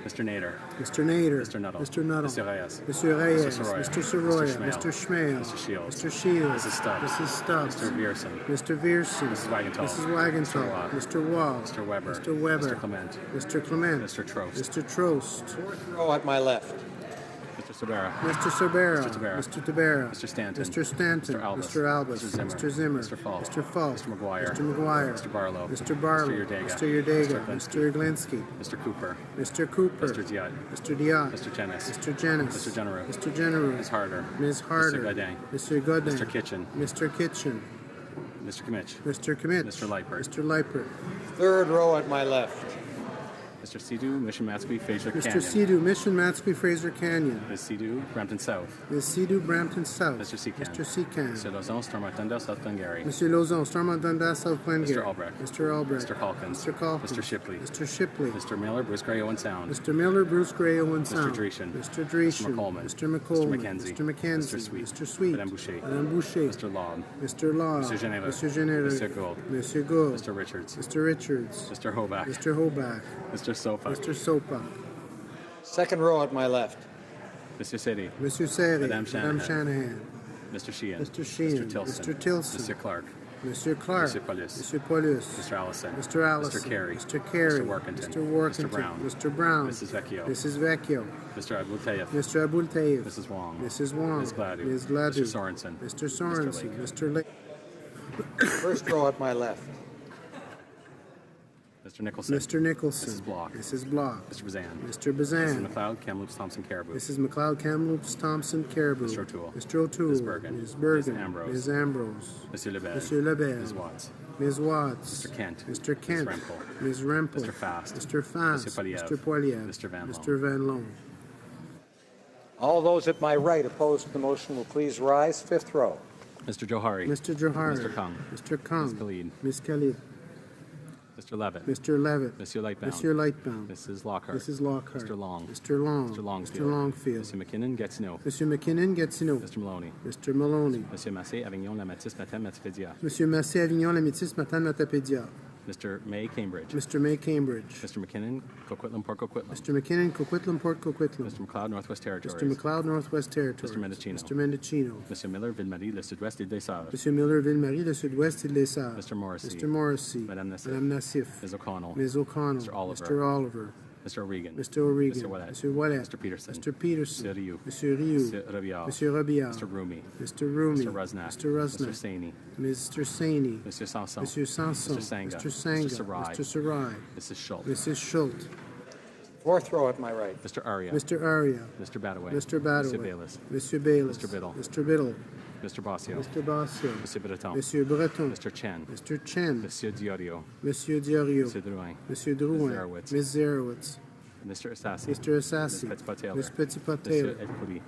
E: Mr. Nader.
H: Mr. Nader.
E: Mr. Nuttall.
H: Mr. Nuttall.
E: Mr. Reyes.
H: Mr. Reyes.
E: Mr.
H: Mr. Soroya.
E: Schmale.
H: Mr. Schmale.
E: Mr. Shields.
H: Mr. Shields.
E: Mrs. Stubbs.
H: Mrs. Stubbs.
E: Mr. Vierson.
H: Mr. Vierson.
E: Mrs. Wagenthal.
H: Mrs. Wagenthal.
E: Watt.
H: Mr. Wall.
E: Mr. Weber.
H: Mr. Weber.
E: Mr. Clement.
H: Mr. Clement.
E: Mr. Trost.
H: Mr. Trost.
A: Fourth row at my left.
E: Mr. Sabera.
H: Mr. Sabera.
E: Mr. Tabera.
H: Mr. Tabera.
E: Mr. Stanton.
H: Mr. Stanton.
E: Mr. Albus.
H: Mr. Albus.
E: Mr. Zimmer.
H: Mr. Zimmer.
E: Mr. Falk.
H: Mr. Falk.
E: Mr. McGuire.
H: Mr. McGuire.
E: Mr. Barlow.
H: Mr. Barlow.
E: Mr. Yerdega.
H: Mr. Yerdega.
E: Mr.
H: Mr. Glinsky.
E: Mr. Cooper.
H: Mr. Cooper.
E: Mr. Diot.
H: Mr. Diot.
E: Mr. Jennis.
H: Mr. Jennis.
E: Mr. Genereux.
H: Mr. Genereux.
E: Ms. Harder.
H: Ms. Harder.
E: Mr. Godin.
H: Mr. Godin.
E: Mr. Kitchen.
H: Mr. Kitchen.
E: Mr. Kimmich.
H: Mr. Kimmich.
E: Mr. Leipert.
H: Mr. Leipert.
A: Third row at my left.
E: Mr. Sidhu, Mission Matsqui, Fraser
H: Mr.
E: Canyon.
H: Sidhu, Mission Matsqui, Fraser Canyon.
E: Ms. Sidhu, Brampton South.
H: Ms. Sidhu, Brampton South.
E: Mr. Secan.
H: Mr. Secan.
E: Mr. Lozon, Stormont-Dundas, South Glengarry.
H: Monsieur Lozon, Stormont Dundas, South Glengarry.
E: Mr. Albrecht.
H: Mr. Albrecht.
E: Mr. Calkins.
H: Mr. Calkins.
E: Mr. Shipley.
H: Mr. Shipley.
E: Mr. Miller, Bruce Gray, Owen Sound.
H: Mr. Miller, Bruce Gray, Owen Sound.
E: Mr. Dreeshen.
H: Mr. Dreeshen.
E: Mr. McColeman.
H: Mr. McColeman.
E: Mr. McKenzie.
H: Mr. McKenzie.
E: Mr. Sweet.
H: Mr. Sweet.
E: Madame Boucher.
H: Madame Boucher.
E: Mr. Law.
H: Mr. Law.
E: Mr. Geneva.
H: Mr. Geneva.
E: Mr. Gould.
H: Mr. Gould.
E: Mr. Richards.
H: Mr. Richards.
E: Mr. Hoback.
H: Mr. Hoback.
E: Mr. Sofa.
H: Mr. Sopa.
A: Second row at my left.
E: Mr. City.
H: Mr. Seri.
E: Madame Shanahan.
H: Shanahan.
E: Mr. Sheehan.
H: Mr. Sheehan.
E: Mr. Tilson.
H: Mr. Tilson.
E: Mr. Clark.
H: Mr. Clark.
E: Mr. Paulus.
H: Mr. Paulus.
E: Mr. Allison.
H: Mr. Allison.
E: Mr. Carey.
H: Mr. Carey.
E: Mr. Workington.
H: Mr. Workington.
E: Mr. Brown.
H: Mr. Brown.
E: Mrs. Vecchio.
H: Mrs. Vecchio.
E: Mr. Abul Tayyip.
H: Mr. Abul Tayyip.
E: Mrs. Wong.
H: Mrs. Wong.
E: Ms. Gladue.
H: Ms. Gladue.
E: Mr. Sorensen.
H: Mr. Sorensen. Mr. Lake.
A: First row at my left.
E: Mr. Nicholson.
H: Mr. Nicholson.
E: Mrs. Block.
H: Mrs. Block.
E: Mr. Bazan.
H: Mr.
E: Mrs.
H: Bazan.
E: McLeod, Kamloops, Thompson, Caribou.
H: Mrs. McLeod, Kamloops, Thompson, Caribou.
E: Mr. O'Toole.
H: Mr. O'Toole.
E: Ms. Bergen.
H: Ms. Bergen.
E: Ms. Ambrose.
H: Ms. Ambrose.
E: Monsieur Lebel.
H: Monsieur Lebel.
E: Ms. Watts.
H: Ms. Watts.
E: Mr. Kent.
H: Mr. Kent.
E: Ms. Rempel.
H: Ms. Rempel.
E: Mr. Fast.
H: Mr. Fast.
E: Mr. Poliev.
H: Mr. Poliev.
E: Mr. Van Loan.
H: Mr. Van Loan.
A: All those at my right opposed to the motion will please rise. Fifth row.
E: Mr. Johari.
H: Mr. Johari.
E: Mr. Kung.
H: Mr. Kung.
E: Ms. Khalid.
H: Ms. Khalid.
E: Mr. Levitt.
H: Mr. Levitt.
E: Monsieur Lightbound.
H: Monsieur Lightbound.
E: Mrs. Lockhart.
H: Mrs. Lockhart.
E: Mr. Long.
H: Mr. Long.
E: Mr. Longfield.
H: Mr. Longfield.
E: Monsieur McKinnon, Gatineau.
H: Monsieur McKinnon, Gatineau.
E: Mr. Maloney.
H: Mr. Maloney.
E: Monsieur Massé, Avignon, La Matisse, Matin, Matipédia.
H: Monsieur Massé, Avignon, La Métis, Matane, Matapédia.
Q: Mr. May Cambridge.
H: Mr. May Cambridge.
Q: Mr. McKinnon, Coquitlam, Port Coquitlam.
H: Mr. McKinnon, Coquitlam, Port Coquitlam.
Q: Mr. McLeod, Northwest Territories.
H: Mr. McLeod, Northwest Territories.
Q: Mr. Mendocino.
H: Mr. Mendocino.
Q: Mr. Miller, Ville-Marie, le Sud-Ouest, Île des Sœurs.
H: Monsieur Miller, Ville-Marie, le Sud-Ouest, Île des Sœurs.
Q: Mr. Morrissey.
H: Mr. Morrissey.
Q: Madame Nassif.
H: Madame Nassif.
Q: Ms. O'Connell.
H: Ms. O'Connell.
Q: Mr. Oliver.
H: Mr. Oliver.
Q: Mr. O'Regan.
H: Mr. O'Regan.
Q: Mr. Ouellet.
H: Mr. Ouellet.
Q: Mr. Peterson.
H: Mr. Peterson.
Q: Mr. Rioux.
H: Mr. Rioux.
Q: Mr. Robillard.
H: Mr. Robillard.
Q: Mr. Rumi.
H: Mr. Rumi.
Q: Mr. Rusnak.
H: Mr. Rusnak.
Q: Mr. Saini.
H: Mr. Saini.
Q: Mr. Sanson.
H: Monsieur Sanson.
Q: Mr. Sanga.
H: Mr. Sanga.
Q: Mr. Sarai.
H: Mr. Sarai.
Q: Mrs. Schultz.
H: Mrs. Schultz.
A: Fourth row at my right.
Q: Mr. Aria.
H: Mr. Aria.
Q: Mr. Badaway.
H: Mr. Badaway.
Q: Mr. Bayless.
H: Monsieur Bayless.
Q: Mr. Biddle.
H: Mr. Biddle.
Q: Mr. Bossio.
H: Mr. Bossio.
Q: Monsieur Breton.
H: Monsieur Breton.
Q: Mr. Chen.
H: Mr. Chen.
Q: Monsieur Diorio.
H: Monsieur Diorio.
Q: Monsieur Drouin.
H: Monsieur Drouin.
Q: Zarowitz.
H: Ms. Zarowitz.
Q: Mr. Assassi.
H: Mr. Assassi.
Q: Ms. Petitpas-Taylor.
H: Ms. Petitpas-Taylor.
Q: Monsieur Elkouri.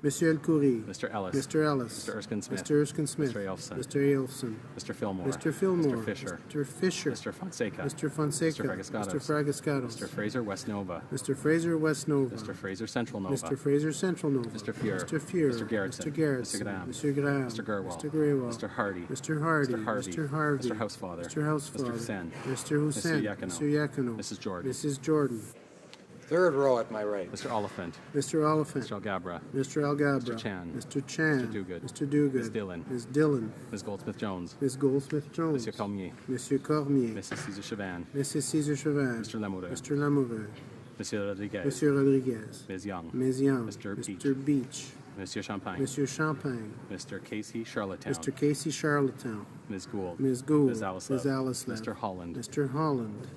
H: Monsieur El Khoury.
Q: Mr. Ellis.
H: Mr. Ellis.
Q: Mr. Erskine Smith.
H: Mr. Erskine Smith.
Q: Mr. Elfson.
H: Mr. Elfson.
Q: Mr. Fillmore.
H: Mr. Fillmore.
Q: Mr. Fisher.
H: Mr. Fisher.
Q: Mr. Fonseca.
H: Mr. Fonseca.
Q: Mr. Fragascatos.
H: Mr. Fragascatos.
Q: Mr. Fraser West Nova.
H: Mr. Fraser West Nova.
Q: Mr. Fraser Central Nova.
H: Mr. Fraser Central Nova.
Q: Mr. Fuhr.
H: Mr. Fuhr.
Q: Mr. Garrettson.
H: Mr. Garrettson.
Q: Mr. Graham.
H: Mr. Graham.
Q: Mr. Gerwal.
H: Mr. Grewal.
Q: Mr. Hardy.
H: Mr. Hardy.
Q: Mr. Harvey.
H: Mr. Harvey.
Q: Mr. Housefather.
H: Mr. Housefather.
Q: Mr. Hussein.
H: Mr. Hussein.
Q: Mr. Yakino.
H: Mr. Yakino.
Q: Mrs. Jordan.
H: Mrs. Jordan.
A: Third row at my right.
Q: Mr. Oliphant.
H: Mr. Oliphant.
Q: Mr. Algabra.
H: Mr. Algabra.
Q: Mr. Chan.
H: Mr. Chan.
Q: Mr. Duguid.
H: Mr. Duguid.
Q: Ms. Dillon.
H: Ms. Dillon.
Q: Ms. Goldsmith-Jones.
H: Ms. Goldsmith-Jones.
Q: Monsieur Cormier.
H: Monsieur Cormier.
Q: Mrs. Cesar Chavan.
H: Mrs. Cesar Chavan.
Q: Mr. Lamoureux.
H: Mr. Lamoureux.
Q: Monsieur Rodriguez.
H: Monsieur Rodriguez.
Q: Ms. Young.
H: Ms. Young.
Q: Mr.
H: Beach.
Q: Monsieur Champagne.
H: Monsieur Champagne.
Q: Mr. Casey Charlottetown.
H: Mr. Casey Charlottetown.
Q: Ms. Gould.
H: Ms. Gould.
Q: Ms. Alice.
H: Ms. Alice.
Q: Mr. Holland.
H: Mr. Holland.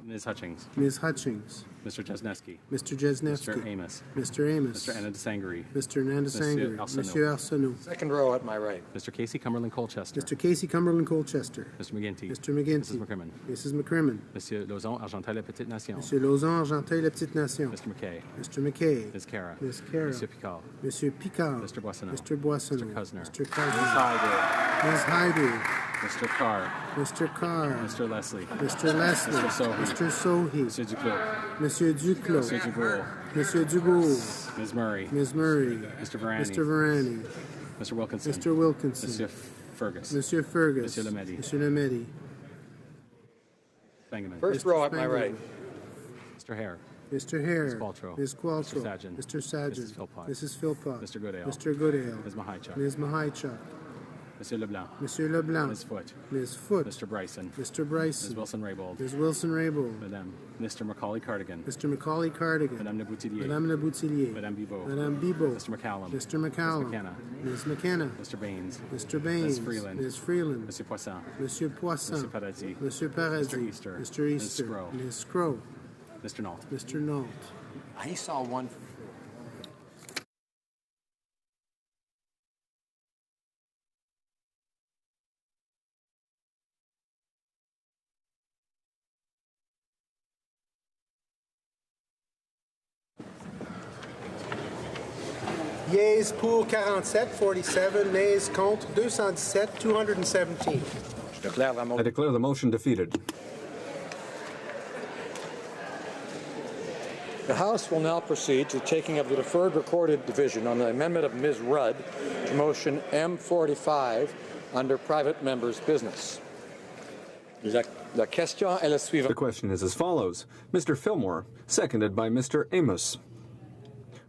Q: Ms. Hutchings.
H: Ms. Hutchings.
Q: Mr. Jesneski.
H: Mr. Jesneski.
Q: Mr. Amos.
H: Mr. Amos.
Q: Mr. Anandasangri.
H: Mr. Nandasangri.
Q: Monsieur
H: Monsieur Arsenault.
A: Second row at my right.
Q: Mr. Casey Cumberland Colchester.
H: Mr. Casey Cumberland Colchester.
Q: Mr. McGinty.
H: Mr. McGinty.
Q: Mrs. McCrimmon.
H: Mrs. McCrimmon.
Q: Monsieur Lauzon, Argenteuil, La Petite Nation.
H: Monsieur Lauzon, Argenteuil, La Petite Nation.
Q: Mr. McKay.
H: Mr. McKay.
Q: Ms. Cara.
H: Ms. Cara.
Q: Monsieur Picard.
H: Monsieur Picard.
Q: Mr. Boissonneau.
H: Mr. Boissonneau.
Q: Mr. Cusner.
H: Mr.
Q: Ms.
H: Cusner.
Q: Hyder.
H: Ms. Hyder.
Q: Mr. Carr.
H: Mr. Carr.
Q: Mr. Leslie.
H: Mr. Leslie.
Q: Mr. Sohi.
H: Mr. Sohi.
Q: Monsieur Duclos.
H: Monsieur Duclos.
Q: Monsieur Dubourg.
H: Monsieur Dubourg.
Q: Ms. Murray.
H: Ms. Murray.
Q: Mr. Varani.
H: Mr. Varani.
Q: Mr. Wilkinson.
H: Mr. Wilkinson.
Q: Monsieur Fergus.
H: Monsieur Fergus.
Q: Monsieur Lemedi.
H: Monsieur Lemedi.
Q: Bangaman.
A: First row at my right.
Q: Mr. Hare.
H: Mr. Hare.
Q: Ms. Qualtrough.
H: Ms. Qualtrough.
Q: Mr. Sajan.
H: Mr. Sajan.
Q: Mrs. Philpott.
H: Mrs. Philpott.
Q: Mr. Goodale.
H: Mr. Goodale.
Q: Ms. Mahaichuk.
H: Ms. Mahaichuk.
Q: Monsieur Leblanc.
H: Monsieur Leblanc.
Q: Ms. Foote.
H: Ms. Foote.
Q: Mr. Bryson.
H: Mr. Bryson.
Q: Ms. Wilson-Raybould.
H: Ms. Wilson-Raybould.
Q: Madame. Mr. Macaulay Cardigan.
H: Mr. Macaulay Cardigan.
Q: Madame Le Boutillier.
H: Madame Le Boutillier.
Q: Madame Bibot.
H: Madame Bibot.
Q: Mr. McCallum.
H: Mr. McCallum.
Q: Ms. McKenna.
H: Ms. McKenna.
Q: Mr. Baines.
H: Mr. Baines.
Q: Ms. Freeland.
H: Ms. Freeland.
Q: Monsieur Poisson.
H: Monsieur Poisson.
Q: Monsieur Paradis.
H: Monsieur Paradis.
Q: Mr. Easter.
H: Mr.
Q: Ms.
H: Easter.
Q: Scrow.
H: Ms. Scrow.
Q: Mr. Nault.
H: Mr. Nault.
A: He saw one.
H: Yeas pour 47, 47. Nays contre 217, 217.
E: I declare the motion defeated.
A: The House will now proceed to the taking of the deferred recorded division on the amendment of Ms. Rudd to motion M45 under private members' business. La question est la suivante.
E: The question is as follows. Mr. Fillmore, seconded by Mr. Amos,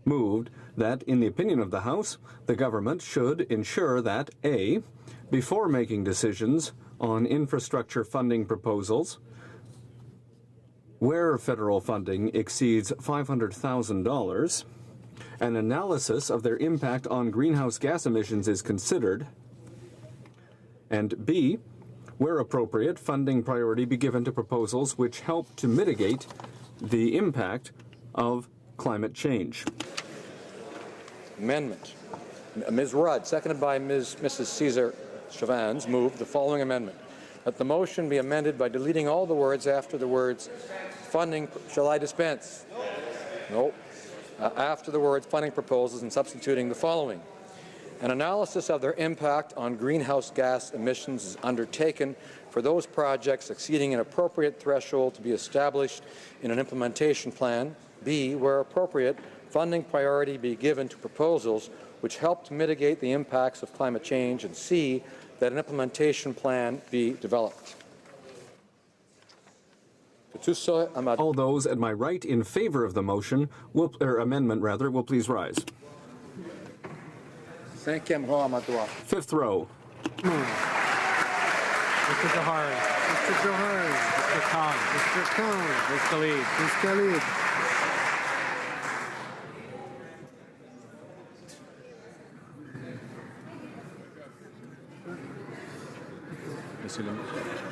E: moved that, in the opinion of the House, the government should ensure that A, before making decisions on infrastructure funding proposals, where federal funding exceeds $500,000, an analysis of their impact on greenhouse gas emissions is considered, and B, where appropriate, funding priority be given to proposals which help to mitigate the impact of climate change.
A: Amendment. Ms. Rudd, seconded by Mrs. Cesar Chavans, moved the following amendment. That the motion be amended by deleting all the words after the words funding, shall I dispense? No. After the words funding proposals and substituting the following. An analysis of their impact on greenhouse gas emissions is undertaken for those projects exceeding an appropriate threshold to be established in an implementation plan. B, where appropriate, funding priority be given to proposals which help to mitigate the impacts of climate change, and C, that an implementation plan be developed.
E: All those at my right in favor of the motion, amendment rather, will please rise. Fifth row.
R: Mr. Johari.
H: Mr. Johari.
R: Mr. Khan.
H: Mr. Khan.
R: Ms. Khalid.
H: Ms. Khalid.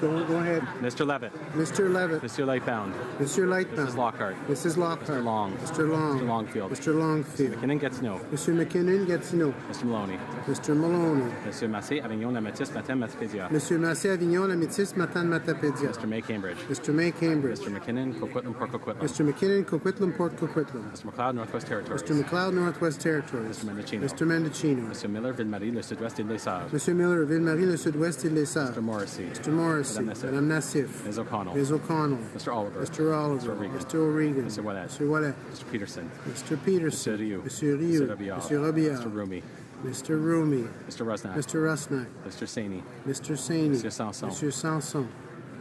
H: Go ahead.
Q: Mr. Levitt.
H: Mr. Levitt.
Q: Mr. Lightbound.
H: Mr. Lightbound.
Q: Mrs. Lockhart.
H: Mrs. Lockhart.
Q: Mr. Long.
H: Mr. Long.
Q: Mr. Longfield.
H: Mr. Longfield.
Q: Mr. McKinnon gets no.
H: Mr. McKinnon gets no.
Q: Mr. Maloney.
H: Mr. Maloney.
Q: Monsieur Massé, Avignon, La Métis, Matin, Matapédia.
H: Monsieur Massé, Avignon, La Métis, Matan, Matapédia.
Q: Mr. May, Cambridge.
H: Mr. May, Cambridge.
Q: Mr. McKinnon, Coquitlam, Port Coquitlam.
H: Mr. McKinnon, Coquitlam, Port Coquitlam.
Q: Mr. McLeod, Northwest Territories.
H: Mr. McLeod, Northwest Territories.
Q: Mr. Mendocino.
H: Mr. Mendocino.
Q: Mr. Miller, Ville-Marie, Le Sud-Ouest, Île des Sables.
H: Monsieur Miller, Ville-Marie, Le Sud-Ouest, Île des Sables.
Q: Mr. Morrissey.
H: Mr. Morrissey.
Q: Madame
H: Nassif.
Q: Ms. O'Connell.
H: Ms. O'Connell.
Q: Mr. Oliver.
H: Mr. Oliver.
Q: Mr. O'Regan.
H: Mr. O'Regan.
Q: Mr. Ouellet.
H: Mr. Ouellet.
Q: Mr. Peterson.
H: Mr. Peterson.
Q: Mr. Rioux.
H: Mr. Rioux.
Q: Mr. Robillard.
H: Mr. Robillard.
Q: Mr. Rumi.
H: Mr. Rumi.
Q: Mr. Rusnak.
H: Mr. Rusnak.
Q: Mr. Saini.
H: Mr. Saini.
Q: Monsieur Sanson.
H: Monsieur Sanson.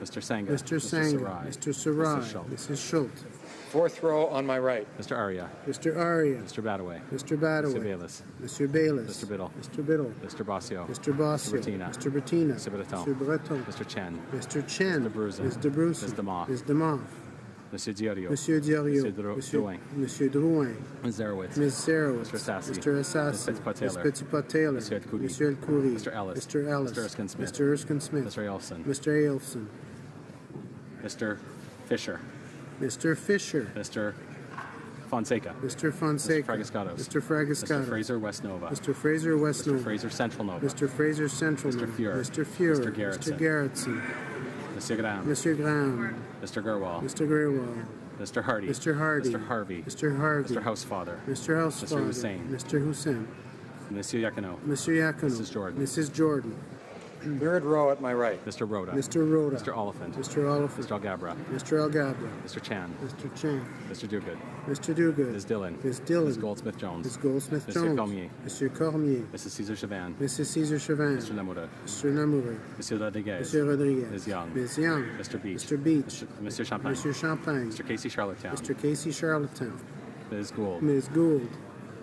Q: Mr. Sanga.
H: Mr. Sanga.
Q: Sarai.
H: Mr. Sarai.
Q: Mrs. Schultz.
H: Mrs. Schultz.
A: Fourth row on my right.
Q: Mr. Aria.
H: Mr. Aria.
Q: Mr. Badaway.
H: Mr. Badaway.
Q: Mr. Bayless.
H: Mr. Bayless.
Q: Mr. Biddle.
H: Mr. Biddle.
Q: Mr. Bossio.
H: Mr. Bossio.
Q: Mr. Bettina.
H: Mr. Bettina.
Q: Mr. Breton.
H: Mr. Breton.
Q: Mr. Chen.
H: Mr. Chen.
Q: Mr. Bruza.
H: Ms. DeBruce.
Q: Ms. Demoff.
H: Ms. Demoff.
Q: Monsieur Diorio.
H: Monsieur Diorio.
Q: Monsieur Drouin.
H: Monsieur Drouin.
Q: Ms. Zarowitz.
H: Ms. Zarowitz.
Q: Mr. Assassi.
H: Mr. Assassi.
Q: Ms. Petit-Pot-Taylor.
H: Ms. Petit-Pot-Taylor.
Q: Monsieur El Khoury.
H: Monsieur El Khoury.
Q: Mr. Ellis.
H: Mr. Ellis.
Q: Mr. Erskine Smith.
H: Mr. Erskine Smith.
Q: Mr. Ailson.
H: Mr. Ailson.
Q: Mr. Fisher.
H: Mr. Fisher.
Q: Mr. Fonseca.
H: Mr. Fonseca.
Q: Mr. Fragascatos.
H: Mr. Fragascatos.
Q: Mr. Fraser West Nova.
H: Mr. Fraser West
Q: Mr.
H: Nova.
Q: Fraser Central Nova.
H: Mr. Fraser Central
Q: Mr.
H: Nova.
Q: Fuhr.
H: Mr. Fuhr.
Q: Mr. Garrettson.
H: Mr. Garrettson.
Q: Monsieur Graham.
H: Mr. Graham.
Q: Mr. Gerwall.
H: Mr. Grewal.
Q: Mr. Hardy.
H: Mr. Hardy.
Q: Mr. Harvey.
H: Mr. Harvey.
Q: Mr. Housefather.
H: Mr. Housefather.
Q: Mr. Hussein.
H: Mr. Hussein.
Q: Monsieur Yakino.
H: Mr. Yakino.
Q: Mrs. Jordan.
H: Mrs. Jordan.
A: Third row at my right.
Q: Mr. Rhoda.
H: Mr. Rhoda.
Q: Mr. Oliphant.
H: Mr. Oliphant.
Q: Mr. Algabra.
H: Mr. Algabra.
Q: Mr. Chan.
H: Mr. Chan.
Q: Mr. Duguid.
H: Mr. Duguid.
Q: Ms. Dillon.
H: Ms. Dillon.
Q: Ms. Goldsmith-Jones.
H: Ms. Goldsmith-Jones.
Q: Monsieur Cormier.
H: Monsieur Cormier.
Q: Mrs. Cesar Chavan.
H: Mrs. Cesar Chavan.
Q: Mr. Lamoureux.
H: Mr. Lamoureux.
Q: Monsieur Rodriguez.
H: Monsieur Rodriguez.
Q: Ms. Young.
H: Ms. Young.
Q: Mr. Beach.
H: Mr. Beach.
Q: Monsieur Champagne.
H: Monsieur Champagne.
Q: Mr. Casey Charlottetown.
H: Mr. Casey Charlottetown.
Q: Ms. Gould.
H: Ms. Gould.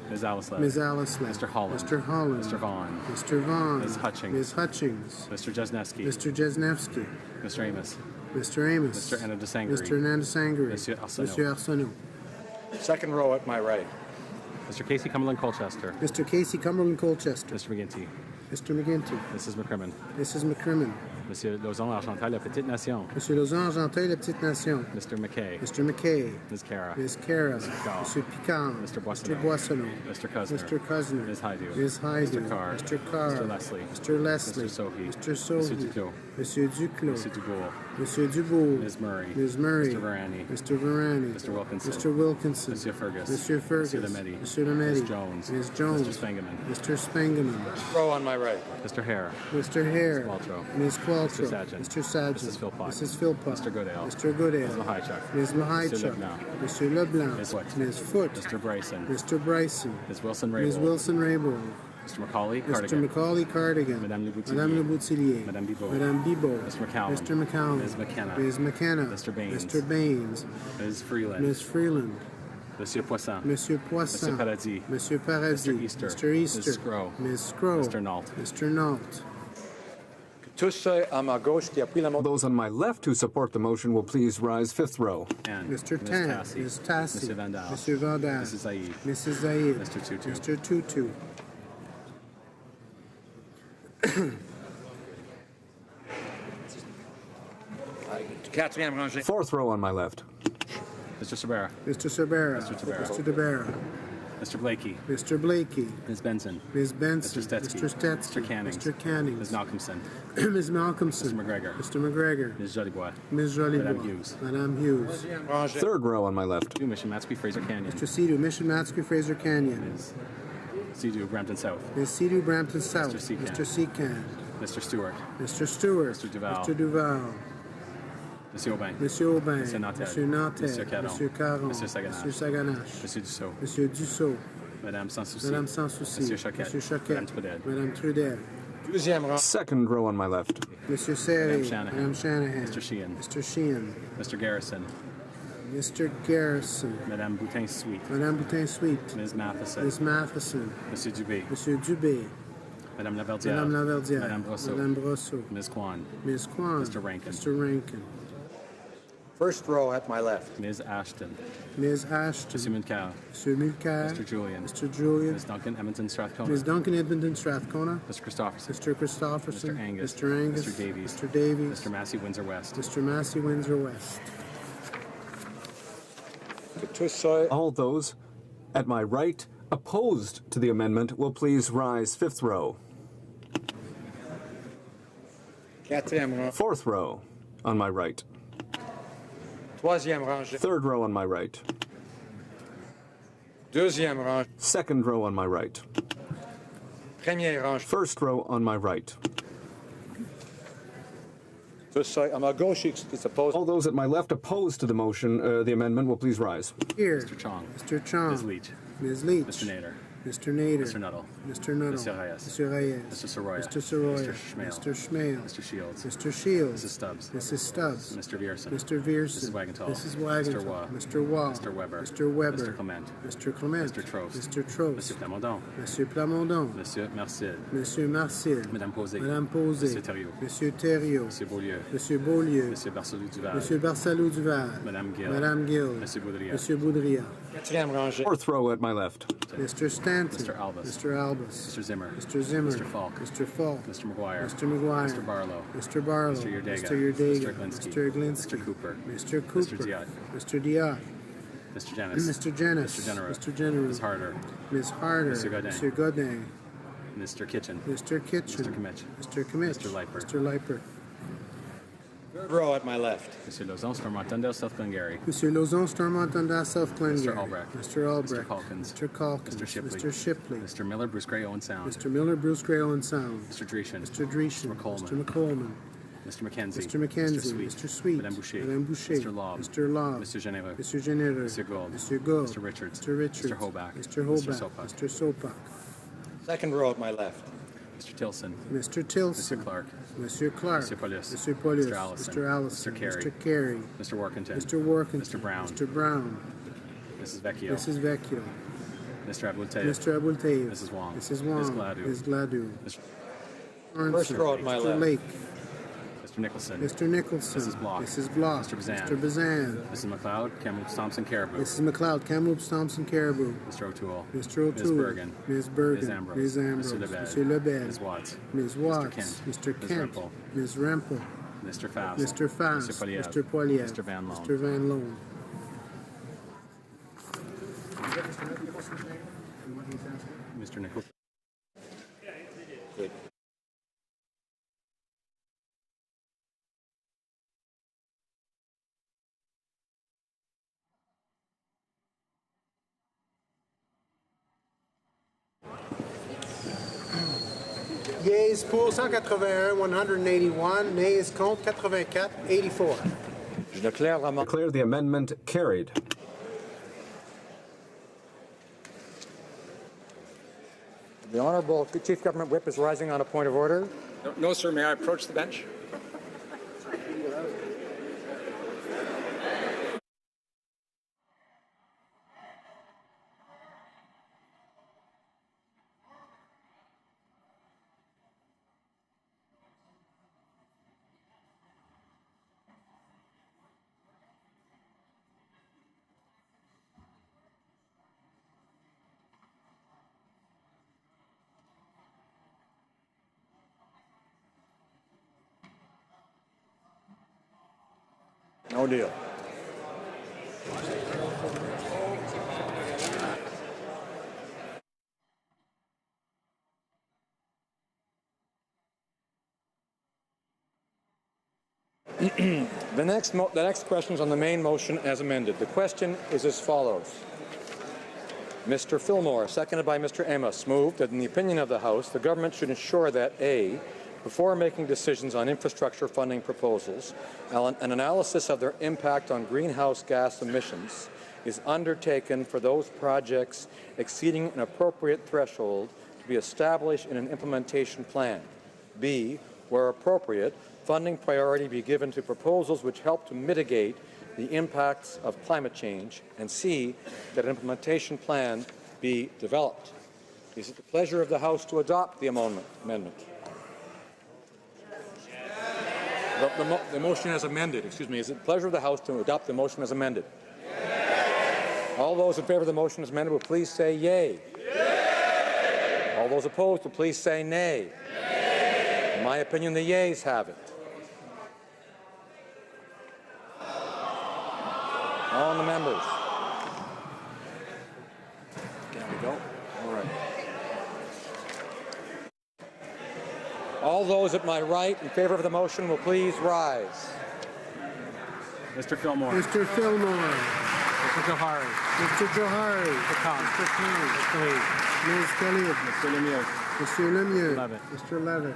Q: Ms. Alisley.
H: Ms. Alisley.
Q: Mr. Holland.
H: Mr. Holland.
Q: Mr. Vaughn.
H: Mr. Vaughn.
Q: Ms. Hutchings.
H: Ms. Hutchings.
Q: Mr. Jesnevsky.
H: Mr. Jesnevsky.
Q: Mr. Amos.
H: Mr. Amos.
Q: Mr. Anadasangri.
H: Mr. Nandasangri.
Q: Monsieur Arsenault.
H: Monsieur Arsenault.
A: Second row at my right.
Q: Mr. Casey Cumberland Colchester.
H: Mr. Casey Cumberland Colchester.
Q: Mr. McGinty.
H: Mr. McGinty.
Q: Mrs. McCrimmon.
H: Mrs. McCrimmon.
Q: Monsieur Lauzon Argental, La Petite Nation.
H: Monsieur Lauzon Argenteuil, La Petite Nation.
Q: Mr. McKay.
H: Mr. McKay.
Q: Ms. Cara.
H: Ms. Cara.
Q: Picard.
H: Monsieur Picard.
Q: Mr. Boissonneau.
H: Mr. Boissonneau.
Q: Mr. Cusner.
H: Mr. Cusner.
Q: Ms. Haidu.
H: Ms. Haidu.
Q: Mr. Carr.
H: Mr. Carr.
Q: Mr. Leslie.
H: Mr. Leslie.
Q: Mr. Sohi.
H: Mr. Sohi.
Q: Monsieur Duclos.
H: Monsieur Duclos.
Q: Mr. Dubourg.
H: Monsieur Dubourg.
Q: Ms. Murray.
H: Ms. Murray.
Q: Mr. Varani.
H: Mr. Varani.
Q: Mr. Wilkinson.
H: Mr. Wilkinson.
Q: Monsieur Fergus.
H: Monsieur Fergus.
Q: Monsieur Lametti.
H: Monsieur Lametti.
Q: Ms. Jones.
H: Ms. Jones.
Q: Mr. Spengeman.
H: Mr. Spengeman.
A: Row on my right.
Q: Mr. Hare.
H: Mr. Hare.
Q: Ms. Qualtrough.
H: Ms. Qualtrough.
Q: Mr. Sargent.
H: Mr. Sargent.
Q: Mrs. Philpott.
H: Mrs. Philpott.
Q: Mr. Goodale.
H: Mr. Goodale.
Q: Ms. Mahaichuk.
H: Ms.
Q: Mr.
H: Mahaichuk.
Q: Leblanc.
H: Mr. Leblanc.
Q: Ms. Foot.
H: Ms. Foot.
Q: Mr. Bryson.
H: Mr. Bryson.
Q: Ms. Wilson
H: Ms.
Q: Raybould.
H: Wilson Raybould.
Q: Mr. Macaulay
H: Mr.
Q: Cardigan.
H: Macaulay Cardigan.
Q: Madame Le Boutillier.
H: Madame Le Boutillier.
Q: Madame Bibot.
H: Madame Bibot.
Q: Mr. McCallum.
H: Mr. McCallum.
Q: Ms. McKenna.
H: Ms. McKenna.
Q: Mr. Baines.
H: Mr. Baines.
Q: Ms. Freeland.
H: Ms. Freeland.
Q: Monsieur Poisson.
H: Monsieur Poisson.
Q: Monsieur Paradis.
H: Monsieur Paradis.
Q: Mr. Easter.
H: Mr. Easter.
Q: Ms. Scrow.
H: Ms. Scrow.
Q: Mr. Nault.
H: Mr. Nault.
A: Tous ceux à ma gauche qui appuient la motion.
E: Those on my left who support the motion will please rise. Fifth row.
Q: And
H: Mr.
Q: Ms.
H: Tan.
Q: Tassi.
H: Ms. Tassi.
Q: Monsieur Vandal.
H: Monsieur Vandal.
Q: Mrs. Zaid.
H: Mrs. Zaid.
Q: Mr. Tutu.
H: Mr. Tutu.
E: Fourth row on my left.
Q: Mr. Sabera.
H: Mr. Sabera.
Q: Mr. Tabera.
H: Mr. Tabera.
Q: Mr. Blakey.
H: Mr. Blakey.
Q: Ms. Benson.
H: Ms. Benson.
Q: Mr. Stetsky.
H: Mr. Stetsky.
Q: Mr. Canning.
H: Mr. Canning.
Q: Ms. Malcolmson.
H: Ms. Malcolmson.
Q: Mr. McGregor.
H: Mr. McGregor.
Q: Ms. Jolibois.
H: Ms. Jolibois.
Q: Madame Hughes.
H: Madame Hughes.
E: Third row on my left.
Q: Mission Matsky Fraser Canyon.
H: Mr. Sidhu. Mission Matsky Fraser Canyon.
Q: Ms. Sidhu Brampton South.
H: Ms. Sidhu Brampton South.
Q: Mr. Seacant.
H: Mr. Seacant.
Q: Mr. Stewart.
H: Mr. Stewart.
Q: Mr. Duval.
H: Mr. Duval.
Q: Monsieur Aubin.
H: Monsieur Aubin.
Q: Monsieur Nantel.
H: Monsieur Nantel.
Q: Monsieur Caron.
H: Monsieur Caron.
Q: Monsieur Saganache.
H: Monsieur Saganache.
Q: Monsieur Dussault.
H: Monsieur Dussault.
Q: Madame Sans Souci.
H: Madame Sans Souci.
Q: Monsieur Choquette.
H: Monsieur Choquette.
Q: Madame Trudel.
H: Madame Trudel.
A: Deuxième rang.
E: Second row on my left.
H: Monsieur Serre.
Q: Madame Shanahan.
H: Madame Shanahan.
Q: Mr. Sheehan.
H: Mr. Sheehan.
Q: Mr. Garrison.
H: Mr. Garrison.
Q: Madame Boutin-Sweet.
H: Madame Boutin-Sweet.
Q: Ms. Matheson.
H: Ms. Matheson.
Q: Monsieur Dubé.
H: Monsieur Dubé.
Q: Madame Laverdière.
H: Madame Laverdière.
Q: Madame Brosseau.
H: Madame Brosseau.
Q: Ms. Kwan.
H: Ms. Kwan.
Q: Mr. Rankin.
H: Mr. Rankin.
A: First row at my left.
Q: Ms. Ashton.
H: Ms. Ashton.
Q: Monsieur Mulcair.
H: Monsieur Mulcair.
Q: Mr. Julian.
H: Mr. Julian.
Q: Ms. Duncan Edmonton Strathcona.
H: Ms. Duncan Edmonton Strathcona.
Q: Mr. Christopherson.
H: Mr. Christopherson.
Q: Mr. Angus.
H: Mr. Angus.
Q: Mr. Davies.
H: Mr. Davies.
Q: Mr. Massey Windsor West.
H: Mr. Massey Windsor West.
E: All those at my right opposed to the amendment will please rise. Fifth row.
A: Quatrième rang.
E: Fourth row on my right.
A: Troisième rangée.
E: Third row on my right.
A: Deuxième rang.
E: Second row on my right.
A: Première rangée.
E: First row on my right.
A: À ma gauche, qui s'oppose.
E: All those at my left opposed to the motion, the amendment, will please rise.
H: Here.
Q: Mr. Chong.
H: Mr. Chong.
Q: Ms. Leach.
H: Ms. Leach.
Q: Mr. Nader.
H: Mr. Nader.
Q: Mr. Nuttall.
H: Mr. Nuttall.
Q: Monsieur Reyes.
H: Mr. Reyes.
Q: Mr. Soroya.
H: Mr. Soroya.
Q: Mr. Schmale.
H: Mr. Schmale.
Q: Mr. Shields.
H: Mr. Shields.
Q: Mrs. Stubbs.
H: Mrs. Stubbs.
Q: Mr. Vierson.
H: Mr. Vierson.
Q: Mrs. Wagenthal.
H: Mrs. Wagenthal.
Q: Mr. Waugh.
H: Mr. Waugh.
Q: Mr. Weber.
H: Mr. Weber.
Q: Mr. Clement.
H: Mr. Clement.
Q: Mr. Trost.
H: Mr. Trost.
Q: Monsieur Plamondon.
H: Monsieur Plamondon.
Q: Monsieur Marcil.
H: Monsieur Marcil.
Q: Madame Posé.
H: Madame Posé.
Q: Monsieur Thériault.
H: Monsieur Thériault.
Q: Monsieur Beaulieu.
H: Monsieur Beaulieu.
Q: Monsieur Barcelou Duval.
H: Monsieur Barcelou Duval.
Q: Madame Gill.
H: Madame Gill.
Q: Monsieur Boudria.
H: Monsieur Boudria.
A: Quatrième rangée.
E: Fourth row at my left.
H: Mr. Stanton.
Q: Mr. Albus.
H: Mr. Albus.
Q: Mr. Zimmer.
H: Mr. Zimmer.
Q: Mr. Falk.
H: Mr. Falk.
Q: Mr. McGuire.
H: Mr. McGuire.
Q: Mr. Barlow.
H: Mr. Barlow.
Q: Mr. Yerdega.
H: Mr. Yerdega.
Q: Mr. Glinsky.
H: Mr. Glinsky.
Q: Mr. Cooper.
H: Mr. Cooper.
Q: Mr. Diot.
H: Mr. Diot.
Q: Mr. Janis.
H: Mr. Janis.
Q: Mr. General.
H: Mr. General.
Q: Ms. Harder.
H: Ms. Harder.
Q: Mr. Godin.
H: Mr. Godin.
Q: Mr. Kitchen.
H: Mr. Kitchen.
Q: Mr. Kimmich.
H: Mr. Kimmich.
Q: Mr. Leiper.
H: Mr. Leiper.
A: Third row at my left.
Q: Monsieur Lauzon, Stormont Dundale, South Glengarry.
H: Monsieur Lauzon, Stormont Dundas, South Glengarry.
Q: Mr. Albrecht.
H: Mr. Albrecht.
Q: Mr. Calkins.
H: Mr. Calkins.
Q: Mr. Shipley.
H: Mr. Shipley.
Q: Mr. Miller, Bruce Gray, Owen Sound.
H: Mr. Miller, Bruce Gray, Owen Sound.
Q: Mr. Dreeshen.
H: Mr. Dreeshen.
Q: Mr. McColeman.
H: Mr. McColeman.
Q: Mr. McKenzie.
H: Mr. McKenzie.
Q: Mr. Sweet.
H: Mr. Sweet.
Q: Madame Boucher.
H: Madame Boucher.
Q: Mr. Laub.
H: Mr. Laub.
Q: Mr. Geneva.
H: Mr. Geneva.
Q: Mr. Gold.
H: Mr. Gold.
Q: Mr. Richards.
H: Mr. Richards.
Q: Mr. Hoback.
H: Mr.
Q: Mr.
H: Hoback.
Q: Sopak.
H: Mr. Sopak.
A: Second row at my left.
Q: Mr. Tilson.
H: Mr. Tilson.
Q: Mr. Clark.
H: Monsieur Clark.
Q: Mr. Paulus.
H: Mr. Paulus.
Q: Mr. Allison.
H: Mr. Allison.
Q: Mr. Carey.
H: Mr. Carey.
Q: Mr. Workington.
H: Mr. Workington.
Q: Mr. Brown.
H: Mr. Brown.
Q: Mrs. Vecchio.
H: Mrs. Vecchio.
Q: Mr. Abultev.
H: Mr. Abultev.
Q: Mrs. Wong.
H: Mrs. Wong.
Q: Ms. Gladue.
H: Ms. Gladue.
Q: Mr.
A: First row at my
H: Mr.
A: left.
H: Lake.
Q: Mr. Nicholson.
H: Mr. Nicholson.
Q: Mrs. Block.
H: Mrs. Block.
Q: Mr. Bazan.
H: Mr. Bazan.
Q: Mrs. McLeod, Kamloops Thompson Caribou.
H: Mrs. McLeod. Kamloops Thompson Caribou.
Q: Mr. O'Toole.
H: Mr. O'Toole.
Q: Ms. Bergen.
H: Ms. Bergen.
Q: Ms. Ambrose.
H: Ms. Ambrose.
Q: Mr. Lebed.
H: Mr. Lebed.
Q: Ms. Watts.
H: Ms.
Q: Mr.
H: Watts.
Q: Kent.
H: Mr.
Q: Ms.
H: Kent.
Q: Rempel.
H: Ms. Rempel.
Q: Mr. Fast.
H: Mr. Fast.
Q: Mr. Poliev.
H: Mr. Poliev.
Q: Mr. Van Loan.
H: Mr. Van Loan.
Q: Mr. Nicholson.
A: Good.
H: Yeas pour 181, 181. Nays contre 84, 84.
A: Je declare
E: the amendment carried.
A: The Honourable Chief Government Whip is rising on a point of order.
S: No, sir. May I approach the bench?
A: No deal. The next question is on the main motion as amended. The question is as follows. Mr. Fillmore, seconded by Mr. Amos, moved that in the opinion of the House, the government should ensure that A, before making decisions on infrastructure funding proposals, an analysis of their impact on greenhouse gas emissions, is undertaken for those projects exceeding an appropriate threshold to be established in an implementation plan. B, where appropriate, funding priority be given to proposals which help to mitigate the impacts of climate change. And C, that an implementation plan be developed. Is it the pleasure of the House to adopt the amendment? The motion as amended, excuse me. Is it the pleasure of the House to adopt the motion as amended? All those in favor of the motion as amended will please say yea. All those opposed will please say nay. In my opinion, the yeas have it. On the members. There we go. All right. All those at my right in favor of the motion will please rise.
Q: Mr. Fillmore.
H: Mr. Fillmore.
Q: Mr. Johari.
H: Mr. Johari.
Q: Mr. Khan.
H: Mr. Khan.
Q: Mr. Lee.
H: Ms. Khalid.
Q: Mr. Lemieux.
H: Mr. Lemieux.
Q: Levitt.
H: Mr. Levitt.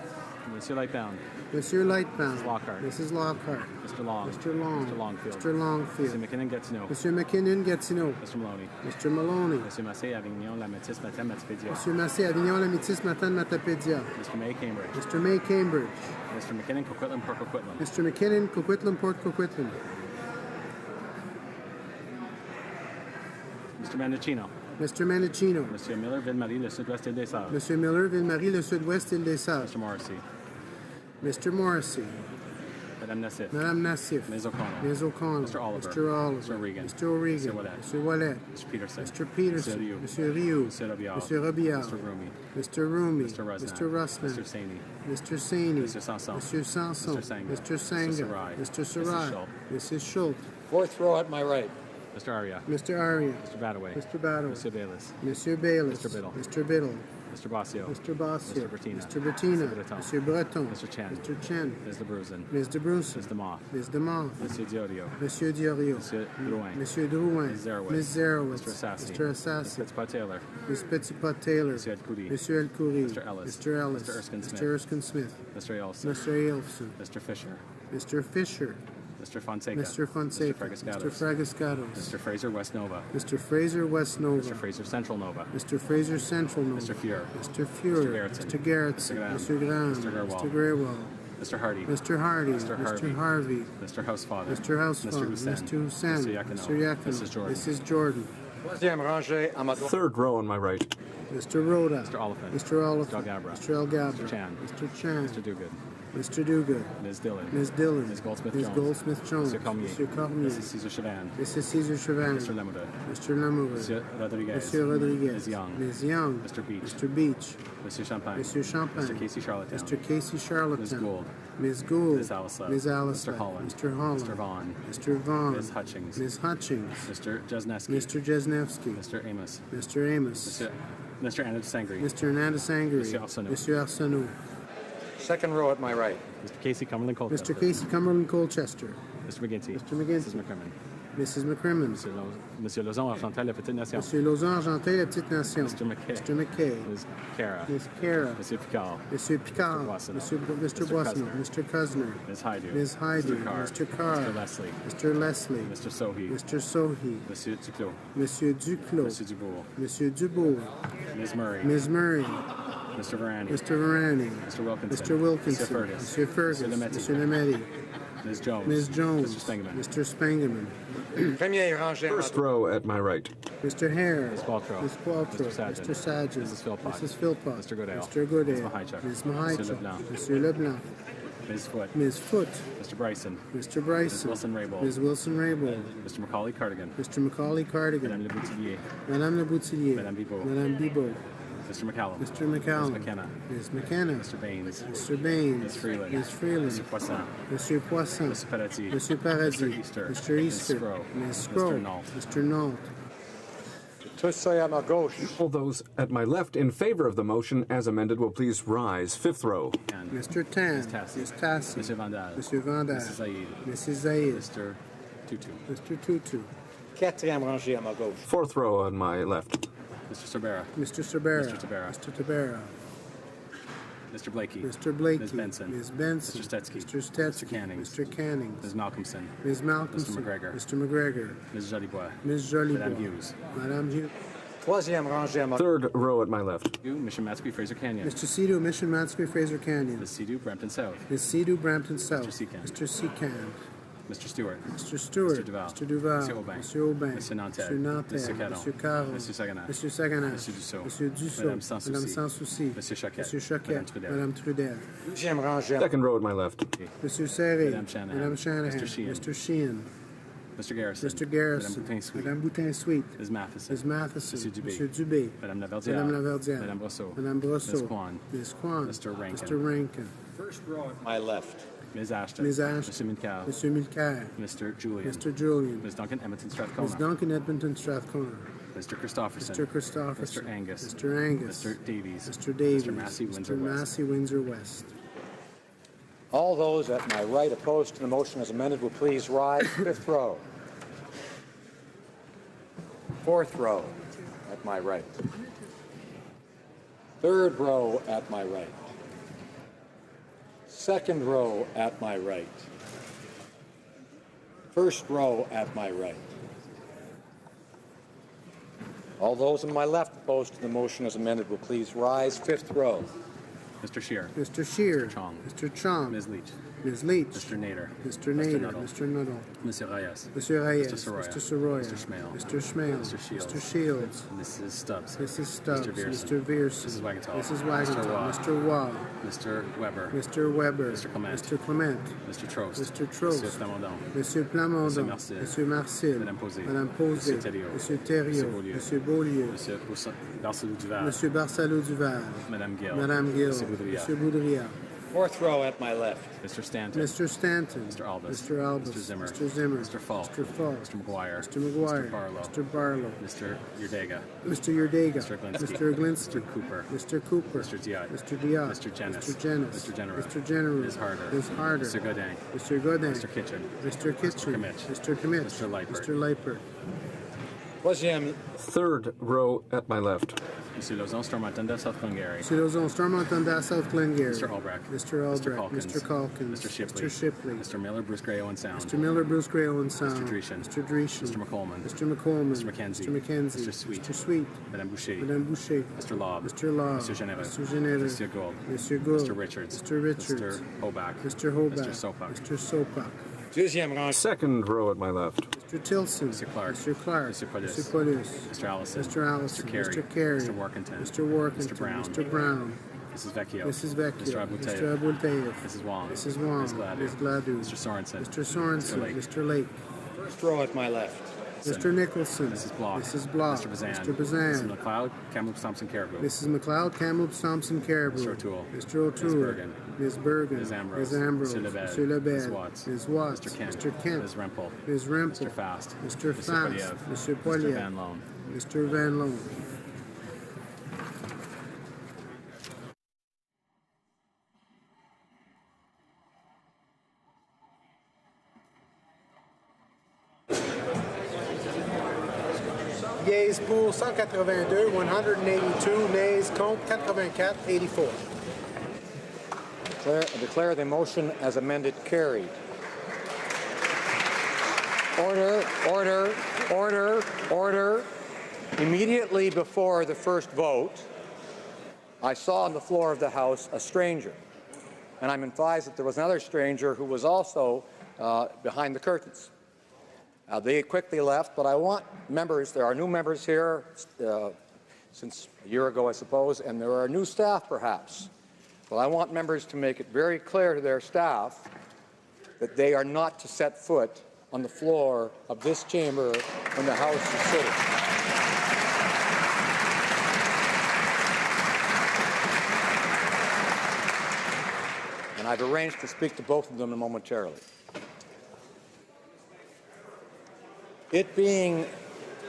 Q: Monsieur Lightbound.
H: Monsieur Lightbound.
Q: Mrs. Lockhart.
H: Mrs. Lockhart.
Q: Mr. Long.
H: Mr. Long.
Q: Mr. Longfield.
H: Mr. Longfield.
Q: Mr. McKinnon Gatineau.
H: Monsieur McKinnon Gatineau.
Q: Mr. Maloney.
H: Mr. Maloney.
Q: Monsieur Massé Avignon, La Métis, Matin, Matapédia.
H: Monsieur Massé Avignon, La Métis, Matane, Matapédia.
Q: Mr. May Cambridge.
H: Mr. May Cambridge.
Q: Mr. McKinnon Coquitlam, Port Coquitlam.
H: Mr. McKinnon Coquitlam, Port Coquitlam.
Q: Mr. Mendocino.
H: Mr. Mendocino.
Q: Monsieur Miller, Ville-Marie, Le Sud-Ouest Île des Sœurs.
H: Monsieur Miller, Ville-Marie, Le Sud-Ouest, Île des Sœurs.
Q: Mr. Morrissey.
H: Mr. Morrissey.
Q: Madame Nassif.
H: Madame Nassif.
Q: Ms. O'Connell.
H: Ms. O'Connell.
Q: Mr. Oliver.
H: Mr. Oliver.
Q: Mr. O'Regan.
H: Mr. O'Regan.
Q: Mr. Ouellet.
H: Mr. Ouellet.
Q: Mr. Peterson.
H: Mr. Peterson.
Q: Mr. Rioux.
H: Mr. Rioux.
Q: Mr. Robillard.
H: Mr. Robillard.
Q: Mr. Rumi.
H: Mr. Rumi.
Q: Mr. Rusnak.
H: Mr. Rusnak.
Q: Mr. Saini.
H: Mr. Saini.
Q: Mr. Sanson.
H: Mr. Sanson.
Q: Mr. Sanga.
H: Mr. Sanga.
Q: Mr. Sarai.
H: Mr.
Q: Mrs.
H: Sarai.
Q: Schultz.
H: Mrs. Schultz.
A: Fourth row at my right.
Q: Mr. Aria.
H: Mr. Aria.
Q: Mr. Badaway.
H: Mr. Battle.
Q: Monsieur Bayless.
H: Monsieur Bayless.
Q: Mr. Biddle.
H: Mr. Biddle.
Q: Mr. Bossio.
H: Mr. Bossier.
Q: Mr. Bertina.
H: Mr. Bertina.
Q: Mr. Breton.
H: Mr. Breton.
Q: Mr. Chen.
H: Mr. Chen.
Q: Ms. DeBruzen.
H: Ms. DeBruce.
Q: Ms. DeMoff.
H: Ms. DeMoff.
Q: Monsieur Diorio.
H: Monsieur Diorio.
Q: Monsieur Drouin.
H: Monsieur Drouin.
Q: Ms. Zerowitz.
H: Ms. Zerowitz.
Q: Mr. Assassi.
H: Mr. Assassi.
Q: Ms. Fitzpat Taylor.
H: Ms. Petitpot Taylor.
Q: Monsieur Elkouri.
H: Monsieur Elkouri.
Q: Mr. Ellis.
H: Mr. Ellis.
Q: Mr. Erskine Smith.
H: Mr. Erskine Smith.
Q: Mr. Elson.
H: Mr. Ailson.
Q: Mr. Fisher.
H: Mr. Fisher.
Q: Mr. Fonseca.
H: Mr. Fonseca.
Q: Mr. Fragascatos.
H: Mr. Fragascatos.
Q: Mr. Fraser West Nova.
H: Mr. Fraser West Nova.
Q: Mr. Fraser Central Nova.
H: Mr. Fraser Central Nova.
Q: Mr. Fuhr.
H: Mr. Fuhr.
Q: Mr.
H: Mr. Garrettson. Mr. Graham.
Q: Mr. Grewal.
H: Mr. Grewal.
Q: Mr. Hardy.
H: Mr. Hardy.
Q: Mr.
H: Mr. Harvey.
Q: Mr. Housefather.
H: Mr. Housefather.
Q: Mr. Hussein.
H: Mr. Hussein.
Q: Mr. Yakino.
H: Mr. Yakino.
Q: Mrs. Jordan.
H: Mrs. Jordan.
A: Troisième rangée à ma droite.
E: Third row on my right.
H: Mr. Rhoda.
Q: Mr. Oliphant.
H: Mr. Oliphant.
Q: Mr. Algabra.
H: Mr. Algabra.
Q: Mr. Chan.
H: Mr. Chan.
Q: Mr. Duguid.
H: Mr. Duguid.
Q: Ms. Dillon.
H: Ms. Dillon.
Q: Ms. Goldsmith
H: Ms.
Q: Jones.
H: Goldsmith Jones.
Q: Mr. Cormier.
H: Mr. Cormier.
Q: Mrs. Caesar Chavan.
H: Mrs. Caesar Chavan.
Q: Mr. Lemuda.
H: Mr. Lamoureux.
Q: Monsieur Rodriguez.
H: Monsieur Rodriguez.
Q: Ms. Young.
H: Ms. Young.
Q: Mr. Beach.
H: Mr. Beach.
Q: Monsieur Champagne.
H: Monsieur Champagne.
Q: Mr. Casey Charlottetown.
H: Mr. Casey Charlottetown.
Q: Ms. Gould.
H: Ms. Gould.
Q: Ms. Alislav.
H: Ms. Alislav.
Q: Mr. Holland.
H: Mr. Holland.
Q: Mr. Vaughn.
H: Mr. Vaughn.
Q: Ms. Hutchings.
H: Ms. Hutchings.
Q: Mr. Jesneski.
H: Mr. Jesnevsky.
Q: Mr. Amos.
H: Mr. Amos.
Q: Mr. Anand Sangri.
H: Mr. Ananda Sangri.
Q: Monsieur Arsenault.
H: Monsieur Arsenault.
A: Second row at my right.
Q: Mr. Casey Cumberland Colchester.
H: Mr. Casey Cumberland Colchester.
Q: Mr. McGinty.
H: Mr. McGinty.
Q: Mrs. McCrimmon.
H: Mrs. McCrimmon.
Q: Monsieur Lozon Argental, La Petite Nation.
H: Monsieur Lauzon Argentin, La Petite Nation.
Q: Mr. McKay.
H: Mr. McKay.
Q: Ms. Cara.
H: Ms. Cara.
Q: Monsieur Picard.
H: Monsieur Picard. Mr. Boissonneau. Mr. Cousineau.
Q: Ms. Haidu.
H: Ms. Haidu.
Q: Mr. Carr.
H: Mr. Carr.
Q: Mr. Leslie.
H: Mr. Leslie.
Q: Mr. Sohi.
H: Mr. Sohi.
Q: Monsieur Duclos.
H: Monsieur Duclos.
Q: Monsieur Dubourg.
H: Monsieur Dubourg.
Q: Ms. Murray.
H: Ms. Murray.
Q: Mr. Varani.
H: Mr. Varani.
Q: Mr. Wilkinson.
H: Mr. Wilkinson.
Q: Mr. Fergus.
H: Monsieur Fergus.
Q: Mr. Lemetti.
H: Monsieur Lemetti.
Q: Ms. Jones.
H: Ms. Jones.
Q: Mr. Spengeman.
H: Mr. Spengeman.
A: Première rangée à ma
E: First
A: droite.
E: row at my right.
H: Mr. Hare.
Q: Ms. Paltrow.
H: Ms. Paltrow.
Q: Mr. Sargent.
H: Mr. Sargent.
Q: Mrs. Philpott.
H: Mrs. Philpott.
Q: Mr. Goodale.
H: Mr. Goodale.
Q: Ms. Mahaichuk.
H: Ms.
Q: Monsieur
H: Mahaichuk.
Q: Leblanc.
H: Monsieur Leblanc.
Q: Ms. Foote.
H: Ms. Foote.
Q: Mr. Bryson.
H: Mr. Bryson.
Q: Ms. Wilson-Raybould.
H: Ms. Wilson-Raybould.
Q: Mr. Macaulay Cardigan.
H: Mr. Macaulay Cardigan.
Q: Madame Le Boutillier.
H: Madame Le Boutillier.
Q: Madame Bibot.
H: Madame Bibot.
Q: Mr. McCallum.
H: Mr. McCallum.
Q: Ms. McKenna.
H: Ms. McKenna.
Q: Mr. Baines.
H: Mr. Baines.
Q: Ms. Freeland.
H: Ms. Freeland.
Q: Mr. Poisson.
H: Monsieur Poisson.
Q: Mr. Paradis.
H: Monsieur Paradis.
Q: Mr. Easter.
H: Mr. Easter.
Q: Ms. Scrow.
H: Ms. Scrow.
Q: Mr. Nault.
H: Mr. Nault.
A: Tous ceux à ma gauche.
E: All those at my left in favor of the motion as amended will please rise. Fifth row.
H: Mr. Tan.
Q: Ms. Tassi.
H: Ms. Tassi.
Q: Monsieur Vandal.
H: Monsieur Vandal.
Q: Mrs. Zaid.
H: Mrs. Zaid.
Q: Mr. Tutu.
H: Mr. Tutu.
A: Quatrième rangée à ma gauche.
E: Fourth row on my left.
Q: Mr. Cerbera.
H: Mr. Cerbera.
Q: Mr. Tabera.
H: Mr. Tabera.
Q: Mr. Blakey.
H: Mr. Blakey.
Q: Ms. Benson.
H: Ms. Benson.
Q: Mr. Stetsky.
H: Mr. Stetsky.
Q: Mr. Cannings.
H: Mr. Cannings.
Q: Ms. Malcolmson.
H: Ms. Malcolmson.
Q: Mr. McGregor.
H: Mr. McGregor.
Q: Ms. Jolibois.
H: Ms. Jolibois.
Q: Madame Hughes.
H: Madame Hughes.
E: Third row at my left.
Q: Mission Matsqui, Fraser Canyon.
H: Mr. Sidhu, Mission Matsqui, Fraser Canyon.
Q: Ms. Sidhu, Brampton South.
H: Ms. Sidhu, Brampton South.
Q: Mr. Secan.
H: Mr. Secan.
Q: Mr. Stewart.
H: Mr. Stewart.
Q: Mr. Duval.
H: Mr. Duval.
Q: Mr. Aubin.
H: Mr. Aubin.
Q: Mr. Nantel.
H: Mr. Nantel.
Q: Mr. Caron.
H: Mr. Caron.
Q: Mr. Sagana.
H: Mr. Sagana.
Q: Mr. Dussault.
H: Mr. Dussault.
Q: Madame Sans
H: Madame
Q: Souci.
H: Sans Souci.
Q: Monsieur Choquette.
H: Monsieur Choquette.
Q: Madame Trudel.
H: Madame Trudel.
E: Second row at my left.
H: Mr. Serre.
Q: Madame Shanahan.
H: Madame Shanahan.
Q: Mr. Sheehan.
H: Mr. Sheehan.
Q: Mr. Garrison.
H: Mr. Garrison.
Q: Madame Boutin-Sweet.
H: Madame Boutin-Sweet.
Q: Ms. Matheson.
H: Ms. Matheson.
Q: Monsieur Dubé.
H: Monsieur Dubé.
Q: Madame Laverdière.
H: Madame Laverdière.
Q: Madame Brosseau.
H: Madame Brosseau.
Q: Ms. Kwan.
H: Ms. Kwan.
Q: Mr. Rankin.
H: Mr. Rankin.
A: First row at my left.
Q: Ms. Ashton.
H: Ms. Ashton.
Q: Mr. Mincal.
H: Mr. Milcair.
Q: Mr. Julian.
H: Mr. Julian.
Q: Ms. Duncan Edmonton
H: Ms.
Q: Strathcona.
H: Duncan Edmonton Strathcona.
Q: Mr. Christopherson.
H: Mr. Christopherson.
Q: Mr. Angus.
H: Mr. Angus.
Q: Mr. Davies.
H: Mr. Davies.
Q: Mr. Massey, Windsor
H: Mr.
Q: West.
H: Massey, Windsor West.
A: All those at my right opposed to the motion as amended will please rise. Fifth row. Fourth row at my right. Third row at my right. Second row at my right. First row at my right. All those on my left opposed to the motion as amended will please rise. Fifth row.
Q: Mr. Scheer.
H: Mr. Scheer.
Q: Mr. Chong.
H: Mr. Chong.
Q: Ms. Leach.
H: Ms. Leach.
Q: Mr. Nader.
H: Mr. Nader.
Q: Nuttall.
H: Mr. Nuttall.
Q: Monsieur Reyes.
H: Monsieur Reyes.
Q: Mr. Soroya.
H: Mr. Soroya.
Q: Mr. Schmale.
H: Mr. Schmale.
Q: Mr. Shields.
H: Mr. Shields.
Q: Mrs. Stubbs.
H: Mrs. Stubbs.
Q: Mr. Vierson.
H: Mr. Vierson.
Q: Mrs. Wagenthal.
H: Mrs. Wagenthal.
Q: Mr. Waugh.
H: Mr. Waugh.
Q: Mr. Weber.
H: Mr. Weber.
Q: Mr. Clement.
H: Mr. Clement.
Q: Mr. Trost.
H: Mr. Trost.
Q: Monsieur Plamondon.
H: Monsieur Plamondon.
Q: Monsieur Marcel.
H: Monsieur Marcel.
Q: Madame Posé.
H: Madame Posé.
Q: Monsieur Thériault.
H: Monsieur Thériault.
Q: Beaulieu.
H: Monsieur Beaulieu.
Q: Monsieur Barcelou Duval.
H: Monsieur Barcelou Duval.
Q: Madame Gill.
H: Madame Gill.
Q: Monsieur Boudria.
H: Monsieur Boudria.
A: Fourth row at my left.
Q: Mr. Stanton.
H: Mr. Stanton.
Q: Mr. Albus.
H: Mr. Albus.
Q: Mr. Zimmer.
H: Mr. Zimmer.
Q: Mr. Falk.
H: Mr. Falk.
Q: Mr. McGuire.
H: Mr. McGuire.
Q: Mr. Barlow.
H: Mr. Barlow.
Q: Mr. Yurdega.
H: Mr. Yurdega.
Q: Mr. Glinsky.
H: Mr. Glinsky.
Q: Mr. Cooper.
H: Mr. Cooper.
Q: Mr. Diot.
H: Mr. Diot.
Q: Mr. Jennis.
H: Mr. Jennis.
Q: Mr. General.
H: Mr. General.
Q: Ms. Harder.
H: Ms. Harder.
Q: Mr. Godin.
H: Mr. Godin.
Q: Mr. Kitchen.
H: Mr. Kitchen.
Q: Kimmich.
H: Mr. Kimmich.
Q: Mr. Leipert.
H: Mr. Leipert.
E: Third row at my left.
Q: Monsieur Lauzon, Stormont-Dundas, South Glengarry.
H: Mr. Lozon, Stormont-Dundas, South Glengarry.
Q: Mr. Albrecht.
H: Mr. Albrecht.
Q: Calkins.
H: Mr. Calkins.
Q: Mr. Shipley.
H: Mr. Shipley.
Q: Mr. Miller, Bruce Gray, Owen Sound.
H: Mr. Miller, Bruce Gray, Owen Sound.
Q: Mr. Dreeshen.
H: Mr. Dreeshen.
Q: Mr. McColeman.
H: Mr. McColeman.
Q: Mr. McKenzie.
H: Mr. McKenzie.
Q: Mr. Sweet.
H: Mr. Sweet.
Q: Madame Boucher.
H: Madame Boucher.
Q: Mr. Lobb.
H: Mr. Law.
Q: Mr. Geneva.
H: Mr. Geneva.
Q: Monsieur Gould.
H: Monsieur Gould.
Q: Mr. Richards.
H: Mr. Richards.
Q: Mr. Hoback.
H: Mr. Hoback.
Q: Mr. Sopak.
H: Mr. Sopak.
E: Second row at my left.
H: Mr. Tilson.
Q: Mr. Clark.
H: Mr. Clark.
Q: Mr. Paulus.
H: Mr. Paulus.
Q: Mr. Allison.
H: Mr. Allison.
Q: Mr. Carey.
H: Mr. Carey.
Q: Mr. Workington.
H: Mr. Workington.
Q: Mr. Brown.
H: Mr. Brown.
Q: Mrs. Vecchio.
H: Mrs. Vecchio.
Q: Mr. Abultayev.
H: Mr. Abultayev.
Q: Mrs. Wong.
H: Mrs. Wong.
Q: Ms. Gladue.
H: Ms. Gladue.
Q: Mr. Sorensen.
H: Mr. Sorensen.
Q: Mr. Lake.
H: Mr. Lake.
A: First row at my left.
H: Mr. Nicholson.
Q: Mrs. Block.
H: Mrs. Block.
Q: Mr. Bazan.
H: Mr. Bazan.
Q: Mrs. McLeod, Kamloops Thompson Caribou.
H: Mrs. McLeod, Kamloops Thompson Caribou.
Q: Mr. O'Toole.
H: Mr. O'Toole.
Q: Ms. Bergen.
H: Ms. Bergen.
Q: Ms. Ambrose.
H: Ms. Ambrose.
Q: Mr. Lebed.
H: Mr. Lebed.
Q: Ms. Watts.
H: Ms. Watts.
Q: Mr. Kent.
H: Mr. Kent.
Q: Ms. Rempel.
H: Ms. Rempel.
Q: Mr. Fast.
H: Mr.
Q: Mr.
H: Fast.
Q: Poliev.
H: Mr.
Q: Mr.
H: Poliev.
Q: Van Loan.
H: Mr. Van Loan. Yeas pour 182, 182, nays contre 84, 84.
A: Declare the motion as amended carried. Order, order, order, order. Immediately before the first vote, I saw on the floor of the House a stranger, and I'm advised that there was another stranger who was also behind the curtains. They quickly left, but I want members, there are new members here since a year ago, I suppose, and there are new staff perhaps. But I want members to make it very clear to their staff that they are not to set foot on the floor of this chamber when the House is sitting. And I've arranged to speak to both of them momentarily. It being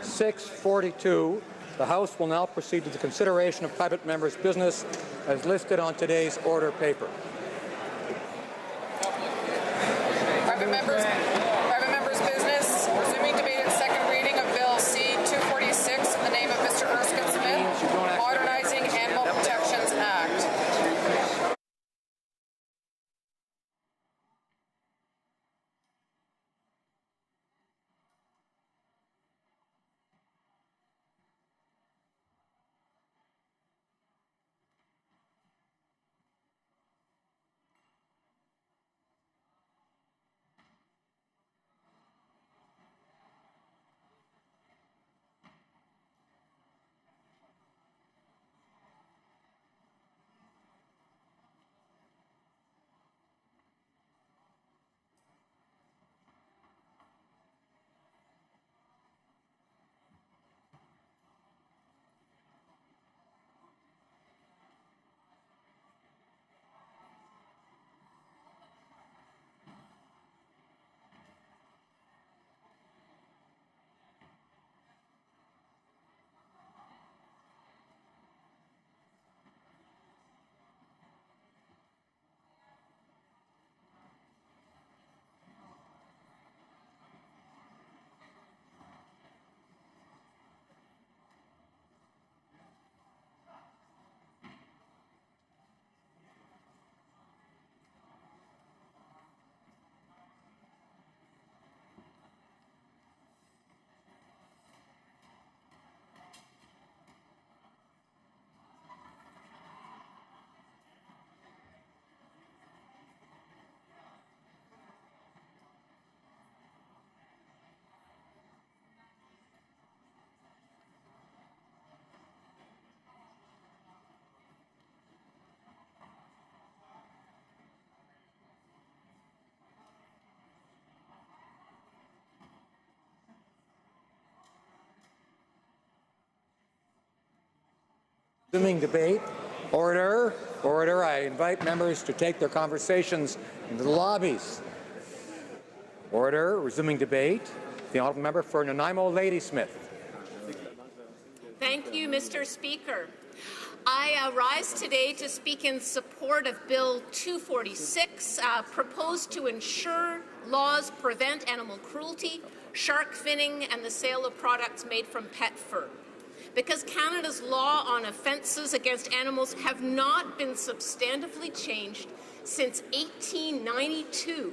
A: 6:42, the House will now proceed to the consideration of private members' business as listed on today's order paper.
K: Private members' business, resuming debate and second reading of Bill C-246 in the name of Mr. Erskine Smith, Modernizing Animal Protections Act.
A: Resuming debate. Order. Order. I invite members to take their conversations into the lobbies. Order. Resuming debate. The honourable member for Nanaimo Ladysmith.
L: Thank you, Mr. Speaker. I rise today to speak in support of Bill 246, proposed to ensure laws prevent animal cruelty, shark finning, and the sale of products made from pet fur. Because Canada's law on offences against animals have not been substantively changed since 1892,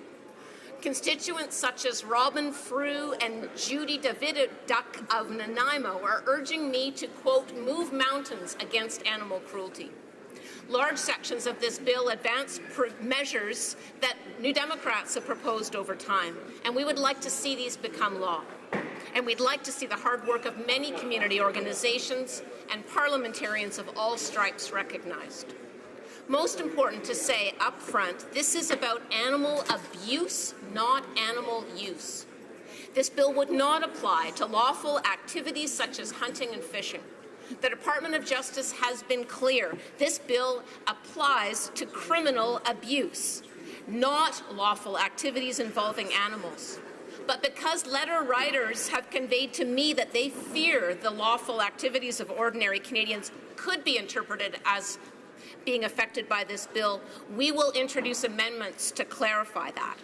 L: constituents such as Robin Frew and Judy Davidiuk of Nanaimo are urging me to, quote, move mountains against animal cruelty. Large sections of this bill advance measures that New Democrats have proposed over time, and we would like to see these become law. And we'd like to see the hard work of many community organizations and parliamentarians of all stripes recognized. Most important to say up front, this is about animal abuse, not animal use. This bill would not apply to lawful activities such as hunting and fishing. The Department of Justice has been clear. This bill applies to criminal abuse, not lawful activities involving animals. But because letter writers have conveyed to me that they fear the lawful activities of ordinary Canadians could be interpreted as being affected by this bill, we will introduce amendments to clarify that.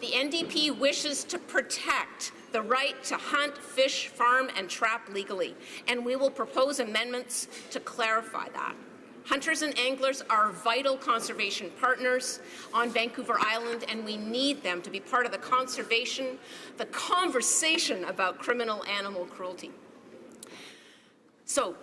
L: The NDP wishes to protect the right to hunt, fish, farm, and trap legally, and we will propose amendments to clarify that. Hunters and anglers are vital conservation partners on Vancouver Island, and we need them to be part of the conversation about criminal animal cruelty. So,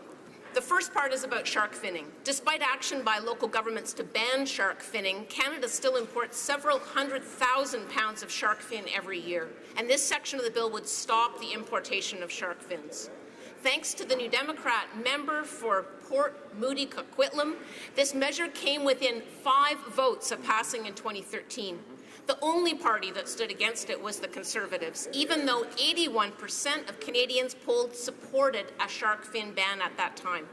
L: the first part is about shark finning. Despite action by local governments to ban shark finning, Canada still imports several 100,000 pounds of shark fin every year, and this section of the bill would stop the importation of shark fins. Thanks to the New Democrat member for Port Moody Coquitlam, this measure came within 5 votes of passing in 2013. The only party that stood against it was the Conservatives, even though 81% of Canadians polled supported a shark fin ban at that time.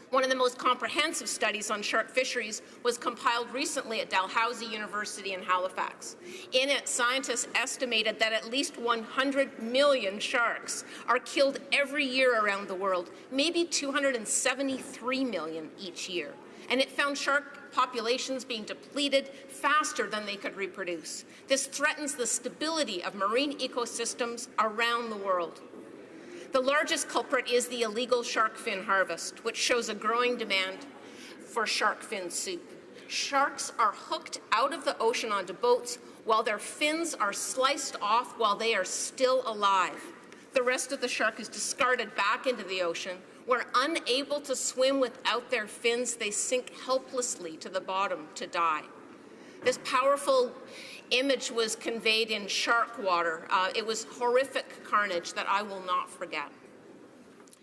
L: One of the most comprehensive studies on shark fisheries was compiled recently at Dalhousie University in Halifax. In it, scientists estimated that at least 100 million sharks are killed every year around the world, maybe 273 million each year. And it found shark populations being depleted faster than they could reproduce. This threatens the stability of marine ecosystems around the world. The largest culprit is the illegal shark fin harvest, which shows a growing demand for shark fin soup. Sharks are hooked out of the ocean onto boats while their fins are sliced off while they are still alive. The rest of the shark is discarded back into the ocean, where unable to swim without their fins, they sink helplessly to the bottom to die. This powerful image was conveyed in Shark Water. It was horrific carnage that I will not forget.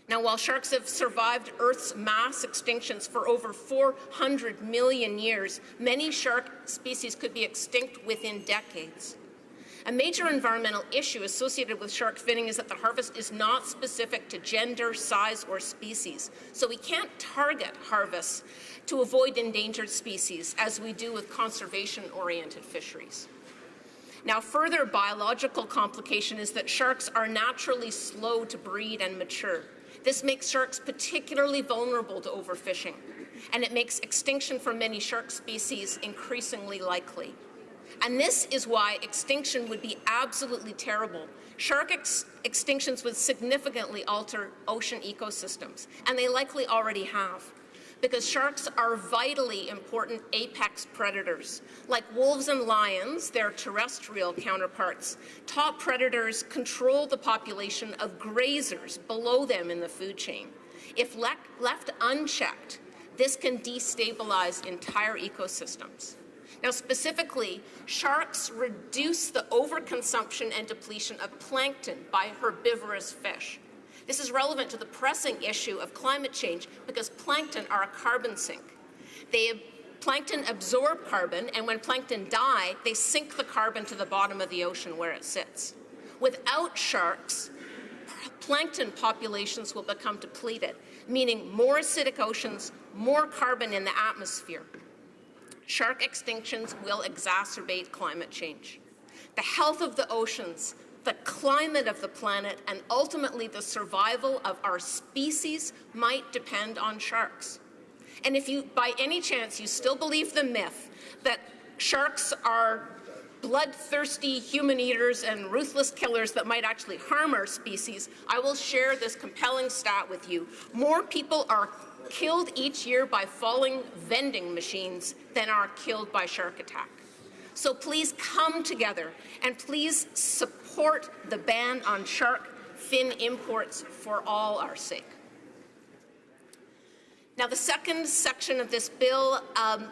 L: Now, while sharks have survived Earth's mass extinctions for over 400 million years, many shark species could be extinct within decades. A major environmental issue associated with shark finning is that the harvest is not specific to gender, size, or species. So we can't target harvests to avoid endangered species, as we do with conservation-oriented fisheries. Now, further biological complication is that sharks are naturally slow to breed and mature. This makes sharks particularly vulnerable to overfishing, and it makes extinction for many shark species increasingly likely. And this is why extinction would be absolutely terrible. Shark extinctions would significantly alter ocean ecosystems, and they likely already have, because sharks are vitally important apex predators. Like wolves and lions, their terrestrial counterparts, top predators control the population of grazers below them in the food chain. If left unchecked, this can destabilize entire ecosystems. Now, specifically, sharks reduce the overconsumption and depletion of plankton by herbivorous fish. This is relevant to the pressing issue of climate change because plankton are a carbon sink. Plankton absorb carbon, and when plankton die, they sink the carbon to the bottom of the ocean where it sits. Without sharks, plankton populations will become depleted. meaning more acidic oceans, more carbon in the atmosphere. Shark extinctions will exacerbate climate change. The health of the oceans, the climate of the planet, and ultimately the survival of our species might depend on sharks. And if you, by any chance, you still believe the myth that sharks are bloodthirsty human eaters and ruthless killers that might actually harm our species, I will share this compelling stat with you. More people are killed each year by falling vending machines than are killed by shark attack. So please come together and please support the ban on shark fin imports for all our sake. Now, the second section of this bill,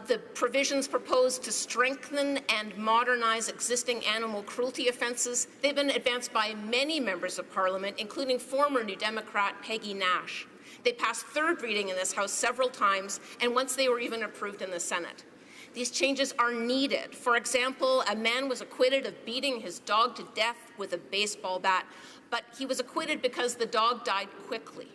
L: the provisions proposed to strengthen and modernize existing animal cruelty offences, they've been advanced by many members of Parliament, including former New Democrat Peggy Nash. They passed third reading in this House several times, and once they were even approved in the Senate. These changes are needed. For example, a man was acquitted of beating his dog to death with a baseball bat, but he was acquitted because the dog died quickly.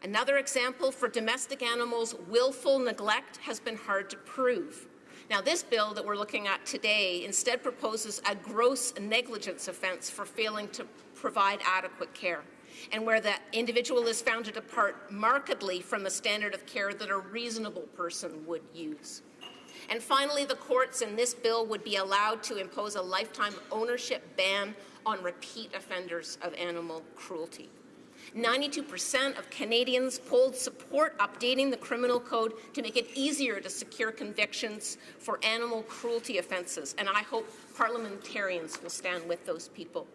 L: Another example, for domestic animals, willful neglect has been hard to prove. Now, this bill that we're looking at today instead proposes a gross negligence offence for failing to provide adequate care, and where the individual is found to depart markedly from the standard of care that a reasonable person would use. And finally, the courts in this bill would be allowed to impose a lifetime ownership ban on repeat offenders of animal cruelty. 92% of Canadians polled support updating the criminal code to make it easier to secure convictions for animal cruelty offences, and I hope parliamentarians will stand with those people.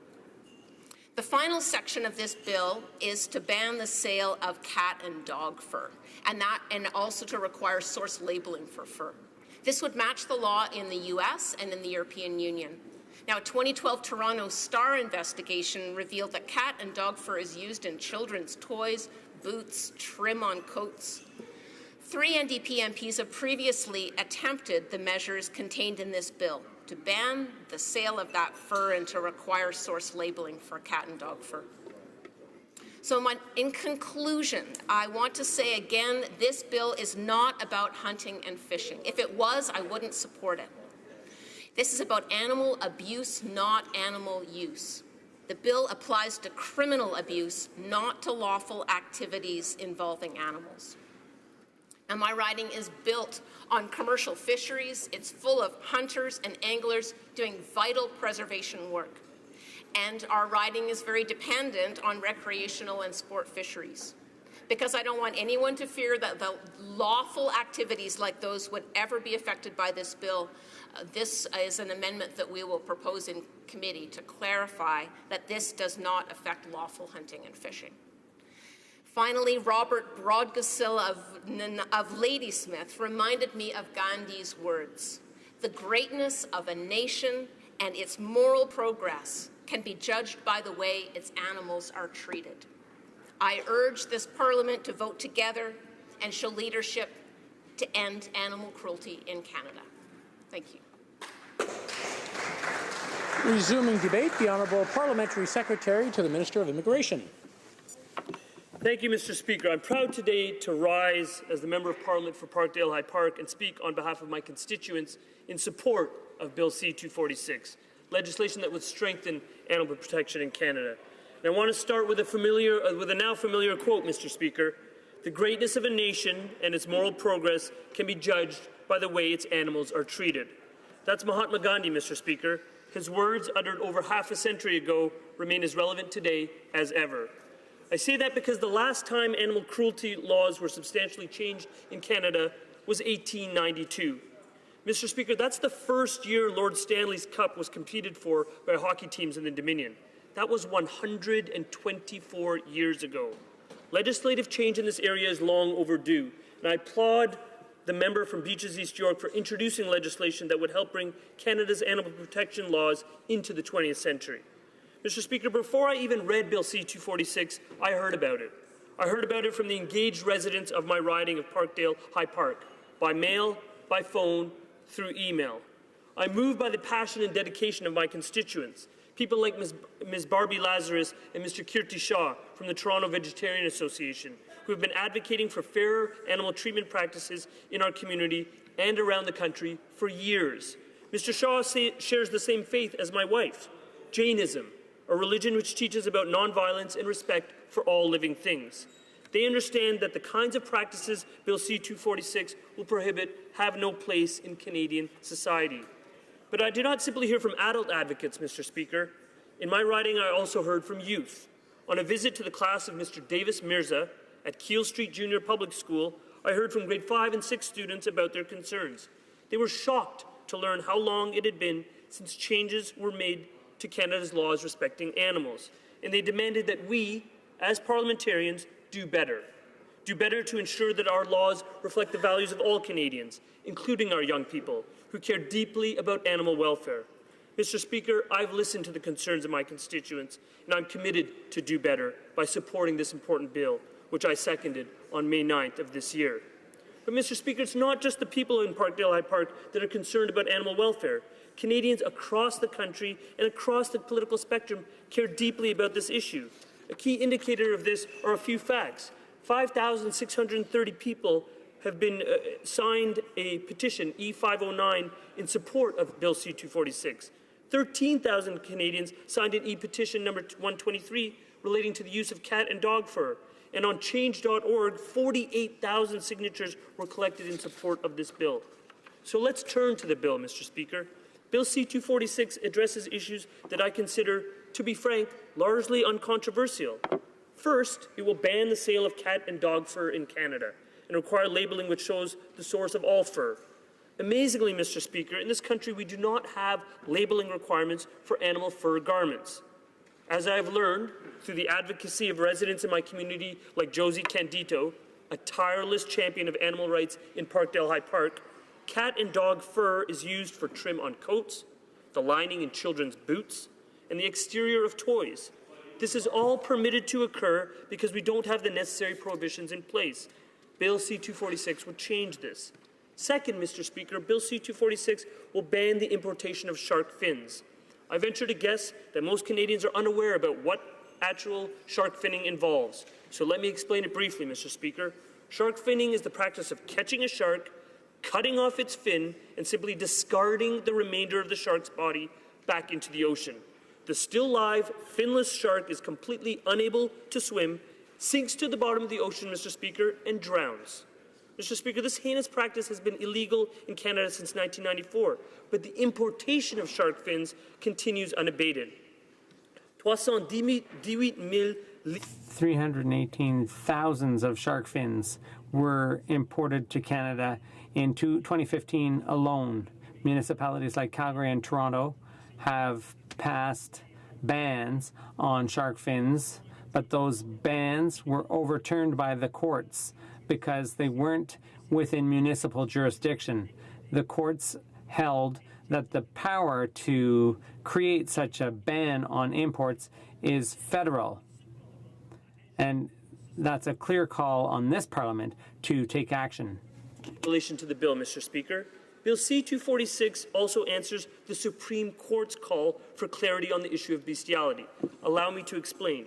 L: The final section of this bill is to ban the sale of cat and dog fur, and also to require source labeling for fur. This would match the law in the US and in the European Union. Now, a 2012 Toronto Star investigation revealed that cat and dog fur is used in children's toys, boots, trim on coats. 3 NDP MPs have previously attempted the measures contained in this bill to ban the sale of that fur and to require source labeling for cat and dog fur. So in conclusion, I want to say again, this bill is not about hunting and fishing. If it was, I wouldn't support it. This is about animal abuse, not animal use. The bill applies to criminal abuse, not to lawful activities involving animals. And my riding is built on commercial fisheries. It's full of hunters and anglers doing vital preservation work. And our riding is very dependent on recreational and sport fisheries. Because I don't want anyone to fear that the lawful activities like those would ever be affected by this bill, this is an amendment that we will propose in committee to clarify that this does not affect lawful hunting and fishing. Finally, Robert Broadgesill of Ladysmith reminded me of Gandhi's words: "The greatness of a nation and its moral progress can be judged by the way its animals are treated." I urge this Parliament to vote together and show leadership to end animal cruelty in Canada. Thank you.
S: Resuming debate, the Honourable Parliamentary Secretary to the Minister of Immigration.
T: Thank you, Mr. Speaker. I'm proud today to rise as the Member of Parliament for Parkdale High Park and speak on behalf of my constituents in support of Bill C-246, legislation that would strengthen animal protection in Canada. And I want to start with a now familiar quote, Mr. Speaker. "The greatness of a nation and its moral progress can be judged by the way its animals are treated." That's Mahatma Gandhi, Mr. Speaker. His words, uttered over half a century ago, remain as relevant today as ever. I say that because the last time animal cruelty laws were substantially changed in Canada was 1892. Mr. Speaker, that's the first year Lord Stanley's Cup was competed for by hockey teams in the Dominion. That was 124 years ago. Legislative change in this area is long overdue, and I applaud the member from Beaches East York for introducing legislation that would help bring Canada's animal protection laws into the 20th century. Mr. Speaker, before I even read Bill C-246, I heard about it. I heard about it from the engaged residents of my riding of Parkdale High Park, by mail, by phone, through email. I'm moved by the passion and dedication of my constituents, people like Ms. Barbie Lazarus and Mr. Kirti Shah from the Toronto Vegetarian Association, who have been advocating for fairer animal treatment practices in our community and around the country for years. Mr. Shaw shares the same faith as my wife, Jainism, a religion which teaches about nonviolence and respect for all living things. They understand that the kinds of practices Bill C-246 will prohibit have no place in Canadian society. But I do not simply hear from adult advocates, Mr. Speaker. In my riding, I also heard from youth. On a visit to the class of Mr. Davis Mirza at Keele Street Junior Public School, I heard from grade 5 and 6 students about their concerns. They were shocked to learn how long it had been since changes were made to Canada's laws respecting animals, and they demanded that we, as parliamentarians, do better to ensure that our laws reflect the values of all Canadians, including our young people, who care deeply about animal welfare. Mr. Speaker, I've listened to the concerns of my constituents, and I'm committed to do better by supporting this important bill, which I seconded on May 9th of this year. But, Mr. Speaker, it's not just the people in Parkdale High Park that are concerned about animal welfare. Canadians across the country and across the political spectrum care deeply about this issue. A key indicator of this are a few facts. 5,630 people have been signed a petition, E509, in support of Bill C-246. 13,000 Canadians signed an e-petition number 123 relating to the use of cat and dog fur. And on change.org, 48,000 signatures were collected in support of this bill. So let's turn to the bill, Mr. Speaker. Bill C-246 addresses issues that I consider, to be frank, largely uncontroversial. First, it will ban the sale of cat and dog fur in Canada and require labeling which shows the source of all fur. Amazingly, Mr. Speaker, in this country we do not have labeling requirements for animal fur garments. As I have learned through the advocacy of residents in my community like Josie Candito, a tireless champion of animal rights in Parkdale High Park, cat and dog fur is used for trim on coats, the lining in children's boots, and the exterior of toys. This is all permitted to occur because we don't have the necessary prohibitions in place. Bill C-246 would change this. Second, Mr. Speaker, Bill C-246 will ban the importation of shark fins. I venture to guess that most Canadians are unaware about what actual shark finning involves. So let me explain it briefly, Mr. Speaker. Shark finning is the practice of catching a shark, cutting off its fin, and simply discarding the remainder of the shark's body back into the ocean. The still live, finless shark is completely unable to swim, sinks to the bottom of the ocean, Mr. Speaker, and drowns. Mr. Speaker, this heinous practice has been illegal in Canada since 1994, but the importation of shark fins continues unabated.
P: 318,000 of shark fins were imported to Canada in 2015 alone. Municipalities like Calgary and Toronto have passed bans on shark fins, but those bans were overturned by the courts because they weren't within municipal jurisdiction. The courts held that the power to create such a ban on imports is federal. And that's a clear call on this Parliament to take action.
T: In relation to the bill, Mr. Speaker, Bill C-246 also answers the Supreme Court's call for clarity on the issue of bestiality. Allow me to explain.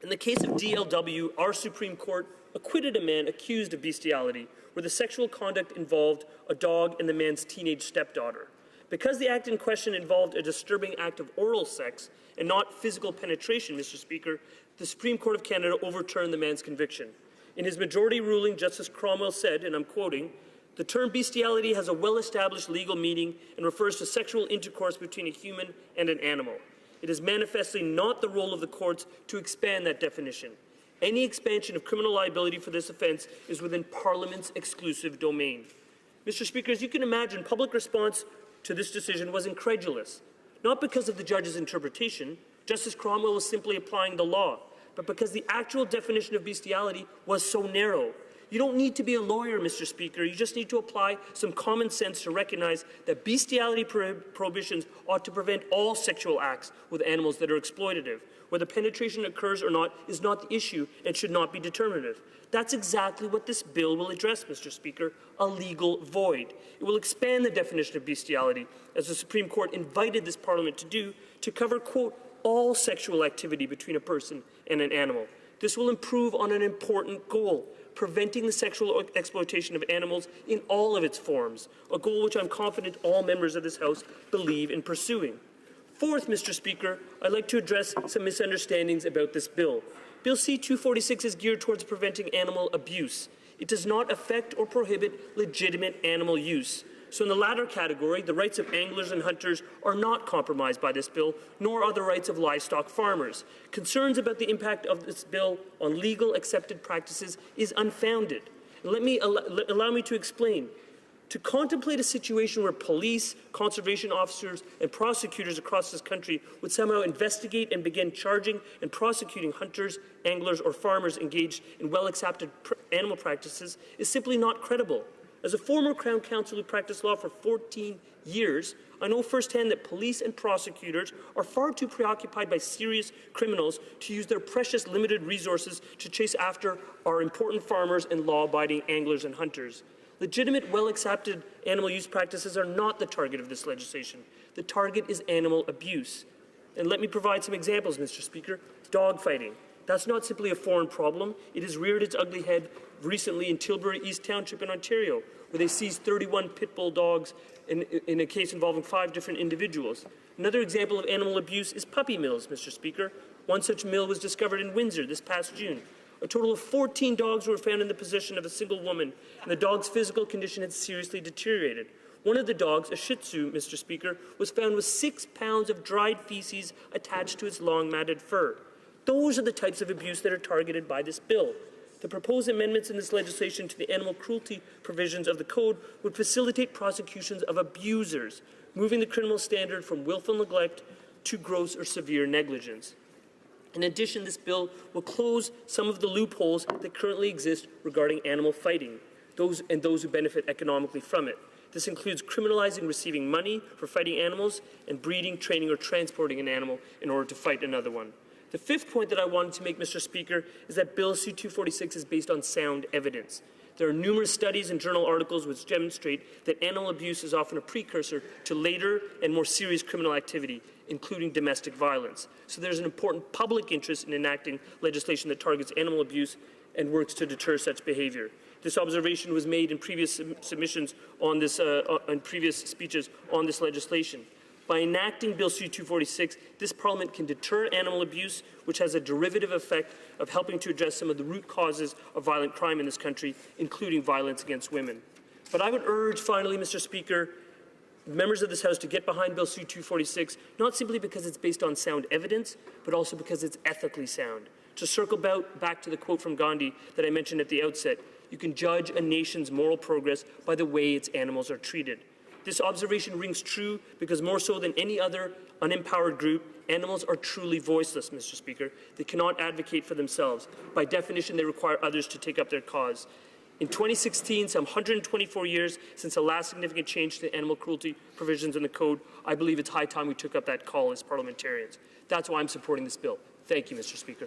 T: In the case of DLW, our Supreme Court acquitted a man accused of bestiality, where the sexual conduct involved a dog and the man's teenage stepdaughter. Because the act in question involved a disturbing act of oral sex and not physical penetration, Mr. Speaker, the Supreme Court of Canada overturned the man's conviction. In his majority ruling, Justice Cromwell said, and I'm quoting, "The term bestiality has a well-established legal meaning and refers to sexual intercourse between a human and an animal. It is manifestly not the role of the courts to expand that definition. Any expansion of criminal liability for this offence is within Parliament's exclusive domain." Mr. Speaker, as you can imagine, public response to this decision was incredulous, not because of the judge's interpretation. Justice Cromwell was simply applying the law, but because the actual definition of bestiality was so narrow. You don't need to be a lawyer, Mr. Speaker. You just need to apply some common sense to recognize that bestiality prohibitions ought to prevent all sexual acts with animals that are exploitative. Whether penetration occurs or not is not the issue and should not be determinative. That's exactly what this bill will address, Mr. Speaker, a legal void. It will expand the definition of bestiality, as the Supreme Court invited this Parliament to do, to cover, quote, all sexual activity between a person and an animal. This will improve on an important goal, preventing the sexual exploitation of animals in all of its forms, a goal which I'm confident all members of this House believe in pursuing. Fourth, Mr. Speaker, I'd like to address some misunderstandings about this bill. Bill C-246 is geared towards preventing animal abuse. It does not affect or prohibit legitimate animal use. So in the latter category, the rights of anglers and hunters are not compromised by this bill, nor are the rights of livestock farmers. Concerns about the impact of this bill on legal accepted practices is unfounded. Allow me to explain. To contemplate a situation where police, conservation officers, and prosecutors across this country would somehow investigate and begin charging and prosecuting hunters, anglers, or farmers engaged in well-accepted animal practices is simply not credible. As a former Crown Counsel who practiced law for 14 years, I know firsthand that police and prosecutors are far too preoccupied by serious criminals to use their precious limited resources to chase after our important farmers and law-abiding anglers and hunters. Legitimate, well-accepted animal use practices are not the target of this legislation. The target is animal abuse. And let me provide some examples, Mr. Speaker. Dogfighting. That's not simply a foreign problem. It has reared its ugly head recently in Tilbury East Township in Ontario, where they seized 31 pit bull dogs in a case involving 5 different individuals. Another example of animal abuse is puppy mills, Mr. Speaker. One such mill was discovered in Windsor this past June. A total of 14 dogs were found in the possession of a single woman, and the dog's physical condition had seriously deteriorated. One of the dogs, a Shih Tzu, Mr. Speaker, was found with 6 pounds of dried feces attached to its long matted fur. Those are the types of abuse that are targeted by this bill. The proposed amendments in this legislation to the animal cruelty provisions of the Code would facilitate prosecutions of abusers, moving the criminal standard from willful neglect to gross or severe negligence. In addition, this bill will close some of the loopholes that currently exist regarding animal fighting, those who benefit economically from it. This includes criminalizing receiving money for fighting animals and breeding, training, or transporting an animal in order to fight another one. The fifth point that I wanted to make, Mr. Speaker, is that Bill C-246 is based on sound evidence. There are numerous studies and journal articles which demonstrate that animal abuse is often a precursor to later and more serious criminal activity, including domestic violence. So there's an important public interest in enacting legislation that targets animal abuse and works to deter such behavior. This observation was made in previous submissions on this, in previous speeches on this legislation. By enacting Bill C-246, this Parliament can deter animal abuse, which has a derivative effect of helping to address some of the root causes of violent crime in this country, including violence against women. But I would urge, finally, Mr. Speaker, members of this House to get behind Bill C-246, not simply because it's based on sound evidence, but also because it's ethically sound. To circle back to the quote from Gandhi that I mentioned at the outset, you can judge a nation's moral progress by the way its animals are treated. This observation rings true because more so than any other unempowered group, animals are truly voiceless, Mr. Speaker. They cannot advocate for themselves. By definition, they require others to take up their cause. In 2016, some 124 years since the last significant change to the animal cruelty provisions in the Code, I believe it's high time we took up that call as parliamentarians. That's why I'm supporting this bill. Thank you, Mr. Speaker.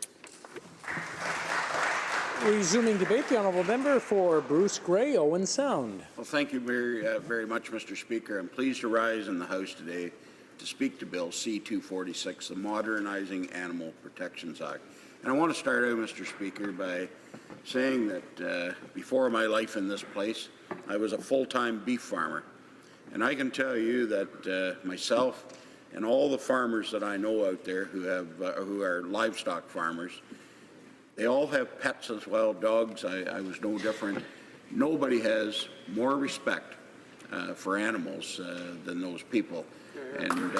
S: Resuming debate, the honourable member for Bruce Grey, Owen Sound.
M: Well, thank you very much, Mr. Speaker. I'm pleased to rise in the House today to speak to Bill C-246, the Modernizing Animal Protections Act. And I want to start out, Mr. Speaker, by saying that before my life in this place, I was a full-time beef farmer. And I can tell you that myself and all the farmers that I know out there who are livestock farmers, they all have pets as well, dogs. I was no different. Nobody has more respect for animals than those people. And so,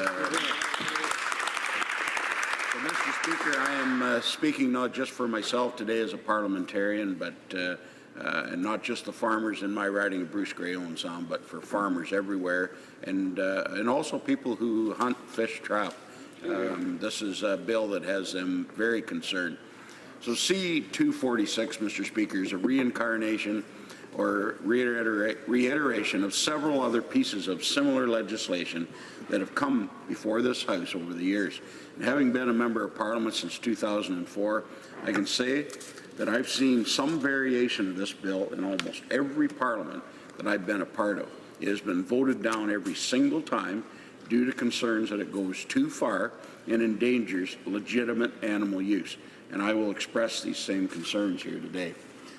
M: Mr. Speaker, I am speaking not just for myself today as a parliamentarian, but and not just the farmers in my riding of Bruce Grey, Owen Sound, but for farmers everywhere, and also people who hunt, fish, trap. This is a bill that has them very concerned. So C-246, Mr. Speaker, is a reincarnation or reiteration of several other pieces of similar legislation that have come before this House over the years. And having been a member of Parliament since 2004, I can say that I've seen some variation of this bill in almost every Parliament that I've been a part of. It has been voted down every single time due to concerns that it goes too far and endangers legitimate animal use. and I will express these same concerns here today.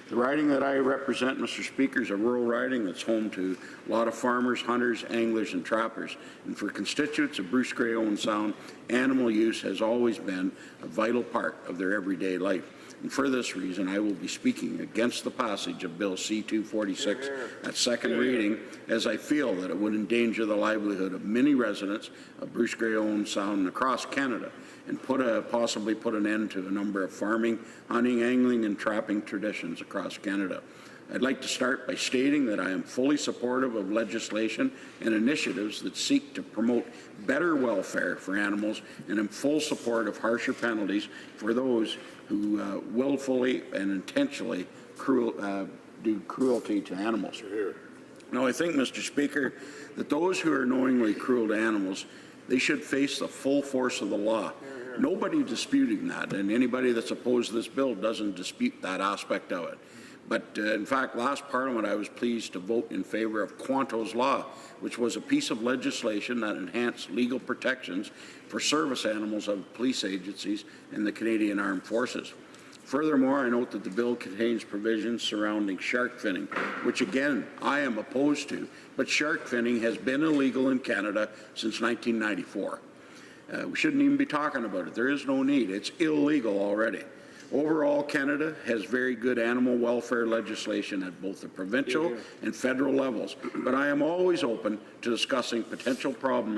M: The riding that I represent, Mr. Speaker, is a rural riding that's home to a lot of farmers, hunters, anglers, and trappers. And for constituents of Bruce Grey Owen Sound, animal use has always been a vital part of their everyday life. And for this reason, I will be speaking against the passage of Bill C-246 at second reading, as I feel that it would endanger the livelihood of many residents of Bruce Grey Owen Sound and across Canada, and possibly put an end to a number of farming, hunting, angling, and trapping traditions across Canada. I'd like to start by stating that I am fully supportive of legislation and initiatives that seek to promote better welfare for animals, and am full support of harsher penalties for those who willfully and intentionally do cruelty to animals. Now, I think, Mr. Speaker, that those who are knowingly cruel to animals, they should face the full force of the law. Nobody disputing that, and anybody that's opposed to this bill doesn't dispute that aspect of it. But in fact, last Parliament, I was pleased to vote in favour of Quanto's Law, which was a piece of legislation that enhanced legal protections for service animals of police agencies and the Canadian Armed Forces. Furthermore, I note that the bill contains provisions surrounding shark finning, which again, I am opposed to, but shark finning has been illegal in Canada since 1994. We shouldn't even be talking about it. There is no need. It's illegal already. Overall, Canada has very good animal welfare legislation at both the provincial and federal levels, but I am always open to discussing potential problem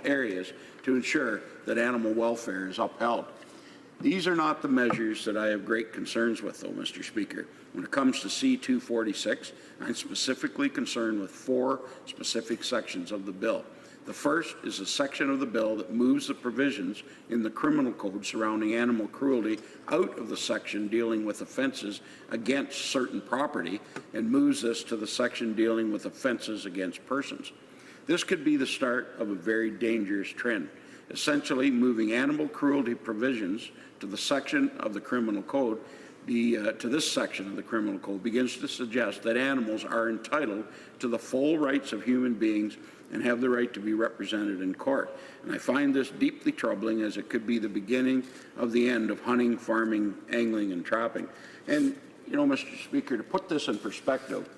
M: areas to ensure that animal welfare is upheld. These are not the measures that I have great concerns with, though, Mr. Speaker. When it comes to C-246, I'm specifically concerned with 4 specific sections of the bill. The first is a section of the bill that moves the provisions in the criminal code surrounding animal cruelty out of the section dealing with offences against certain property and moves this to the section dealing with offences against persons. This could be the start of a very dangerous trend, essentially moving animal cruelty provisions to the section of the criminal code. To this section of the criminal code begins to suggest that animals are entitled to the full rights of human beings and have the right to be represented in court. And I find this deeply troubling, as it could be the beginning of the end of hunting, farming, angling, and trapping. And, you know, Mr. Speaker, to put this in perspective,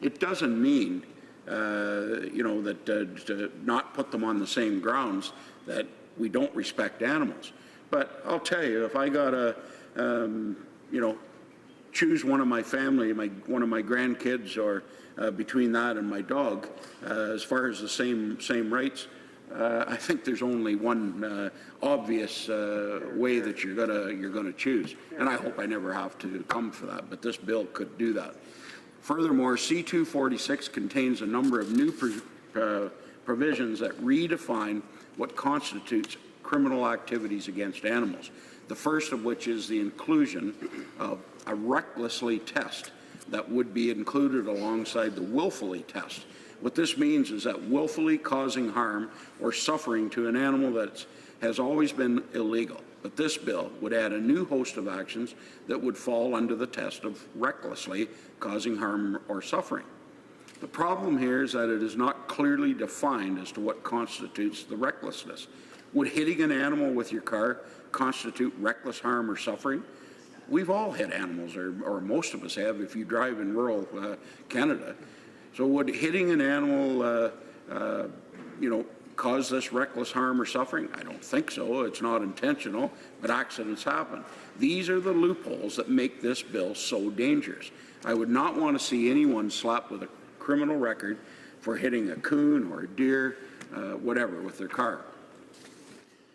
M: it doesn't mean, to not put them on the same grounds that we don't respect animals. But I'll tell you, if I got to, choose one of my family, one of my grandkids, or between that and my dog, as far as the same rights, I think there's only one obvious way that you're gonna choose, and I hope I never have to come for that. But this bill could do that. Furthermore, C-246 contains a number of new provisions that redefine what constitutes criminal activities against animals. The first of which is the inclusion of a recklessly test that would be included alongside the willfully test. What this means is that willfully causing harm or suffering to an animal that has always been illegal. But this bill would add a new host of actions that would fall under the test of recklessly causing harm or suffering. The problem here is that it is not clearly defined as to what constitutes the recklessness. Would hitting an animal with your car constitute reckless harm or suffering? We've all hit animals, or most of us have, if you drive in rural Canada. So would hitting an animal, cause this reckless harm or suffering? I don't think so. It's not intentional, but accidents happen. These are the loopholes that make this bill so dangerous. I would not want to see anyone slapped with a criminal record for hitting a coon or a deer, whatever, with their car.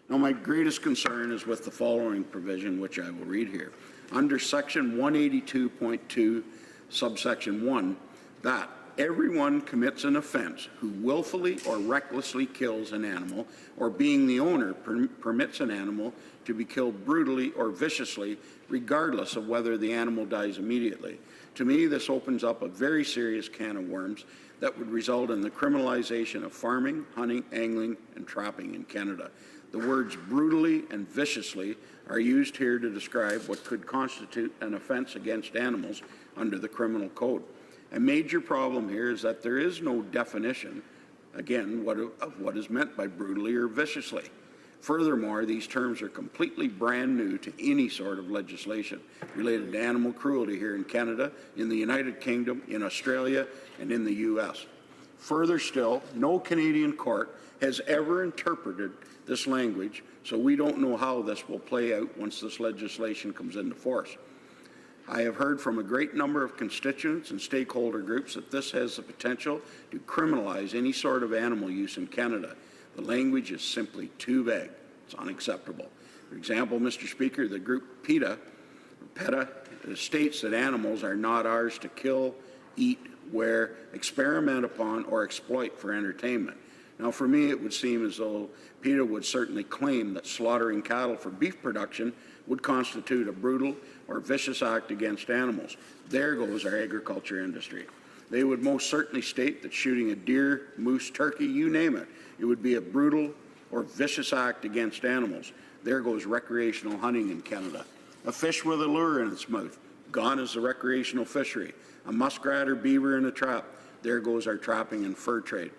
M: Now, my greatest concern is with the following provision, which I will read here. Under Section 182.2, subsection 1, that everyone commits an offence who willfully or recklessly kills an animal, or being the owner permits an animal to be killed brutally or viciously, regardless of whether the animal dies immediately. To me, this opens up a very serious can of worms that would result in the criminalization of farming, hunting, angling, and trapping in Canada. The words brutally and viciously are used here to describe what could constitute an offence against animals under the criminal code. A major problem here is that there is no definition, again, of what is meant by brutally or viciously. Furthermore, these terms are completely brand new to any sort of legislation related to animal cruelty here in Canada, in the United Kingdom, in Australia, and in the U.S. Further still, no Canadian court has ever interpreted this language, so we don't know how this will play out once this legislation comes into force. I have heard from a great number of constituents and stakeholder groups that this has the potential to criminalize any sort of animal use in Canada. The language is simply too vague. It's unacceptable. For example, Mr. Speaker, the group PETA states that animals are not ours to kill, eat, wear, experiment upon, or exploit for entertainment. Now, for me, it would seem as though PETA would certainly claim that slaughtering cattle for beef production would constitute a brutal or vicious act against animals. There goes our agriculture industry. They would most certainly state that shooting a deer, moose, turkey, you name it, it would be a brutal or vicious act against animals. There goes recreational hunting in Canada. A fish with a lure in its mouth, gone is the recreational fishery. A muskrat or beaver in a trap, there goes our trapping and fur trade.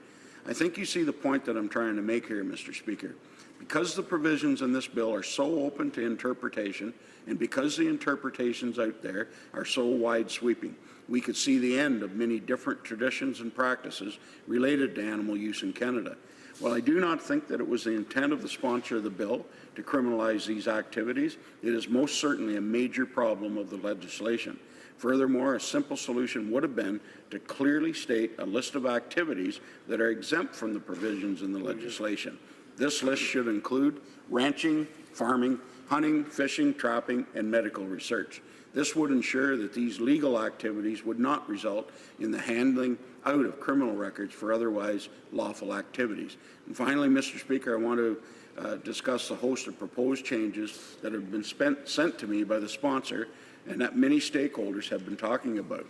M: I think you see the point that I'm trying to make here, Mr. Speaker. Because the provisions in this bill are so open to interpretation, and because the interpretations out there are so wide-sweeping, we could see the end of many different traditions and practices related to animal use in Canada. While I do not think that it was the intent of the sponsor of the bill to criminalize these activities, it is most certainly a major problem of the legislation. Furthermore, a simple solution would have been to clearly state a list of activities that are exempt from the provisions in the legislation. This list should include ranching, farming, hunting, fishing, trapping, and medical research. This would ensure that these legal activities would not result in the handling out of criminal records for otherwise lawful activities. And finally, Mr. Speaker, I want to discuss the host of proposed changes that have been sent to me by the sponsor and that many stakeholders have been talking about.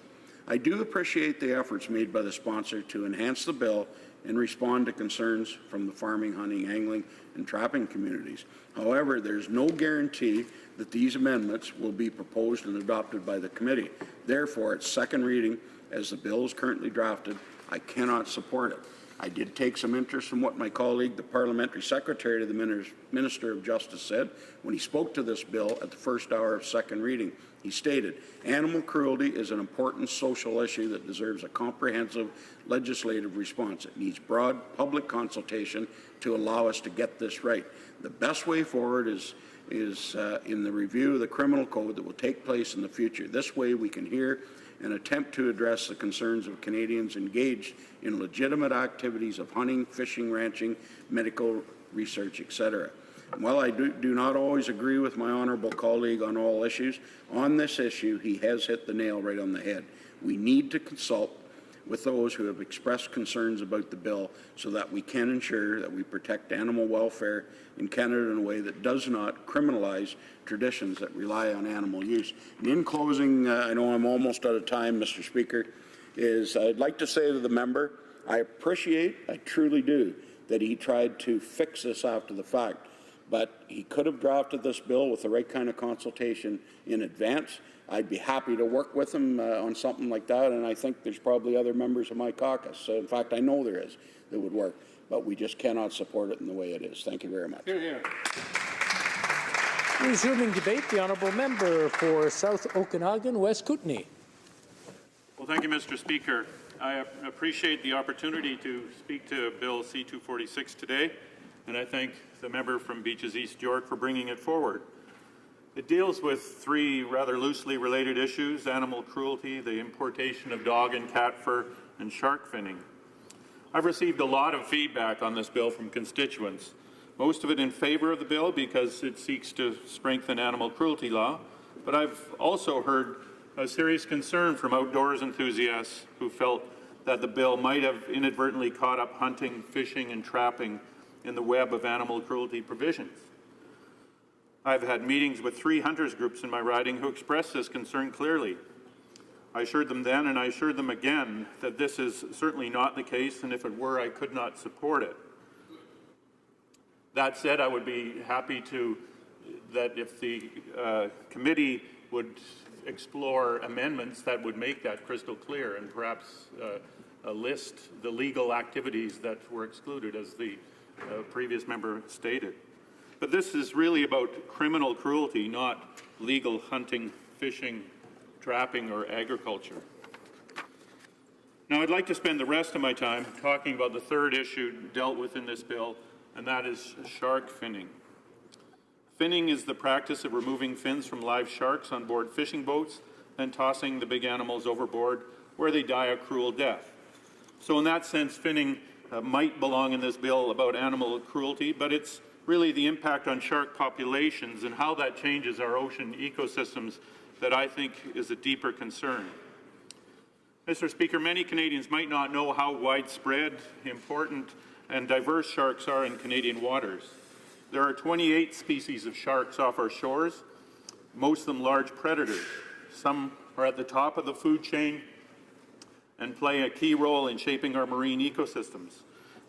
M: I do appreciate the efforts made by the sponsor to enhance the bill and respond to concerns from the farming, hunting, angling, and trapping communities. However, there's no guarantee that these amendments will be proposed and adopted by the committee. Therefore, at second reading, as the bill is currently drafted, I cannot support it. I did take some interest in what my colleague, the Parliamentary Secretary to the Minister of Justice, said when he spoke to this bill at the first hour of second reading. He stated, "Animal cruelty is an important social issue that deserves a comprehensive legislative response. It needs broad public consultation to allow us to get this right. The best way forward is in the review of the criminal code that will take place in the future. This way we can hear and attempt to address the concerns of Canadians engaged in legitimate activities of hunting, fishing, ranching, medical research, etc. And while I do not always agree with my honourable colleague on all issues, on this issue he has hit the nail right on the head. We need to consult with those who have expressed concerns about the bill so that we can ensure that we protect animal welfare in Canada in a way that does not criminalize traditions that rely on animal use. And in closing, I know I'm almost out of time, Mr. Speaker, I'd like to say to the member, I truly do, that he tried to fix this after the fact, but he could have drafted this bill with the right kind of consultation in advance. I'd be happy to work with him on something like that, and I think there's probably other members of my caucus. So in fact, I know there is that would work, but we just cannot support it in the way it is. Thank you very much.
S: Hear, hear. Resuming debate, the honourable member for South Okanagan, West Kootenay.
I: Well, thank you, Mr. Speaker. I appreciate the opportunity to speak to Bill C-246 today, and I thank the member from Beaches East York for bringing it forward. It deals with three rather loosely related issues: animal cruelty, the importation of dog and cat fur, and shark finning. I've received a lot of feedback on this bill from constituents, most of it in favor of the bill because it seeks to strengthen animal cruelty law, but I've also heard a serious concern from outdoors enthusiasts who felt that the bill might have inadvertently caught up hunting, fishing, and trapping in the web of animal cruelty provisions. I've had meetings with 3 hunters groups in my riding who expressed this concern clearly. I assured them then and I assured them again that this is certainly not the case, and if it were, I could not support it. That said, I would be happy that if the committee would explore amendments that would make that crystal clear and perhaps list the legal activities that were excluded, as the previous member stated. But this is really about criminal cruelty, not legal hunting, fishing, trapping, or agriculture. Now, I'd like to spend the rest of my time talking about the third issue dealt with in this bill, and that is shark finning. Finning is the practice of removing fins from live sharks on board fishing boats and tossing the big animals overboard where they die a cruel death. So in that sense, finning might belong in this bill about animal cruelty, but it's really the impact on shark populations and how that changes our ocean ecosystems that I think is a deeper concern. Mr. Speaker, many Canadians might not know how widespread, important, and diverse sharks are in Canadian waters. There are 28 species of sharks off our shores, most of them large predators. Some are at the top of the food chain and play a key role in shaping our marine ecosystems.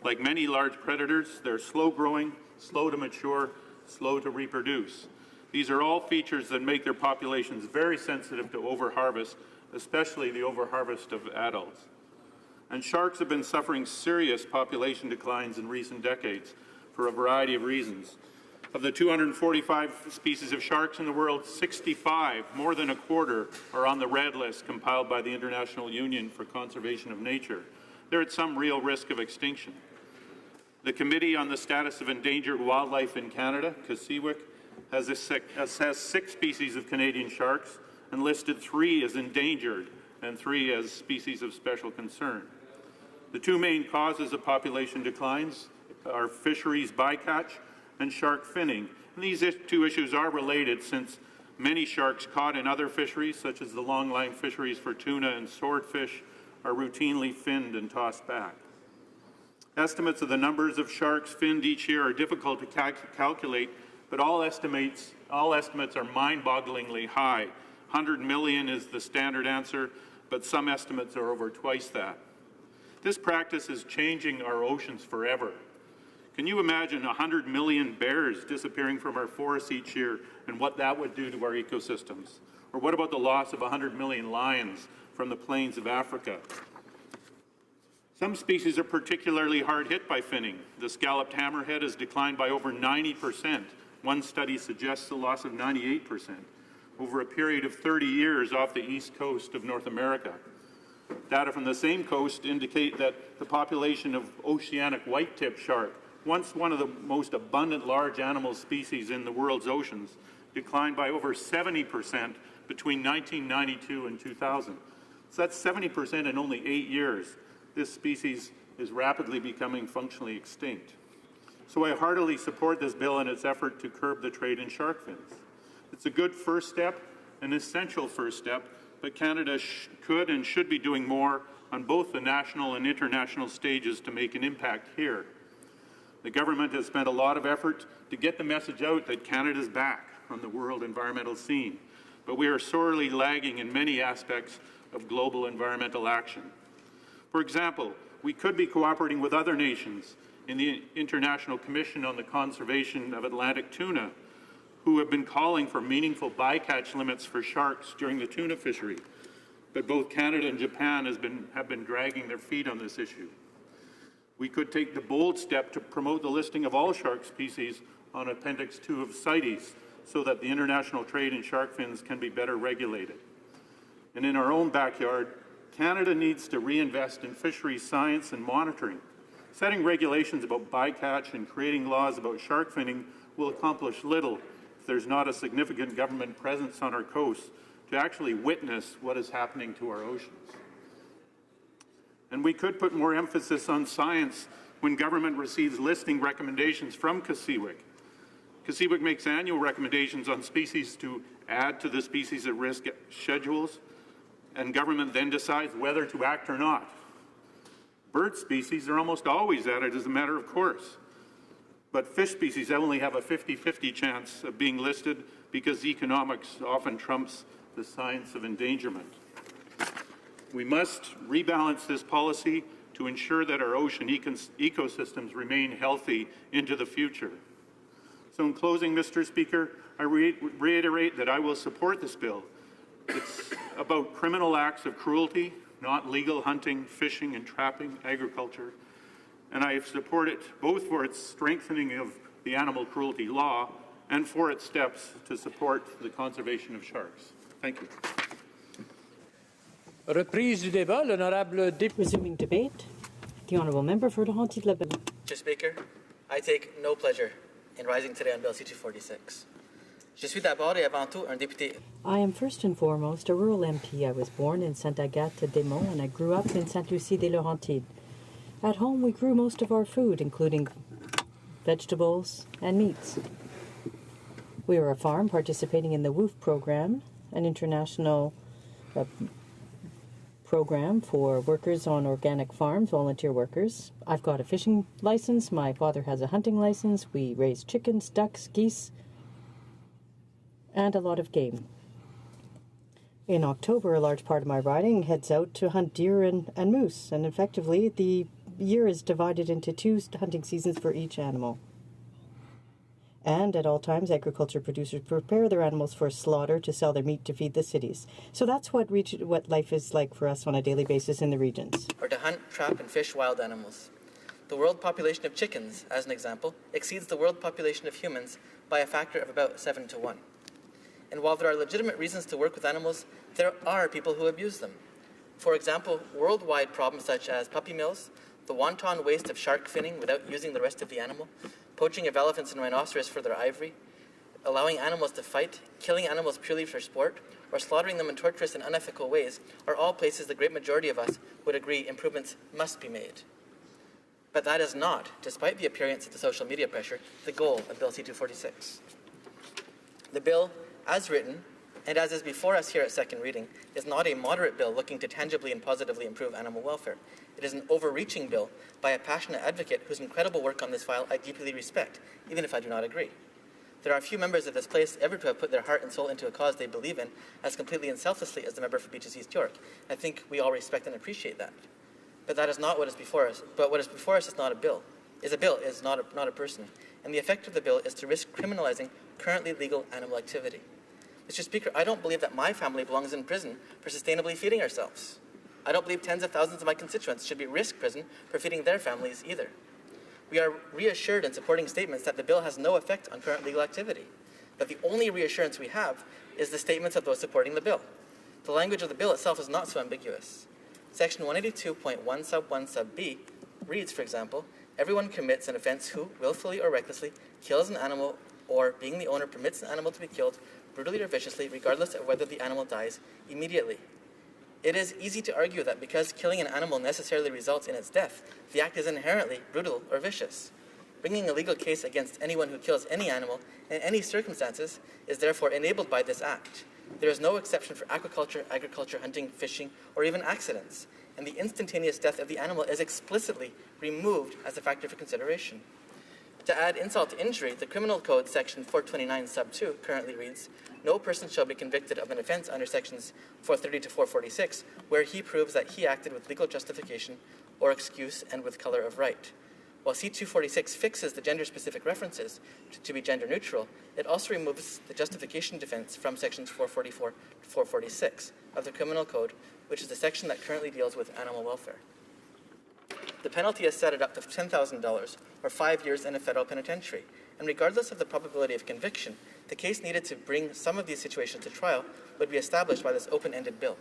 I: Like many large predators, they're slow-growing, slow to mature, slow to reproduce. These are all features that make their populations very sensitive to overharvest, especially the overharvest of adults. And sharks have been suffering serious population declines in recent decades for a variety of reasons. Of the 245 species of sharks in the world, 65, more than a quarter, are on the red list compiled by the International Union for Conservation of Nature. They're at some real risk of extinction. The Committee on the Status of Endangered Wildlife in Canada, CIWIC, has assessed 6 species of Canadian sharks and listed 3 as endangered and 3 as species of special concern. The 2 main causes of population declines are fisheries bycatch and shark finning. And these 2 issues are related since many sharks caught in other fisheries, such as the longline fisheries for tuna and swordfish, are routinely finned and tossed back. Estimates of the numbers of sharks finned each year are difficult to calculate, but all estimates are mind-bogglingly high. 100 million is the standard answer, but some estimates are over twice that. This practice is changing our oceans forever. Can you imagine 100 million bears disappearing from our forests each year and what that would do to our ecosystems? Or what about the loss of 100 million lions from the plains of Africa? Some species are particularly hard hit by finning. The scalloped hammerhead has declined by over 90%. One study suggests a loss of 98% over a period of 30 years off the east coast of North America. Data from the same coast indicate that the population of oceanic white-tip shark, once one of the most abundant large animal species in the world's oceans, declined by over 70% between 1992 and 2000. So that's 70% in only 8 years. This species is rapidly becoming functionally extinct. So I heartily support this bill and its effort to curb the trade in shark fins. It's a good first step, an essential first step, but Canada could and should be doing more on both the national and international stages to make an impact here. The government has spent a lot of effort to get the message out that Canada's back on the world environmental scene, but we are sorely lagging in many aspects of global environmental action. For example, we could be cooperating with other nations in the International Commission on the Conservation of Atlantic Tuna, who have been calling for meaningful bycatch limits for sharks during the tuna fishery. But both Canada and Japan have been dragging their feet on this issue. We could take the bold step to promote the listing of all shark species on Appendix 2 of CITES so that the international trade in shark fins can be better regulated. And in our own backyard, Canada needs to reinvest in fisheries science and monitoring. Setting regulations about bycatch and creating laws about shark finning will accomplish little if there's not a significant government presence on our coasts to actually witness what is happening to our oceans. And we could put more emphasis on science when government receives listing recommendations from CIWIC. CIWIC makes annual recommendations on species to add to the species at risk schedules, and government then decides whether to act or not. Bird species are almost always added as a matter of course, but fish species only have a 50-50 chance of being listed because economics often trumps the science of endangerment. We must rebalance this policy to ensure that our ocean ecosystems remain healthy into the future. So in closing, Mr. Speaker, I reiterate that I will support this bill. It's about criminal acts of cruelty, not legal hunting, fishing, and trapping agriculture. And I support it both for its strengthening of the animal cruelty law and for its steps to support the conservation of sharks. Thank you.
S: Reprise du débat, l'honorable député.
J: Resuming debate, the honourable member for Laurentides-Labelle.
G: Mr. Speaker, I take no pleasure in rising today on Bill C-246. Je suis d'abord et avant tout un député.
J: I am first and foremost a rural MP. I was born in Sainte-Agathe-des-Monts and I grew up in Sainte-Lucie-des-Laurentides. At home, we grew most of our food, including vegetables and meats. We were a farm participating in the WOOF program, an international program for workers on organic farms, volunteer workers. I've got a fishing license. My father has a hunting license. We raise chickens, ducks, geese, and a lot of game. In October, a large part of my riding heads out to hunt deer and moose, and effectively the year is divided into 2 hunting seasons for each animal. And at all times, agriculture producers prepare their animals for slaughter to sell their meat to feed the cities. So that's what life is like for us on a daily basis in the regions.
G: Or to hunt, trap, and fish wild animals. The world population of chickens, as an example, exceeds the world population of humans by a factor of about 7 to 1. And while there are legitimate reasons to work with animals, there are people who abuse them. For example, worldwide problems such as puppy mills, the wanton waste of shark finning without using the rest of the animal, poaching of elephants and rhinoceros for their ivory, allowing animals to fight, killing animals purely for sport, or slaughtering them in torturous and unethical ways are all places the great majority of us would agree improvements must be made. But that is not, despite the appearance of the social media pressure, the goal of Bill C-246. The bill, as written, and as is before us here at second reading, is not a moderate bill looking to tangibly and positively improve animal welfare. It is an overreaching bill by a passionate advocate whose incredible work on this file I deeply respect, even if I do not agree. There are few members of this place ever to have put their heart and soul into a cause they believe in as completely and selflessly as the member for Beaches East York. I think we all respect and appreciate that. But that is not what is before us. But what is before us is not a bill. Is not a person. And the effect of the bill is to risk criminalizing currently legal animal activity. Mr. Speaker, I don't believe that my family belongs in prison for sustainably feeding ourselves. I don't believe tens of thousands of my constituents should be risk prison for feeding their families either. We are reassured in supporting statements that the bill has no effect on current legal activity. But the only reassurance we have is the statements of those supporting the bill. The language of the bill itself is not so ambiguous. Section 182.1 sub 1 sub b reads, for example, everyone commits an offense who, willfully or recklessly, kills an animal or, being the owner, permits an animal to be killed brutally or viciously, regardless of whether the animal dies immediately. It is easy to argue that because killing an animal necessarily results in its death, the act is inherently brutal or vicious. Bringing a legal case against anyone who kills any animal in any circumstances is therefore enabled by this act. There is no exception for aquaculture, agriculture, hunting, fishing, or even accidents, and the instantaneous death of the animal is explicitly removed as a factor for consideration. To add insult to injury, the Criminal Code section 429 sub 2 currently reads, no person shall be convicted of an offense under sections 430 to 446 where he proves that he acted with legal justification or excuse and with color of right. While C-246 fixes the gender-specific references to be gender-neutral, it also removes the justification defense from sections 444 to 446 of the Criminal Code, which is the section that currently deals with animal welfare. The penalty is set at up to $10,000 or 5 years in a federal penitentiary, and regardless of the probability of conviction, the case needed to bring some of these situations to trial would be established by this open-ended bill.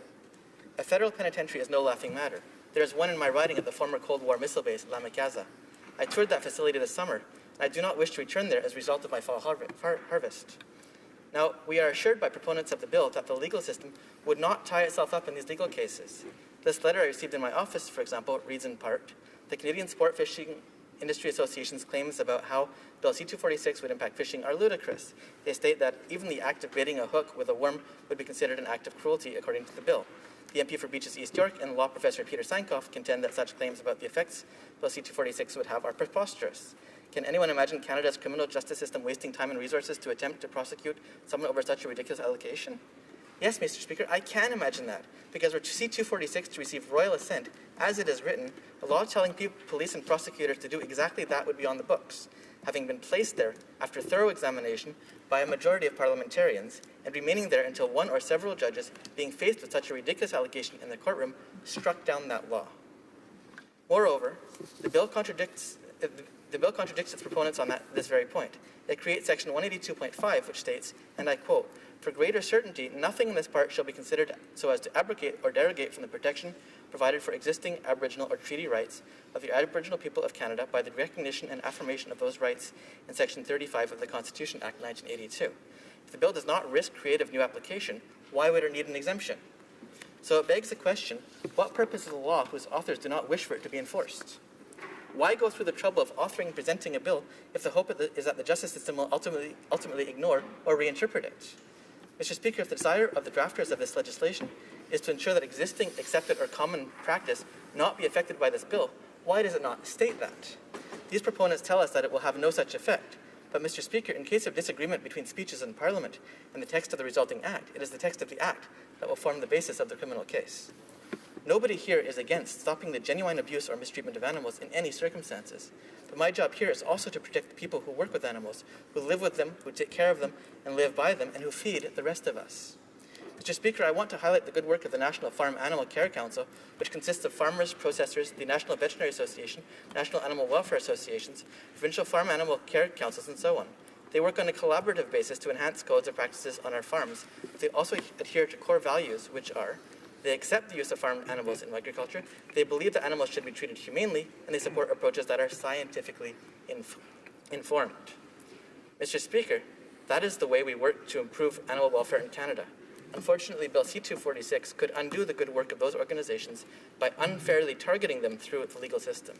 G: A federal penitentiary is no laughing matter. There is one in my riding at the former Cold War missile base, La Mikaza. I toured that facility this summer, and I do not wish to return there as a result of my fall harvest. Now, we are assured by proponents of the bill that the legal system would not tie itself up in these legal cases. This letter I received in my office, for example, reads in part, the Canadian Sport Fishing Industry Association's claims about how Bill C-246 would impact fishing are ludicrous. They state that even the act of baiting a hook with a worm would be considered an act of cruelty according to the bill. The MP for Beaches East York and law professor Peter Sankoff contend that such claims about the effects Bill C-246 would have are preposterous. Can anyone imagine Canada's criminal justice system wasting time and resources to attempt to prosecute someone over such a ridiculous allegation? Yes, Mr. Speaker, I can imagine that, because were C-246 to receive royal assent, as it is written, a law telling police and prosecutors to do exactly that would be on the books, having been placed there after thorough examination by a majority of parliamentarians, and remaining there until one or several judges, being faced with such a ridiculous allegation in the courtroom, struck down that law. Moreover, the bill contradicts The bill contradicts its proponents on this very point. It creates Section 182.5, which states, and I quote, "For greater certainty, nothing in this part shall be considered so as to abrogate or derogate from the protection provided for existing Aboriginal or treaty rights of the Aboriginal people of Canada by the recognition and affirmation of those rights in Section 35 of the Constitution Act 1982. If the bill does not risk creative new application, why would it need an exemption?" So it begs the question, what purpose is the law whose authors do not wish for it to be enforced? Why go through the trouble of authoring and presenting a bill if the hope is that the justice system will ultimately ignore or reinterpret it? Mr. Speaker, if the desire of the drafters of this legislation is to ensure that existing, accepted, or common practice not be affected by this bill, why does it not state that? These proponents tell us that it will have no such effect. But, Mr. Speaker, in case of disagreement between speeches in Parliament and the text of the resulting Act, it is the text of the Act that will form the basis of the criminal case. Nobody here is against stopping the genuine abuse or mistreatment of animals in any circumstances. But my job here is also to protect the people who work with animals, who live with them, who take care of them and live by them, and who feed the rest of us. Mr. Speaker, I want to highlight the good work of the National Farm Animal Care Council, which consists of farmers, processors, the National Veterinary Association, National Animal Welfare Associations, provincial farm animal care councils, and so on. They work on a collaborative basis to enhance codes and practices on our farms. They also adhere to core values, which are: they accept the use of farm animals in agriculture, they believe that animals should be treated humanely, and they support approaches that are scientifically informed. Mr. Speaker, that is the way we work to improve animal welfare in Canada. Unfortunately, Bill C-246 could undo the good work of those organizations by unfairly targeting them through the legal system.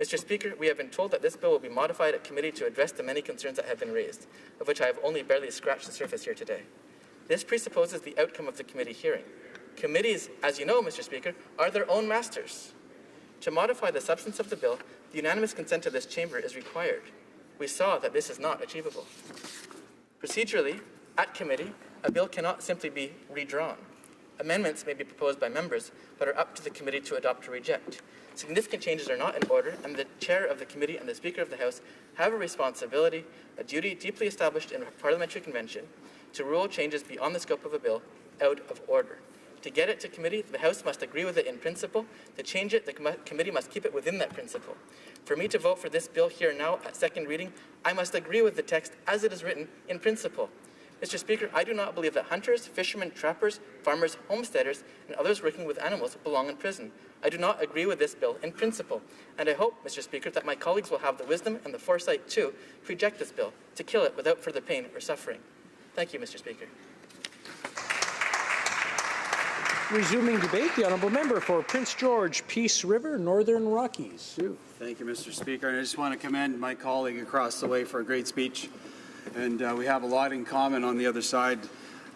G: Mr. Speaker, we have been told that this bill will be modified at committee to address the many concerns that have been raised, of which I have only barely scratched the surface here today. This presupposes the outcome of the committee hearing. Committees, as you know, Mr. Speaker, are their own masters. To modify the substance of the bill, the unanimous consent of this chamber is required. We saw that this is not achievable. Procedurally, at committee, a bill cannot simply be redrawn. Amendments may be proposed by members, but are up to the committee to adopt or reject. Significant changes are not in order, and the chair of the committee and the Speaker of the House have a responsibility, a duty deeply established in a parliamentary convention, to rule changes beyond the scope of a bill out of order. To get it to committee, the House must agree with it in principle. To change it, the committee must keep it within that principle. For me to vote for this bill here now at second reading, I must agree with the text as it is written in principle. Mr. Speaker, I do not believe that hunters, fishermen, trappers, farmers, homesteaders, and others working with animals belong in prison. I do not agree with this bill in principle, and I hope, Mr. Speaker, that my colleagues will have the wisdom and the foresight to reject this bill, to kill it without further pain or suffering. Thank you, Mr. Speaker.
S: Resuming debate, the honourable member for Prince George, Peace River, Northern Rockies.
O: Thank you, Mr. Speaker. And I just want to commend my colleague across the way for a great speech. And we have a lot in common on the other side.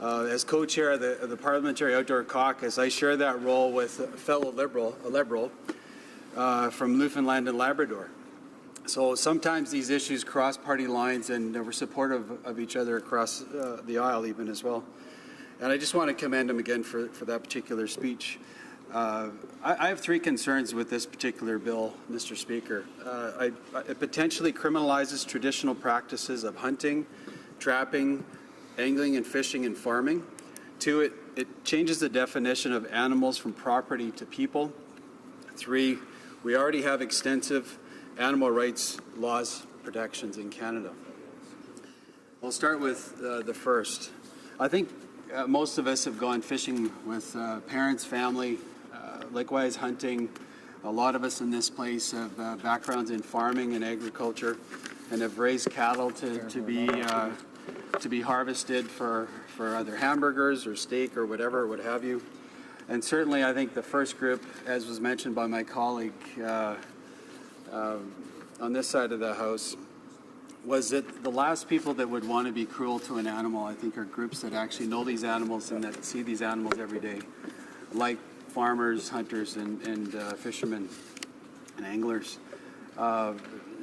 O: As co-chair of the Parliamentary Outdoor Caucus, I share that role with a fellow Liberal from Newfoundland and Labrador. So sometimes these issues cross party lines, and we're supportive of each other across the aisle even as well. And I just want to commend him again for that particular speech. I have three concerns with this particular bill, Mr. Speaker. It potentially criminalizes traditional practices of hunting, trapping, angling and fishing and farming. Two, it changes the definition of animals from property to people. Three, we already have extensive animal rights laws protections in Canada. I'll start with the first. I think most of us have gone fishing with parents, family, likewise hunting. A lot of us in this place have backgrounds in farming and agriculture and have raised cattle to be harvested for either hamburgers or steak or whatever, what have you. And certainly I think the first group, as was mentioned by my colleague on this side of the House, was that the last people that would want to be cruel to an animal, I think, are groups that actually know these animals and that see these animals every day, like farmers, hunters, and fishermen and anglers.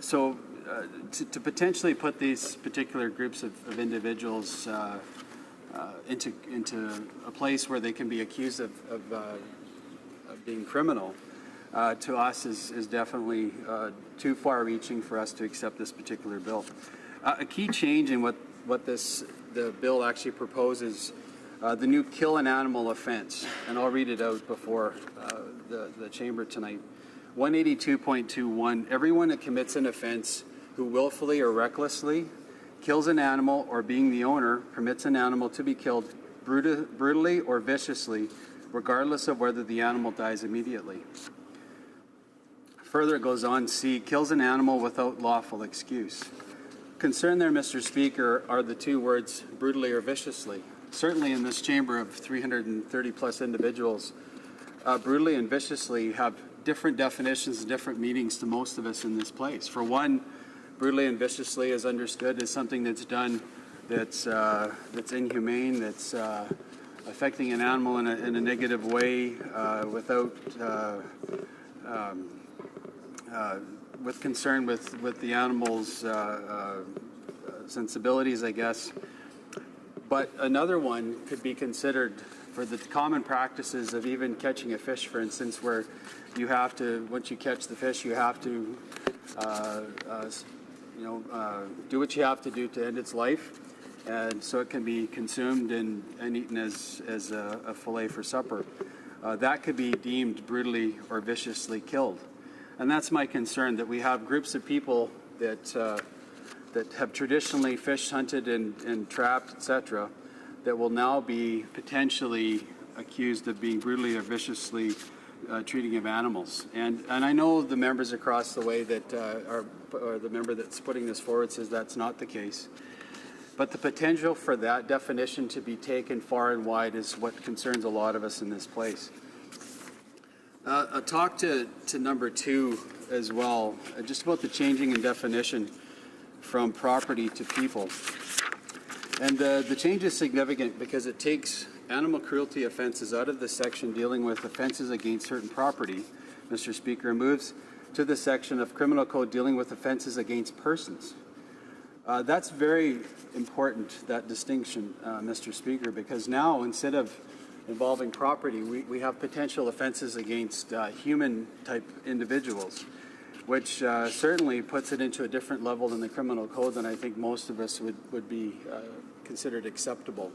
O: So to potentially put these particular groups of individuals into a place where they can be accused of being criminal, to us is definitely too far-reaching for us to accept this particular bill. A key change in what the bill actually proposes, the new kill an animal offense, and I'll read it out before the chamber tonight, 182.21, everyone that commits an offense who willfully or recklessly kills an animal or being the owner permits an animal to be killed brutally or viciously, regardless of whether the animal dies immediately. Further, it goes on, C, kills an animal without lawful excuse. Concern there, Mr. Speaker, are the two words brutally or viciously. Certainly in this chamber of 330 plus individuals, brutally and viciously have different definitions and different meanings to most of us in this place. For one, brutally and viciously is understood as something that's done that's inhumane, that's affecting an animal in a negative way without with concern with the animal's sensibilities, I guess. But another one could be considered for the common practices of even catching a fish, for instance, where you have to, once you catch the fish, you have to, do what you have to do to end its life, and so it can be consumed and eaten as a fillet for supper. That could be deemed brutally or viciously killed. And that's my concern, that we have groups of people that have traditionally fished, hunted, and trapped, etc., that will now be potentially accused of being brutally or viciously treating of animals. And I know the members across the way that or the member that's putting this forward says that's not the case. But the potential for that definition to be taken far and wide is what concerns a lot of us in this place. I'll talk to number 2 as well, just about the changing in definition from property to people. And the change is significant because it takes animal cruelty offenses out of the section dealing with offenses against certain property, Mr. Speaker, and moves to the section of Criminal Code dealing with offenses against persons. That's very important, that distinction, Mr. Speaker, because now instead of involving property, we have potential offenses against human-type individuals, which certainly puts it into a different level than the criminal code than I think most of us would be considered acceptable.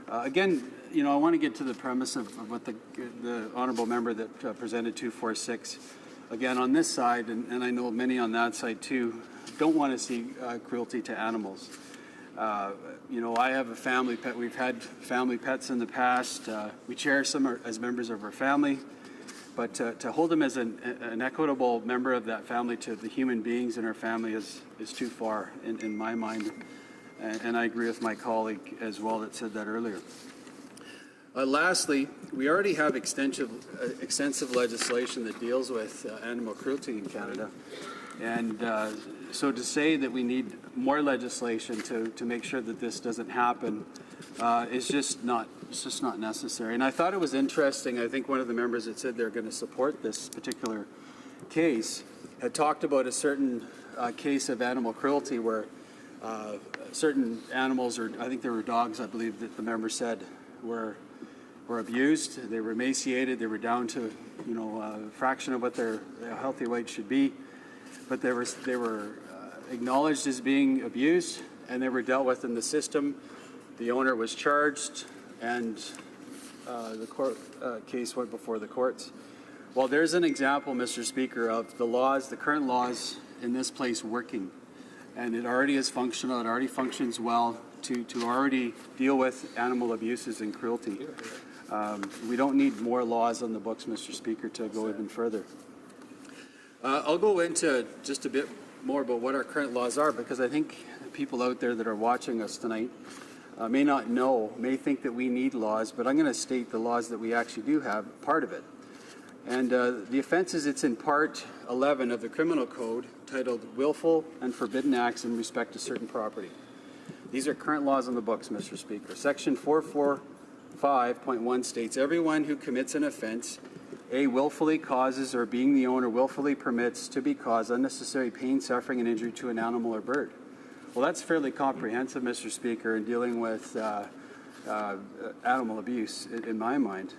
O: Again, I want to get to the premise of what the honourable member that presented 246. Again, on this side, and I know many on that side too, don't want to see cruelty to animals. I have a family pet. We've had family pets in the past. We cherish them as members of our family. But to hold them as an equitable member of that family to the human beings in our family is too far in my mind. And I agree with my colleague as well that said that earlier. Lastly, we already have extensive legislation that deals with animal cruelty in Canada. And so to say that we need more legislation to make sure that this doesn't happen is just not necessary. And I thought it was interesting. I think one of the members that said they're going to support this particular case had talked about a certain case of animal cruelty where certain animals, or I think there were dogs, I believe that the member said, were abused. They were emaciated. They were down to a fraction of what their healthy weight should be. But they were acknowledged as being abused, and they were dealt with in the system. The owner was charged, and the court case went before the courts. Well, there's an example, Mr. Speaker, of the current laws in this place working, and it already is functional. It already functions well to already deal with animal abuses and cruelty. We don't need more laws on the books, Mr. Speaker, to go even further. I'll go into just a bit more about what our current laws are, because I think people out there that are watching us tonight may not know, may think that we need laws, but I'm going to state the laws that we actually do have, part of it. And the offenses, it's in Part 11 of the Criminal Code, titled Willful and Forbidden Acts in Respect to Certain Property. These are current laws on the books, Mr. Speaker. Section 445.1 states, everyone who commits an offense willfully causes or being the owner willfully permits to be caused unnecessary pain, suffering, and injury to an animal or bird. Well, that's fairly comprehensive, Mr. Speaker, in dealing with animal abuse, in my mind.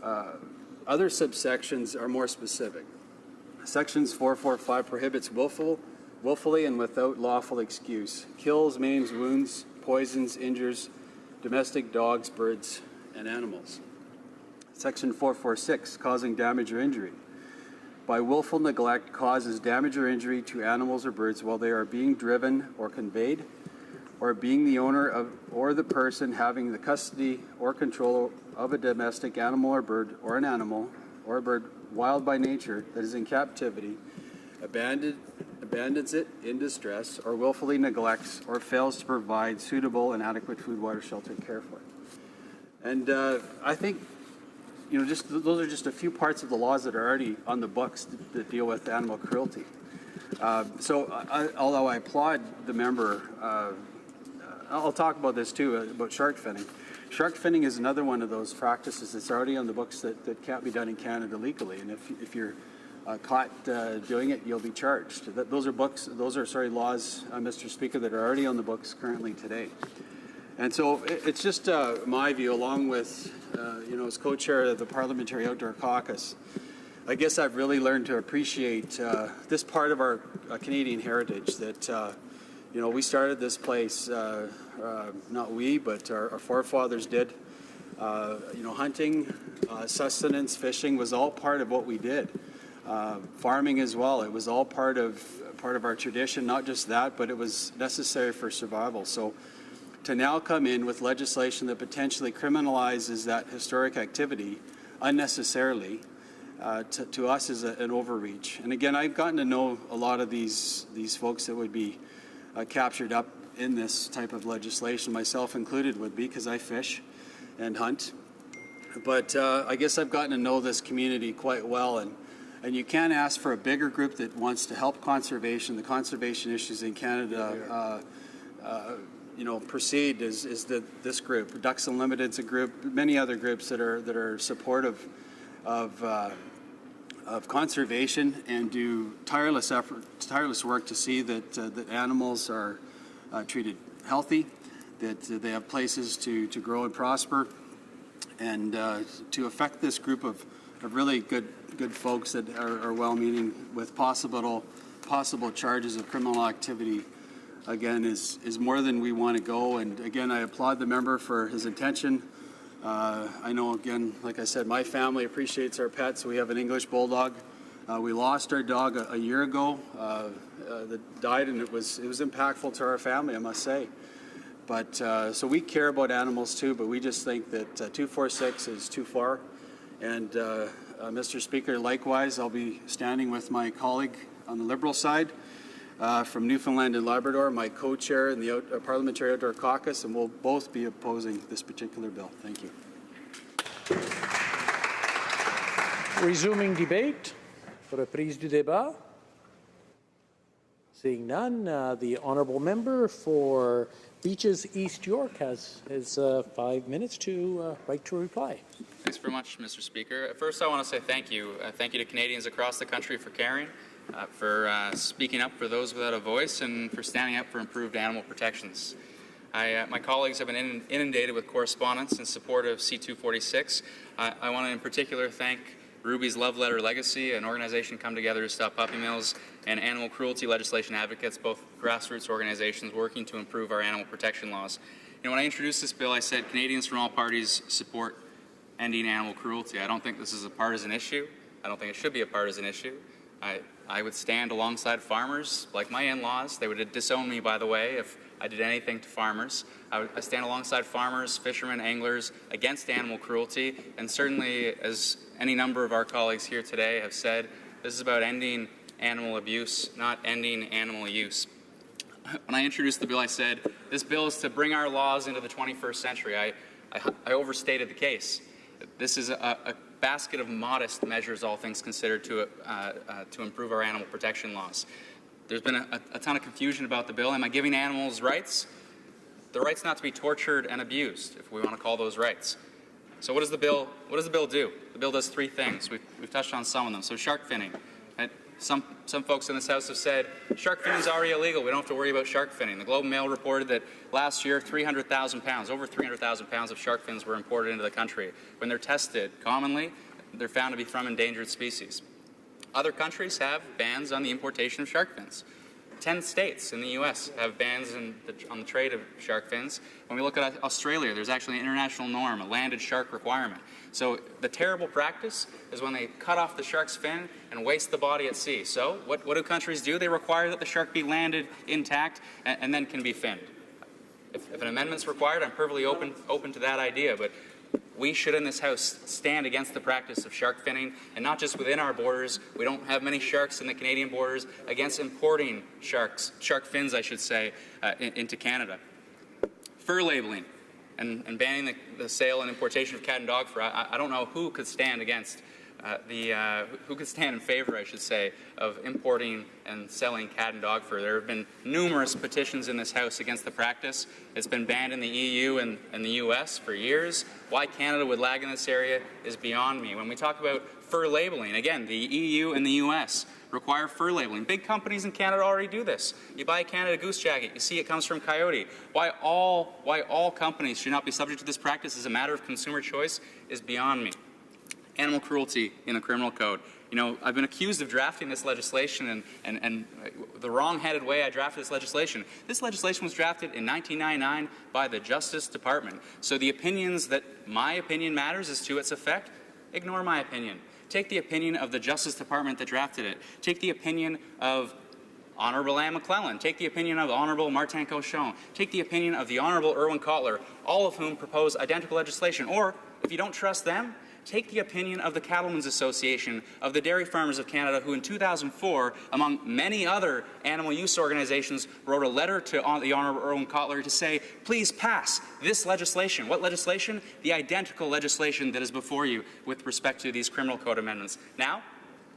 O: Other subsections are more specific. Sections 445 prohibits willfully and without lawful excuse, kills, maims, wounds, poisons, injures domestic dogs, birds, and animals. Section 446, causing damage or injury. by willful neglect causes damage or injury to animals or birds while they are being driven or conveyed, or being the owner of or the person having the custody or control of a domestic animal or bird, or an animal or a bird wild by nature that is in captivity, abandons it in distress, or willfully neglects or fails to provide suitable and adequate food, water, shelter, and care for it. And I think, just those are just a few parts of the laws that are already on the books that deal with animal cruelty. Although I applaud the member, I'll talk about this too, about shark finning. Shark finning is another one of those practices that's already on the books that can't be done in Canada legally. And if you're caught doing it, you'll be charged. Those are laws, Mr. Speaker, that are already on the books currently today. And so it's just my view, along with, as co-chair of the Parliamentary Outdoor Caucus, I guess I've really learned to appreciate this part of our Canadian heritage that, we started this place, not we, but our forefathers did. Hunting, sustenance, fishing was all part of what we did. Farming as well. It was all part of our tradition, not just that, but it was necessary for survival. So to now come in with legislation that potentially criminalizes that historic activity unnecessarily, to us is an overreach. And again, I've gotten to know a lot of these folks that would be captured up in this type of legislation, myself included would be, because I fish and hunt. But I guess I've gotten to know this community quite well, and you can't ask for a bigger group that wants to help conservation. The conservation issues in Canada, proceed is this group. Ducks Unlimited is a group. Many other groups that are supportive of conservation and do tireless work to see that animals are treated healthy, that they have places to grow and prosper, and to affect this group of really good folks that are well-meaning with possible charges of criminal activity, again, is more than we want to go. And again, I applaud the member for his intention. I know, again, like I said, my family appreciates our pets. We have an English bulldog. We lost our dog a year ago that died, and it was impactful to our family, I must say. But so we care about animals too, but we just think that 246 is too far. And Mr. Speaker, likewise, I'll be standing with my colleague on the Liberal side from Newfoundland and Labrador, my co-chair in the Parliamentary Outdoor Caucus, and we'll both be opposing this particular bill. Thank you.
S: Resuming debate. Reprise du débat. Seeing none, the honourable member for Beaches East York has his 5 minutes to right to reply.
D: Thanks very much, Mr. Speaker. First, I want to say thank you. Thank you to Canadians across the country for caring, for speaking up for those without a voice, and for standing up for improved animal protections. My colleagues have been inundated with correspondence in support of C-246. I want to in particular thank Ruby's Love Letter Legacy, an organization come together to stop puppy mills, and animal cruelty legislation advocates, both grassroots organizations working to improve our animal protection laws. When I introduced this bill, I said Canadians from all parties support ending animal cruelty. I don't think this is a partisan issue. I don't think it should be a partisan issue. I would stand alongside farmers, like my in-laws. They would disown me, by the way, if I did anything to farmers. I stand alongside farmers, fishermen, anglers against animal cruelty, and certainly, as any number of our colleagues here today have said, this is about ending animal abuse, not ending animal use. When I introduced the bill, I said, this bill is to bring our laws into the 21st century. I overstated the case. This is a basket of modest measures, all things considered, to improve our animal protection laws. There's been a ton of confusion about the bill. Am I giving animals rights? The rights not to be tortured and abused, if we want to call those rights. So what does the bill do? The bill does three things. We've touched on some of them. So shark finning. Some folks in this House have said shark finning is already illegal. We don't have to worry about shark finning. The Globe and Mail reported that last year, 300,000 pounds, over 300,000 pounds of shark fins were imported into the country. When they're tested commonly, they're found to be from endangered species. Other countries have bans on the importation of shark fins. 10 states in the U.S. have bans on the trade of shark fins. When we look at Australia, there's actually an international norm, a landed shark requirement. So the terrible practice is when they cut off the shark's fin and waste the body at sea. So what do countries do? They require that the shark be landed intact and then can be finned. If an amendment's required, I'm perfectly open to that idea, but we should in this House stand against the practice of shark finning, and not just within our borders. We don't have many sharks in the Canadian borders, against importing shark fins, I should say, into Canada. Fur labeling and banning the sale and importation of cat and dog fur. I don't know who could stand against who could stand in favor, I should say, of importing and selling cat and dog fur. There have been numerous petitions in this House against the practice. It's been banned in the EU and the US for years. Why Canada would lag in this area is beyond me. When we talk about fur labeling, again, the EU and the US require fur labeling. Big companies in Canada already do this. You buy a Canada Goose jacket, you see it comes from Coyote. Why all companies should not be subject to this practice as a matter of consumer choice is beyond me. Animal cruelty in the criminal code. You know, I've been accused of drafting this legislation and the wrong-headed way I drafted this legislation. This legislation was drafted in 1999 by the Justice Department. So the opinions that my opinion matters as to its effect, ignore my opinion. Take the opinion of the Justice Department that drafted it. Take the opinion of Honourable Anne McClellan. Take the opinion of Honourable Martin Cochon. Take the opinion of the Honourable Irwin Cotler, all of whom propose identical legislation. Or, if you don't trust them, take the opinion of the Cattlemen's Association, of the Dairy Farmers of Canada, who in 2004, among many other animal use organizations, wrote a letter to the Honourable Irwin Cotler to say, please pass this legislation. What legislation? The identical legislation that is before you with respect to these criminal code amendments. Now,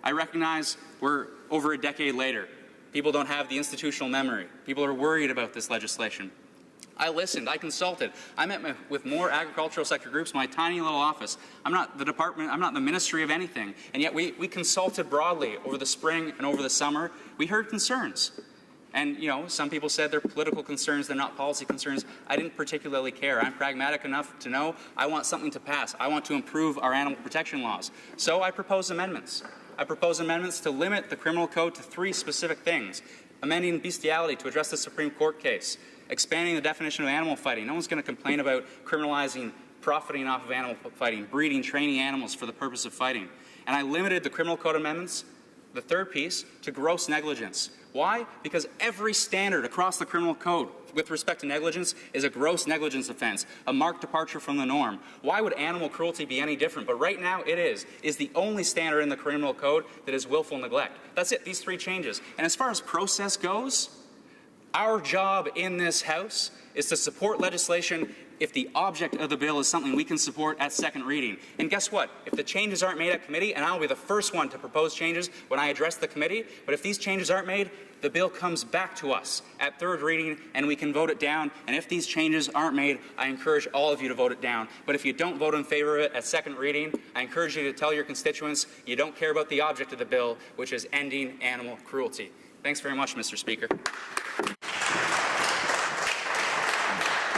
D: I recognize we're over a decade later. People don't have the institutional memory. People are worried about this legislation. I listened, I consulted. I met with more agricultural sector groups in my tiny little office. I'm not the department, I'm not the ministry of anything. And yet we consulted broadly over the spring and over the summer. We heard concerns. And, you know, some people said they're political concerns, they're not policy concerns. I didn't particularly care. I'm pragmatic enough to know I want something to pass. I want to improve our animal protection laws. So I proposed amendments. I proposed amendments to limit the criminal code to 3 specific things. Amending bestiality to address the Supreme Court case. Expanding the definition of animal fighting. No one's going to complain about criminalizing profiting off of animal fighting, breeding, training animals for the purpose of fighting. And I limited the criminal code amendments, the third piece, to gross negligence. Why? Because every standard across the criminal code with respect to negligence is a gross negligence offense, a marked departure from the norm. Why would animal cruelty be any different? But right now it is the only standard in the criminal code that is willful neglect. That's it, these 3 changes. And as far as process goes, our job in this House is to support legislation if the object of the bill is something we can support at second reading. And guess what? If the changes aren't made at committee, and I'll be the first one to propose changes when I address the committee, but if these changes aren't made, the bill comes back to us at third reading and we can vote it down. And if these changes aren't made, I encourage all of you to vote it down. But if you don't vote in favor of it at second reading, I encourage you to tell your constituents you don't care about the object of the bill, which is ending animal cruelty. Thanks very much, Mr. Speaker.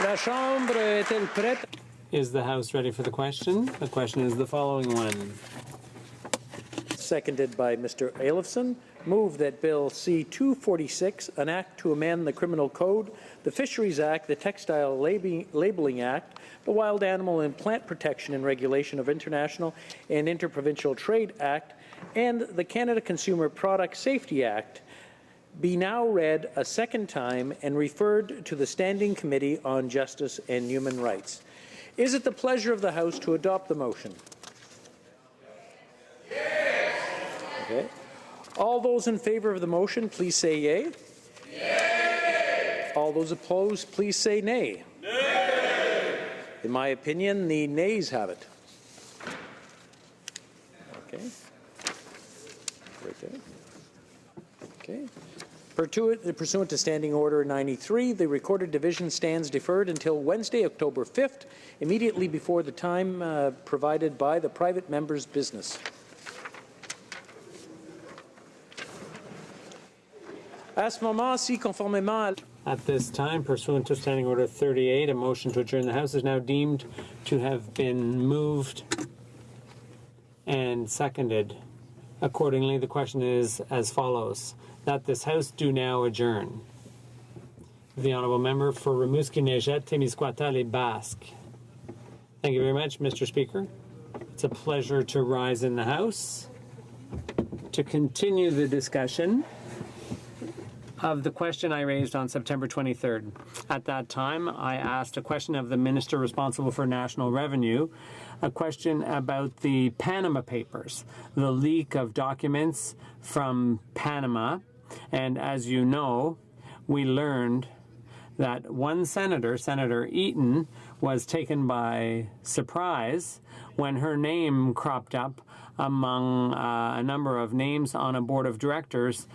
S: La Chambre est-elle prête?
P: Is the House ready for the question? The question is the following one.
S: Seconded by Mr. Ailofson. Move that Bill C-246, an act to amend the Criminal Code, the Fisheries Act, the Textile Labeling Act, the Wild Animal and Plant Protection and Regulation of International and Interprovincial Trade Act, and the Canada Consumer Product Safety Act, be now read a second time and referred to the Standing Committee on Justice and Human Rights. Is it the pleasure of the House to adopt the motion? Yes. Okay. All those in favor of the motion, please say yea. Yay. All those opposed, please say nay. Nay. In my opinion, the nays have it. Okay. Right there. Okay. Pursuant to Standing Order 93, the Recorded Division stands deferred until Wednesday, October 5th, immediately before the time provided by the private member's business.
P: At this time, pursuant to Standing Order 38, a motion to adjourn the House is now deemed to have been moved and seconded. Accordingly, the question is as follows. that this House do now adjourn. The Honourable Member for Rimouski-Neigette, Témiscouata-les-Basques. Thank you very much, Mr. Speaker. It's a pleasure to rise in the House to continue the discussion of the question I raised on September 23rd. At that time, I asked a question of the Minister responsible for National Revenue, a question about the Panama Papers, the leak of documents from Panama. And as you know, we learned that one senator, Senator Eaton, was taken by surprise when her name cropped up among a number of names on a board of directors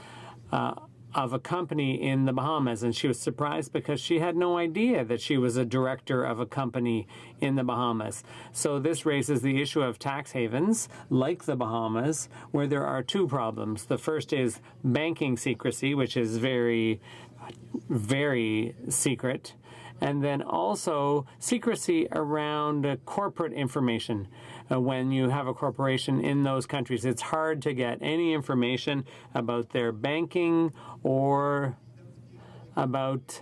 P: of a company in the Bahamas. And she was surprised because she had no idea that she was a director of a company in the Bahamas. So this raises the issue of tax havens, like the Bahamas, where there are two problems. The first is banking secrecy, which is very, very secret. And then also secrecy around corporate information. When you have a corporation in those countries, it's hard to get any information about their banking or about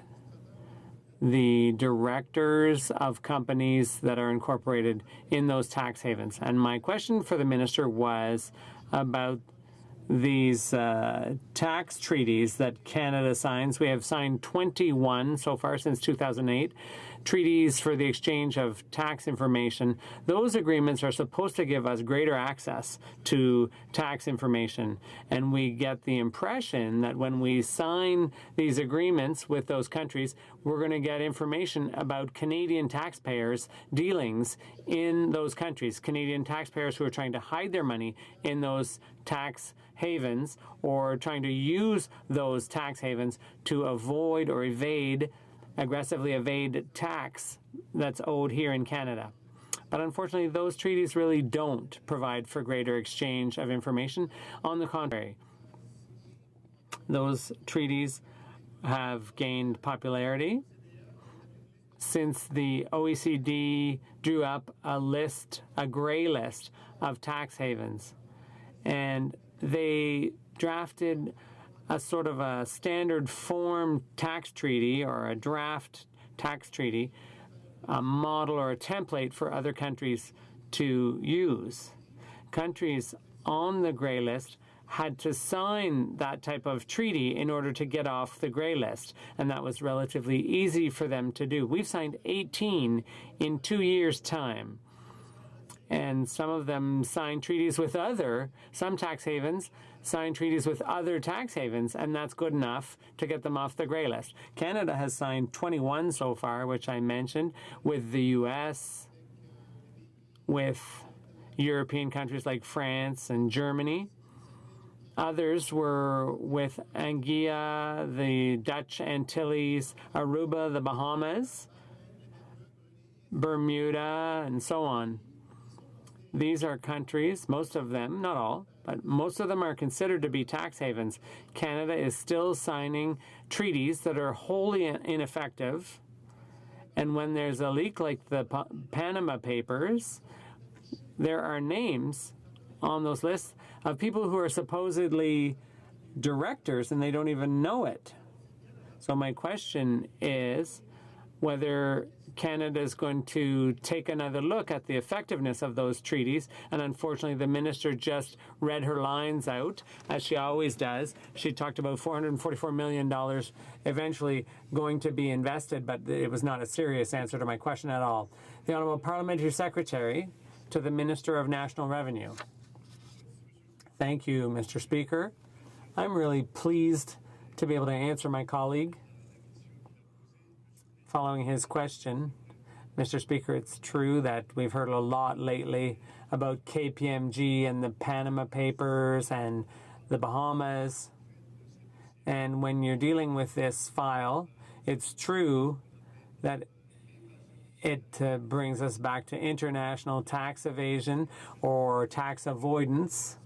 P: the directors of companies that are incorporated in those tax havens. And my question for the minister was about these tax treaties that Canada signs. We have signed 21 so far since 2008, treaties for the exchange of tax information. Those agreements are supposed to give us greater access to tax information. And we get the impression that when we sign these agreements with those countries, we're going to get information about Canadian taxpayers' dealings in those countries, Canadian taxpayers who are trying to hide their money in those tax havens or trying to use those tax havens to avoid or aggressively evade tax that's owed here in Canada. But unfortunately, those treaties really don't provide for greater exchange of information. On the contrary, those treaties have gained popularity since the OECD drew up a gray list of tax havens. And they drafted a sort of a standard form tax treaty or a draft tax treaty, a model or a template for other countries to use. Countries on the gray list had to sign that type of treaty in order to get off the gray list, and that was relatively easy for them to do. We've signed 18 in 2 years' time. And some of them signed treaties with some tax havens signed treaties with other tax havens, and that's good enough to get them off the gray list. Canada has signed 21 so far, which I mentioned, with the U.S., with European countries like France and Germany. Others were with Anguilla, the Dutch Antilles, Aruba, the Bahamas, Bermuda, and so on. These are countries, most of them, not all, but most of them are considered to be tax havens. Canada is still signing treaties that are wholly ineffective. And when there's a leak like the Panama Papers, there are names on those lists of people who are supposedly directors and they don't even know it. So my question is whether Canada is going to take another look at the effectiveness of those treaties. And unfortunately, the minister just read her lines out, as she always does. She talked about $444 million eventually going to be invested, but it was not a serious answer to my question at all. The Honourable Parliamentary Secretary to the Minister of National Revenue. Thank you, Mr. Speaker. I'm really pleased to be able to answer my colleague. Following his question, Mr. Speaker, it's true that we've heard a lot lately about KPMG and the Panama Papers and the Bahamas. And when you're dealing with this file, it's true that it brings us back to international tax evasion or tax avoidance.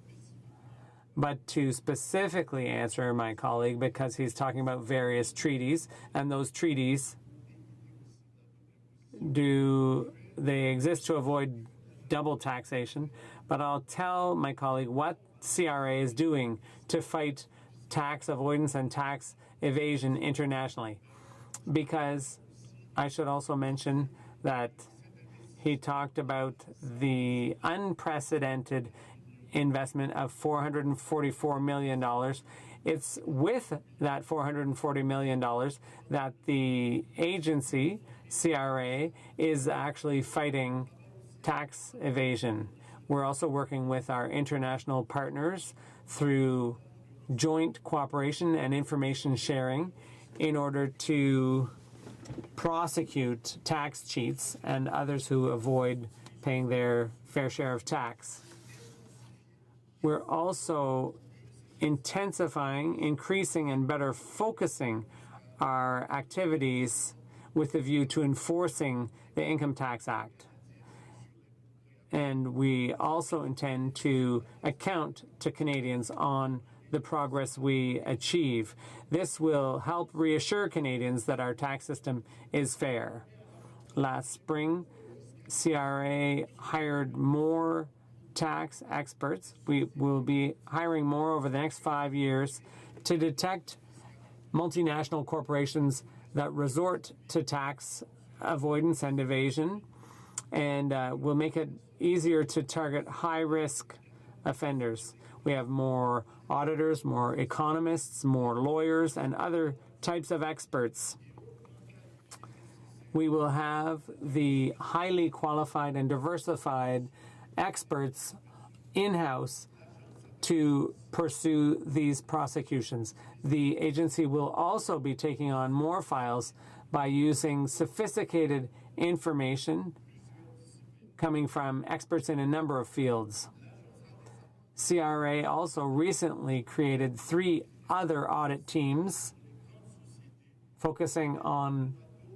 P: But to specifically answer my colleague, because he's talking about various treaties, and those treaties they exist to avoid double taxation, but I'll tell my colleague what CRA is doing to fight tax avoidance and tax evasion internationally. Because I should also mention that he talked about the unprecedented investment of $444 million. It's with that $440 million that the agency, CRA, is actually fighting tax evasion. We're also working with our international partners through joint cooperation and information sharing in order to prosecute tax cheats and others who avoid paying their fair share of tax. We're also intensifying, increasing, and better focusing our activities with the view to enforcing the Income Tax Act. And we also intend to account to Canadians on the progress we achieve. This will help reassure Canadians that our tax system is fair. Last spring, CRA hired more tax experts. We will be hiring more over the next 5 years to detect multinational corporations that resort to tax avoidance and evasion, and will make it easier to target high-risk offenders. We have more auditors, more economists, more lawyers, and other types of experts. We will have the highly qualified and diversified experts in-house to pursue these prosecutions. The agency will also be taking on more files by using sophisticated information coming from experts in a number of fields. CRA also recently created 3 other audit teams focusing on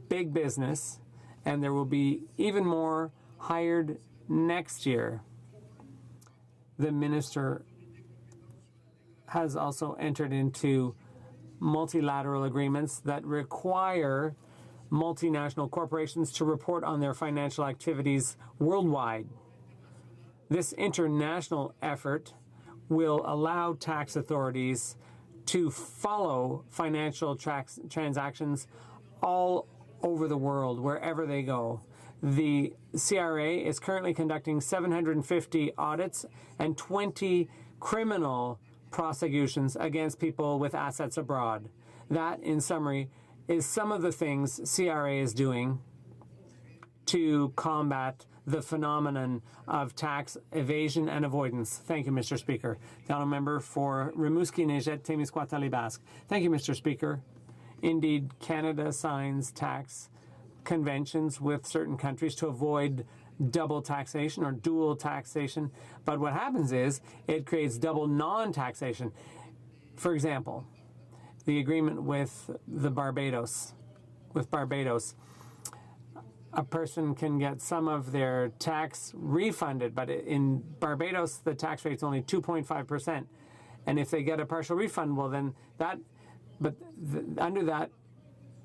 P: big business, and there will be even more hired next year. The minister has also entered into multilateral agreements that require multinational corporations to report on their financial activities worldwide. This international effort will allow tax authorities to follow financial transactions all over the world, wherever they go. The CRA is currently conducting 750 audits and 20 criminal prosecutions against people with assets abroad. That, in summary, is some of the things CRA is doing to combat the phenomenon of tax evasion and avoidance. Thank you, Mr. Speaker. The honourable member for Rimouski-Neigette-Témiscouata-Libasque. Thank you, Mr. Speaker. Indeed, Canada signs tax conventions with certain countries to avoid double taxation or dual taxation. But what happens is it creates double non-taxation. For example, the agreement with Barbados. A person can get some of their tax refunded, but in Barbados, the tax rate is only 2.5%. And if they get a partial refund, well, then under that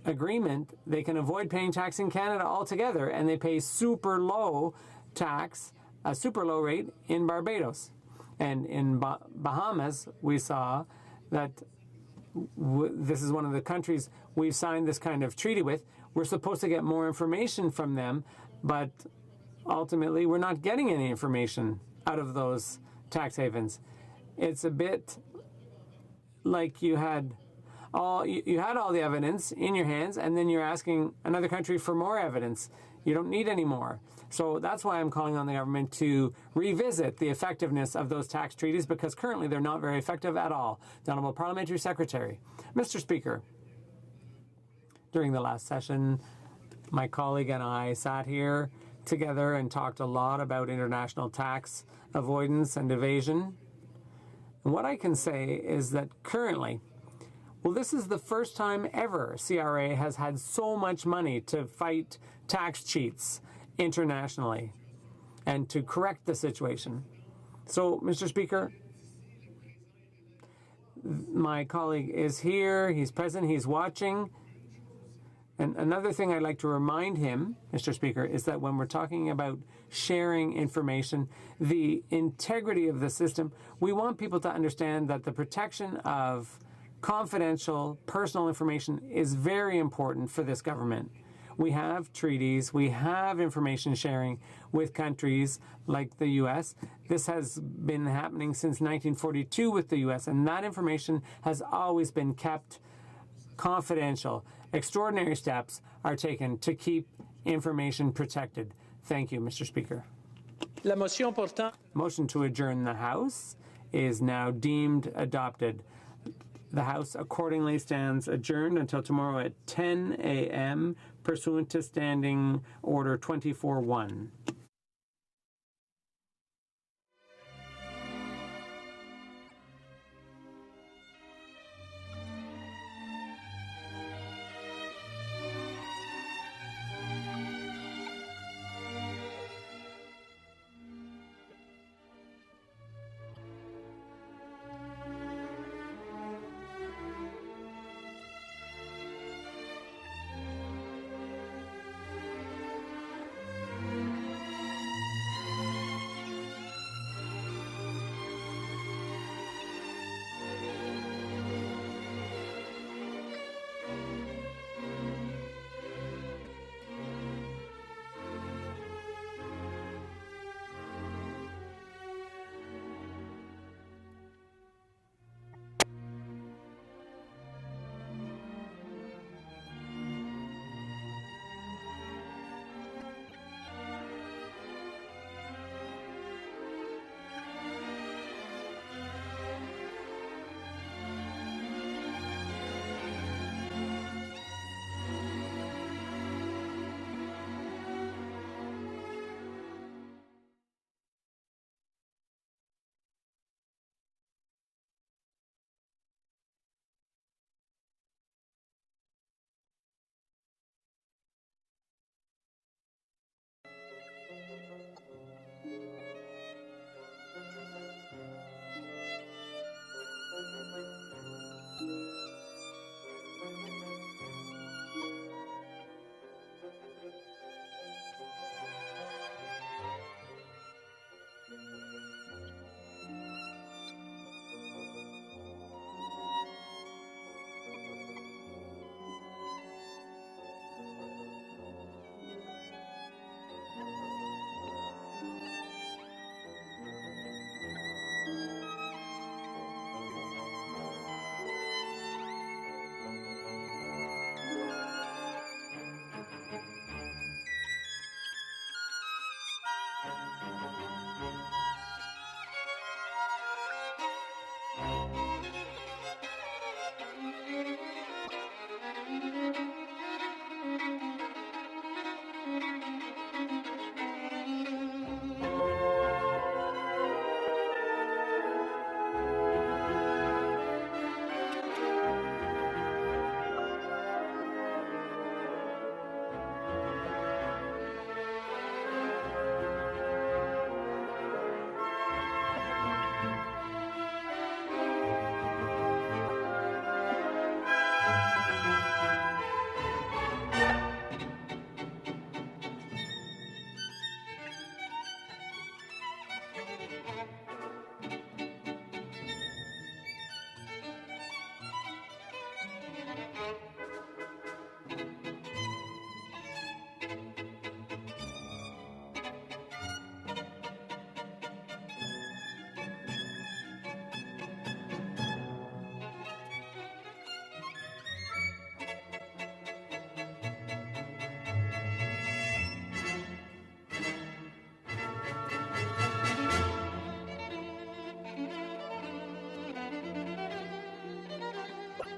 P: agreement, they can avoid paying tax in Canada altogether, and they pay super low tax, a super low rate in Barbados. And in Bahamas, we saw that this is one of the countries we've signed this kind of treaty with. We're supposed to get more information from them, but ultimately we're not getting any information out of those tax havens. It's a bit like you had all the evidence in your hands, and then you're asking another country for more evidence. You don't need any more. So that's why I'm calling on the government to revisit the effectiveness of those tax treaties, because currently they're not very effective at all. The Honourable Parliamentary Secretary. Mr. Speaker, during the last session, my colleague and I sat here together and talked a lot about international tax avoidance and evasion. And what I can say is that currently, well, this is the first time ever CRA has had so much money to fight tax cheats internationally and to correct the situation. So, Mr. Speaker, my colleague is here, he's present, he's watching. And another thing I'd like to remind him, Mr. Speaker, is that when we're talking about sharing information, the integrity of the system, we want people to understand that the protection of confidential personal information is very important for this government. We have treaties, we have information sharing with countries like the U.S. This has been happening since 1942 with the U.S., and that information has always been kept confidential. Extraordinary steps are taken to keep information protected. Thank you, Mr. Speaker.
S: La motion portant.
P: Motion to adjourn the House is now deemed adopted. The House accordingly stands adjourned until tomorrow at 10 a.m. pursuant to Standing Order 24-1.